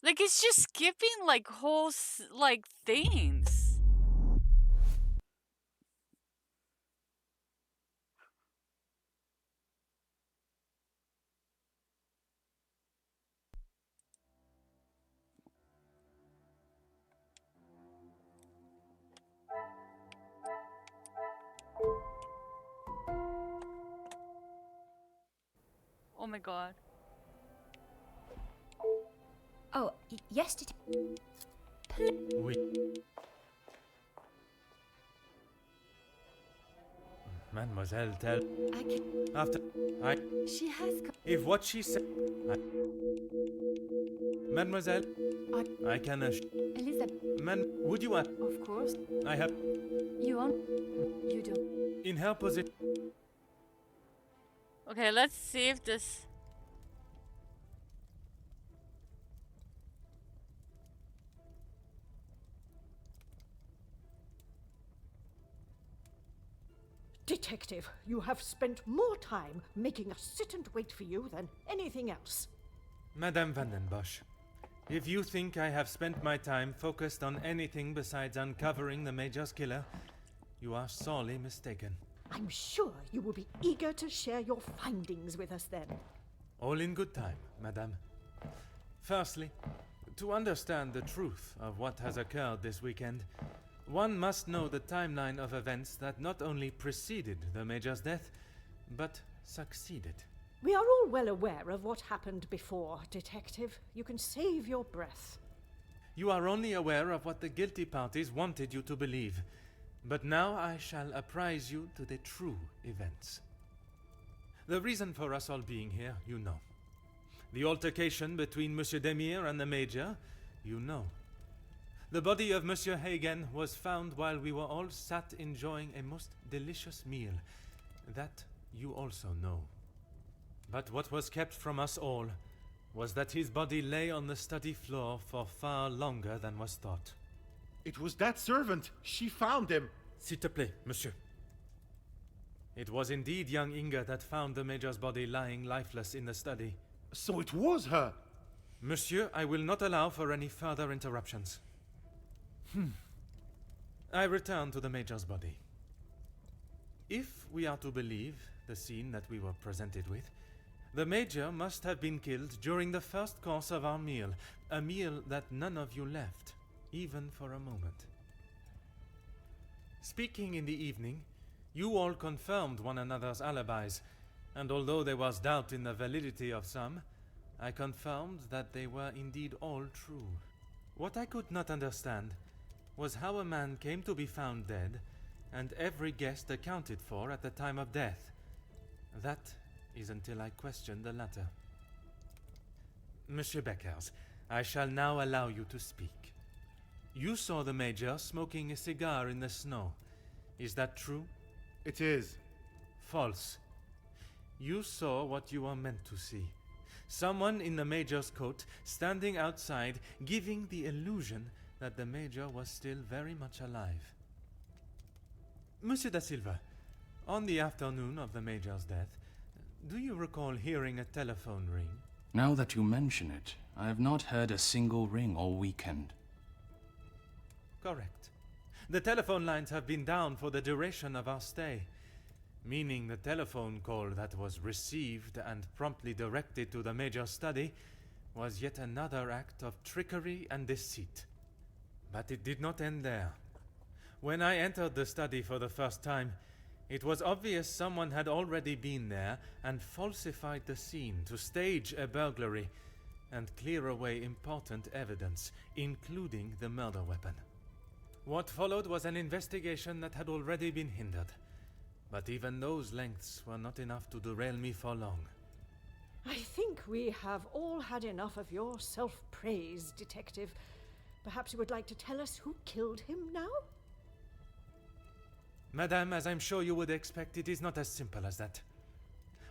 Like, it's just skipping, like, whole, like, things. Oh my god. Oh, yes, Oui. Mademoiselle, tell... I can... After... She has... If what she said... Mademoiselle, I can... Elizabeth... would you... Of course. I have... You on? You do. In her position... Okay, let's see if this... Detective, you have spent more time making us sit and wait for you than anything else. Madame Vandenbosch, if you think I have spent my time focused on anything besides uncovering the Major's killer, you are sorely mistaken. I'm sure you will be eager to share your findings with us then. All in good time, Madame. Firstly, to understand the truth of what has occurred this weekend, one must know the timeline of events that not only preceded the Major's death, but succeeded. We are all well aware of what happened before, Detective. You can save your breath. You are only aware of what the guilty parties wanted you to believe. But now I shall apprise you to the true events. The reason for us all being here, you know. The altercation between Monsieur Demire and the Major, you know. The body of Monsieur Hagen was found while we were all sat enjoying a most delicious meal. That you also know. But what was kept from us all was that his body lay on the study floor for far longer than was thought. It was that servant. She found him. S'il te plaît, monsieur. It was indeed young Inga that found the Major's body lying lifeless in the study. So it was her. Monsieur, I will not allow for any further interruptions. I return to the Major's body. If we are to believe the scene that we were presented with, the Major must have been killed during the first course of our meal, a meal that none of you left, even for a moment. Speaking in the evening, you all confirmed one another's alibis, and although there was doubt in the validity of some, I confirmed that they were indeed all true. What I could not understand was how a man came to be found dead, and every guest accounted for at the time of death. That is until I question the latter. Monsieur Beckers, I shall now allow you to speak. You saw the Major smoking a cigar in the snow. Is that true? It is. False. You saw what you were meant to see. Someone in the Major's coat standing outside, giving the illusion that the Major was still very much alive. Monsieur da Silva, on the afternoon of the Major's death, do you recall hearing a telephone ring? Now that you mention it, I have not heard a single ring all weekend. Correct. The telephone lines have been down for the duration of our stay, meaning the telephone call that was received and promptly directed to the Major's study was yet another act of trickery and deceit. But it did not end there. When I entered the study for the first time, it was obvious someone had already been there and falsified the scene to stage a burglary and clear away important evidence, including the murder weapon. What followed was an investigation that had already been hindered. But even those lengths were not enough to derail me for long. I think we have all had enough of your self-praise, Detective. Perhaps you would like to tell us who killed him now? Madame, as I'm sure you would expect, it is not as simple as that.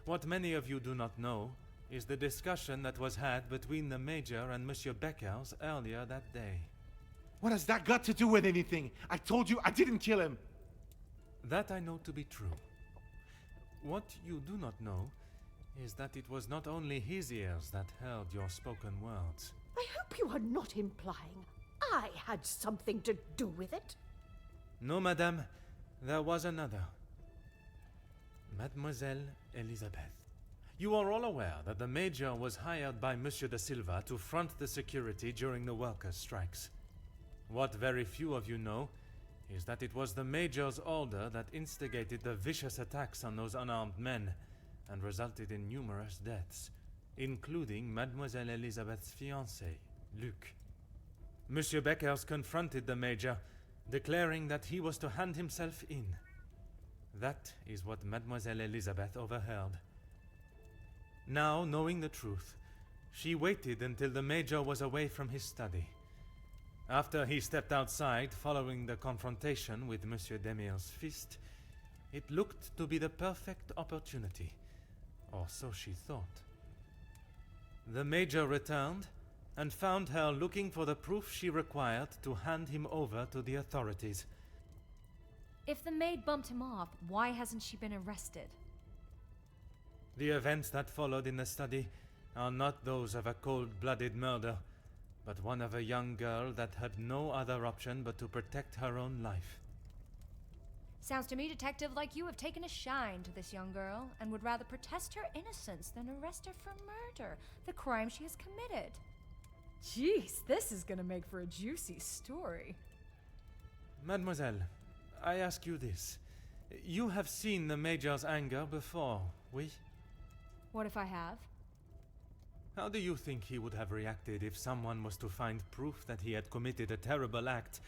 What many of you do not know is the discussion that was had between the Major and Monsieur Beckers earlier that day. What has that got to do with anything? I told you I didn't kill him. That I know to be true. What you do not know is that it was not only his ears that heard your spoken words. I hope you are not implying I had something to do with it. No, madame, there was another. Mademoiselle Elizabeth. You are all aware that the Major was hired by Monsieur de Silva to front the security during the workers' strikes. What very few of you know is that it was the Major's order that instigated the vicious attacks on those unarmed men and resulted in numerous deaths, including Mademoiselle Elizabeth's fiancé, Luc. Monsieur Beckers confronted the Major, declaring that he was to hand himself in. That is what Mademoiselle Elizabeth overheard. Now, knowing the truth, she waited until the Major was away from his study. After he stepped outside following the confrontation with Monsieur Demir's fist, it looked to be the perfect opportunity, or so she thought. The Major returned and found her looking for the proof she required to hand him over to the authorities. If the maid bumped him off, why hasn't she been arrested? The events that followed in the study are not those of a cold-blooded murder, but one of a young girl that had no other option but to protect her own life. Sounds to me, Detective, like you have taken a shine to this young girl and would rather protest her innocence than arrest her for murder, the crime she has committed. Jeez, this is gonna make for a juicy story. Mademoiselle, I ask you this. You have seen the Major's anger before, oui? What if I have? How do you think he would have reacted if someone was to find proof that he had committed a terrible act,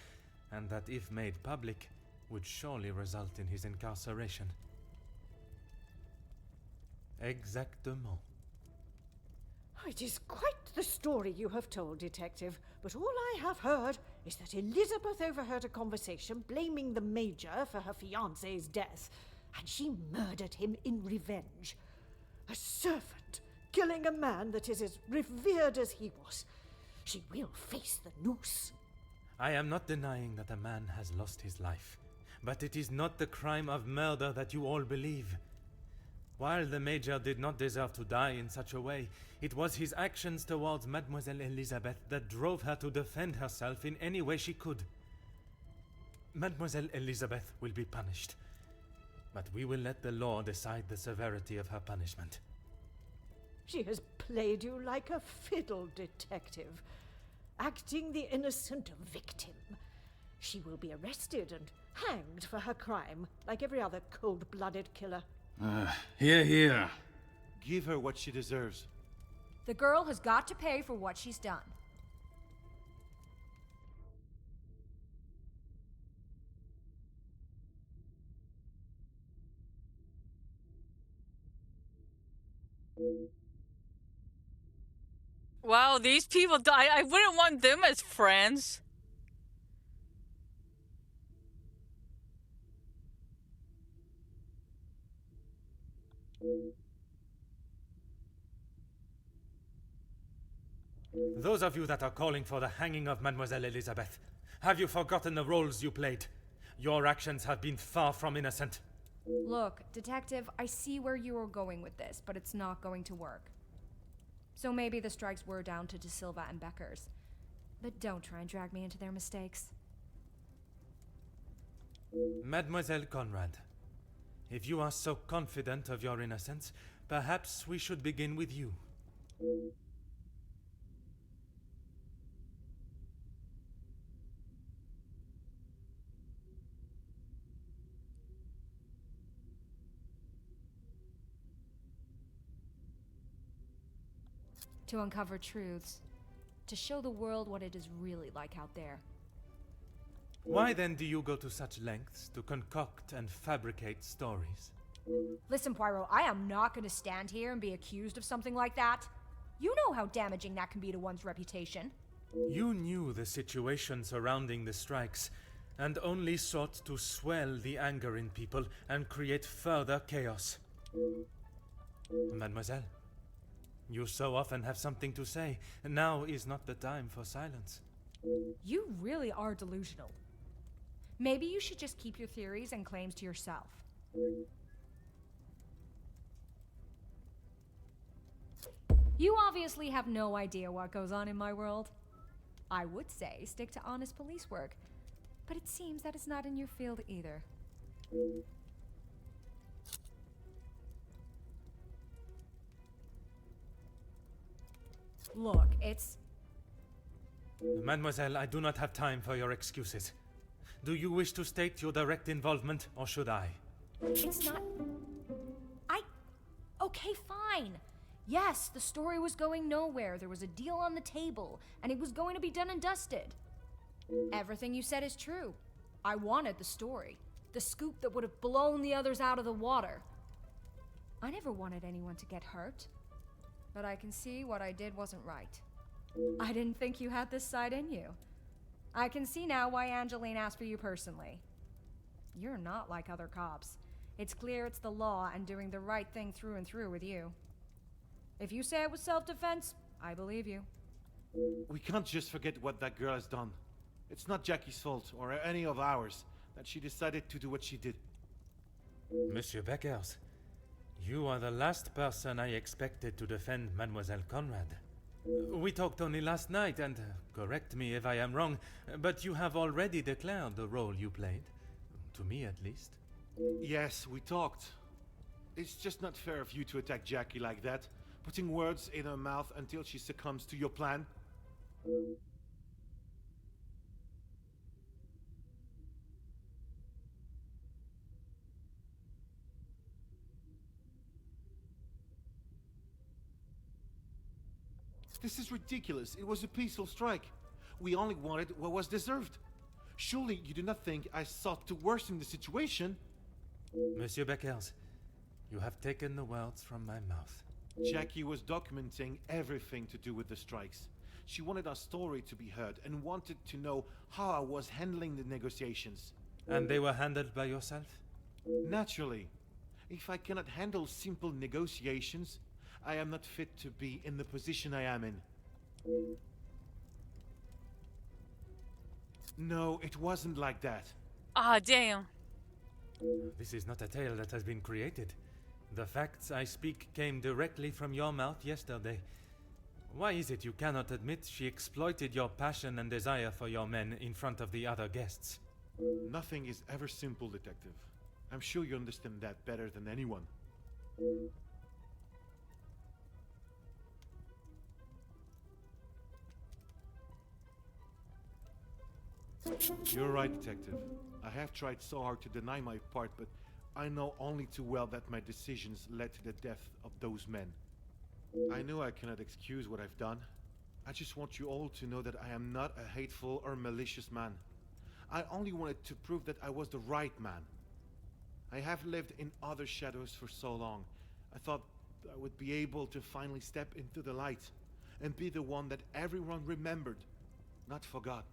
and that if made public, would surely result in his incarceration? Exactement. It is quite the story you have told, Detective, but all I have heard is that Elizabeth overheard a conversation blaming the Major for her fiancé's death, and she murdered him in revenge. A servant killing a man that is as revered as he was. She will face the noose. I am not denying that a man has lost his life, but it is not the crime of murder that you all believe. While the Major did not deserve to die in such a way, it was his actions towards Mademoiselle Elizabeth that drove her to defend herself in any way she could. Mademoiselle Elizabeth will be punished, but we will let the law decide the severity of her punishment. She has played you like a fiddle, Detective, acting the innocent victim. She will be arrested and hanged for her crime, like every other cold-blooded killer. Hear, hear. Give her what she deserves. The girl has got to pay for what she's done. Wow, these people die. I wouldn't want them as friends. Those of you that are calling for the hanging of Mademoiselle Elizabeth, have you forgotten the roles you played? Your actions have been far from innocent. Look, Detective, I see where you are going with this, but it's not going to work. So maybe the strikes were down to De Silva and Beckers. But don't try and drag me into their mistakes. Mademoiselle Conrad, if you are so confident of your innocence, perhaps we should begin with you. To uncover truths. To show the world what it is really like out there. Why then do you go to such lengths to concoct and fabricate stories? Listen, Poirot, I am not going to stand here and be accused of something like that. You know how damaging that can be to one's reputation. You knew the situation surrounding the strikes, and only sought to swell the anger in people and create further chaos. Mademoiselle, you so often have something to say. Now is not the time for silence. You really are delusional. Maybe you should just keep your theories and claims to yourself. You obviously have no idea what goes on in my world. I would say stick to honest police work, but it seems that it's not in your field either. Look, it's... Mademoiselle, I do not have time for your excuses. Do you wish to state your direct involvement, or should I? It's not... Okay, fine. Yes, the story was going nowhere. There was a deal on the table, and it was going to be done and dusted. Everything you said is true. I wanted the story. The scoop that would have blown the others out of the water. I never wanted anyone to get hurt. But I can see what I did wasn't right. I didn't think you had this side in you. I can see now why Angeline asked for you personally. You're not like other cops. It's clear it's the law and doing the right thing through and through with you. If you say it was self-defense, I believe you. We can't just forget what that girl has done. It's not Jackie's fault, or any of ours, that she decided to do what she did. Monsieur Beckers, you are the last person I expected to defend Mademoiselle Conrad. We talked only last night, and correct me if I am wrong, but you have already declared the role you played. To me, at least. Yes, we talked. It's just not fair of you to attack Jackie like that, putting words in her mouth until she succumbs to your plan. This is ridiculous. It was a peaceful strike. We only wanted what was deserved. Surely you do not think I sought to worsen the situation? Monsieur Beckers, you have taken the words from my mouth. Jackie was documenting everything to do with the strikes. She wanted our story to be heard and wanted to know how I was handling the negotiations. And they were handled by yourself? Naturally. If I cannot handle simple negotiations, I am not fit to be in the position I am in. No, it wasn't like that. Ah, damn. This is not a tale that has been created. The facts I speak came directly from your mouth yesterday. Why is it you cannot admit she exploited your passion and desire for your men in front of the other guests? Nothing is ever simple, Detective. I'm sure you understand that better than anyone. You're right, Detective. I have tried so hard to deny my part, but I know only too well that my decisions led to the death of those men. I know I cannot excuse what I've done. I just want you all to know that I am not a hateful or malicious man. I only wanted to prove that I was the right man. I have lived in other shadows for so long. I thought I would be able to finally step into the light and be the one that everyone remembered, not forgot.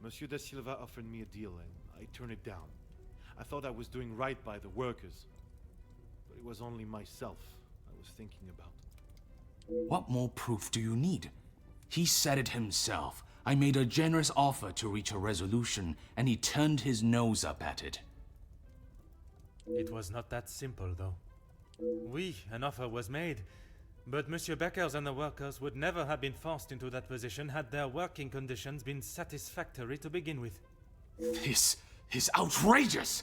Monsieur da Silva offered me a deal and I turned it down. I thought I was doing right by the workers, but it was only myself I was thinking about. What more proof do you need? He said it himself. I made a generous offer to reach a resolution, and he turned his nose up at it. It was not that simple, though. Oui, an offer was made, but Monsieur Beckers and the workers would never have been forced into that position had their working conditions been satisfactory to begin with. This is outrageous!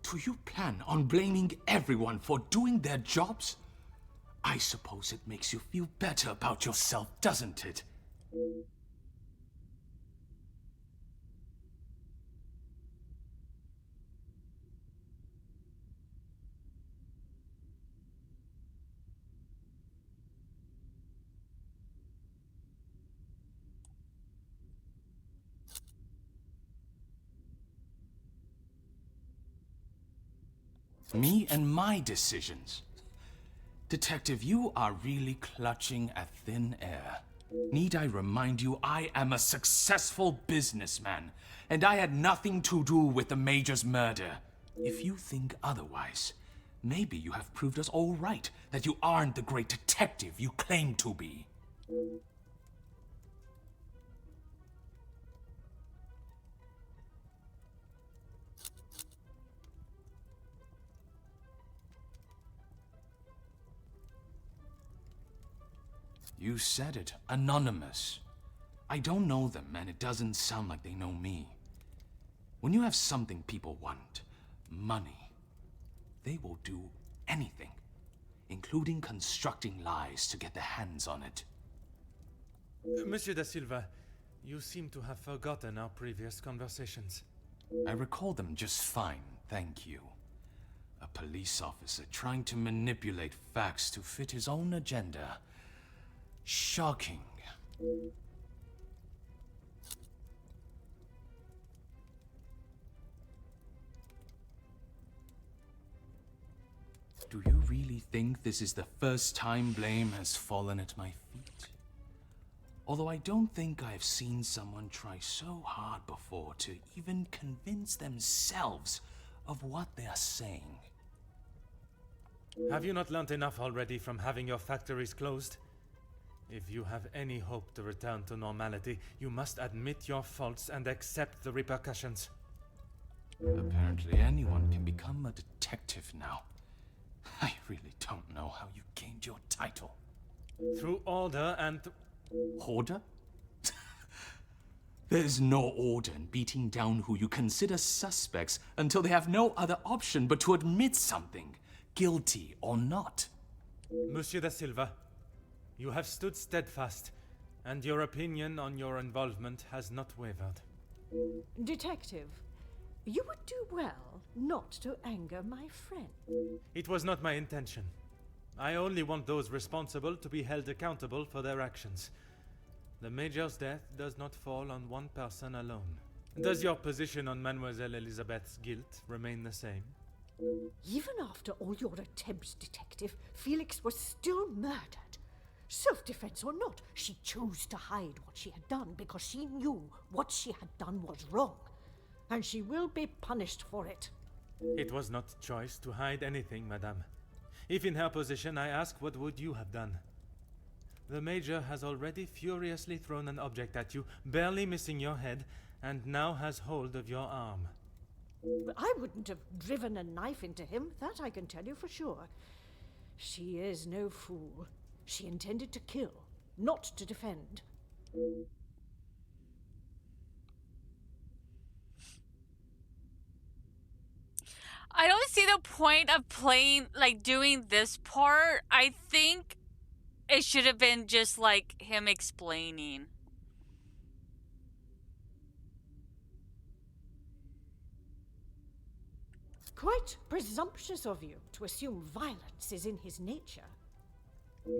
Do you plan on blaming everyone for doing their jobs? I suppose it makes you feel better about yourself, doesn't it? Me and my decisions. Detective, you are really clutching at thin air. Need I remind you, I am a successful businessman, and I had nothing to do with the Major's murder. If you think otherwise, maybe you have proved us all right, that you aren't the great detective you claim to be. You said it. Anonymous. I don't know them, and it doesn't sound like they know me. When you have something people want, money, they will do anything, including constructing lies to get their hands on it. Monsieur da Silva, you seem to have forgotten our previous conversations. I recall them just fine, thank you. A police officer trying to manipulate facts to fit his own agenda. Shocking. Do you really think this is the first time blame has fallen at my feet? Although I don't think I've seen someone try so hard before to even convince themselves of what they are saying. Have you not learnt enough already from having your factories closed? If you have any hope to return to normality, you must admit your faults and accept the repercussions. Apparently anyone can become a detective now. I really don't know how you gained your title. Through order and... Order? There's no order in beating down who you consider suspects until they have no other option but to admit something, guilty or not. Monsieur da Silva, you have stood steadfast, and your opinion on your involvement has not wavered. Detective, you would do well not to anger my friend. It was not my intention. I only want those responsible to be held accountable for their actions. The Major's death does not fall on one person alone. Does your position on Mademoiselle Elizabeth's guilt remain the same? Even after all your attempts, Detective, Felix was still murdered. Self-defense or not, she chose to hide what she had done because she knew what she had done was wrong. And she will be punished for it. It was not choice to hide anything, madame. If in her position, I ask, what would you have done? The Major has already furiously thrown an object at you, barely missing your head, and now has hold of your arm. But I wouldn't have driven a knife into him, that I can tell you for sure. She is no fool. She intended to kill, not to defend. I don't see the point of playing, like, doing this part. I think it should have been just, like, him explaining. Quite presumptuous of you to assume violence is in his nature.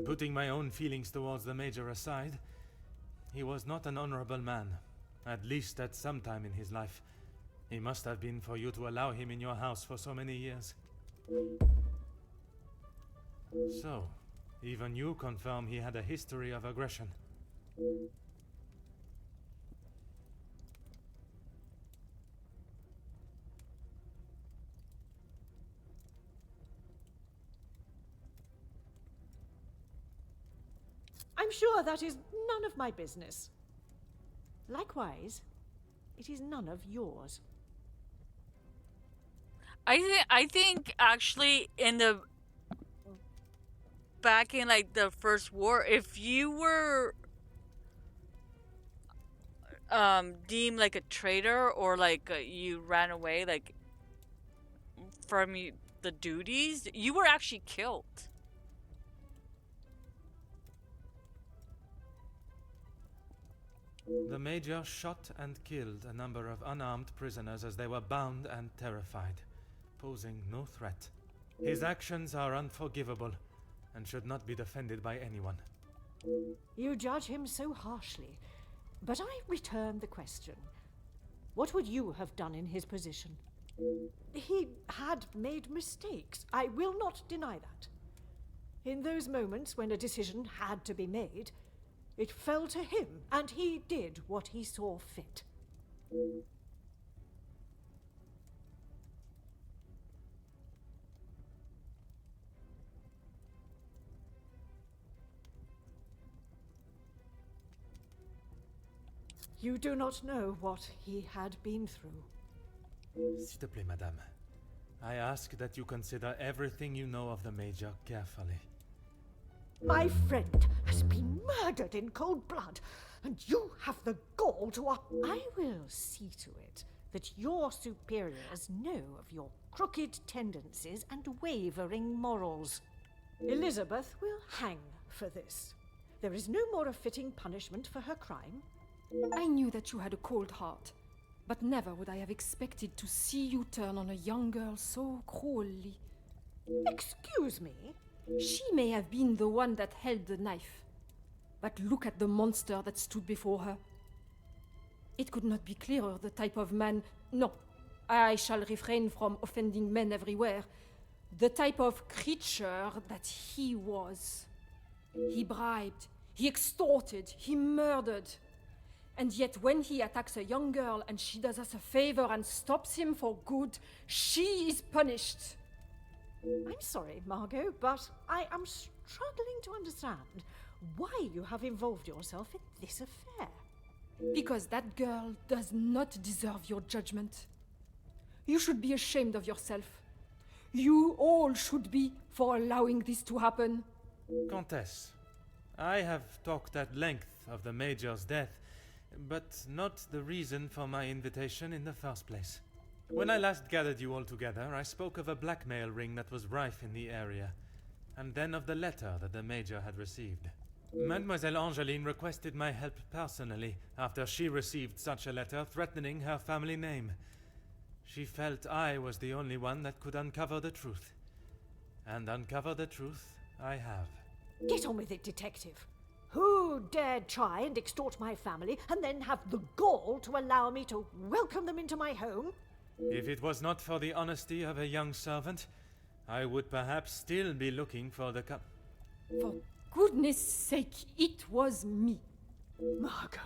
Putting my own feelings towards the Major aside, he was not an honorable man, at least at some time in his life. He must have been for you to allow him in your house for so many years. So, even you confirm he had a history of aggression. I'm sure that is none of my business. Likewise, it is none of yours. I think actually in the back in like the first war, if you were deemed like a traitor or like you ran away like from the duties, you were actually killed. The Major shot and killed a number of unarmed prisoners as they were bound and terrified, posing no threat. His actions are unforgivable and should not be defended by anyone. You judge him so harshly, but I return the question. What would you have done in his position? He had made mistakes. I will not deny that. In those moments when a decision had to be made, it fell to him, and he did what he saw fit. You do not know what he had been through. S'il te plaît, madame. I ask that you consider everything you know of the Major carefully. My friend has been murdered in cold blood, and you have the gall to I will see to it that your superiors know of your crooked tendencies and wavering morals. Elizabeth will hang for this. There is no more a fitting punishment for her crime. I knew that you had a cold heart, but never would I have expected to see you turn on a young girl so cruelly. Excuse me? She may have been the one that held the knife, but look at the monster that stood before her. It could not be clearer the type of man. No, I shall refrain from offending men everywhere. The type of creature that he was. He bribed, he extorted, he murdered. And yet when he attacks a young girl and she does us a favor and stops him for good, she is punished. I'm sorry, Margot, but I am struggling to understand why you have involved yourself in this affair. Because that girl does not deserve your judgment. You should be ashamed of yourself. You all should be for allowing this to happen. Countess, I have talked at length of the Major's death, but not the reason for my invitation in the first place. When I last gathered you all together, I spoke of a blackmail ring that was rife in the area, and then of the letter that the Major had received. Mademoiselle Angeline requested my help personally after she received such a letter threatening her family name. She felt I was the only one that could uncover the truth. And uncover the truth I have. Get on with it, detective. Who dared try and extort my family and then have the gall to allow me to welcome them into my home? If it was not for the honesty of a young servant, I would perhaps still be looking for the For goodness sake, it was me. Margot,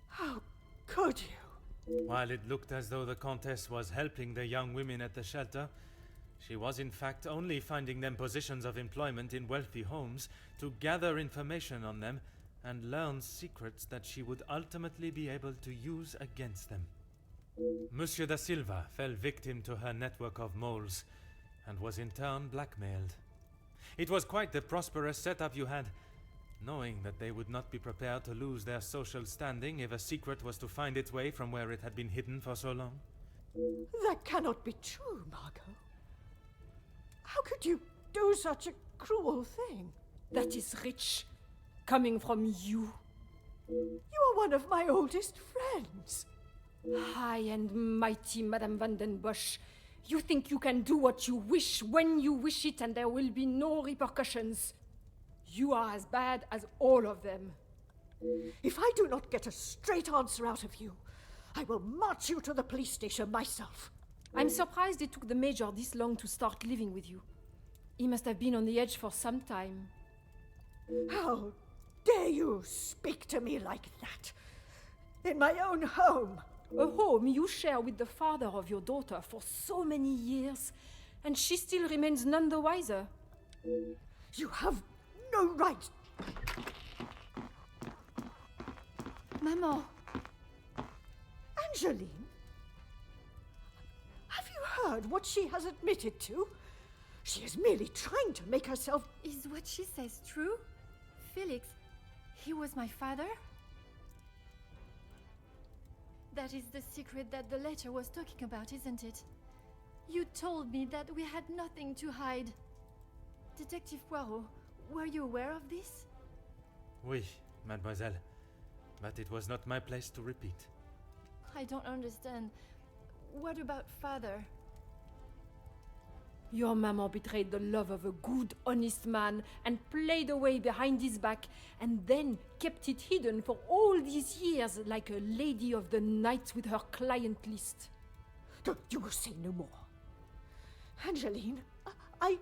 how could you? While it looked as though the Countess was helping the young women at the shelter, she was in fact only finding them positions of employment in wealthy homes to gather information on them and learn secrets that she would ultimately be able to use against them. Monsieur da Silva fell victim to her network of moles and was in turn blackmailed. It was quite the prosperous setup you had, knowing that they would not be prepared to lose their social standing if a secret was to find its way from where it had been hidden for so long. That cannot be true, Margot. How could you do such a cruel thing? That is rich, coming from you. You are one of my oldest friends. High and mighty Madame van den Bosch. You think you can do what you wish when you wish it and there will be no repercussions. You are as bad as all of them. If I do not get a straight answer out of you, I will march you to the police station myself. I'm surprised it took the Major this long to start living with you. He must have been on the edge for some time. How dare you speak to me like that? In my own home. A home you share with the father of your daughter for so many years, and she still remains none the wiser. You have no right. Maman! Angeline? Have you heard what she has admitted to? She is merely trying to make herself... Is what she says true? Felix, he was my father? That is the secret that the letter was talking about, isn't it? You told me that we had nothing to hide. Detective Poirot, were you aware of this? Oui, mademoiselle. But it was not my place to repeat. I don't understand. What about father? Your maman betrayed the love of a good, honest man and played away behind his back and then kept it hidden for all these years like a lady of the night with her client list. You will say no more. Angeline, I...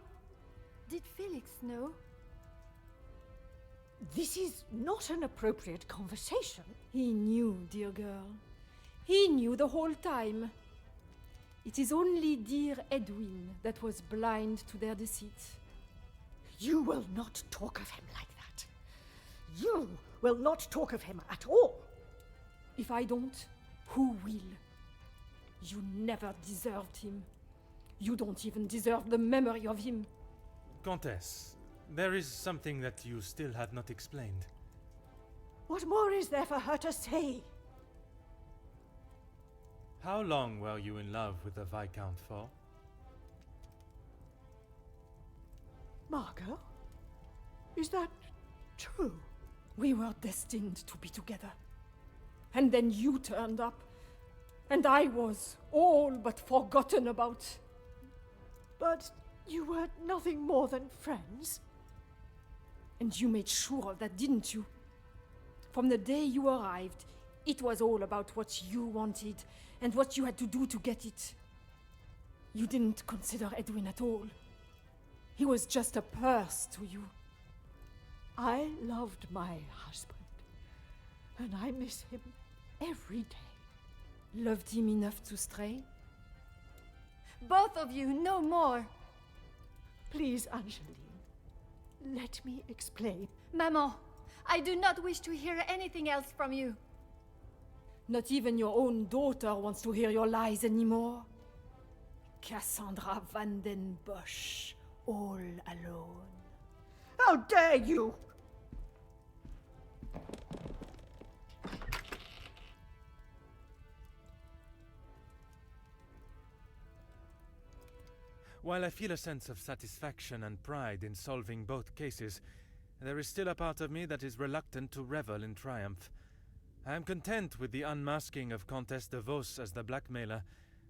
Did Felix know? This is not an appropriate conversation. He knew, dear girl. He knew the whole time. It is only dear Edwin that was blind to their deceit. You will not talk of him like that. You will not talk of him at all. If I don't, who will? You never deserved him. You don't even deserve the memory of him. Countess, there is something that you still have not explained. What more is there for her to say? How long were you in love with the Viscount for? Margot? Is that true? We were destined to be together. And then you turned up. And I was all but forgotten about. But you were nothing more than friends. And you made sure of that, didn't you? From the day you arrived, it was all about what you wanted and what you had to do to get it. You didn't consider Edwin at all. He was just a purse to you. I loved my husband, and I miss him every day. Loved him enough to stray? Both of you, no more! Please, Angeline, let me explain. Maman, I do not wish to hear anything else from you. Not even your own daughter wants to hear your lies anymore. Cassandra Van den Bosch, all alone. How dare you! While I feel a sense of satisfaction and pride in solving both cases, there is still a part of me that is reluctant to revel in triumph. I am content with the unmasking of Comtesse de Vos as the blackmailer,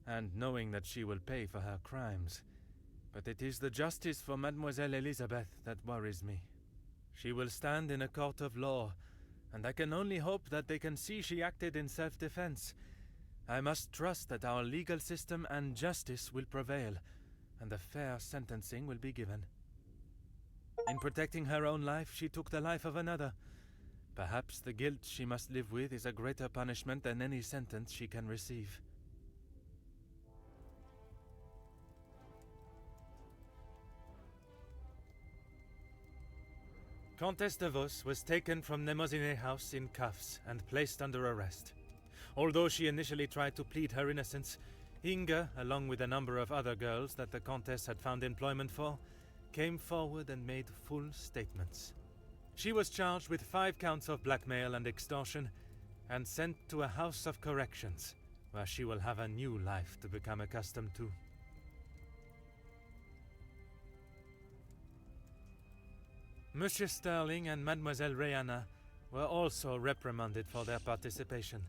and knowing that she will pay for her crimes. But it is the justice for Mademoiselle Elizabeth that worries me. She will stand in a court of law, and I can only hope that they can see she acted in self-defense. I must trust that our legal system and justice will prevail, and a fair sentencing will be given. In protecting her own life, she took the life of another. Perhaps the guilt she must live with is a greater punishment than any sentence she can receive. Comtesse de Vos was taken from Nemozinet House in cuffs and placed under arrest. Although she initially tried to plead her innocence, Inga, along with a number of other girls that the Comtesse had found employment for, came forward and made full statements. She was charged with 5 counts of blackmail and extortion and sent to a house of corrections, where she will have a new life to become accustomed to. Monsieur Sterling and Mademoiselle Rihanna were also reprimanded for their participation.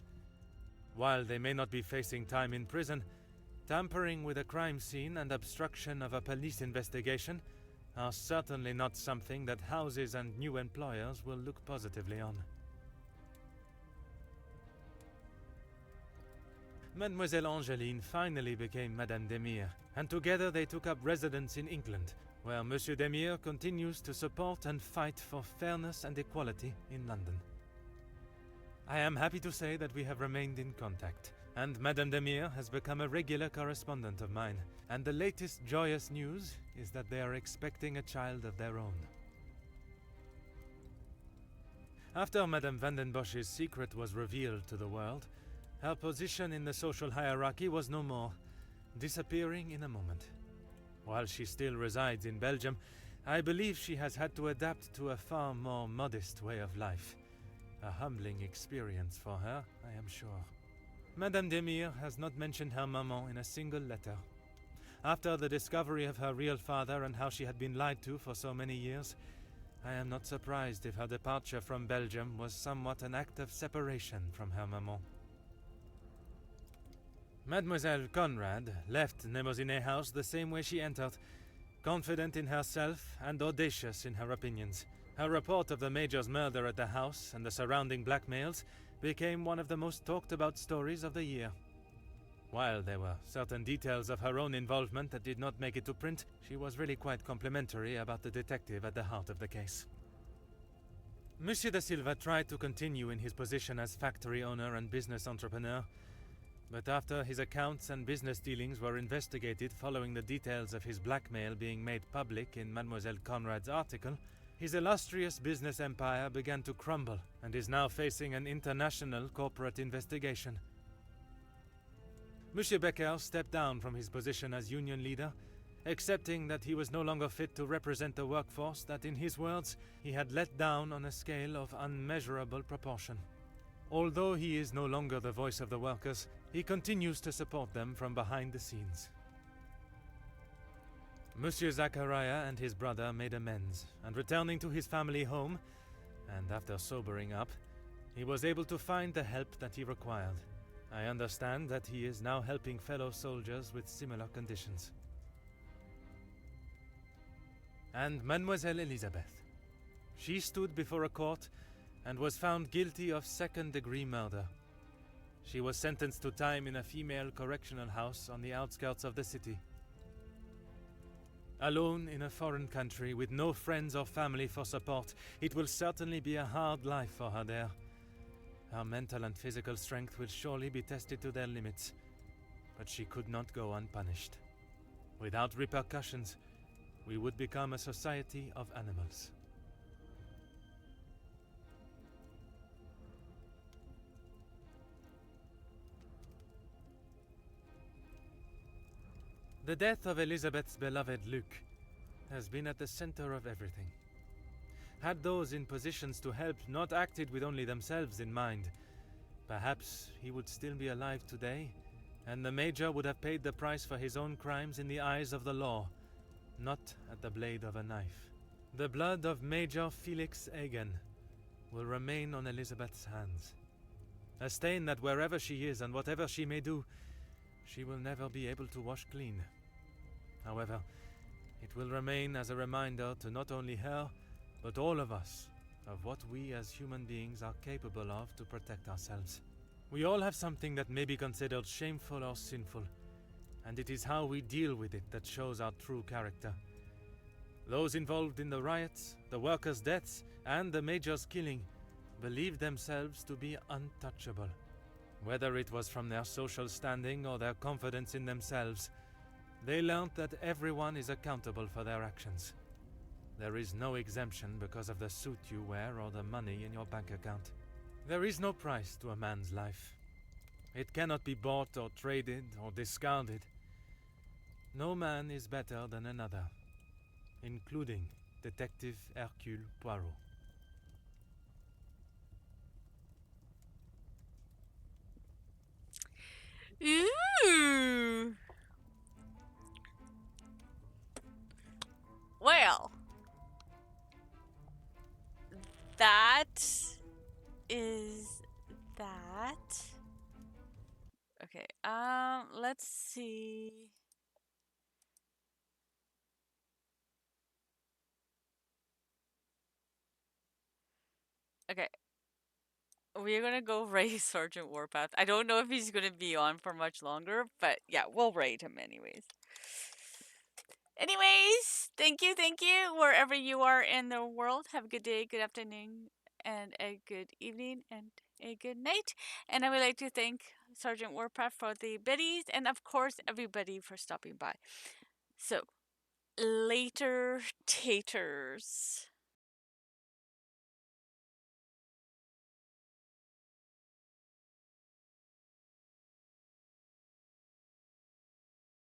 While they may not be facing time in prison, tampering with a crime scene and obstruction of a police investigation are certainly not something that houses and new employers will look positively on. Mademoiselle Angeline finally became Madame Demire, and together they took up residence in England, where Monsieur Demire continues to support and fight for fairness and equality in London. I am happy to say that we have remained in contact, and Madame Demire has become a regular correspondent of mine, and the latest joyous news is that they are expecting a child of their own. After Madame Vandenbosch's secret was revealed to the world, her position in the social hierarchy was no more, disappearing in a moment. While she still resides in Belgium, I believe she has had to adapt to a far more modest way of life. A humbling experience for her, I am sure. Madame Demir has not mentioned her maman in a single letter. After the discovery of her real father and how she had been lied to for so many years, I am not surprised if her departure from Belgium was somewhat an act of separation from her maman. Mademoiselle Conrad left Nemoziné House the same way she entered, confident in herself and audacious in her opinions. Her report of the Major's murder at the house and the surrounding blackmails became one of the most talked about stories of the year. While there were certain details of her own involvement that did not make it to print, she was really quite complimentary about the detective at the heart of the case. Monsieur da Silva tried to continue in his position as factory owner and business entrepreneur, but after his accounts and business dealings were investigated following the details of his blackmail being made public in Mademoiselle Conrad's article, his illustrious business empire began to crumble and is now facing an international corporate investigation. Monsieur Becker stepped down from his position as union leader, accepting that he was no longer fit to represent the workforce that, in his words, he had let down on a scale of unmeasurable proportion. Although he is no longer the voice of the workers, he continues to support them from behind the scenes. Monsieur Zachariah and his brother made amends, and returning to his family home, and after sobering up, he was able to find the help that he required. I understand that he is now helping fellow soldiers with similar conditions. And Mademoiselle Elizabeth. She stood before a court and was found guilty of second-degree murder. She was sentenced to time in a female correctional house on the outskirts of the city. Alone in a foreign country with no friends or family for support, it will certainly be a hard life for her there. Her mental and physical strength will surely be tested to their limits, but she could not go unpunished. Without repercussions, we would become a society of animals. The death of Elizabeth's beloved Luc has been at the center of everything. Had those in positions to help not acted with only themselves in mind, perhaps he would still be alive today, and the Major would have paid the price for his own crimes in the eyes of the law, not at the blade of a knife. The blood of Major Felix Egan will remain on Elizabeth's hands. A stain that wherever she is and whatever she may do, she will never be able to wash clean. However, it will remain as a reminder to not only her, but all of us, of what we as human beings are capable of to protect ourselves. We all have something that may be considered shameful or sinful, and it is how we deal with it that shows our true character. Those involved in the riots, the workers' deaths, and the Major's killing believed themselves to be untouchable. Whether it was from their social standing or their confidence in themselves, they learned that everyone is accountable for their actions. There is no exemption because of the suit you wear or the money in your bank account. There is no price to a man's life. It cannot be bought or traded or discarded. No man is better than another, including Detective Hercule Poirot. Ooh. Well, that is that. Okay, let's see. Okay. We're gonna go raid Sergeant Warpath. I don't know if he's gonna be on for much longer, but yeah, we'll raid him anyways. Anyways, thank you, wherever you are in the world. Have a good day, good afternoon, and a good evening, and a good night. And I would like to thank Sergeant Warpath for the biddies, and of course, everybody for stopping by. So, later, taters.